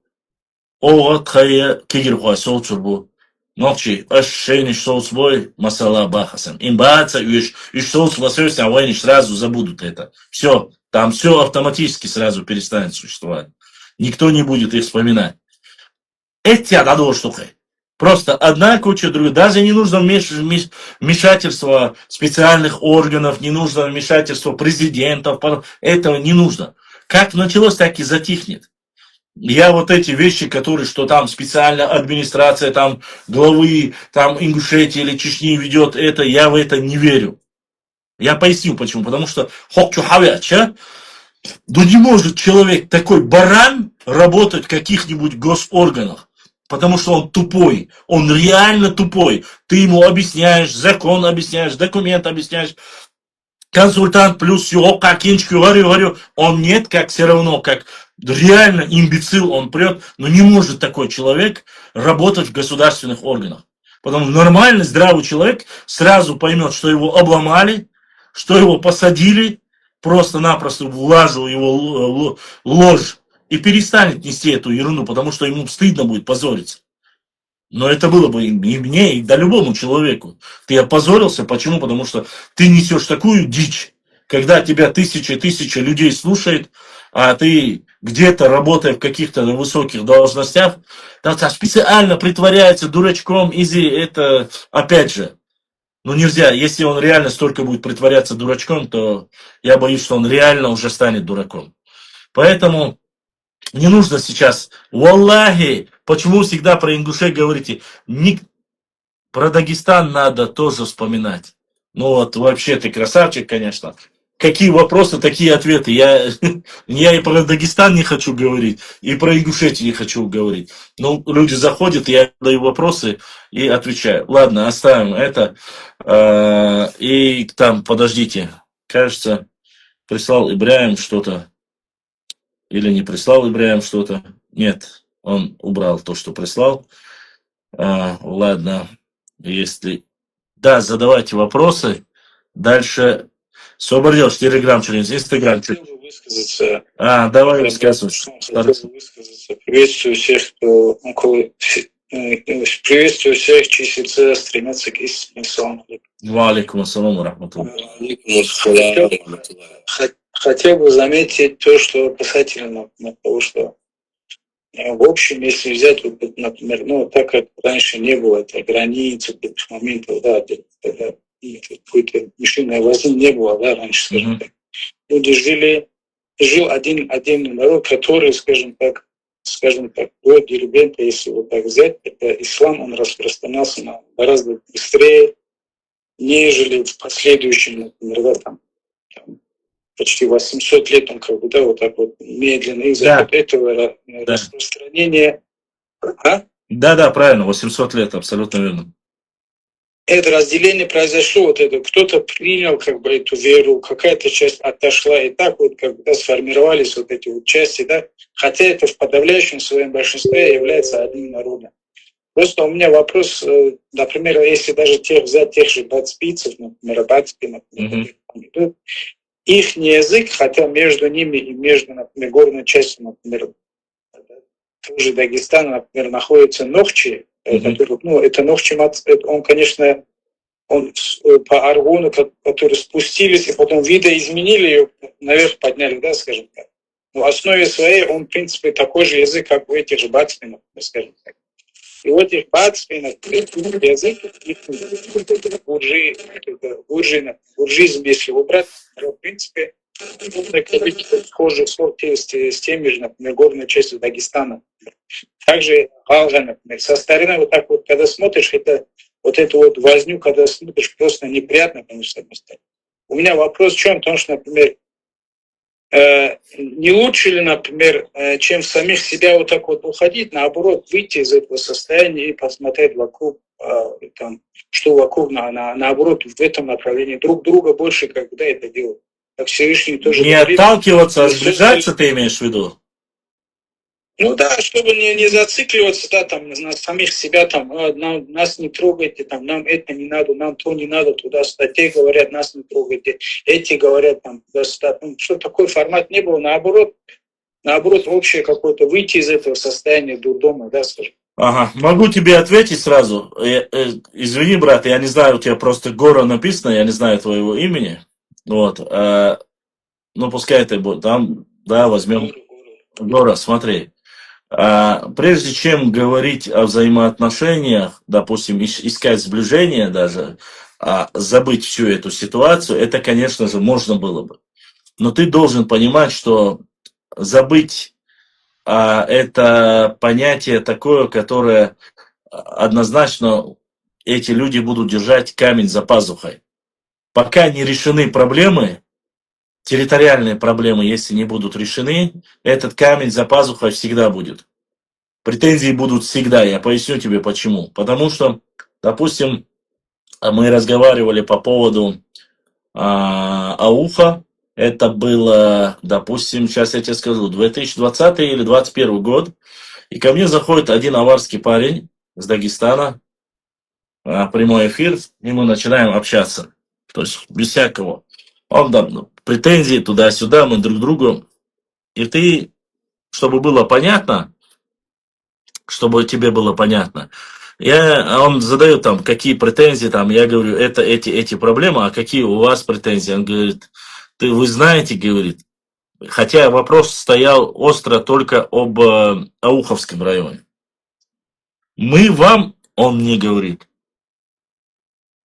ого, тхая кигир хой соучурбу. Ночи, ощущение, что свой масала бахасам. Им баца, и что свой, а они сразу забудут это. Все, там все автоматически сразу перестанет существовать. Никто не будет их вспоминать. Это одно штука. Просто одна куча других. Даже не нужно вмешательство специальных органов, не нужно вмешательство президентов. Этого не нужно. Как началось, так и затихнет. Я вот эти вещи, которые, что там специальная администрация, там главы, там Ингушетии или Чечни ведет это, я в это не верю. Я поясню почему. Потому что да не может человек, такой баран, работать в каких-нибудь госорганах. Потому что он тупой. Он реально тупой. Ты ему объясняешь, закон объясняешь, документ объясняешь. Консультант плюс его, как инчку, говорю, он нет, как все равно, как реально имбецил, он прет, но не может такой человек работать в государственных органах. Потому что нормальный, здравый человек сразу поймет, что его обломали, что его посадили, просто-напросто влажил его ложь и перестанет нести эту ерунду, потому что ему стыдно будет позориться. Но это было бы и мне, и да любому человеку. Ты опозорился. Почему? Потому что ты несешь такую дичь, когда тебя тысячи людей слушает, а ты где-то, работая в каких-то высоких должностях, специально притворяется дурачком, это опять же, нельзя. Если он реально столько будет притворяться дурачком, то я боюсь, что он реально уже станет дураком. Поэтому не нужно сейчас, валлахи, почему всегда про Ингушей говорите? Про Дагестан надо тоже вспоминать. Вообще ты красавчик, конечно. Какие вопросы, такие ответы. Я и про Дагестан не хочу говорить, и про Ингушетию не хочу говорить. Люди заходят, я даю вопросы и отвечаю. Ладно, оставим это. И там, подождите, кажется, прислал Ибраим что-то. Или не прислал Ибраим что-то. Нет, он убрал то, что прислал. Ладно, если... Да, задавайте вопросы. Дальше Собордёж, Телеграм через Инстаграм. Хотел бы высказаться. Давай высказывай. Хотел бы высказаться. Приветствую всех, кто около... Приветствую всех, чьи сердца стремятся к истине. Салам алейкум. Ва алейкум ассалам ва рахматуллах. Хотел бы заметить то, что касательно того, что в общем, если взять, вот, например, ну, так как раньше не было этой границы, таких моментов, да, когда какой-то мышиной возни не было, да, раньше, скажем так. Люди жил один народ, который, скажем так, до Дербента, если вот так взять, это ислам, он распространялся гораздо быстрее, нежели в последующем, например, да, там почти 800 лет он как бы, да, вот так вот медленно из-за вот этого распространения. Да, правильно, 800 лет, абсолютно верно. Это разделение произошло, вот это кто-то принял как бы эту веру, какая-то часть отошла, и так вот как бы, да, сформировались вот эти вот части, да, хотя это в подавляющем своем большинстве является одним народом. Просто у меня вопрос, например, если даже взять тех же бацпийцев, например, бацпи, например, их язык, хотя между ними и между, например, горной частью, например, тоже Дагестана, например, находится Нохчи, который, ну, это Нохчи, он, конечно, он по аргону, которые спустились и потом видоизменили ее, наверх подняли, да, скажем так. Но в основе своей он, в принципе, такой же язык, как у этих же бацпинов, скажем так. И у этих бацпинов язык, их буржизм, если убрать, в принципе, схожий с теми же, например, горной частью Дагестана. Также Галга, например. Со стороны вот так вот, когда смотришь, это вот эту вот возню, когда смотришь, просто неприятно, конечно, У меня вопрос в чем? Потому что, например, не лучше ли, например, чем в самих себя вот так вот уходить, наоборот, выйти из этого состояния и посмотреть вокруг, там, что вокруг, наоборот, в этом направлении друг друга больше, когда это делают. Как Всевышний тоже не говорит, отталкиваться, а сближаться, ты имеешь в виду? Ну да, чтобы не зацикливаться, да, там, на самих себя, там, нас не трогайте, там, нам это не надо, нам то не надо, туда-сюда. Те говорят, нас не трогайте, эти говорят, там, туда-сюда. Что такой формат не было, наоборот, общее какое-то, выйти из этого состояния дурдома, да, скажем. Ага, могу тебе ответить сразу. Извини, брат, я не знаю, у тебя просто Гора написано, я не знаю твоего имени. Вот, ну пускай это будет, там, да, возьмем Гора, смотри. Прежде чем говорить о взаимоотношениях, допустим, искать сближение даже, забыть всю эту ситуацию, это, конечно же, можно было бы. Но ты должен понимать, что забыть это понятие такое, которое однозначно эти люди будут держать камень за пазухой. Пока не решены проблемы, территориальные проблемы, если не будут решены, этот камень за пазухой всегда будет. Претензии будут всегда, я поясню тебе почему. Потому что, допустим, мы разговаривали по поводу Ауха, это было, допустим, сейчас я тебе скажу, 2020 или 2021 год, и ко мне заходит один аварский парень с Дагестана, прямой эфир, и мы начинаем общаться, то есть без всякого. Он там, претензии туда-сюда, мы друг другу. И ты, чтобы было понятно, чтобы тебе было понятно, он задает там, какие претензии, там, я говорю, это эти проблемы, а какие у вас претензии? Он говорит, вы знаете, говорит, хотя вопрос стоял остро только об Ауховском районе. Мы вам, он мне говорит,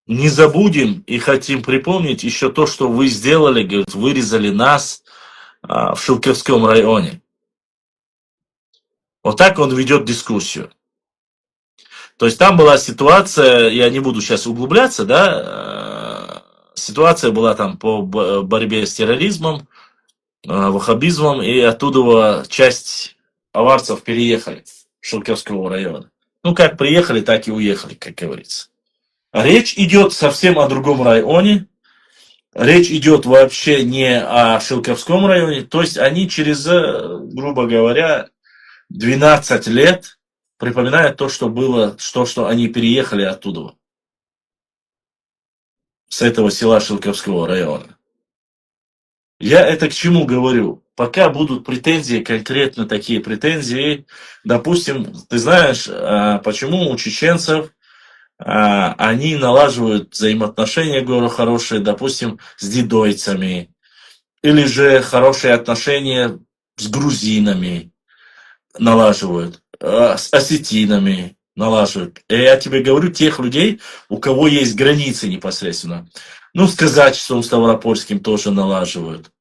не забудем и хотим припомнить еще то, что вы сделали, говорит, вырезали нас в Шилковском районе. Вот так он ведет дискуссию. То есть там была ситуация, я не буду сейчас углубляться, да, ситуация была там по борьбе с терроризмом, ваххабизмом, и оттуда часть аварцев переехали с Шилковского района. Ну, как приехали, так и уехали, как говорится. Речь идет совсем о другом районе. Речь идет вообще не о Шилковском районе. То есть они через, грубо говоря, 12 лет припоминают то, что было, что они переехали оттуда. с этого села Шелковского района. Я это к чему говорю? Пока будут претензии, конкретно такие претензии, допустим, ты знаешь, почему у чеченцев они налаживают взаимоотношения, говорю, хорошие, допустим, с дидойцами, или же хорошие отношения с грузинами налаживают, с осетинами налаживают. И я тебе говорю, тех людей, у кого есть границы непосредственно. Ну, с казачеством ставропольским тоже налаживают.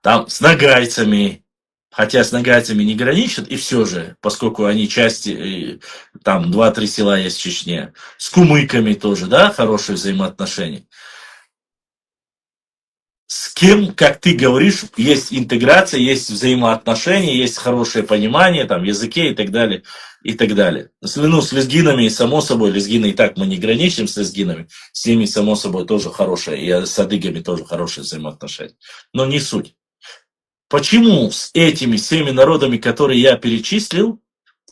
Там с нагайцами, хотя с нагайцами не граничат, и все же, поскольку они части, там 2-3 села есть в Чечне, с кумыками тоже, да, хорошие взаимоотношения. С кем, как ты говоришь, есть интеграция, есть взаимоотношения, есть хорошее понимание, там, в языке и так далее, и так далее. Ну, с лезгинами, само собой, лезгины и так мы не граничим с лезгинами, с ними, само собой, тоже хорошее, и с адыгами тоже хорошие взаимоотношения. Но не суть. Почему с этими всеми народами, которые я перечислил,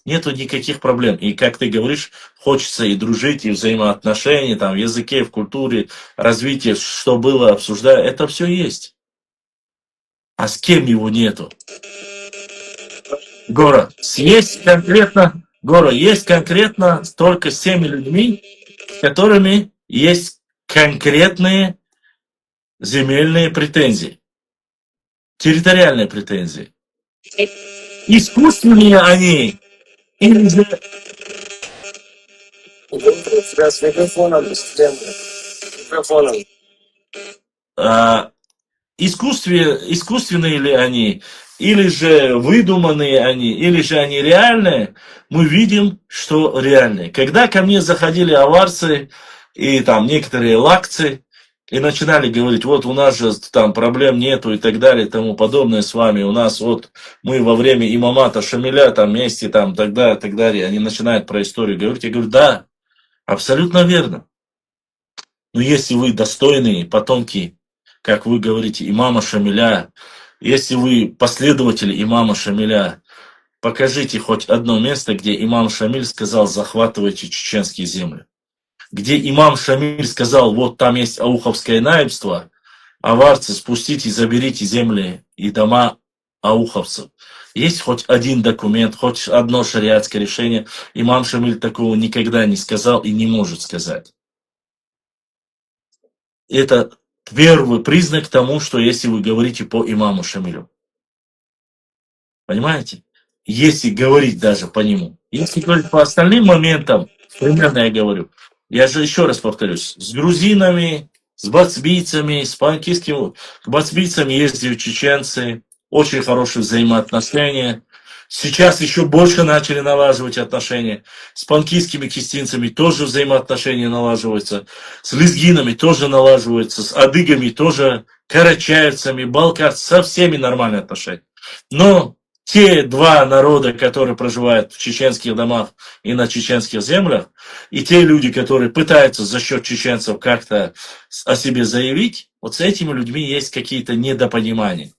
нету никаких проблем? И, как ты говоришь, хочется и дружить, и взаимоотношения, там, в языке, в культуре, развитие, что было, обсуждая, это все есть. А с кем его нету? Гора, есть конкретно только с теми людьми, с которыми есть конкретные земельные претензии, территориальные претензии. Искусственные они, или же Тебя с микрофоном, микрофоном. искусственные ли они, или же выдуманные они, или же они реальные, мы видим, что реальные. Когда ко мне заходили аварцы и там некоторые лакцы, и начинали говорить, вот у нас же там проблем нету и так далее и тому подобное с вами, у нас вот мы во время имамата Шамиля там вместе там тогда и так далее, они начинают про историю говорить, я говорю, да, абсолютно верно. Но если вы достойные потомки, как вы говорите, имама Шамиля, если вы последователи имама Шамиля, покажите хоть одно место, где имам Шамиль сказал, захватывайте чеченские земли. Где имам Шамиль сказал, вот там есть ауховское наибство, аварцы, спустите, заберите земли и дома ауховцев. Есть хоть один документ, хоть одно шариатское решение. Имам Шамиль такого никогда не сказал и не может сказать. Это первый признак тому, что если вы говорите по имаму Шамилю. Понимаете? Если говорить даже по нему. Если говорить по остальным моментам, примерно я говорю, я же еще раз повторюсь, с грузинами, с бацбийцами, с панкистскими, к бацбийцам ездили чеченцы, очень хорошие взаимоотношения. Сейчас еще больше начали налаживать отношения. С панкистскими кистинцами тоже взаимоотношения налаживаются. С лезгинами тоже налаживаются. С адыгами тоже, карачаевцами, балкарцами, со всеми нормальные отношения. Но те два народа, которые проживают в чеченских домах и на чеченских землях, и те люди, которые пытаются за счет чеченцев как-то о себе заявить, вот с этими людьми есть какие-то недопонимания.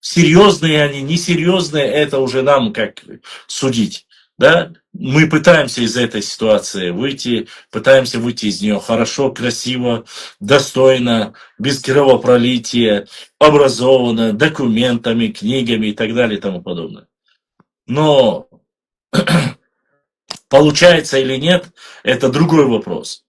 Серьезные они, несерьезные, это уже нам как судить. Да? Мы пытаемся из этой ситуации выйти, пытаемся выйти из нее хорошо, красиво, достойно, без кровопролития, образованно, документами, книгами и так далее и тому подобное. Но получается или нет, это другой вопрос.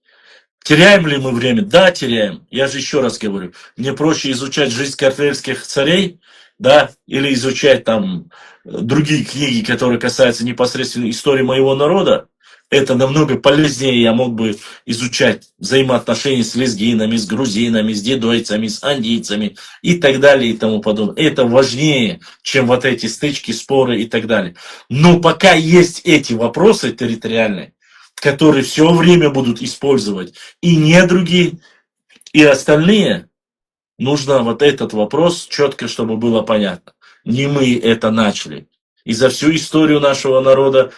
Теряем ли мы время? Да, теряем. Я же еще раз говорю, мне проще изучать жизнь картельских царей, да, или изучать там другие книги, которые касаются непосредственно истории моего народа. Это намного полезнее, я мог бы изучать взаимоотношения с лезгинами, с грузинами, с дидойцами, с андийцами и так далее и тому подобное. Это важнее, чем вот эти стычки, споры и так далее. Но пока есть эти вопросы территориальные, которые все время будут использовать и недруги, и остальные, нужно вот этот вопрос четко, чтобы было понятно. Не мы это начали. И за всю историю нашего народа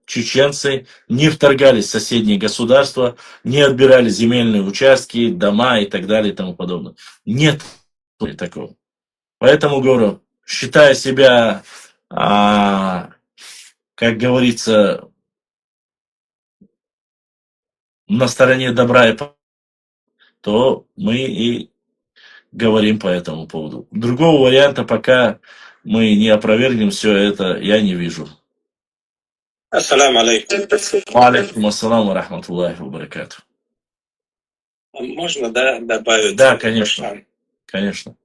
чеченцы не вторгались в соседние государства, не отбирали земельные участки, дома и так далее и тому подобное. Нет такого. Поэтому, говорю, считая себя, как говорится, на стороне добра и то мы и говорим по этому поводу. Другого варианта, пока мы не опровергнем все это, я не вижу. Ассаламу алейкум. Алейкум ассалам ва рахматуллахи ва баракату. Можно, да, добавить? Да, конечно. Конечно.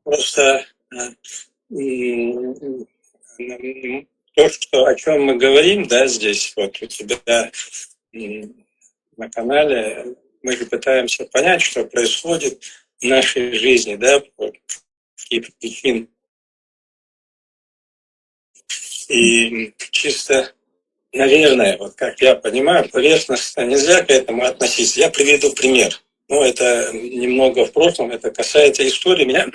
Просто то, что, о чем мы говорим, да, здесь, вот у тебя на канале, мы же пытаемся понять, что происходит в нашей жизни, да, какие причины. И чисто, наверное, вот как я понимаю, поверхностно нельзя к этому относиться. Я приведу пример. Ну, это немного в прошлом, это касается истории. Меня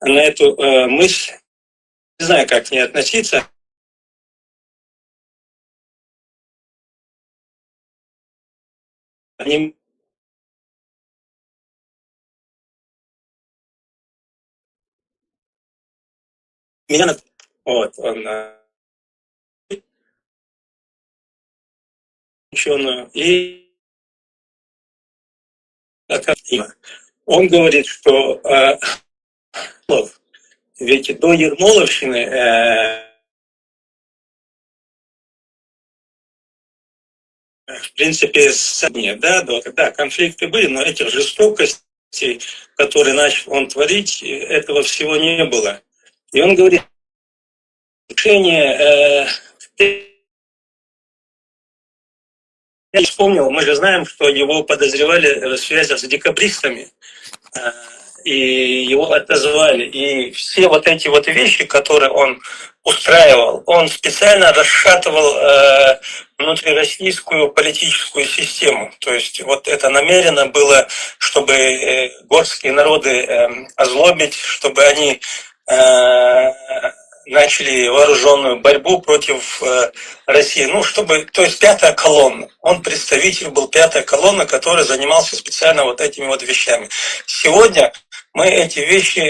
на эту мысль, не знаю, как к ней относиться. Они меня, вот, он ученую, и он говорит, что ведь до Ермоловщины в принципе, да, конфликты были, но этих жестокостей, которые начал он творить, этого всего не было. И он говорит, решение, я вспомнил, мы же знаем, что его подозревали в связях с декабристами, и его отозвали. И все вот эти вот вещи, которые он устраивал, он специально расшатывал внутрироссийскую политическую систему. То есть вот это намеренно было, чтобы горские народы озлобить, чтобы они начали вооруженную борьбу против России. Ну, чтобы, то есть пятая колонна. Он представитель был пятой колонны, который занимался специально вот этими вот вещами. Сегодня мы эти вещи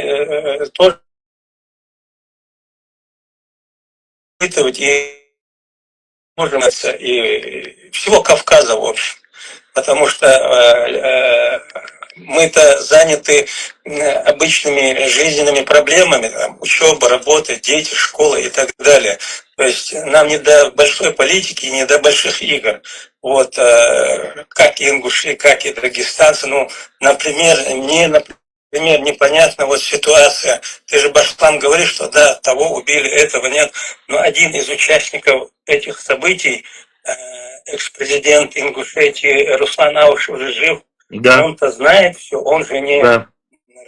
тоже испытывать и можем и всего Кавказа, в общем. Потому что мы-то заняты обычными жизненными проблемами, там, учеба, работа, дети, школа и так далее. То есть нам не до большой политики, не до больших игр. Вот, как и ингуши, как и дагестанцы. Ну, например, непонятна вот ситуация. Ты же, Башлан, говоришь, что да, того убили, этого нет. Но один из участников этих событий, экс-президент Ингушетии Руслан Аушев уже жив. Да. Он-то знает все, он же не на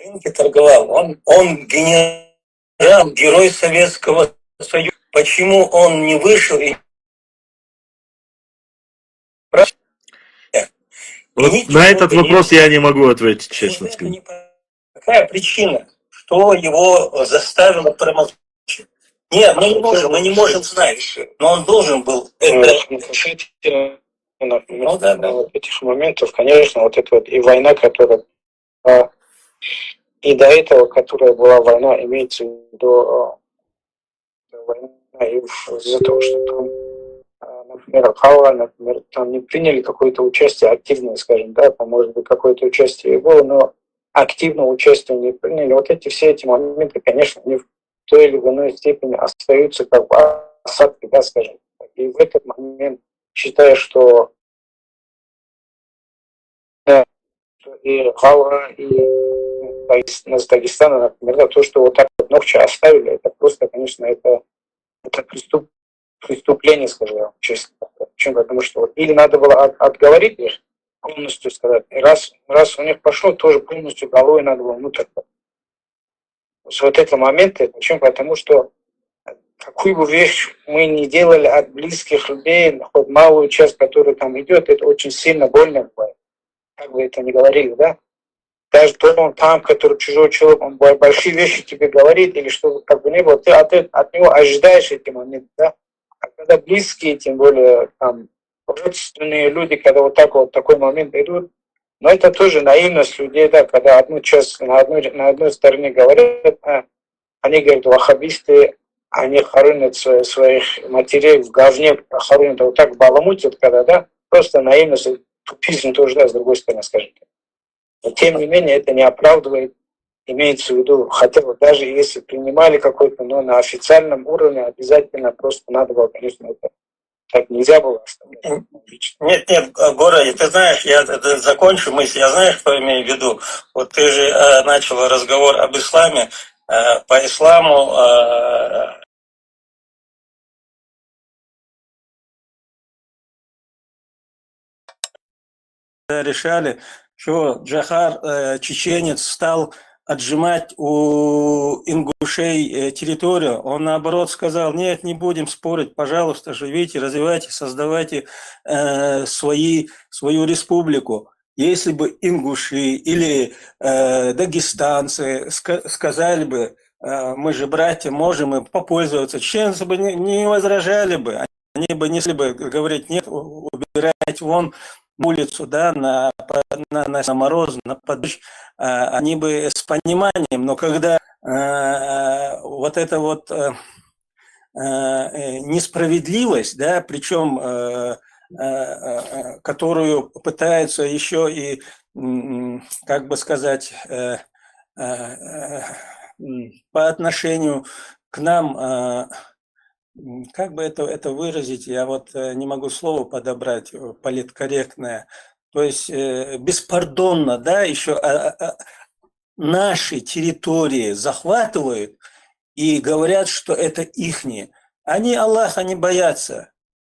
рынке торговал. Он генерал, герой Советского Союза. Почему он не вышел и... Вот на этот вопрос я не могу ответить, честно сказать. Какая причина? Что его заставило промолчать? Нет, мы не можем знать, но он должен был это... Ну, да. Вот этих моментов, конечно, вот это вот и война, которая и до этого, которая была война, имеется в виду война из-за того, что там, например, Хава, например, там не приняли какое-то участие активное, скажем, да, там, может быть, какое-то участие и было, но активного участия не приняли. Вот все эти моменты, конечно, они в той или иной степени остаются как бы осадки, да, скажем. И в этот момент считаю, что и Хава, и с Дагестана, например, да, то, что вот так вот Нохча оставили, это просто, конечно, это преступление, скажем, честно. Почему? Потому что вот, или надо было отговорить их, полностью сказать, и раз у них пошло, тоже полностью головой надо было внутрь. Вот это моменты, почему? Потому что какую бы вещь мы не делали от близких людей, хоть малую часть, которая там идет, это очень сильно больно бывает. Как вы это не говорили, да? Даже тот там, который чужой человек, он большие вещи тебе говорит, или что как бы не было, ты от него ожидаешь эти моменты, да? А когда близкие, тем более там родственные люди, когда вот такой момент идут, но это тоже наивность людей, да, когда одну часть на одной стороне говорят, они говорят, ваххабисты, они хоронят своих матерей в говне, хоронят вот так баламутят, когда, да, просто наивность, тупизм тоже, да, с другой стороны, скажем так. Но тем не менее это не оправдывает, имеется в виду, хотя бы даже если принимали какой-то, но на официальном уровне обязательно просто надо было, конечно, это так нельзя было оставлять. Нет, Гора, ты знаешь, я закончу мысль, я знаю, что имею в виду. Вот ты же начал разговор об исламе. По исламу решали, что Джахар, чеченец, стал отжимать у ингушей территорию. Он, наоборот, сказал: нет, не будем спорить, пожалуйста, живите, развивайте, создавайте свою республику. Если бы ингуши или дагестанцы сказали бы: мы же братья, можем и попользоваться, чеченцы бы не возражали бы, они бы несли бы говорить: нет, убирайте вон улицу, да, на мороз, на подождь, они бы с пониманием, но когда вот эта вот несправедливость, да, причем которую пытаются еще и, как бы сказать, по отношению к нам, как бы это выразить, я вот не могу слово подобрать политкорректное, то есть беспардонно, да, еще наши территории захватывают и говорят, что это ихние. Они Аллаха не боятся.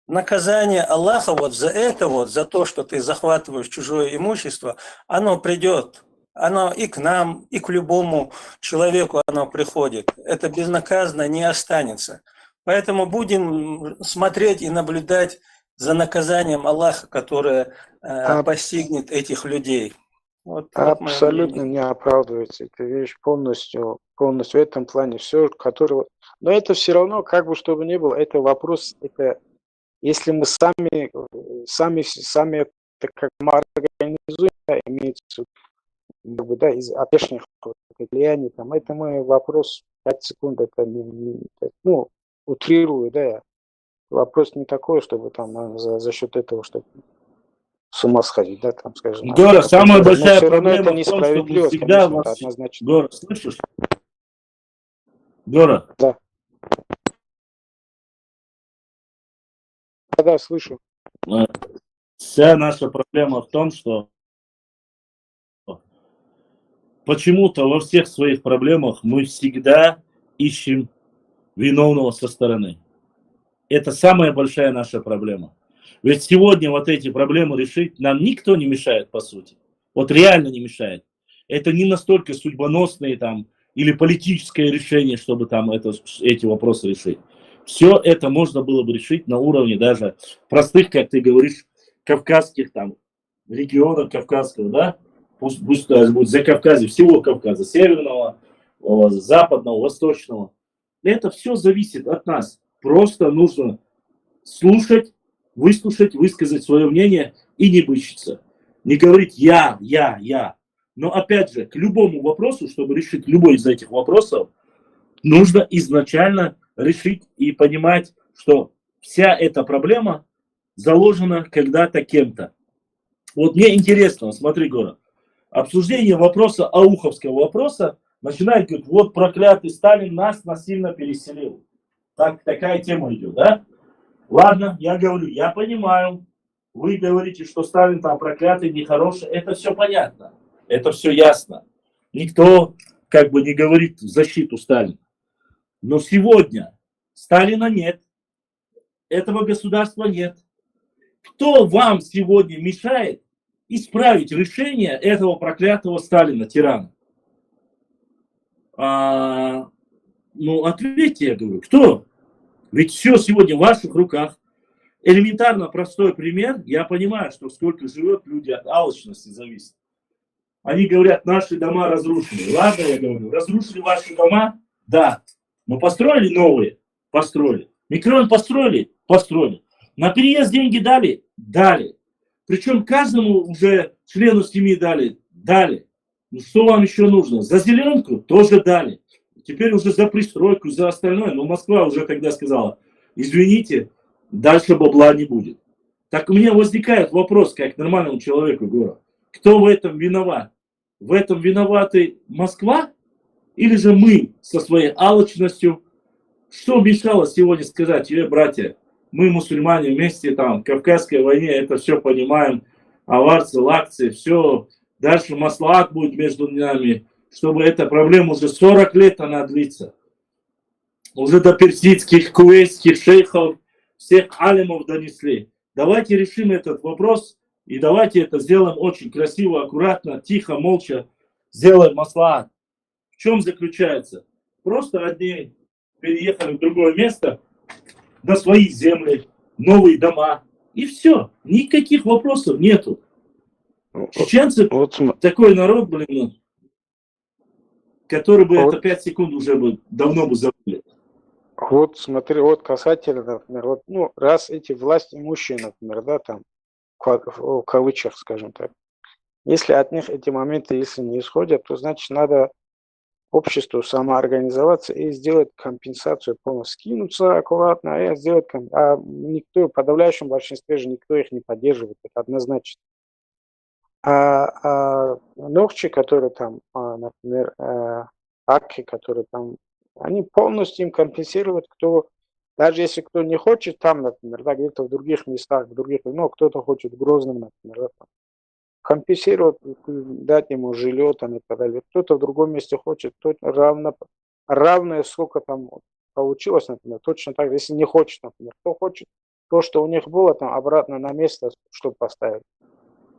Наказание Аллаха вот за это, вот за то, что ты захватываешь чужое имущество, оно придет. Оно и к нам, и к любому человеку оно приходит. Это безнаказанно не останется. Поэтому будем смотреть и наблюдать за наказанием Аллаха, которое постигнет этих людей. Вот абсолютно не оправдывается. Эта вещь полностью в этом плане все, которого. Но это все равно, как бы чтобы ни было, это вопрос, это если мы сами это как мы организуем, да, имеется как бы, да, из внешних влияний, там, это мы вопрос 5 секунд, это ну, утрирую, да, вопрос не такой, чтобы там за счет этого, чтобы с ума сходить, да, там, скажем. Гора, самая большая проблема это в том, что мы всегда конечно, вас... однозначно. Гора, слышишь? Гора? Да. Да, слышу. Вся наша проблема в том, что почему-то во всех своих проблемах мы всегда ищем виновного со стороны. Это самая большая наша проблема. Ведь сегодня вот эти проблемы решить нам никто не мешает, по сути. Вот реально не мешает. Это не настолько судьбоносные там или политическое решение, чтобы там эти вопросы решить. Все это можно было бы решить на уровне даже простых, как ты говоришь, кавказских там регионов кавказского, да? Пусть будет Закавказье, всего Кавказа, северного, западного, восточного. Это все зависит от нас. Просто нужно слушать, выслушать, высказать свое мнение и не бычиться. Не говорить я. Но опять же, к любому вопросу, чтобы решить любой из этих вопросов, нужно изначально решить и понимать, что вся эта проблема заложена когда-то кем-то. Вот мне интересно, смотри, Гора, обсуждение вопроса, ауховского вопроса, начинает говорить: вот проклятый Сталин нас насильно переселил. Такая тема идет, да? Ладно, я говорю, я понимаю, вы говорите, что Сталин там проклятый, нехороший, это все понятно, это все ясно. Никто как бы не говорит в защиту Сталина. Но сегодня Сталина нет, этого государства нет. Кто вам сегодня мешает исправить решение этого проклятого Сталина, тирана? Ну, ответьте, я говорю, кто? Ведь все сегодня в ваших руках. Элементарно простой пример. Я понимаю, что сколько живет люди от алчности зависит. Они говорят: наши дома разрушены. Ладно, я говорю, разрушили ваши дома? Да. Но построили новые? Построили. Микрорайон построили? Построили. На переезд деньги дали? Дали. Причем каждому уже члену семьи дали? Дали. Ну что вам еще нужно? За зеленку? Тоже дали. Теперь уже за пристройку, за остальное. Но Москва уже тогда сказала: извините, дальше бабла не будет. Так у меня возникает вопрос, как нормальному человеку, говорю, кто в этом виноват? В этом виноваты Москва или же мы со своей алчностью? Что мешало сегодня сказать, братья, мы мусульмане вместе там в Кавказской войне это все понимаем, аварцы, лакции, все, дальше маслахат будет между нами, чтобы эта проблема уже 40 лет она длится. Уже до персидских, кувейтских шейхов, всех алимов донесли. Давайте решим этот вопрос и давайте это сделаем очень красиво, аккуратно, тихо, молча. Сделаем маслахат. В чем заключается? Просто одни переехали в другое место, на свои земли, новые дома. И все. Никаких вопросов нету. Чеченцы такой народ, блин, который бы это 5 секунд уже бы давно бы забыли. Вот смотри, вот касательно, например, вот, ну, раз эти власть имущие, например, да, там, в кавычках, скажем так, если от них эти моменты, если не исходят, то значит надо обществу самоорганизоваться и сделать компенсацию полностью, скинуться аккуратно и сделать, а никто, в подавляющем большинстве же никто их не поддерживает, это однозначно. Нохчи, которые там, например, акки, которые там, они полностью им компенсируют, кто, даже если кто не хочет там, например, да, где-то в других местах, в других, ну, кто-то хочет в Грозном, например, да, там, компенсировать, дать ему жилье там и так далее. Кто-то в другом месте хочет, то равное, сколько там получилось, например, точно так, если не хочет, например, кто хочет, то, что у них было, там обратно на место, чтобы поставить.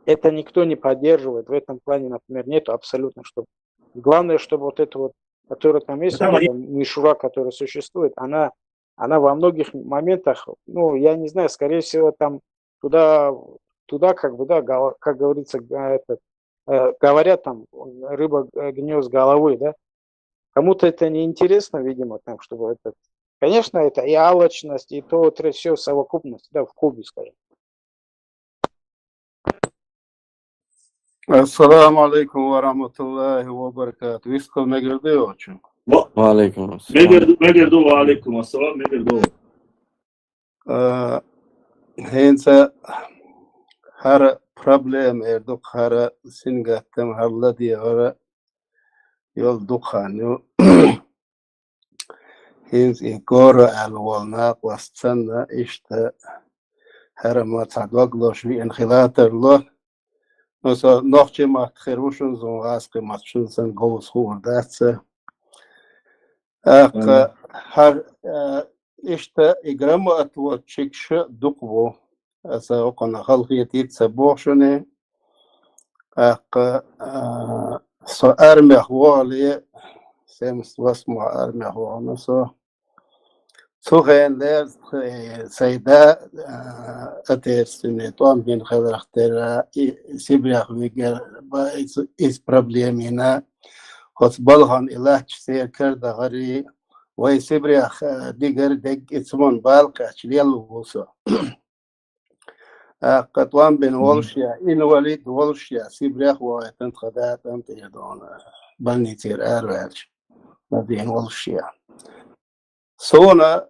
Это никто не поддерживает, в этом плане, например, нету абсолютно, чтобы. Главное, чтобы вот это вот, которая там есть, вот эта мишура, которая существует, она во многих моментах, ну, я не знаю, скорее всего, там туда как бы, да, как говорится, говорят там, рыба гниет с головы, да. Кому-то это не интересно, видимо, там, чтобы это. Конечно, это и алчность, и то, все в совокупности, да, в кубе, скажем. Ассаламу алейкум ва рахматуллахи ва баракату. Вискал мегерде очень. Ва алейкум ассалам. Мегерду ва алейкум ассалам, мегерду. Хенца хара проблем эрдук хара сингаттам халлади ара yol dukhanyo hens igora alwalna wastanna ishta harama tadwaglosh vi enkhilaaterlo noso nochche macht kherushun so aske matshun san goos hoordatse har ishta igrama atwa chiksha dukwo asa okona khalqiyatit saboshune så armia huoli sems wasma armia huona så gender sayda atersine tom bin khadraxter sibrach viger is problemina hot balhan ilach ser karda gari way sibrach diger deg ismon balqach lielwuso قطوان بن والشيا إن وليد والشيا سيبريخ واتنت خدات أنت يدون بني تير أروج مدين والشيا سونا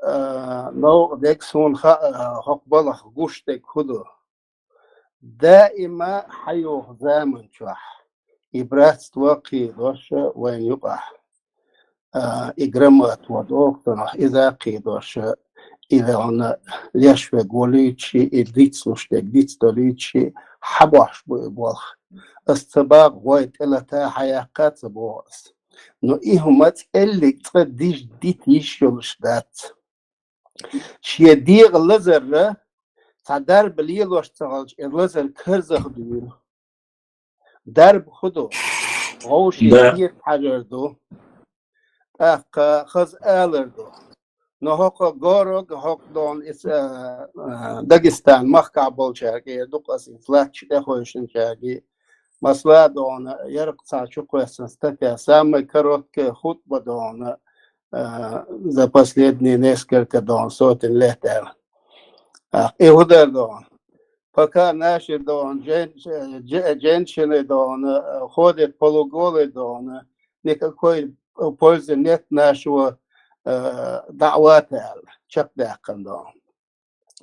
نو ديك سون خقبلخ قشتك خدو دائما حيوه زامن شوح إبرات توقي دوشة وين يقع إجرمات ودوقتنا إذا قيدوشة إذا أنا ليش بقوليشي إديت سوشتك ديت دوليشي حبوش بوالخ استباق وايد إلا تا حياقات بوالس نو إيهمات اللي تقديش ديت يشيلش دات شي ديغ لزر تعدار بليل واش تغلش اللزر كرزخ دوير درب خدو غوشي دير حجردو خز آلردو نهوك غورك هوك دون إس داغستان مخكع بولشاكي دوقس إفلاش إخوشن شاكي مسلا دون يرق ساچو كويسن статья самый короткий хутба дон за последние несколько дон сотен лет. И удар дон. Пока наши дон женщины дон ходят полуголые дон, никакой пользы нет нашего دعوات شق داقن دون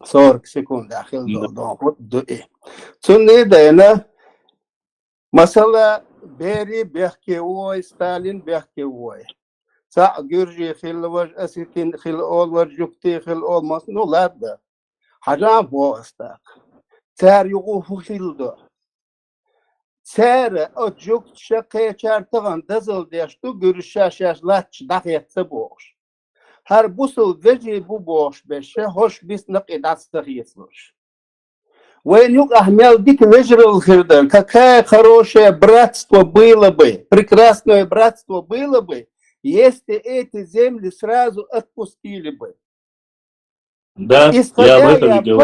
40 секунд داخل دو چون недена مثلا بيري بيحكي وي ستالين بيحكي وي سا جورجي خيل وج اسيتين خيل اول ورجوكتي خيل اول مس نو لادا حاجه بوستاك تار يغو خيلدو تار اجوك شقه چارتغان دزل ديشتو görüşşaş laç daqyatsa boş her busul veji bu boş beşe hoş bis нақидастахисуш Войнюк Ахмел Дик выжрал Хирдан. Какое хорошее братство было бы, прекрасное братство было бы, если эти земли сразу отпустили бы. Да, Исходя я об этом и говорю.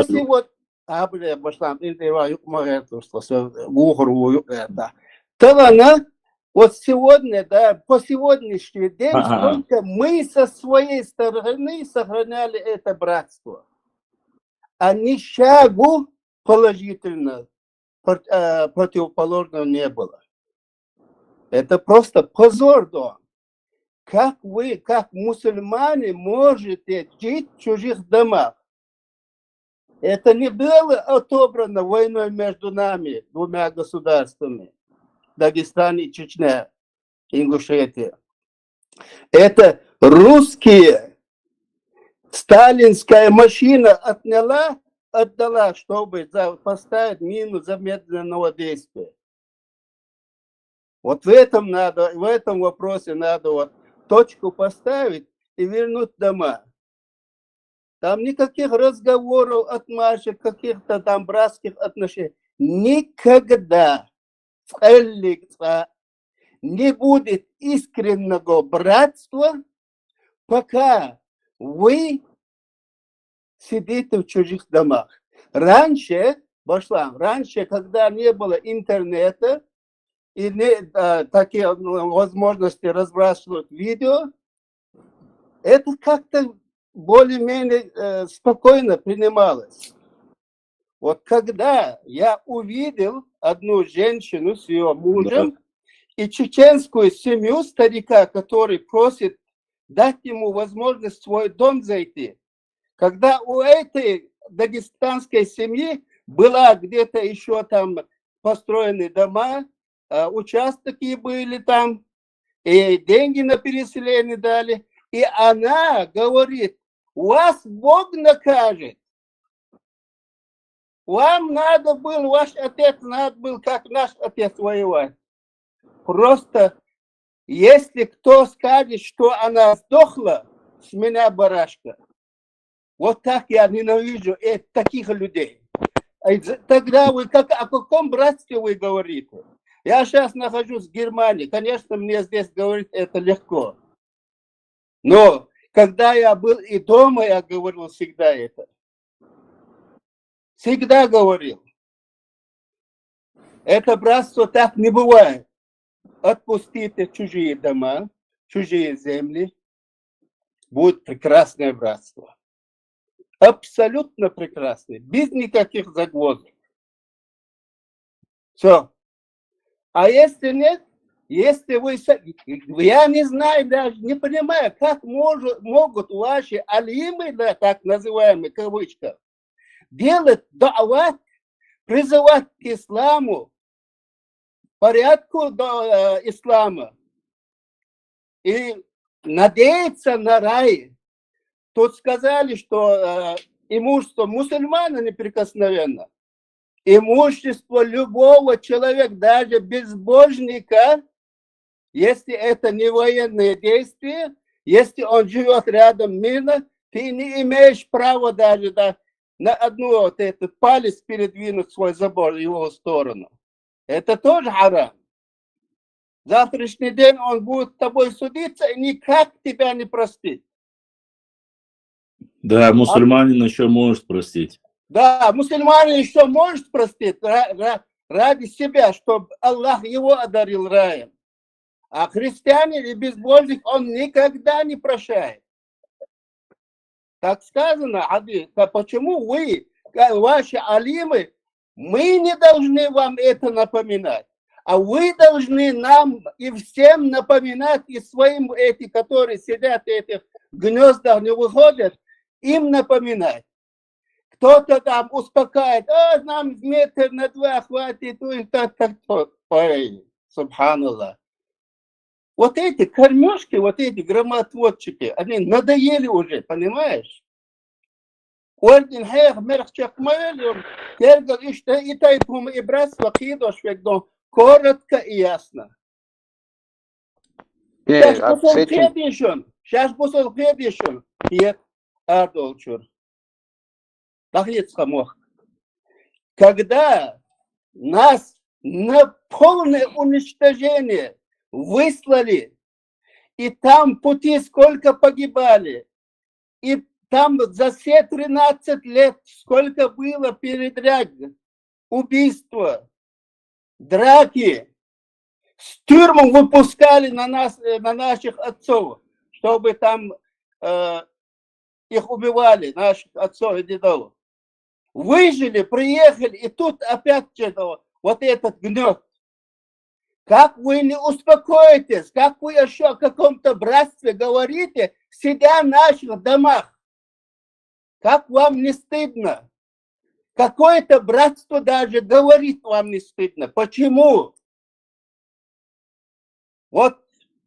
Вот сегодня, да, по сегодняшний день, сколько мы со своей стороны сохраняли это братство. А ни шагу положительно противоположного не было. Это просто позор, да. Как вы, как мусульмане, можете жить в чужих домах? Это не было отобрано войной между нами, двумя государствами, Дагестан и Чечня, Ингушетия. Это русские, сталинская машина отдала, чтобы поставить мину замедленного действия. Вот в этом вопросе надо вот точку поставить и вернуть дома. Там никаких разговоров, отмашек, каких-то там братских отношений. Никогда не будет искреннего братства, пока вы сидите в чужих домах. Раньше, когда не было интернета и такие возможности разбрасывать видео, это как-то более-менее спокойно принималось. Вот когда я увидел одну женщину с ее мужем и чеченскую семью старика, который просит дать ему возможность в свой дом зайти, когда у этой дагестанской семьи была где-то еще там построены дома, участки были там, и деньги на переселение дали, и она говорит: вас Бог накажет. Вам надо был, ваш отец надо был, как наш отец, воевать. Просто, если кто скажет, что она сдохла, с меня барашка. Вот так я ненавижу таких людей. Тогда вы о каком братстве вы говорите? Я сейчас нахожусь в Германии. Конечно, мне здесь говорить это легко. Но когда я был и дома, я говорил всегда это. Всегда говорил. Это братство так не бывает. Отпустите чужие дома, чужие земли. Будет прекрасное братство. Абсолютно прекрасное. Без никаких загвоздок. Все. А если нет, если вы... Я не знаю, даже не понимаю, как могут ваши алимы, да, так называемые, кавычка, делать да'ват, призывать к исламу, порядку до ислама и надеяться на рай. Тут сказали, что имущество мусульмана неприкосновенно. Имущество любого человека, даже безбожника, если это не военные действия, если он живет рядом мирно, ты не имеешь права даже на одну вот этот палец передвинуть свой забор в его сторону. Это тоже харам. Завтрашний день он будет с тобой судиться и никак тебя не простит. Да, мусульманин еще может простить. Да, мусульманин еще может простить ради себя, чтобы Аллах его одарил раем. А христианин и безбожник он никогда не прощает. Так сказано, почему вы, ваши алимы, мы не должны вам это напоминать, а вы должны нам и всем напоминать, и своим эти, которые сидят в этих гнездах, не выходят, им напоминать. кто-то там успокаивает, нам метр на 2 хватит, ой, субханаллах. Вот эти кормежки, вот эти громоотводчики, они надоели уже, понимаешь? Орден хех мерхчак маэлем, тергал ишта и тайпум и брас вакидош вегдон. Коротко и ясно. Сейчас бусол хебишон, сейчас бусол хебишон, нет, ардолчур. Тахлицка мох. Когда нас на полное уничтожение выслали, и там пути сколько погибали, и там за все 13 лет сколько было передряг, убийства, драки, с тюрьмом выпускали на нас, на наших отцов, чтобы там их убивали, наших отцов и дедов. Выжили, приехали, и тут опять что-то, вот этот гнет. Как вы не успокоитесь, как вы еще о каком-то братстве говорите, сидя в наших домах? Как вам не стыдно? Какое-то братство даже говорит вам не стыдно. Почему? Вот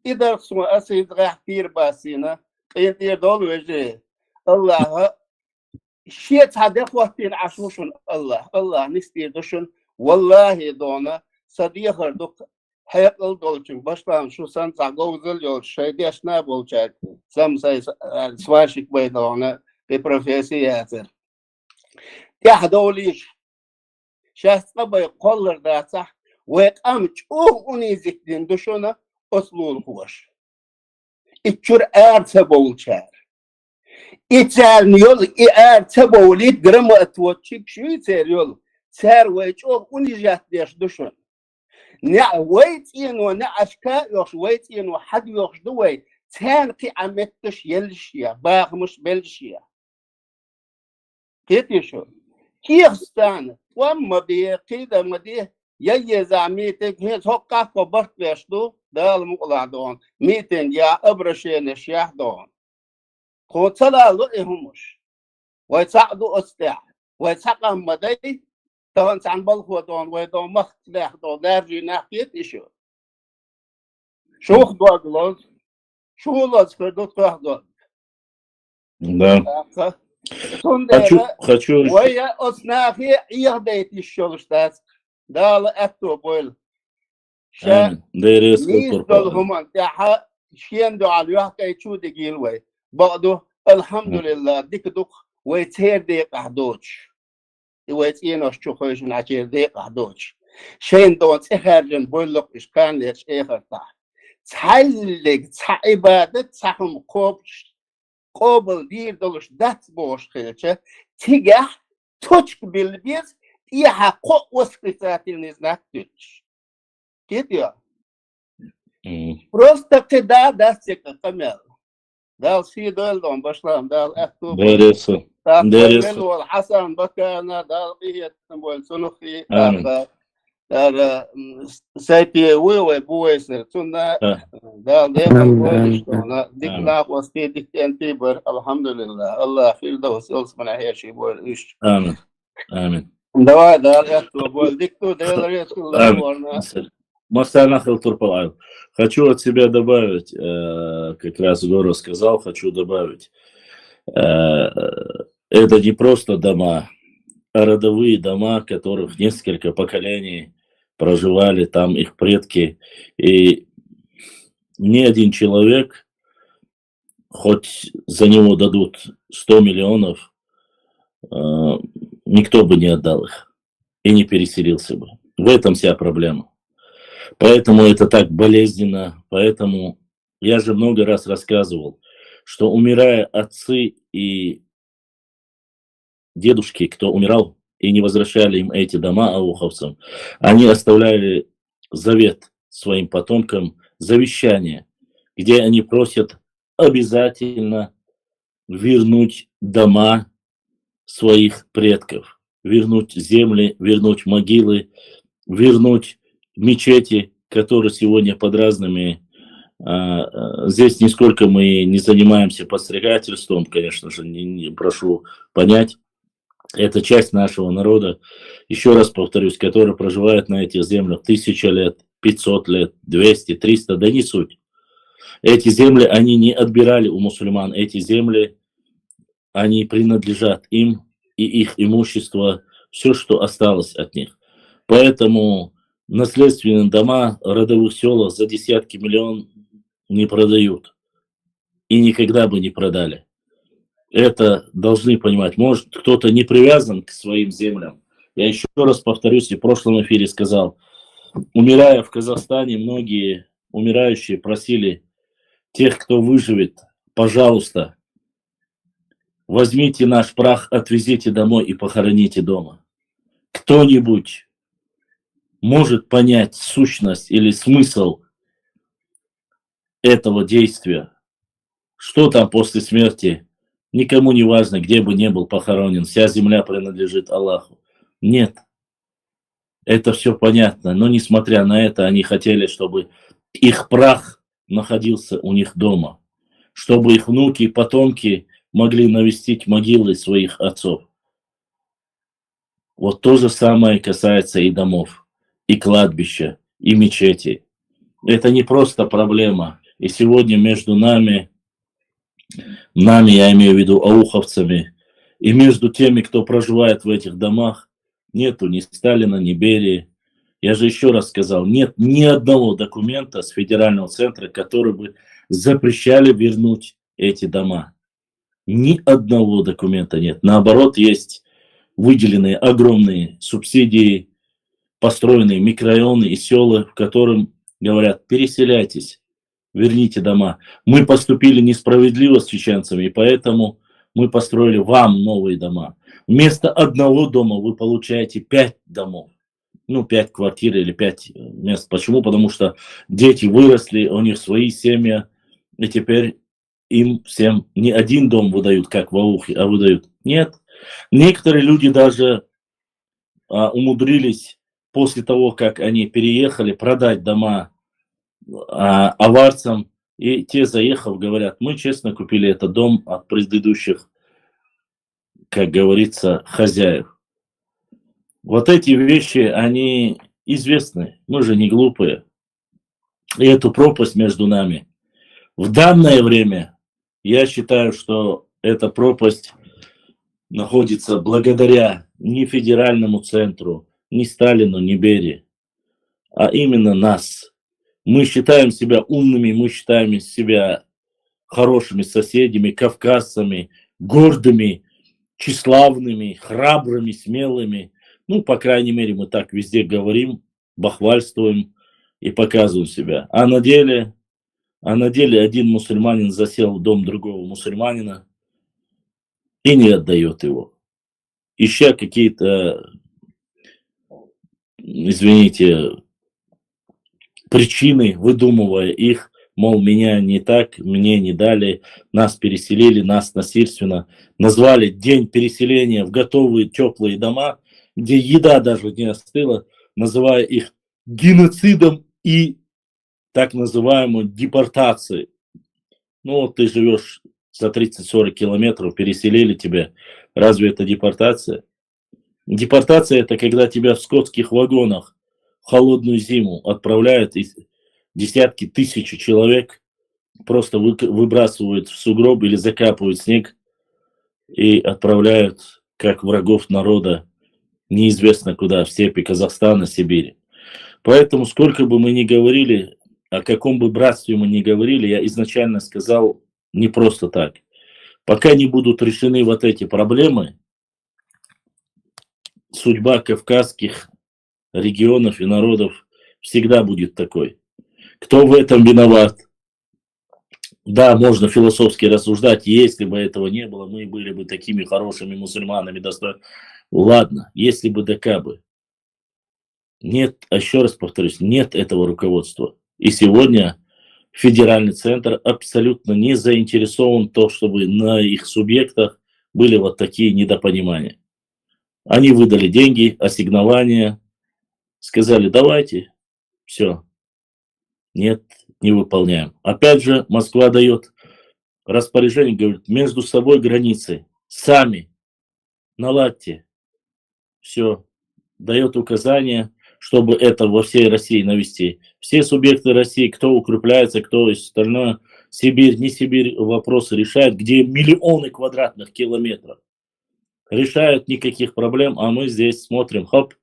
идар асидрах пирбасина, и долвеже Аллаха. Щет хадах вахтин ашушун Аллах. Аллах не стыдушун. Валлахи дона садихар дук хайкал долчин. Баштан шусан загоузал йол шайдеш на болчак. Сам сай свашик байдона. ببروفيسي ياسر تحدوليش شاست قبل قلر دا صح ويقامج ونيزك دين دوشونا أصلول خوش إتشور أرتبول شار إتال نيول أرتبوليت جرم أتوتشيك شو يصير يول صار ويج ونيجات ديش دوشون نع ويت إنه نعشكا يوش ويت إنه حد يوش دوي تانقي عمتش يلشيا باغ مش بلشيا كيف يشو كيف ستان وما بيه كده مديه يجي زعميتك هي توقع كبرت بيشتو دال مقلع دون ميتين يا أبرشين الشيح دون قوتلا لئهمش ويتعدوا أستع ويتعقى مدي تهون عن بلخو دون ويدون مختلح دون دارجي نحكيت يشو شوخ دوغلوز شو لازم تدخل Да. Хочу. ويا أصنافي يهديت الشغل دال أكتو بول شا ميز دولهم انتحا شين دو على الوحكة يشو دقيل وي بعدو الحمد لله ديك دوك ويتهير ديك أحدوش ويتينو شو خوش نعجير ديك أحدوش شين دون تخرجن بولوك إشكان ليش إخر تح تحلق تعبادة تحم قوبش قابل دير دلش دات باش خیلچه تیگه توچک بالبیز یه حقوق وسقطاتی نزنک توچ کیتیا просто когда дастик камел дал си дал дом башлам дал اكتب Дересу. دال حسن بكانا دال بيه تنبول سنخي دال سايبي وي بويسر تنا دال ديما ديكنا وستي ديكتين تيبر الحمد لله الله في الدوس يلصمنا هي شي بول ايش Амин. Амин. دوا دال اكتب بول ديكتو دال ريس الله ورنا Масана Халтурпалаев. Хочу от себя добавить, как раз Гора сказал, хочу добавить. Это не просто дома, а родовые дома, которых несколько поколений проживали там их предки. И ни один человек, хоть за него дадут 100 миллионов, никто бы не отдал их и не переселился бы. В этом вся проблема. Поэтому это так болезненно, поэтому я же много раз рассказывал, что умирая отцы и дедушки, кто умирал, и не возвращали им эти дома ауховцам, они оставляли завет своим потомкам, завещание, где они просят обязательно вернуть дома своих предков, вернуть земли, вернуть могилы, вернуть мечети, которые сегодня под разными... Здесь нисколько мы не занимаемся подстригательством, конечно же, прошу понять. Это часть нашего народа, еще раз повторюсь, который проживает на этих землях 1000 лет, 500 лет, 200, 300, да не суть. Эти земли они не отбирали у мусульман, эти земли, они принадлежат им и их имущество, все, что осталось от них. Поэтому наследственные дома родовых селах за десятки миллионов не продают и никогда бы не продали. Это должны понимать. Может, кто-то не привязан к своим землям. Я еще раз повторюсь, и в прошлом эфире сказал, умирая в Казахстане, многие умирающие просили тех, кто выживет, пожалуйста, возьмите наш прах, отвезите домой и похороните дома. Кто-нибудь может понять сущность или смысл этого действия? Что там после смерти? Никому не важно, где бы ни был похоронен, вся земля принадлежит Аллаху. Нет, это все понятно, но несмотря на это, они хотели, чтобы их прах находился у них дома, чтобы их внуки и потомки могли навестить могилы своих отцов. Вот то же самое касается и домов, и кладбища, и мечетей. Это не просто проблема. И сегодня между нами, я имею в виду ауховцами, и между теми, кто проживает в этих домах, нету ни Сталина, ни Берии. Я же еще раз сказал, нет ни одного документа с федерального центра, который бы запрещали вернуть эти дома. Ни одного документа нет. Наоборот, есть выделенные огромные субсидии, построенные микрорайоны и села, в котором говорят, переселяйтесь, верните дома. Мы поступили несправедливо с чеченцами, и поэтому мы построили вам новые дома. Вместо одного дома вы получаете 5 домов. 5 квартир или 5 мест. Почему? Потому что дети выросли, у них свои семьи, и теперь им всем не один дом выдают, как в Аухе, а выдают. Нет. Некоторые люди даже умудрились после того, как они переехали, продать дома аварцам, и те, заехав, говорят, мы честно купили этот дом от предыдущих, как говорится, хозяев. Вот эти вещи, они известны, мы же не глупые. И эту пропасть между нами. В данное время я считаю, что эта пропасть находится благодаря не федеральному центру, ни Сталину, ни Берии, а именно нас. Мы считаем себя умными, мы считаем себя хорошими соседями, кавказцами, гордыми, тщеславными, храбрыми, смелыми. По крайней мере, мы так везде говорим, бахвальствуем и показываем себя. А на деле один мусульманин засел в дом другого мусульманина и не отдает его. Ища какие-то, извините, причины, выдумывая их, мол, меня не так, мне не дали, нас переселили, нас насильственно. Назвали день переселения в готовые теплые дома, где еда даже не остыла, называя их геноцидом и так называемой депортацией. Ты живешь за 30-40 километров, переселили тебя. Разве это депортация? Депортация – это когда тебя в скотских вагонах в холодную зиму отправляют, и десятки тысяч человек просто выбрасывают в сугроб или закапывают снег и отправляют как врагов народа неизвестно куда, в степи Казахстана, Сибири. Поэтому сколько бы мы ни говорили, о каком бы братстве мы ни говорили, я изначально сказал не просто так. Пока не будут решены вот эти проблемы, судьба кавказских регионов и народов всегда будет такой. Кто в этом виноват? Да, можно философски рассуждать, если бы этого не было, мы были бы такими хорошими мусульманами, достойными. Ладно, если бы да кабы. Нет, еще раз повторюсь, нет этого руководства. И сегодня федеральный центр абсолютно не заинтересован в том, чтобы на их субъектах были вот такие недопонимания. Они выдали деньги, ассигнования, сказали, давайте, все. Нет, не выполняем. Опять же, Москва дает распоряжение, говорит, между собой границы, сами наладьте. Все. Дает указания, чтобы это во всей России навести. Все субъекты России, кто укрепляется, кто остальное, Сибирь, не Сибирь, вопросы решают, где миллионы квадратных километров. Решают, никаких проблем, а мы здесь смотрим, хоп,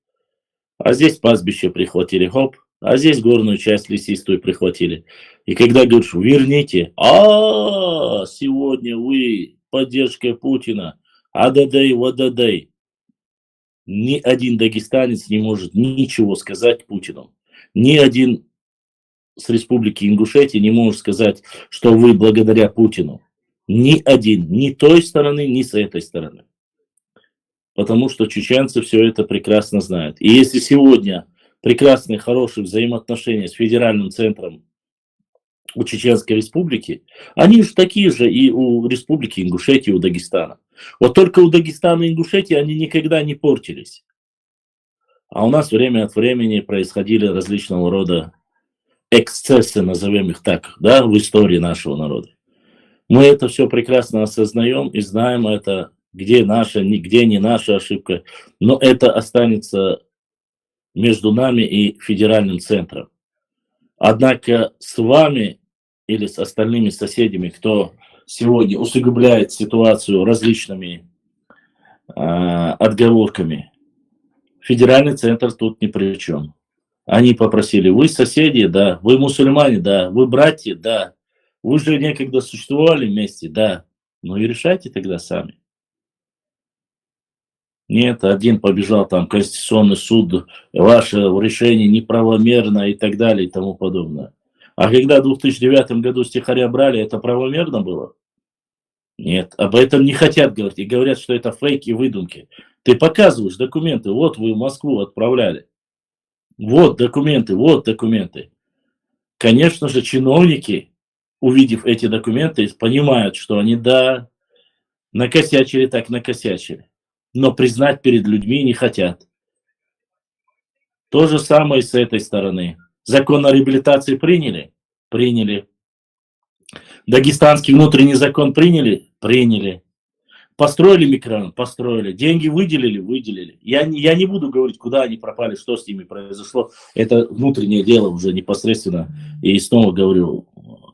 а здесь пастбище прихватили, хоп, а здесь горную часть лесистую прихватили. И когда говоришь, верните, сегодня вы поддержкой Путина, ададай, вададай. Ни один дагестанец не может ничего сказать Путину. Ни один с республики Ингушетия не может сказать, что вы благодаря Путину. Ни один, ни той стороны, ни с этой стороны. Потому что чеченцы все это прекрасно знают. И если сегодня прекрасные, хорошие взаимоотношения с федеральным центром у Чеченской Республики, они же такие же и у Республики Ингушетии, у Дагестана. Вот только у Дагестана и Ингушетии они никогда не портились. А у нас время от времени происходили различного рода эксцессы, назовем их так, да, в истории нашего народа. Мы это все прекрасно осознаем и знаем это, где наша, где не наша ошибка, но это останется между нами и федеральным центром. Однако с вами или с остальными соседями, кто сегодня усугубляет ситуацию различными отговорками, федеральный центр тут ни при чем. Они попросили, вы соседи, да, вы мусульмане, да, вы братья, да, вы же некогда существовали вместе, да, ну и решайте тогда сами. Нет, один побежал там, Конституционный суд, ваше решение неправомерно и так далее и тому подобное. А когда в 2009 году стихаря брали, это правомерно было? Нет, об этом не хотят говорить и говорят, что это фейки и выдумки. Ты показываешь документы, вот вы в Москву отправляли. Вот документы, вот документы. Конечно же, чиновники, увидев эти документы, понимают, что они, да, накосячили так накосячили. Но признать перед людьми не хотят. То же самое и с этой стороны. Закон о реабилитации приняли? Приняли. Дагестанский внутренний закон приняли? Приняли. Построили микрорайон? Построили. Деньги выделили? Выделили. Я не буду говорить, куда они пропали, что с ними произошло. Это внутреннее дело уже непосредственно. И снова говорю,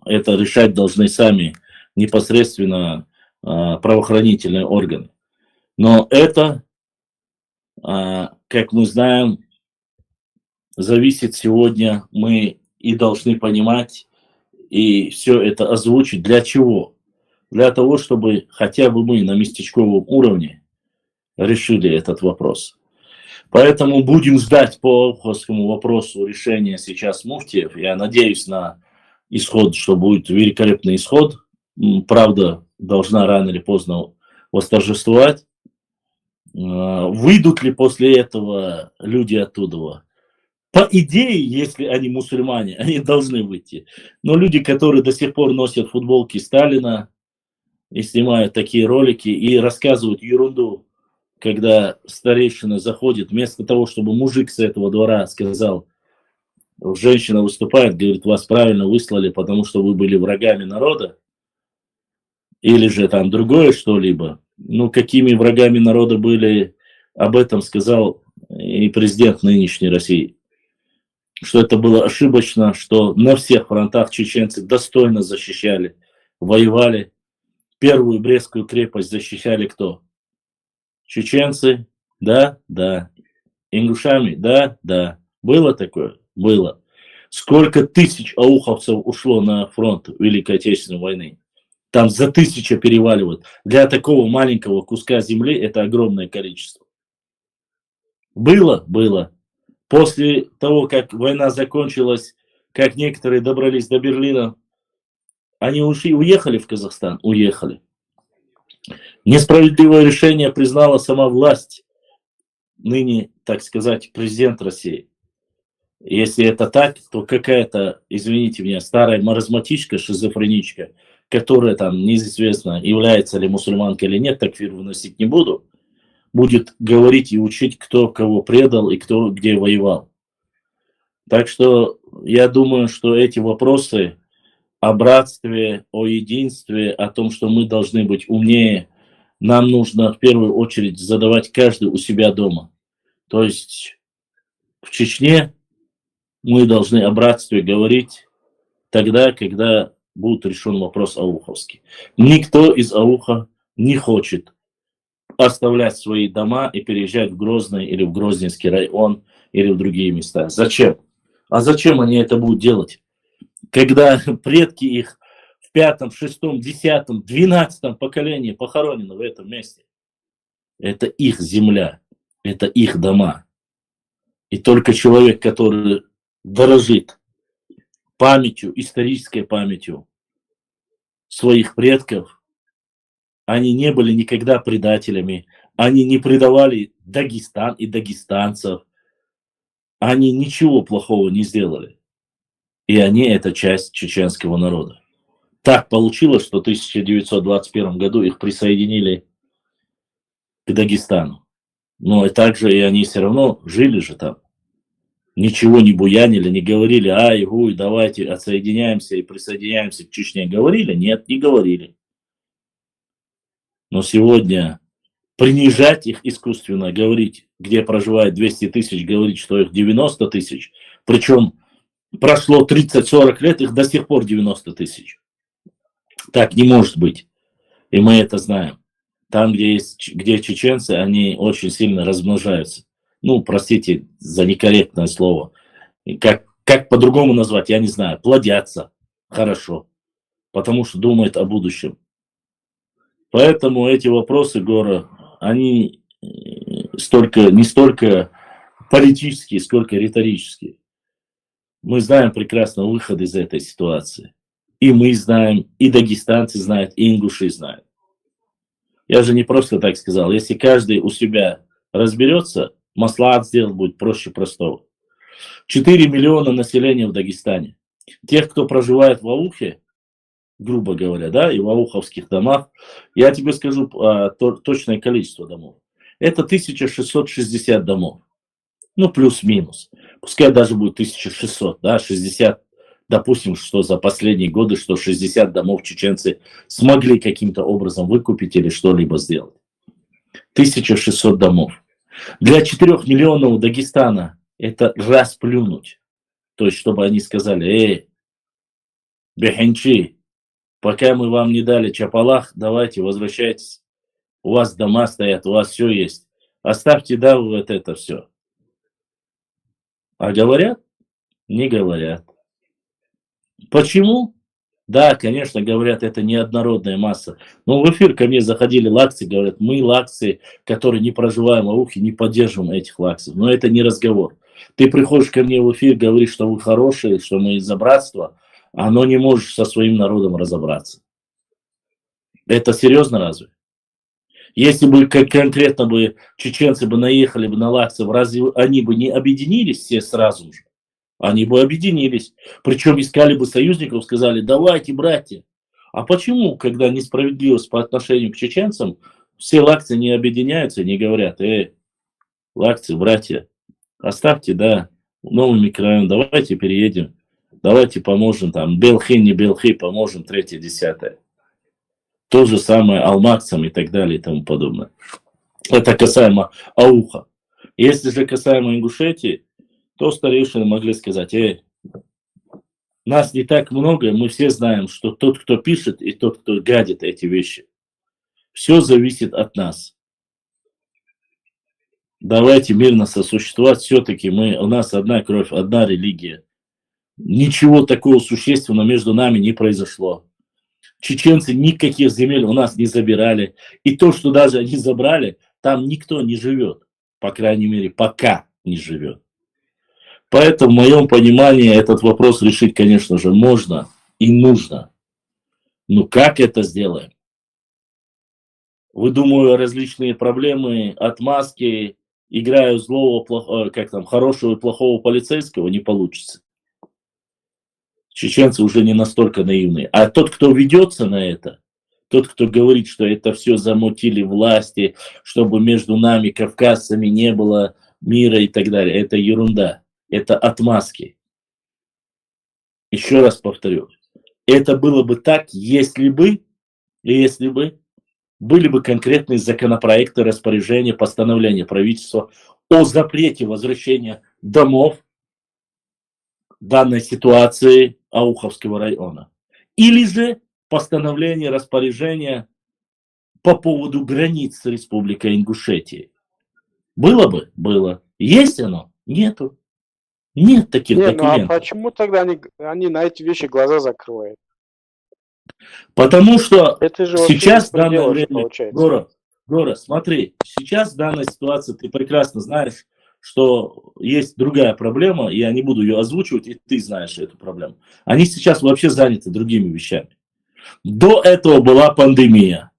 это решать должны сами непосредственно правоохранительные органы. Но это, как мы знаем, зависит сегодня, мы и должны понимать, и все это озвучить. Для чего? Для того, чтобы хотя бы мы на местечковом уровне решили этот вопрос. Поэтому будем ждать по Обховскому вопросу решения сейчас муфтиев. Я надеюсь на исход, что будет великолепный исход. Правда должна рано или поздно восторжествовать. Выйдут ли после этого люди оттуда? По идее, если они мусульмане, они должны выйти. Но люди, которые до сих пор носят футболки Сталина и снимают такие ролики и рассказывают ерунду, когда старейшина заходит, вместо того, чтобы мужик с этого двора сказал, женщина выступает, говорит, вас правильно выслали, потому что вы были врагами народа, или же там другое что-либо. Ну, какими врагами народа были, об этом сказал и президент нынешней России. Что это было ошибочно, что на всех фронтах чеченцы достойно защищали, воевали. Первую Брестскую крепость защищали кто? Чеченцы? Да, да. Ингушами? Да, да. Было такое? Было. Сколько тысяч ауховцев ушло на фронт Великой Отечественной войны? Там за 1000 переваливают. Для такого маленького куска земли это огромное количество. Было? Было. После того, как война закончилась, как некоторые добрались до Берлина, они уехали в Казахстан? Уехали. Несправедливое решение признала сама власть, ныне, так сказать, президент России. Если это так, то какая-то, извините меня, старая маразматичка, шизофреничка, которая там неизвестно, является ли мусульманкой или нет, такфир выносить не буду, будет говорить и учить, кто кого предал и кто где воевал. Так что я думаю, что эти вопросы о братстве, о единстве, о том, что мы должны быть умнее нам нужно в первую очередь задавать каждый у себя дома. То есть в Чечне мы должны о братстве говорить тогда, когда будет решен вопрос ауховский. Никто из ауха не хочет оставлять свои дома и переезжать в Грозный или в Грозненский район или в другие места. Зачем? А зачем они это будут делать? Когда предки их в 5, 6, 10, 12 поколении похоронены в этом месте. Это их земля, это их дома. И только человек, который дорожит памятью, исторической памятью своих предков, они не были никогда предателями, они не предавали Дагестан и дагестанцев, они ничего плохого не сделали. И они это часть чеченского народа. Так получилось, что в 1921 году их присоединили к Дагестану. Но и также и они все равно жили же там. Ничего не буянили, не говорили, ай, гуй, давайте отсоединяемся и присоединяемся к Чечне. Говорили? Нет, не говорили. Но сегодня принижать их искусственно, говорить, где проживает 200 тысяч, говорить, что их 90 тысяч, причем прошло 30-40 лет, их до сих пор 90 тысяч. Так не может быть. И мы это знаем. Там, где чеченцы, они очень сильно размножаются. Ну, простите за некорректное слово. Как по-другому назвать, я не знаю. Плодятся. Хорошо. Потому что думают о будущем. Поэтому эти вопросы, Гора, они не столько политические, сколько риторические. Мы знаем прекрасно выход из этой ситуации. И мы знаем, и дагестанцы знают, и ингуши знают. Я же не просто так сказал. Если каждый у себя разберется, маслахат сделать будет проще простого. 4 миллиона населения в Дагестане. Тех, кто проживает в аухе, грубо говоря, да, и в ауховских домах, я тебе скажу точное количество домов. Это 1660 домов. Ну, плюс-минус. Пускай даже будет 1600, да, 60. Допустим, что за последние годы, что 60 домов чеченцы смогли каким-то образом выкупить или что-либо сделать. 1600 домов. Для 4 миллионов Дагестана это расплюнуть. То есть, чтобы они сказали, бехенчи, пока мы вам не дали чапалах, давайте возвращайтесь. У вас дома стоят, у вас все есть. Оставьте, да, вот это все. А говорят? Не говорят. Почему? Да, конечно, говорят, это неоднородная масса. Но в эфир ко мне заходили лакцы, говорят, мы лакцы, которые не проживаем в аухе, не поддерживаем этих лакцев. Но это не разговор. Ты приходишь ко мне в эфир, говоришь, что вы хорошие, что мы из-за братства, но не можешь со своим народом разобраться. Это серьезно разве? Если бы конкретно бы чеченцы бы наехали бы на лакцев, разве они бы не объединились все сразу же? Они бы объединились. Причем искали бы союзников, сказали, давайте, братья. А почему, когда несправедливость по отношению к чеченцам, все лакцы не объединяются и не говорят, лакцы, братья, оставьте, да, новый микрорайон, давайте переедем, давайте поможем, там, Белхи, не Белхи, поможем, 3-10. То же самое алмакцам и так далее и тому подобное. Это касаемо ауха. Если же касаемо Ингушетии, то старейшины могли сказать, нас не так много, мы все знаем, что тот, кто пишет, и тот, кто гадит эти вещи, все зависит от нас. Давайте мирно сосуществовать, все-таки у нас одна кровь, одна религия. Ничего такого существенного между нами не произошло. Чеченцы никаких земель у нас не забирали. И то, что даже они забрали, там никто не живет. По крайней мере, пока не живет. Поэтому, в моем понимании, этот вопрос решить, конечно же, можно и нужно. Но как это сделаем? Выдумываю различные проблемы, отмазки, играю злого, хорошего и плохого полицейского, не получится. Чеченцы уже не настолько наивные. А тот, кто ведется на это, тот, кто говорит, что это все замутили власти, чтобы между нами, кавказцами, не было мира и так далее, это ерунда. Это отмазки. Еще раз повторю. Это было бы так, если бы были бы конкретные законопроекты, распоряжения, постановления правительства о запрете возвращения домов данной ситуации Ауховского района. Или же постановление, распоряжение по поводу границ с Республикой Ингушетии. Было бы? Было. Есть оно? Нету. Нет таких Не, ну а документов. почему тогда они на эти вещи глаза закрывают? Потому что Это же вообще сейчас в данное беспредел же время, получается. Гора, смотри, сейчас в данной ситуации ты прекрасно знаешь, что есть другая проблема, я не буду ее озвучивать, и ты знаешь эту проблему. Они сейчас вообще заняты другими вещами. До этого была пандемия.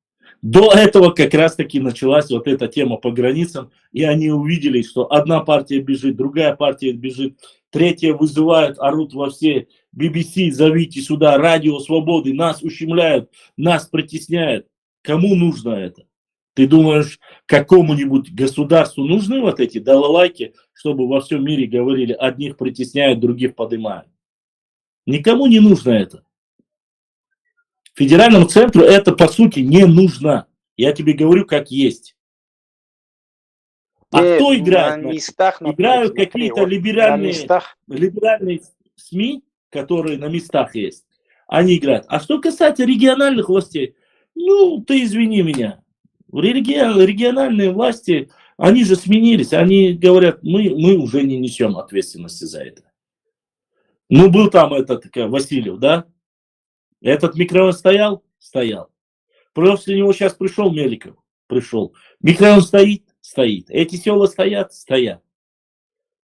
До этого как раз-таки началась вот эта тема по границам, и они увидели, что одна партия бежит, другая партия бежит, третья вызывает, орут во все BBC, зовите сюда, радио свободы, нас ущемляют, нас притесняют. Кому нужно это? Ты думаешь, какому-нибудь государству нужны вот эти балалайки, чтобы во всем мире говорили, одних притесняют, других поднимают? Никому не нужно это. Федеральному центру это, по сути, не нужно. Я тебе говорю, как есть. А кто играет? На местах, Играют какие-то либеральные местах. СМИ, которые на местах есть. Они играют. А что касается региональных властей, ну, ты извини меня. Региональные власти, они же сменились. Они говорят, мы уже не несем ответственности за это. Ну, был там этот Васильев, да? Этот микрорайон стоял? Стоял. После него сейчас пришел Меликов. Пришел. Микрорайон стоит? Стоит. Эти села стоят? Стоят.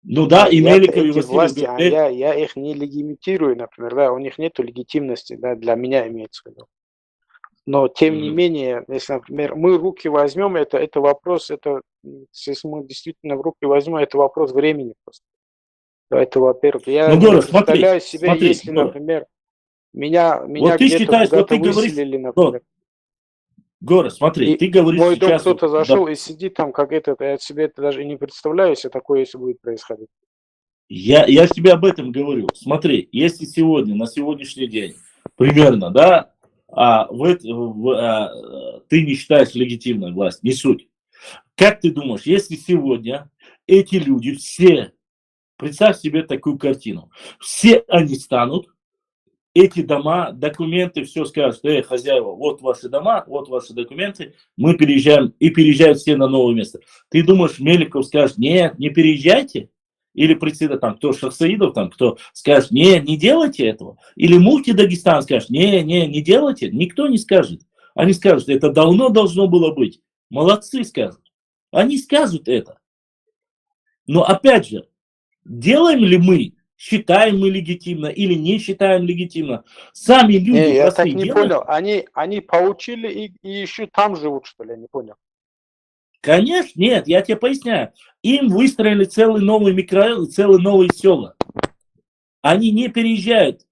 Ну да, и Меликов, и Васильев. Власти, я их не легитимирую, например, да, у них нет легитимности, да, для меня имеется в виду. Но, тем не менее, если, например, мы руки возьмем, это вопрос, если мы действительно в руки возьмем, это вопрос времени просто. Это, во-первых, я представляю себе, если, например, меня вот где-то куда-то выселили, например. Гора, смотри, ты говоришь мой сейчас... дом кто-то зашел и сидит там, как этот, я себе это даже и не представляю, если такое если будет происходить. Я тебе об этом говорю. Смотри, если сегодня, на сегодняшний день, примерно, да, ты не считаешь легитимной власть, не суть. Как ты думаешь, если сегодня эти люди все, представь себе такую картину, все они станут, эти дома, документы, все скажут, хозяева, вот ваши дома, вот ваши документы, мы переезжаем, и переезжают все на новое место. Ты думаешь, Меликов скажет, нет, не переезжайте? Или председатель, там, кто Шахсаидов, там, кто скажет, не делайте этого. Или муфти Дагестан скажет, не делайте. Никто не скажет. Они скажут, это давно должно было быть. Молодцы скажут. Они скажут это. Но опять же, делаем ли мы, считаем мы легитимно или не считаем легитимно? Сами люди я так не понял. Они получили и еще там живут, что ли? Я не понял. Конечно, нет, я тебе поясняю. Им выстроили целый новый микрорайон, целые новые села. Они не переезжают.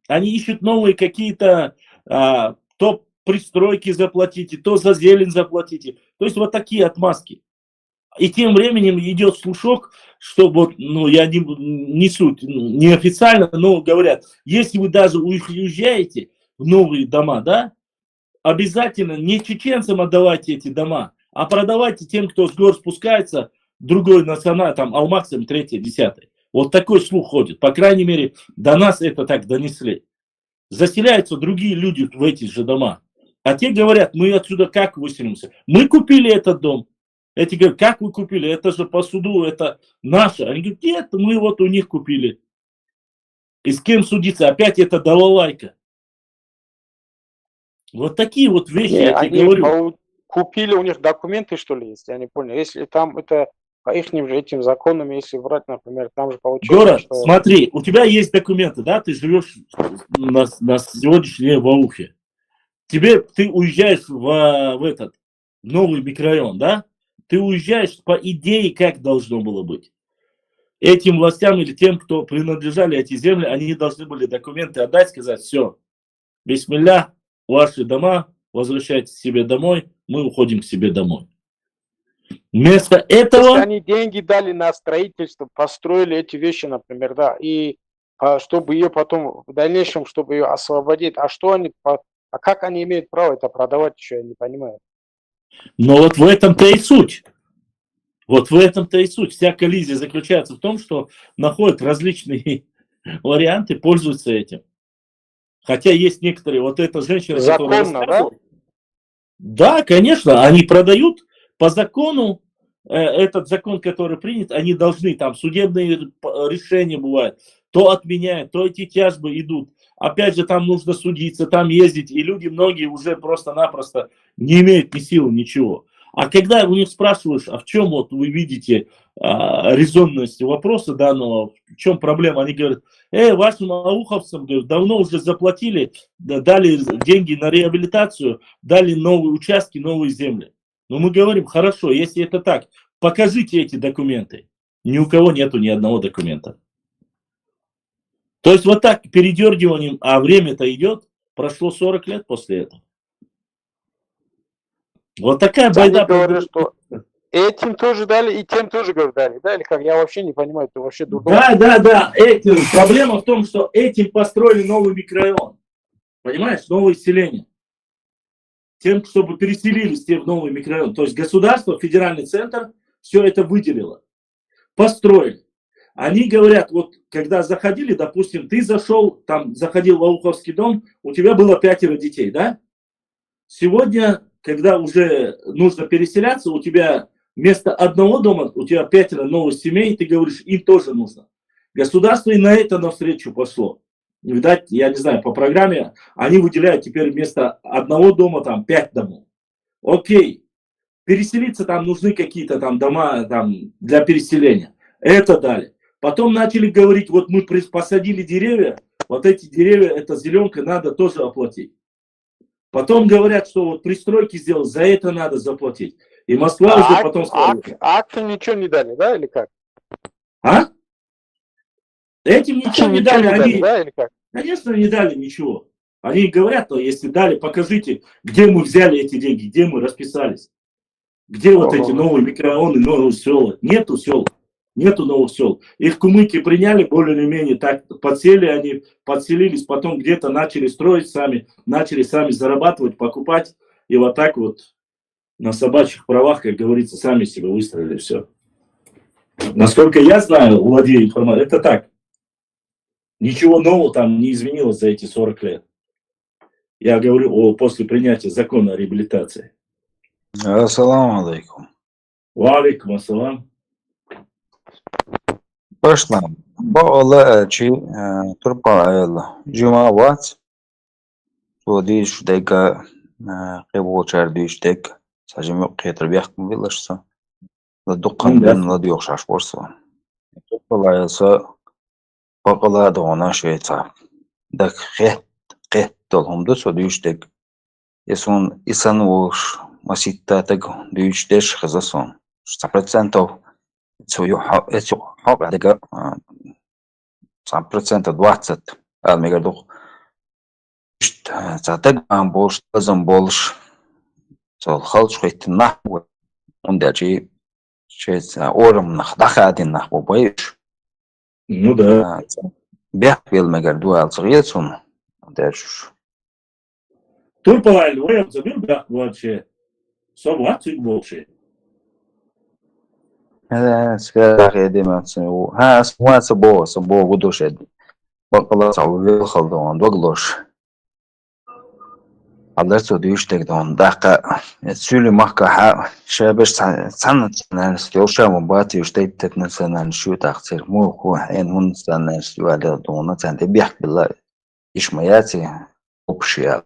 Они ищут новые какие-то, то пристройки заплатите, то за зелень заплатите. То есть вот такие отмазки. И тем временем идет слушок, что вот, я не суть, неофициально, но говорят, если вы даже уезжаете в новые дома, да, обязательно не чеченцам отдавайте эти дома, а продавайте тем, кто с гор спускается, другой национал, там, Алмаксом, 3-й, 10-й. Вот такой слух ходит. По крайней мере, до нас это так донесли. Заселяются другие люди в эти же дома. А те говорят, мы отсюда как выселимся? Мы купили этот дом. Эти говорят, как вы купили? Это же по суду, это наше. Они говорят, нет, мы вот у них купили. И с кем судиться? Опять это балалайка. Вот такие вот вещи, я тебе говорю. Купили у них документы, что ли, есть? Я не понял. Если там это по их же этим законам, если брать, например, там же получается, Гора, что... смотри, у тебя есть документы, да? Ты живешь на сегодняшний день в Аухе. Ты уезжаешь в этот новый микрорайон, да? Ты уезжаешь по идее, как должно было быть. Этим властям или тем, кто принадлежали эти земли, они должны были документы отдать, сказать, все, бисмилля, ваши дома, возвращайтесь себе домой, мы уходим к себе домой. Вместо этого... Если они деньги дали на строительство, построили эти вещи, например, да, и чтобы ее потом в дальнейшем, чтобы ее освободить, а что они А как они имеют право это продавать еще, я не понимаю. Но вот в этом-то и суть. Вот в этом-то и суть. Вся коллизия заключается в том, что находят различные варианты, пользуются этим. Хотя есть некоторые, вот эта женщина, которая Законно, да? рассказывала, да, конечно, они продают по закону, этот закон, который принят, они должны, там судебные решения бывают, то отменяют, то эти тяжбы идут. Опять же, там нужно судиться, там ездить, и люди многие уже просто-напросто не имеют ни сил, ничего. А когда у них спрашиваешь, а в чем вот вы видите резонность вопроса данного, в чем проблема, они говорят, вашим ауховцам давно уже заплатили, дали деньги на реабилитацию, дали новые участки, новые земли. Но мы говорим, хорошо, если это так, покажите эти документы. Ни у кого нету ни одного документа. То есть вот так передергиванием, а время-то идет, прошло 40 лет после этого. Вот такая байда. Они говорят, что этим тоже дали, и тем тоже дали, да? Или как? Я вообще не понимаю, это вообще дурдом. Да. Этим. Проблема в том, что этим построили новый микрорайон. Понимаешь? Новое селение. Тем, чтобы переселились те в новый микрорайон. То есть государство, федеральный центр все это выделило. Построили. Они говорят, вот когда заходили, допустим, ты зашел, там заходил в Ауховский дом, у тебя было 5 детей, да? Сегодня, когда уже нужно переселяться, у тебя вместо одного дома, у тебя 5 новых семей, ты говоришь, им тоже нужно. Государство и на это навстречу пошло. Видать, я не знаю, по программе они выделяют теперь вместо одного дома там 5 домов. Окей, переселиться там нужны какие-то там дома там, для переселения. Это дали. Потом начали говорить, вот мы посадили деревья, вот эти деревья, эта зеленка надо тоже оплатить. Потом говорят, что вот пристройки сделал, за это надо заплатить. И Москва уже потом сказала. Акты ничего не дали, да, или как? А? Этим ничего не дали. Они, да, или как? конечно, не дали ничего. Они говорят, то если дали, покажите, где мы взяли эти деньги, где мы расписались. Где вот эти новые микрорайоны, новые села. Нету сел. Нету новых сел. Их кумыки приняли более или менее так, подсели они, подселились, потом где-то начали строить сами, начали сами зарабатывать, покупать. И вот так вот на собачьих правах, как говорится, сами себе выстроили все. Насколько я знаю, владею информацией, это так. Ничего нового там не изменилось за эти 40 лет. Я говорю после принятия закона о реабилитации. Ассаламу алейкум. Ва алейкум ассалам. Başla. Bağla ki Turpa Cuma'vat Sudiş deka qebo çardiş dek sajim qetir biyaxkum bilashsa la duqqan ben la diyoxşaş borsa Turpa ayasa baqala dona şeyta dak qet dolhumdu Sudiş dek eson isan uş masitta tak diş deş xazason 100% это حق 100% 20 الميجادوخ تعتقد عن بولش لازم بولش الخلط شوية النحو وندى شيء أورم نخدخ عادين نحو بيش Ну да. بيحكي الميجادو صغير سون داش Turpalay воям забил да вообще. Собватик больше. هذا سكر ديما تسوي ها سوا سبو ودوش بقلا صعب خلدون دوغلوش الله سوديش تقدون دقة تسولي محكة شابش سنة ناس يوشا مباتي وشتيت تتنسى شو تقصير مو هو حين هون ناس يوالي دونا تاني بيحكي بالله إشمياتي أبشياء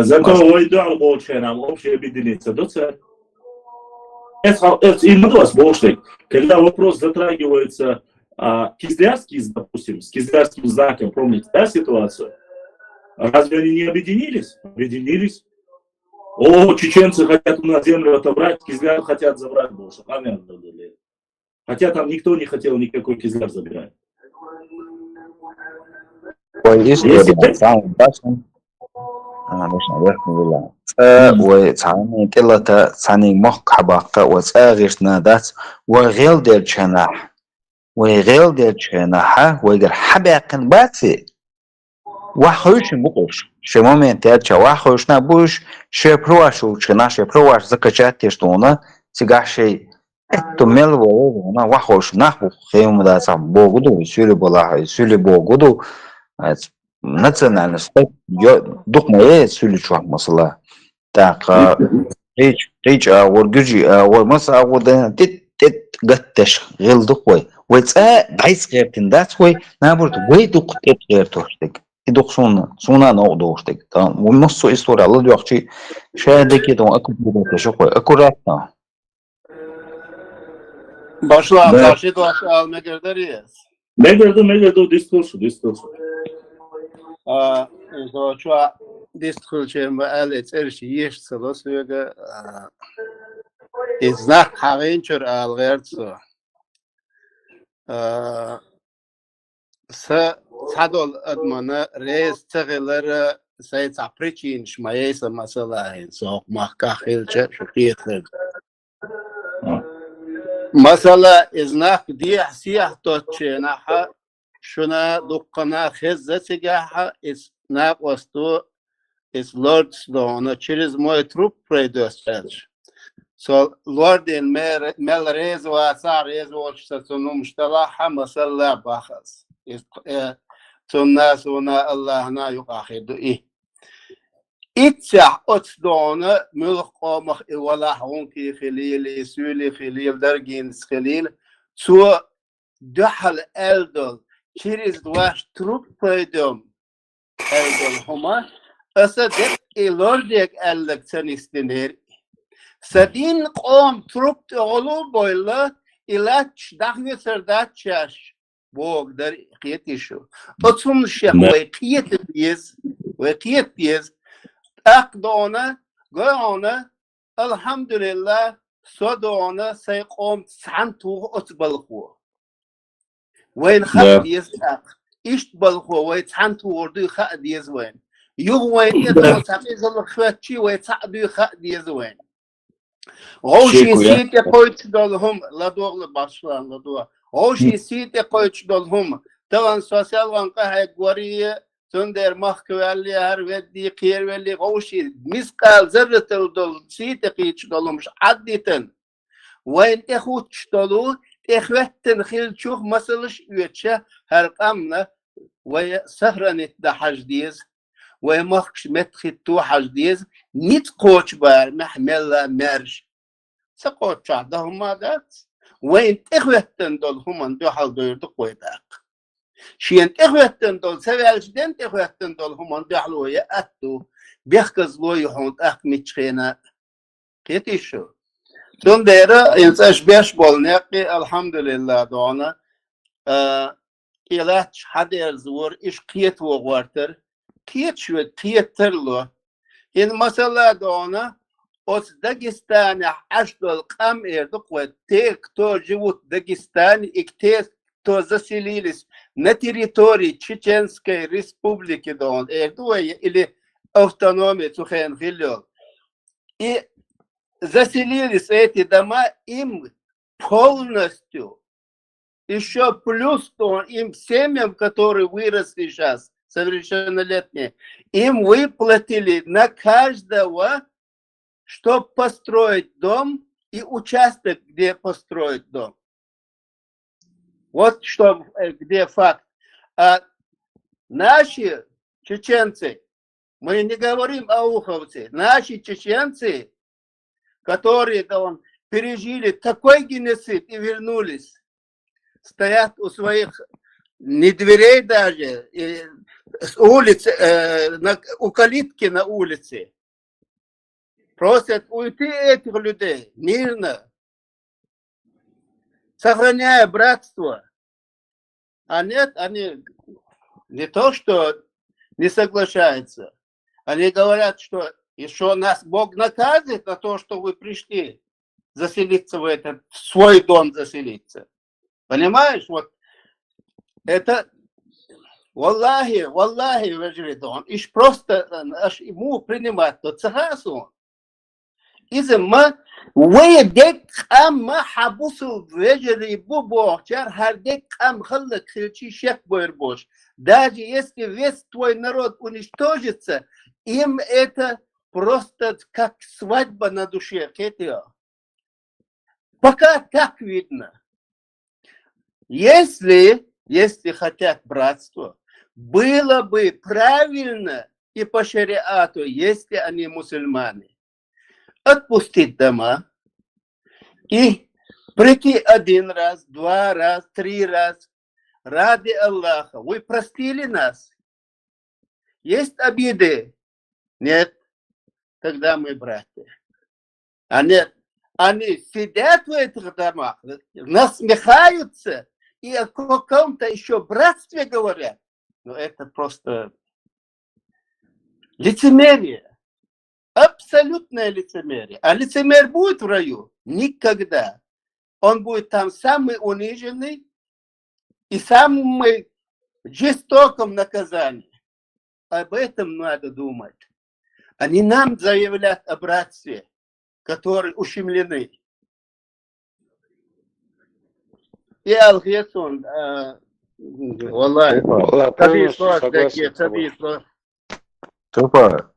Зато ойдал больше нам общее объединиться. Это именно вас больше. Когда вопрос затрагивается кизлярский, допустим, с кизлярским знаком, помните, да, ситуацию? Разве они не объединились? Объединились. Чеченцы хотят у нас землю отобрать, кизляр хотят забрать больше. Хотя там никто не хотел никакой кизляр забирать. وتعاني كلا تعاني مخ حباقة وتغير نادات وغير دير جناح وغير دير جناح وغير حباقا باتي وحوش مقوش شما منتهى وحوش نبوش شپروش وشنا شپروش زكاة تشتونا سيجا شيء تمل ونا وحوش نحو خيم دا سام بوغدو سولي بولا سولي بوغدو национальность духмае سولي شو مثلا так речь ورجي ورمسا ودنا تت قتش غير دخوي ويتسا دايس غير تندات خوي نابرت ويدوق تت غير توشتك يدوق سونا نوع دوشتك تمام ونص история الله يوقتي شادك تو اكو شوي اكو راتنا Başla karşı dolaşa almak ederiz. Megardo diskursu. Şu diskurçem ve alet erşi yeş salos ve iznak haginçur algertso. Sadol admana reis tağıları sayıt apriçin şmayesa masalahin soğuk mahkahilçe şükiyetler. Mesela iznak diye siyah totçenaha şuna dukkana khizze sigaha iznak vastu is lords dona через мой труп предостаешь. So Lord in mel rez wa sa rez olsa sunum shtalaha masalla bakhas. Sunna suna Allahna yuqahidu إتسع أتصدون ملق قامخ ولا حونكي خليل سولي خليل درجين خليل سو دحل ألدل كيرز دواش تروب بيدوم ألدل هما أصدق إلورديك ألك سنستنير سدين قام تروب تغلو بويلا إلاش دخني سردات شاش بوغ در قيتي شو أتصم الشيخ وقيت بيز أقدونا قونا الحمد لله صدونا سيقوم سعنتو أتبلخو وين خد يزاق إشت بلخو وين سعنتو وردو خد يزوين يو وين إذا سعيز الخواتشي وين سعدو خد يزوين غوشي سيتي قويت دولهم لدوغ باشلان لدوغ غوشي سيتي قويت دولهم طبعا سوسيال وانقا هاي قوريه تندر محكوالي هرودي قيرولي غوشي مسقال زرة الدول سيتقيتش دولمش عديتن وين اخوتش دولو اخوتن خيلشوخ مسلش يوتشا هرقامنا وسهرنت دا حجديز ومخش متخطو حجديز نيت قوش بار محملا مرش سقوش عدهم مادات وين اخوتن دول همان دو حال دويردو قويداق شين إخوتن دول سوالشدن إخوتن دول هم دحلو يأتو بيخكز لو يحوند متشخينا كيتي شو دون ديرا إنساش بيش بولناقي الحمد لله دونا إلاتش حدير زور إش قيت وغوارتر قيت شو قيت ترلو إن مثلا دونا أوس داغستان عشدول قام إردقوة تيك تو جوت داغستان إكتيس то заселились на территории Чеченской Республики или автономии Цухен-Хилёл. И заселились эти дома им полностью. Еще плюс то им семьям, которые выросли сейчас, совершеннолетние, им выплатили на каждого, чтобы построить дом и участок, где построить дом. Вот что, где факт. А наши чеченцы, мы не говорим о уховце, наши чеченцы, которые пережили такой геноцид и вернулись, стоят у своих, не дверей даже, с улицы, у калитки на улице, просят уйти этих людей мирно, сохраняя братство. А нет, они не то, что не соглашаются, они говорят, что еще нас Бог наказывает на то, что вы пришли заселиться в этот свой дом заселиться. Понимаешь? Вот это валлахи, важридон. Иш просто ему принимать тот сахасу. إذا ما ويدك أما حبوسو وجري بوبوخчар هردك أم خلك خلчи шек бойрбош. Даже если весь твой народ уничтожится, им это просто как свадьба на душе. Пока так видно. Если хотят братство, было бы правильно и по шариату, если они мусульмане, отпустить дома и прийти 1 раз, 2 раз, 3 раз. Ради Аллаха, вы простили нас? Есть обиды? Нет. Тогда мы братья. А нет, они сидят в этих домах, насмехаются и о каком-то еще братстве говорят. Но это просто лицемерие. Абсолютное лицемерие. А лицемер будет в раю? Никогда. Он будет там самый униженный и самый жестоком наказании. Об этом надо думать. Они нам заявляют о братстве, которые ущемлены. И Алхесон, Полностью согласен. Тупо.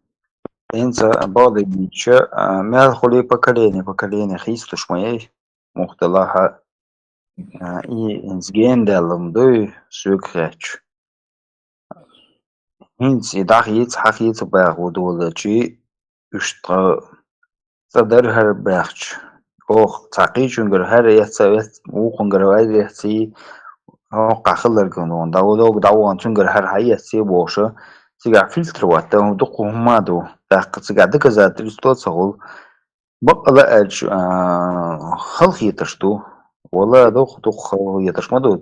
Инца бады бича, мелхули поколение хистуш моей, мухталаха и инсгенделом дой сюкреч. Инц и дахиц хахиц бягудула чи үштра садар хар бягч. Ох цакичунгер хар яцавет ухунгер вайдехси ох кахылар гонон даводог давон чунгер хар хайяси боша. Сега фильтр ватта духумаду так сега доказать ситуацию бакала эдж халхи ташту вала дух яташмаду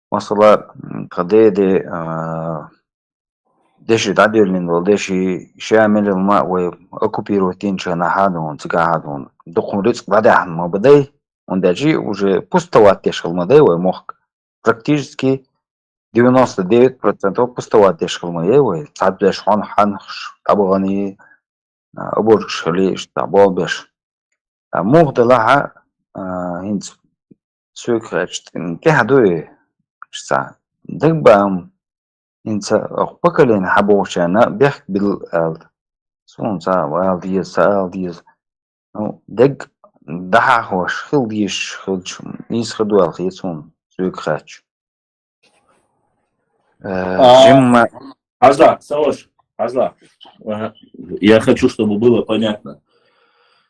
масала кадеде деши дадирлин вал деши шамил ма و оккупировать на хадон сега хадон духум риск бада мабдай он даже уже пустовать тешил мадай و мог практически 99% пустовать ешкалмаевой, цадбеш хан табагани оборш лиш табалбеш. Мухдалаха инц сюкреч кехадуи шса дгбам инц поколен хабошана бех бил сунца валдиес ну дэг дахош хилдиш хилч ис хадуал хисун сюкреч. Аза, Савош, Аза, я хочу, чтобы было понятно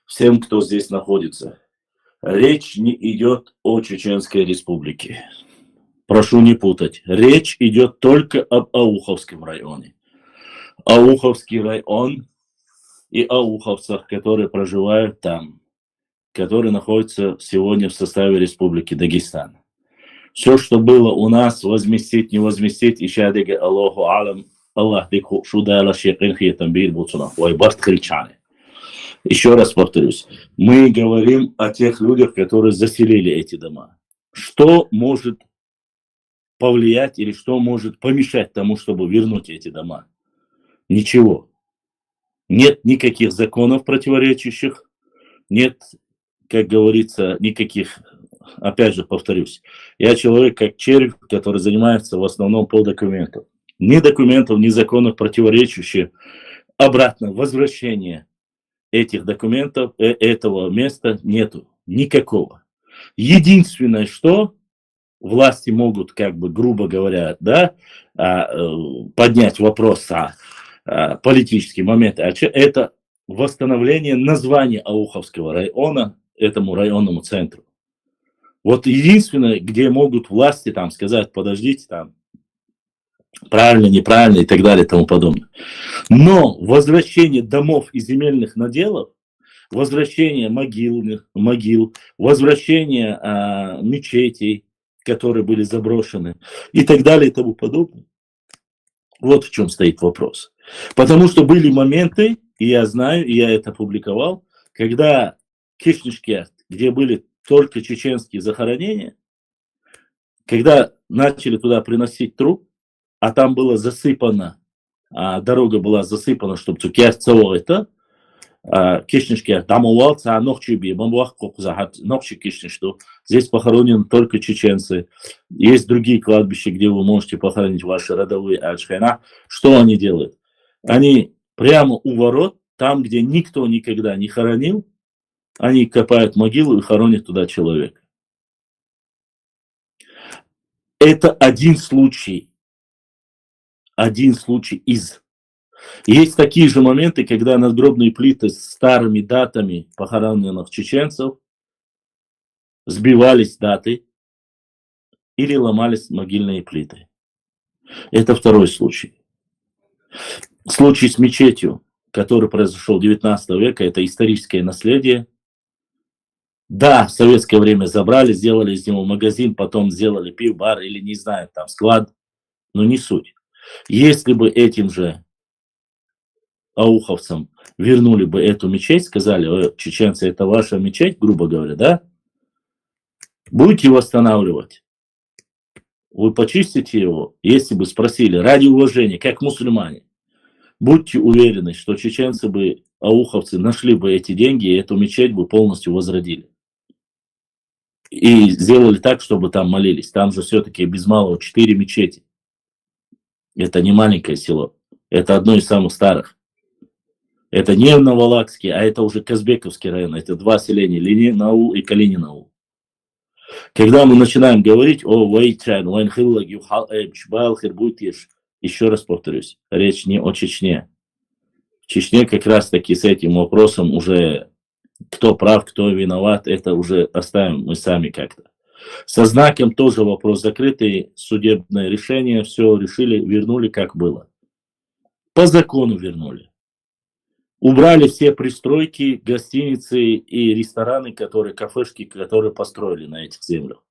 всем, кто здесь находится. Речь не идет о Чеченской Республике. Прошу не путать. Речь идет только об Ауховском районе. Ауховский район и ауховцах, которые проживают там, которые находятся сегодня в составе Республики Дагестан. Все, что было у нас, возместить, не возместить, ища дега Аллаху алам, Аллах дикху шудала шекин хиетам бир буцуна, ой, барт кричане. Еще раз повторюсь, мы говорим о тех людях, которые заселили эти дома. Что может повлиять или что может помешать тому, чтобы вернуть эти дома? Ничего. Нет никаких законов противоречащих, нет, как говорится, никаких... Опять же, повторюсь, я человек как червь, который занимается в основном по документам. Ни документов, ни законов противоречащих обратно возвращение этих документов, этого места нету. Никакого. Единственное, что власти могут, как бы, грубо говоря, да, поднять вопрос о политический момент, это восстановление названия Ауховского района этому районному центру. Вот единственное, где могут власти там сказать, подождите, там, правильно, неправильно и так далее и тому подобное. Но возвращение домов и земельных наделов, возвращение могил, возвращение мечетей, которые были заброшены и так далее и тому подобное. Вот в чем стоит вопрос. Потому что были моменты, и я знаю, и я это публиковал, когда Кишнишкерт, где были только чеченские захоронения, когда начали туда приносить труп, а там было засыпано, дорога была засыпана, чтобы цукерцево это, Кишнишке дамовал, а ночью бимовах, ночью кишништу. Здесь похоронены только чеченцы. Есть другие кладбища, где вы можете похоронить ваши родовые ачхайна. Что они делают? Они прямо у ворот, там, где никто никогда не хоронил, они копают могилу и хоронят туда человека. Это один случай из. Есть такие же моменты, когда надгробные плиты с старыми датами похороненных чеченцев сбивались даты или ломались могильные плиты. Это второй случай. Случай с мечетью, который произошел в 19 веке, это историческое наследие. Да, в советское время забрали, сделали из него магазин, потом сделали пив-бар или, не знаю, там склад, но не суть. Если бы этим же ауховцам вернули бы эту мечеть, сказали: чеченцы, это ваша мечеть, грубо говоря, да? Будете восстанавливать, вы почистите его, если бы спросили, ради уважения, как мусульмане, будьте уверены, что чеченцы бы, ауховцы, нашли бы эти деньги и эту мечеть бы полностью возродили. И сделали так, чтобы там молились. Там же все-таки без малого 4 мечети. Это не маленькое село. Это одно из самых старых. Это не Новолакский, а это уже Казбековский район. Это 2 селения, Ленин аул и Калинин аул. Когда мы начинаем говорить о Вайчан, Вайнхиллаги, Балхир, Бутиш, еще раз повторюсь, речь не о Чечне. В Чечне как раз таки с этим вопросом уже кто прав, кто виноват, это уже оставим мы сами как-то. Со знаком тоже вопрос закрытый, судебное решение, все решили, вернули как было. По закону вернули. Убрали все пристройки, гостиницы и рестораны, кафешки, которые построили на этих землях,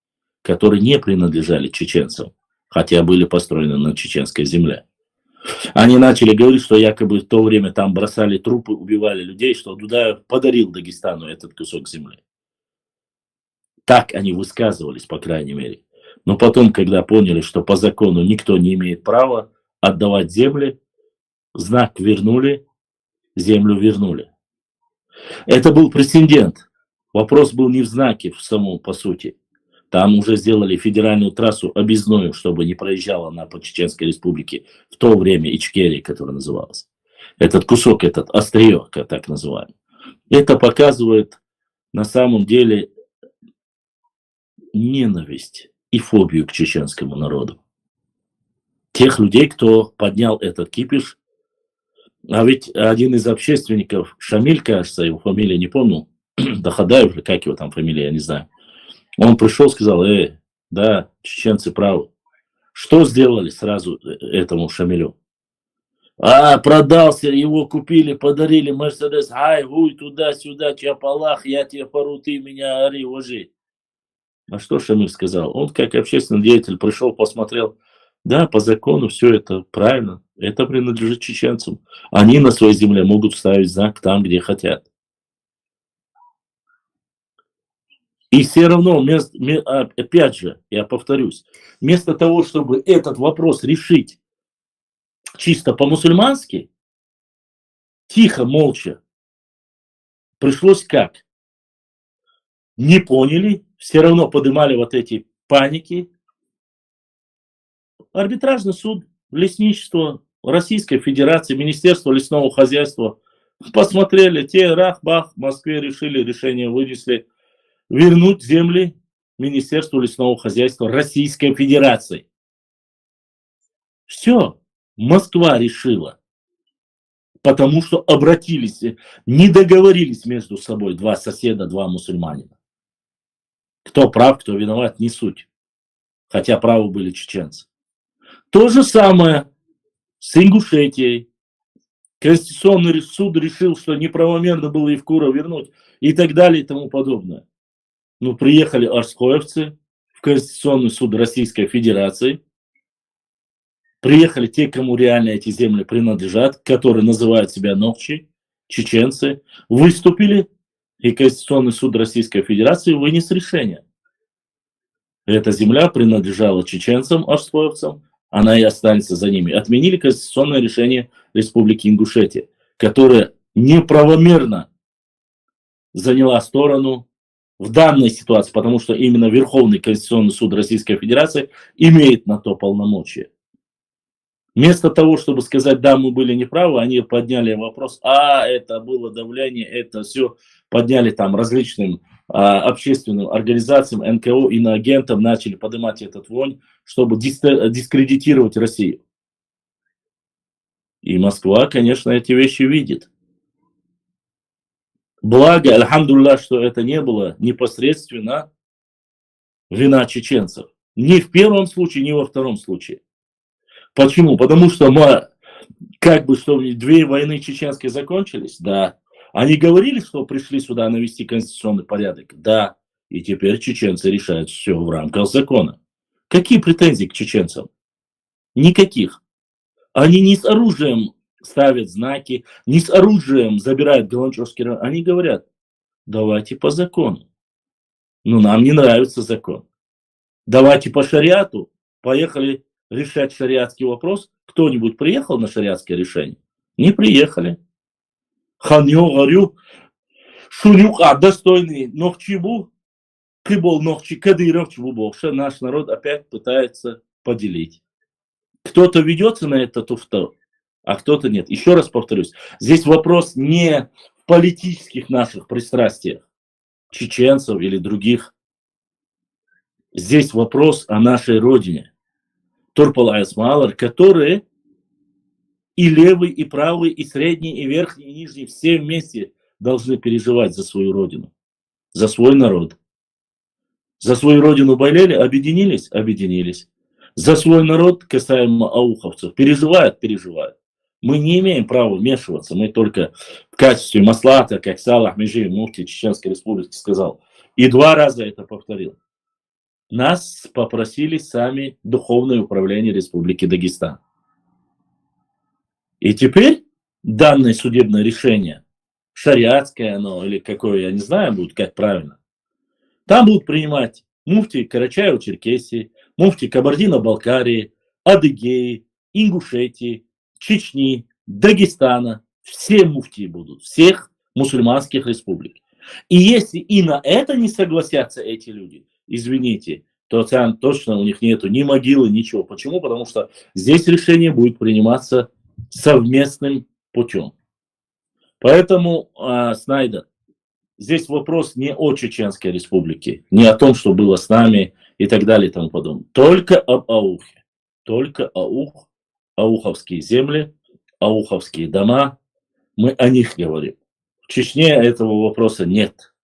которые не принадлежали чеченцам, хотя были построены на чеченской земле. Они начали говорить, что якобы в то время там бросали трупы, убивали людей, что Дудаев подарил Дагестану этот кусок земли. Так они высказывались, по крайней мере. Но потом, когда поняли, что по закону никто не имеет права отдавать земли, знак вернули, землю вернули. Это был прецедент. Вопрос был не в знаке в самом, по сути. Там уже сделали федеральную трассу объездную, чтобы не проезжала она по Чеченской республике в то время Ичкерия, которая называлась. Этот кусок, этот острие, так называемый. Это показывает на самом деле ненависть и фобию к чеченскому народу. Тех людей, кто поднял этот кипиш. А ведь один из общественников, Шамиль, кажется, его фамилия не помню, Дахадаев, как его там фамилия, я не знаю. Он пришел, сказал: да, чеченцы правы. Что сделали сразу этому Шамилю? Продался, его купили, подарили Мерседес, уй, туда-сюда, Чапалах, я тебе пору, ты меня ори, ложи. А что Шамиль сказал? Он, как общественный деятель, пришел, посмотрел: да, по закону все это правильно, это принадлежит чеченцам. Они на своей земле могут ставить знак там, где хотят. И все равно, опять же, я повторюсь, вместо того, чтобы этот вопрос решить чисто по-мусульмански, тихо, молча, пришлось как? Не поняли, все равно поднимали вот эти паники. Арбитражный суд, лесничество Российской Федерации, Министерство лесного хозяйства посмотрели, те рах-бах, в Москве решили, решение вынесли. Вернуть земли Министерству лесного хозяйства Российской Федерации. Все, Москва решила. Потому что обратились, не договорились между собой два соседа, два мусульманина. Кто прав, кто виноват, не суть. Хотя правы были чеченцы. То же самое с Ингушетией. Конституционный суд решил, что неправомерно было Евкура вернуть и так далее и тому подобное. Ну, приехали ашскоевцы в Конституционный суд Российской Федерации. Приехали те, кому реально эти земли принадлежат, которые называют себя нокчи, чеченцы. Выступили, и Конституционный суд Российской Федерации вынес решение. Эта земля принадлежала чеченцам, ашскоевцам, она и останется за ними. Отменили конституционное решение Республики Ингушетия, которое неправомерно заняла сторону в данной ситуации, потому что именно Верховный Конституционный суд Российской Федерации имеет на то полномочия. Вместо того, чтобы сказать, да, мы были неправы, они подняли вопрос, это было давление, это все подняли там различным общественным организациям, НКО, иноагентам, начали поднимать этот вонь, чтобы дискредитировать Россию. И Москва, конечно, эти вещи видит. Благо, альхамдулилlah, что это не было непосредственно вина чеченцев. Ни в первом случае, ни во втором случае. Почему? Потому что мы, что 2 войны чеченские закончились, да. Они говорили, что пришли сюда навести конституционный порядок, да. И теперь чеченцы решают все в рамках закона. Какие претензии к чеченцам? Никаких. Они не с оружием ставят знаки, не с оружием забирают Галанчевский район. Они говорят, давайте по закону. Но нам не нравится закон. Давайте по шариату. Поехали решать шариатский вопрос. Кто-нибудь приехал на шариатское решение? Не приехали. Ханьо говорю, шунюк достойный нохчибу, кыбол нохчи, кадыров чбу. Наш народ опять пытается поделить. Кто-то ведется на это туфта, а кто-то нет. Еще раз повторюсь, здесь вопрос не в политических наших пристрастиях, чеченцев или других. Здесь вопрос о нашей родине. Турпал Айсмалар, которые и левый, и правый, и средний, и верхний, и нижний, все вместе должны переживать за свою родину, за свой народ. За свою родину болели, объединились, объединились. За свой народ, касаемо ауховцев, переживают. Мы не имеем права вмешиваться, мы только в качестве маслата, как Салах Межи, муфти Чеченской Республики сказал, и 2 раза это повторил. Нас попросили сами Духовное управление Республики Дагестан. И теперь данное судебное решение, шариатское оно или какое, я не знаю, будет как правильно, там будут принимать муфти Карачаево-Черкесии, муфти Кабардино-Балкарии, Адыгеи, Ингушетии, Чечни, Дагестана. Все муфтии будут, всех мусульманских республик. И если и на это не согласятся эти люди, извините, то там точно у них нету ни могилы, ничего. Почему? Потому что здесь решение будет приниматься совместным путем. Поэтому, Снайдер, здесь вопрос не о Чеченской Республике, не о том, что было с нами и так далее и тому подобное. Только об Аухе. Только ауховские земли, ауховские дома. Мы о них говорим. В Чечне этого вопроса нет.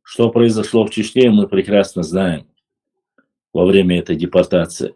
Что произошло в Чечне, мы прекрасно знаем во время этой депортации.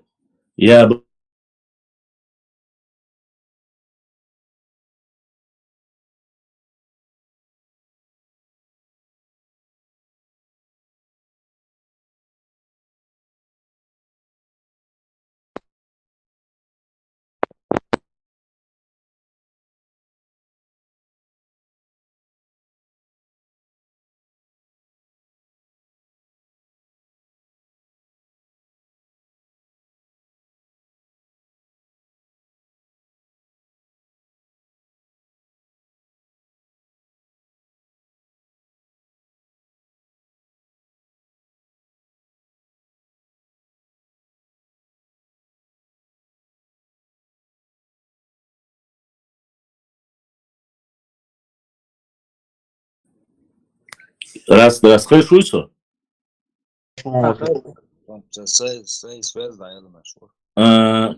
Раз, слышишь?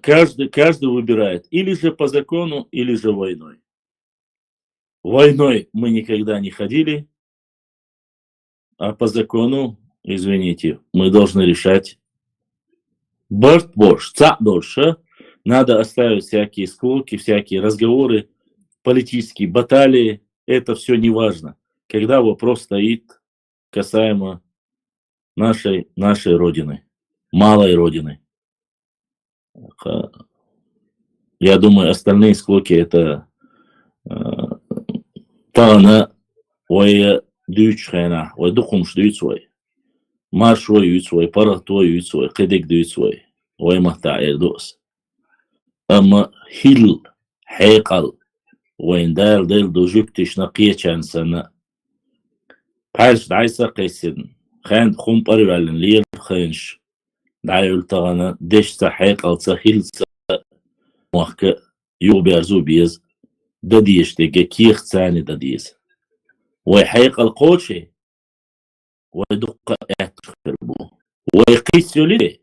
Каждый выбирает или же по закону, или же войной. Войной мы никогда не ходили, а по закону, извините, мы должны решать. Надо оставить всякие склоки, всякие разговоры, политические баталии. Это все не важно. Когда вопрос стоит касаемо нашей родины, малой родины. Я думаю, остальные склоки это Тана, ой, дючхена, ой, духумш дючвой, маршой дючвой, паратой дючвой, кедек дючвой, ой, махтаэр дос. Ама хил, хайкал, ой, дал дел дожуктиш на кьячан сана. قاش دعيسة قيسين خان خون بريوالن ليل خينش دعيول تغانا ديش سحيق أو تسهيل موحك يو بيرزو بيز دديش تيجي كيخ تاني دديز ويحيق القوشي ويدق اعتخربو ويقيس يولي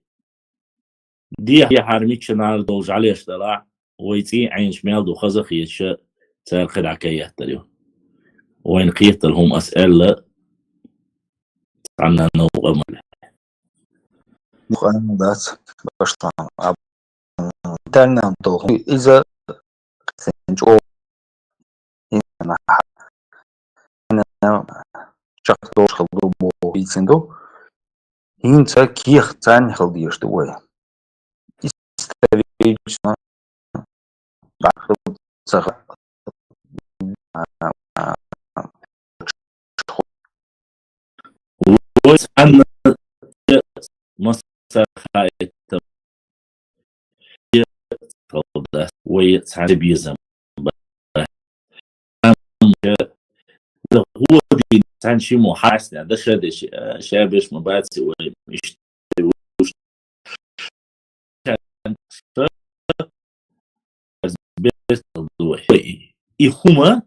دي هي حارميك شنال دوج عليش طلع ويتي عين شمال دو خزخ يتشا تار خدع كيات تريو وين قيت لهم أسئلة عنا نوغ أمل مخان بس باشطان تالنا توهم إذا سنجو إننا شخص خلدو بو بيسندو إنسا كيخ تاني خلدي يشتوي استريجنا داخل سخ ويس عنا مسخايت ويس بيزم هو دي عن شي محاسن ده شابش مباتي ومش إخوما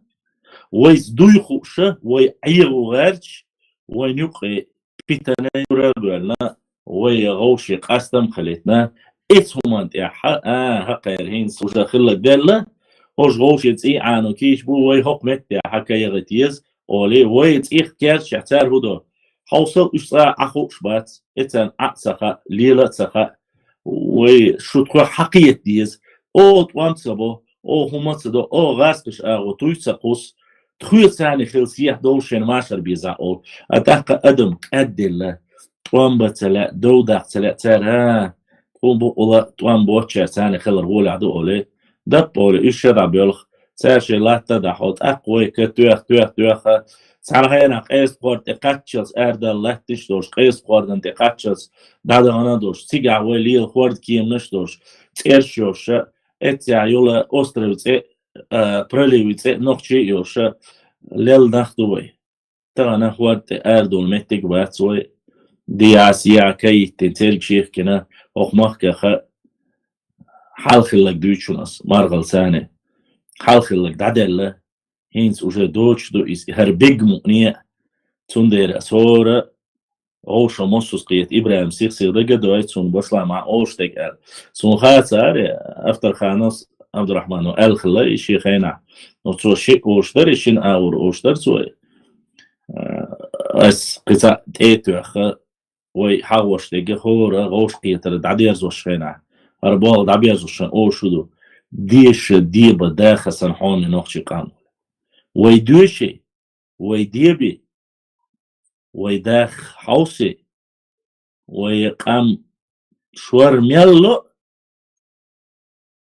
ويس دوي خوشة ويعيغو غارش ونيوقي بيتنا يرابلنا ويغوشي قاستم خليتنا إتهما انتحا هقيرهين سوشا خلق دالة وش غوشي تسي عانو كيش بو ويهوق متى حكا يغتيز أولي ويتيخ كيرش شعتار هدو حوصل إشتاع أخو شبات إتان أعسخا ليلة سخا وشتخو حقية ديز أو توانسبو أو همتسدو أو غاسقش أغو تويتسقوس تخوي ثاني خلصيح دوشين ماشر بيزاقول أتاق أدم كأدل توان بتلا دودا تلا تارا توان بولا توان بوتشا ثاني خلر هو لعدو أولي دب أولي إيش شرع بيولخ ساشي لا تدحوت أقوي كتوخ سعر هينا قيس قورت إقاتشلس أردل لاتش دوش قيس قورت انت إقاتشلس دادا غنا دوش تيجع وليل قورت كيم نش دوش تيرشوش اتيا يولا أستروتي برليوتي نوخشي يوش ليل نخدوي تغنا قورت أردل متك باتسوي دياسيا كي تنتلك شيخ كنا أخمخ حالخ لك دوتشونس مارغل ساني حالخ لك دعدل هينس وجه دوتش دو إس هربيج مؤنية تندير أسورة أوش مصوص قيت إبراهيم سيخ دقة دويت سون بصلا مع أوش تك سون خاطر أفتر خانص عبد الرحمن وآل خلاي شيخينا نصو شيء أوش در شين أور أوش در سوي أس قطع تيتو أخ وي حاوش تيجي خورة غوش قيتر دعدير زوشينا أربال دعبير زوشين أوش دو ديش ديبا داخل سنحوني نوخشي قانون ويدوشي ويديبي ويداخ حوسي ويقام شوار ميلو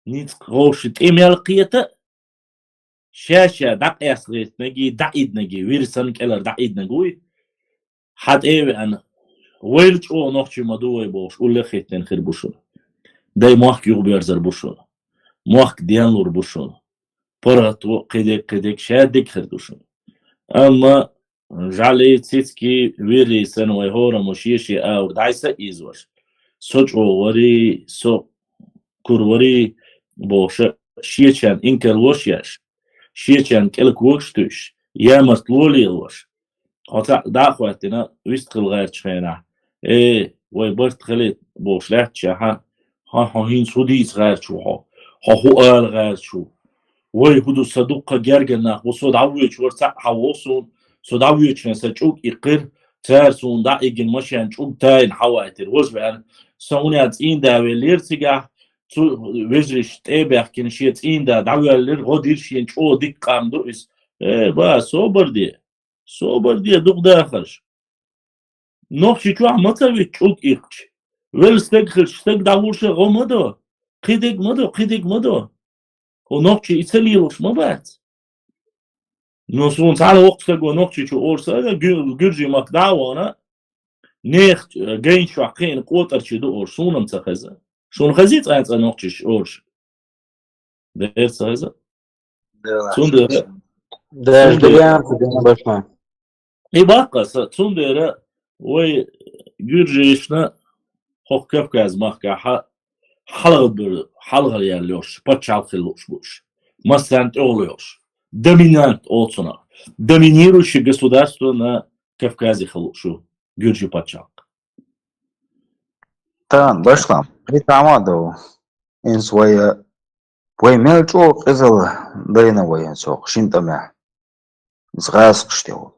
نيت غوشت إيميل قيتا شاشة دق يسغيت نجي دعيد نجي ويرسن كالر دعيد نجوي حد إيوي أنا ويلج أو نوخشي مدوي بوش أولي خيتين خير بوشون داي موحك يغبير زر بوشون موحك ديان لور بوشون براتو قديك شادك خير دوشون أما جعلي تسيتكي ويري سنوي هورا مشيشي أو دعيسة إيزوش سوچو وري سو كوروري بوشا شيچان إنكر وشياش شيچان كلك وشتوش يا مطلولي الوش قطع داخواتنا ويستقل غير تشخينا ويبرت خليت بوش لاتشا ها هين سوديس غير شو ها هو آل غير شو وي هدو صدوقة جرجنا وصود عويش ورسع حوصون صود عويش نسجوك إقر تارسون داعيجن مشيان شوك تاين حواتر وزبان سوني عدسين داوي ليرتقع تو وزرش تابع كنشيت إين دا دعوي لير غديرشين شو ديك قام دوئس با صوبر دي دوق داخلش نوخشي شو عمتاوي شوك إقش ولستقخلش تق دعورش غمدو قيدك مدو ونوخشي إتسليلوش مبات نوصون تعالى وقتك ونوخشي شو أورسا جرجي مقدعوانا نيخت جين شو عقين قوتر شدو أورسونم تخزا شون خزيت أنت نوخشي أورش دير تخزا سون دير Даже я башма. И баққасы, цундері, ой, Гюрджишна, Хоккавказ махкаха, халғар ярлёш, подчалхилуш буш. Масант олёш. Доминант олцуна. Доминирующее государство на Кавказе халушу. Гюрджи подчалк. Тан, башлам. Притамаду. En своя. Поймел чок изал дайна воен сок. Шинтамя. Згаск штел.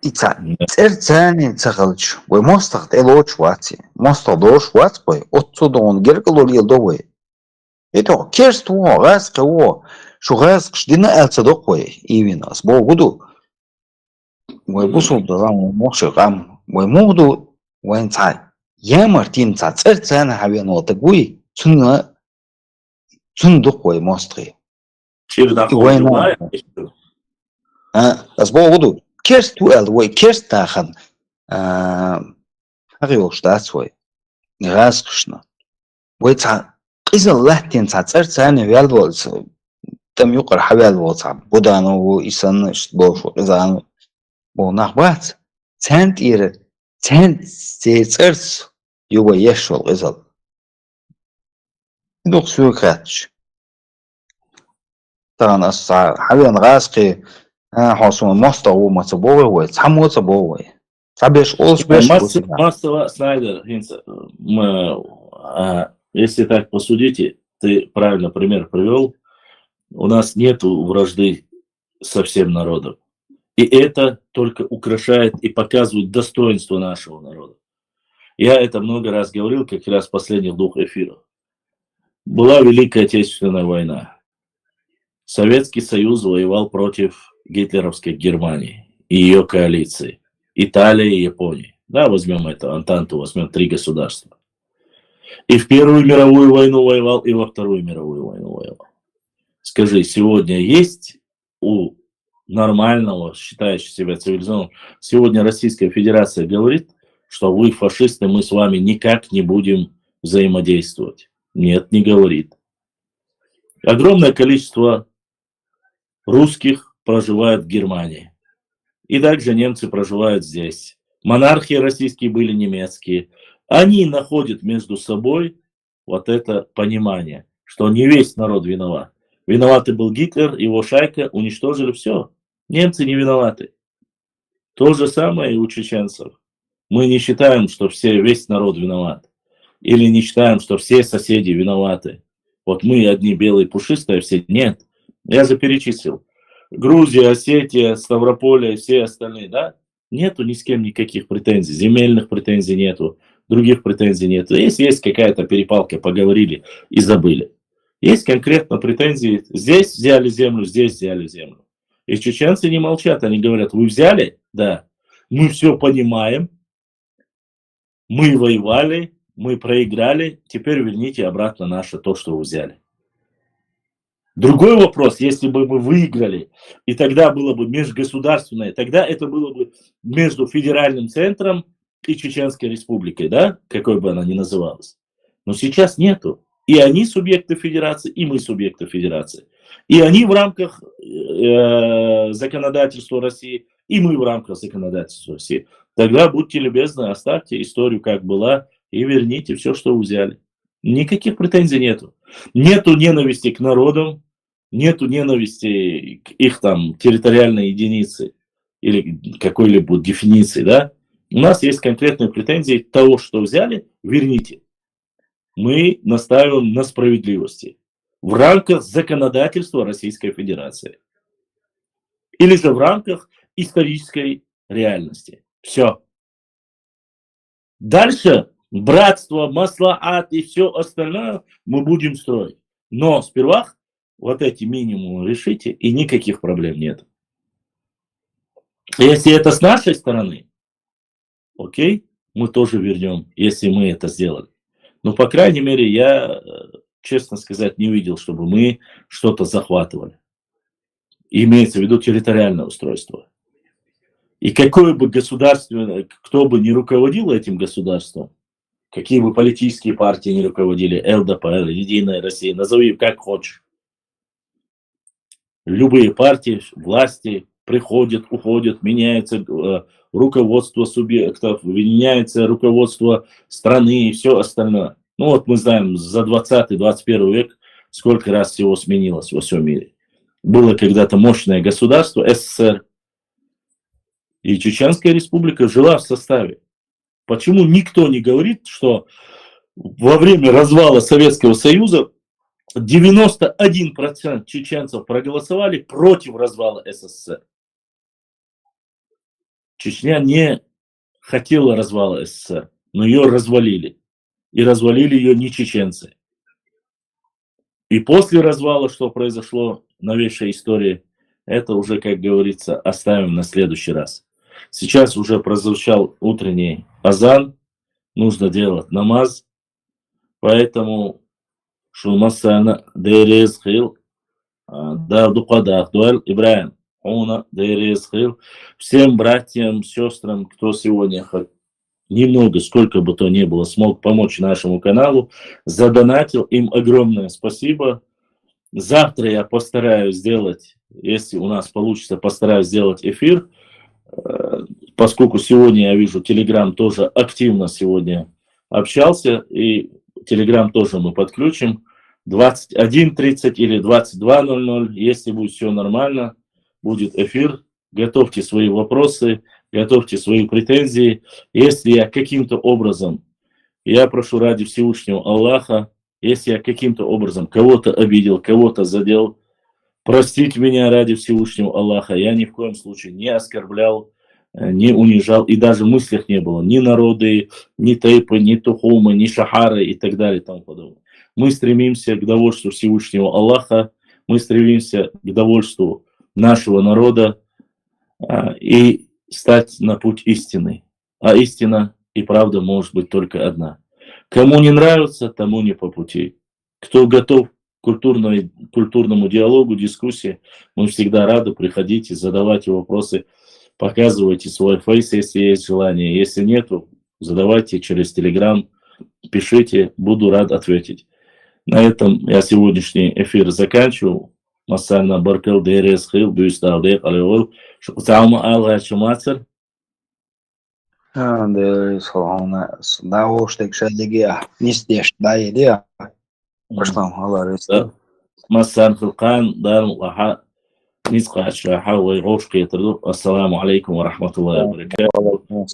Ица. Церцани цагалч. Бой мостах элоч вати. Мостах дош ват бой. Отсюда геркалор елдовой. Это керство гаско. Шугаск штина элцадок бой. Ивина. Сбо гуду. Бой бусу дазам мошигам. Бой могду воен цай. Я Мартин церцани хавен отагуй. Цундук бой мостри. Чердахой. Сбо гуду. Керсту элдовой. Керстахан. Харио штатсвой. Гаск. Бой ца. Изал латин церцани вялволс. Там юкар хавялволс. Будану исан штбошу. Изан. Бо нахбац. Цент ир. Цент церц. Юба ешвал изал. Дух сюкатч. Танас хавен гаски. Хосун моста у мацабовой. Самоцабовой. Сабеш олш беш. Массово Снайдер, если так посудите, ты правильно пример привел, у нас нету вражды со всем народом. И это только украшает и показывает достоинство нашего народа. Я это много раз говорил, как раз в последних 2 эфирах. Была Великая Отечественная война. Советский Союз воевал против гитлеровской Германии и ее коалиции. Италия и Япония. Да, возьмем это, Антанту, возьмем 3 государства. И в Первую мировую войну воевал, и во Вторую мировую войну воевал. Скажи, сегодня есть у нормального, считающего себя цивилизованным, сегодня Российская Федерация говорит, что вы фашисты, мы с вами никак не будем взаимодействовать? Нет, не говорит. Огромное количество русских проживает в Германии. И также немцы проживают здесь. Монархии российские были немецкие. Они находят между собой вот это понимание, что не весь народ виноват. Виноватый был Гитлер, его шайка, уничтожили все. Немцы не виноваты. То же самое и у чеченцев. Мы не считаем, что весь народ виноват. Или не считаем, что все соседи виноваты. Вот мы одни белые пушистые, а все нет. Я же перечислил. Грузия, Осетия, Ставрополье, все остальные, да? Нету ни с кем никаких претензий. Земельных претензий нету. Других претензий нету. Если есть какая-то перепалка, поговорили и забыли. Есть конкретно претензии. Здесь взяли землю, здесь взяли землю. И чеченцы не молчат. Они говорят, вы взяли? Да. Мы все понимаем. Мы воевали, мы проиграли. Теперь верните обратно наше то, что вы взяли. Другой вопрос, если бы мы выиграли, и тогда было бы межгосударственное, тогда это было бы между федеральным центром и Чеченской республикой, да, какой бы она ни называлась. Но сейчас нету. И они субъекты федерации, и мы субъекты федерации. И они в рамках законодательства России, и мы в рамках законодательства России. Тогда будьте любезны, оставьте историю как была и верните все, что вы взяли. Никаких претензий нету. Нету ненависти к народам, нету ненависти к их там территориальной единице или какой-либо дефиниции, да. У нас есть конкретные претензии того, что взяли, верните. Мы настаиваем на справедливости в рамках законодательства Российской Федерации. Или же в рамках исторической реальности. Все. Дальше братство, маслаат и все остальное мы будем строить. Но сперва вот эти минимумы решите, и никаких проблем нет. Если это с нашей стороны, окей, мы тоже вернем, если мы это сделали. Но, по крайней мере, я, честно сказать, не видел, чтобы мы что-то захватывали. Имеется в виду территориальное устройство. И какое бы государство, кто бы ни руководил этим государством, какие бы политические партии ни руководили, ЛДПР, Единая Россия, назови как хочешь. Любые партии, власти, приходят, уходят, меняется руководство субъектов, меняется руководство страны и все остальное. Ну вот мы знаем, за 20-21 век сколько раз всего сменилось во всем мире. Было когда-то мощное государство, СССР, и Чеченская республика жила в составе. Почему никто не говорит, что во время развала Советского Союза 91% чеченцев проголосовали против развала СССР? Чечня не хотела развала СССР, но ее развалили. И развалили ее не чеченцы. И после развала, что произошло, новейшая история, это уже, как говорится, оставим на следующий раз. Сейчас уже прозвучал утренний азан, нужно делать намаз, поэтому шумасана дерез хил, дардукадах дуэль Ибраим, уна дерез хил. Всем братьям, сестрам, кто сегодня немного, сколько бы то ни было, смог помочь нашему каналу, задонатил, им огромное спасибо. Завтра я постараюсь сделать, если у нас получится, постараюсь сделать эфир, поскольку сегодня я вижу, Telegram тоже активно сегодня общался, и Telegram тоже мы подключим. 21:30 или 22:00, если будет все нормально, будет эфир. Готовьте свои вопросы, готовьте свои претензии. Если я каким-то образом, я прошу ради Всевышнего Аллаха, если я каким-то образом кого-то обидел, кого-то задел, простите меня ради Всевышнего Аллаха. Я ни в коем случае не оскорблял, не унижал, и даже в мыслях не было ни народы, ни тейпы, ни тухумы, ни шахары и так далее и тому подобное. Мы стремимся к довольству Всевышнего Аллаха, мы стремимся к довольству нашего народа и стать на путь истины. А истина и правда может быть только одна. Кому не нравится, тому не по пути. Кто готов к культурному диалогу, дискуссии, мы всегда рады. Приходите, задавайте вопросы, показывайте свой фейс, если есть желание. Если нет, задавайте через Telegram, пишите, буду рад ответить. На этом я сегодняшний эфир заканчиваю. Массально баркал дерес хил бюсталдек алеол. Шуксаума алга чумацер. Дерес хилауна дао штек шадигия. Нистеш дайдия. Башлам аларис. Массан хилкан дар лаха. نسقى الشاحة ويغوش قيتردو. السلام عليكم ورحمة الله وبركاته. وعليكم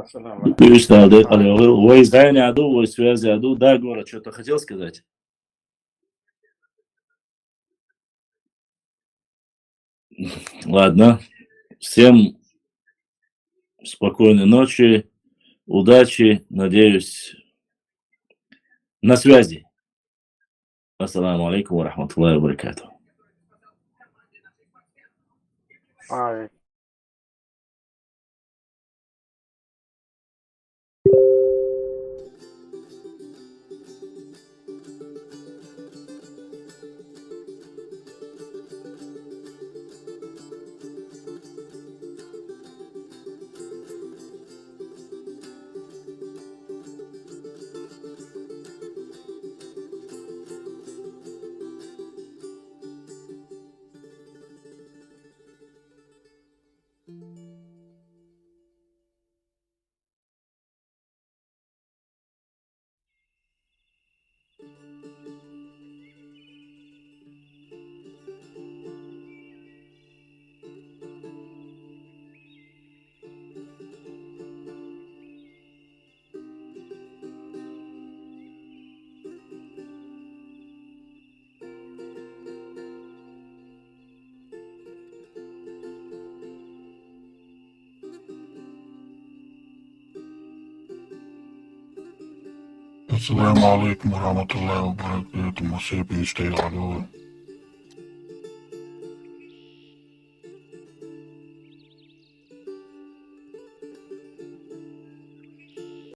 السلام. Бюсталдек алеол. Вы издание аду, вы связи аду. Да, город, что-то хотел сказать? Ладно. Всем спокойной ночи, удачи, надеюсь, на связи. Ассаламу алейкум ва рахматуллахи ва баракатуху. Assalamu alaikum warahmatullahi wabarakatuh. Masih bisa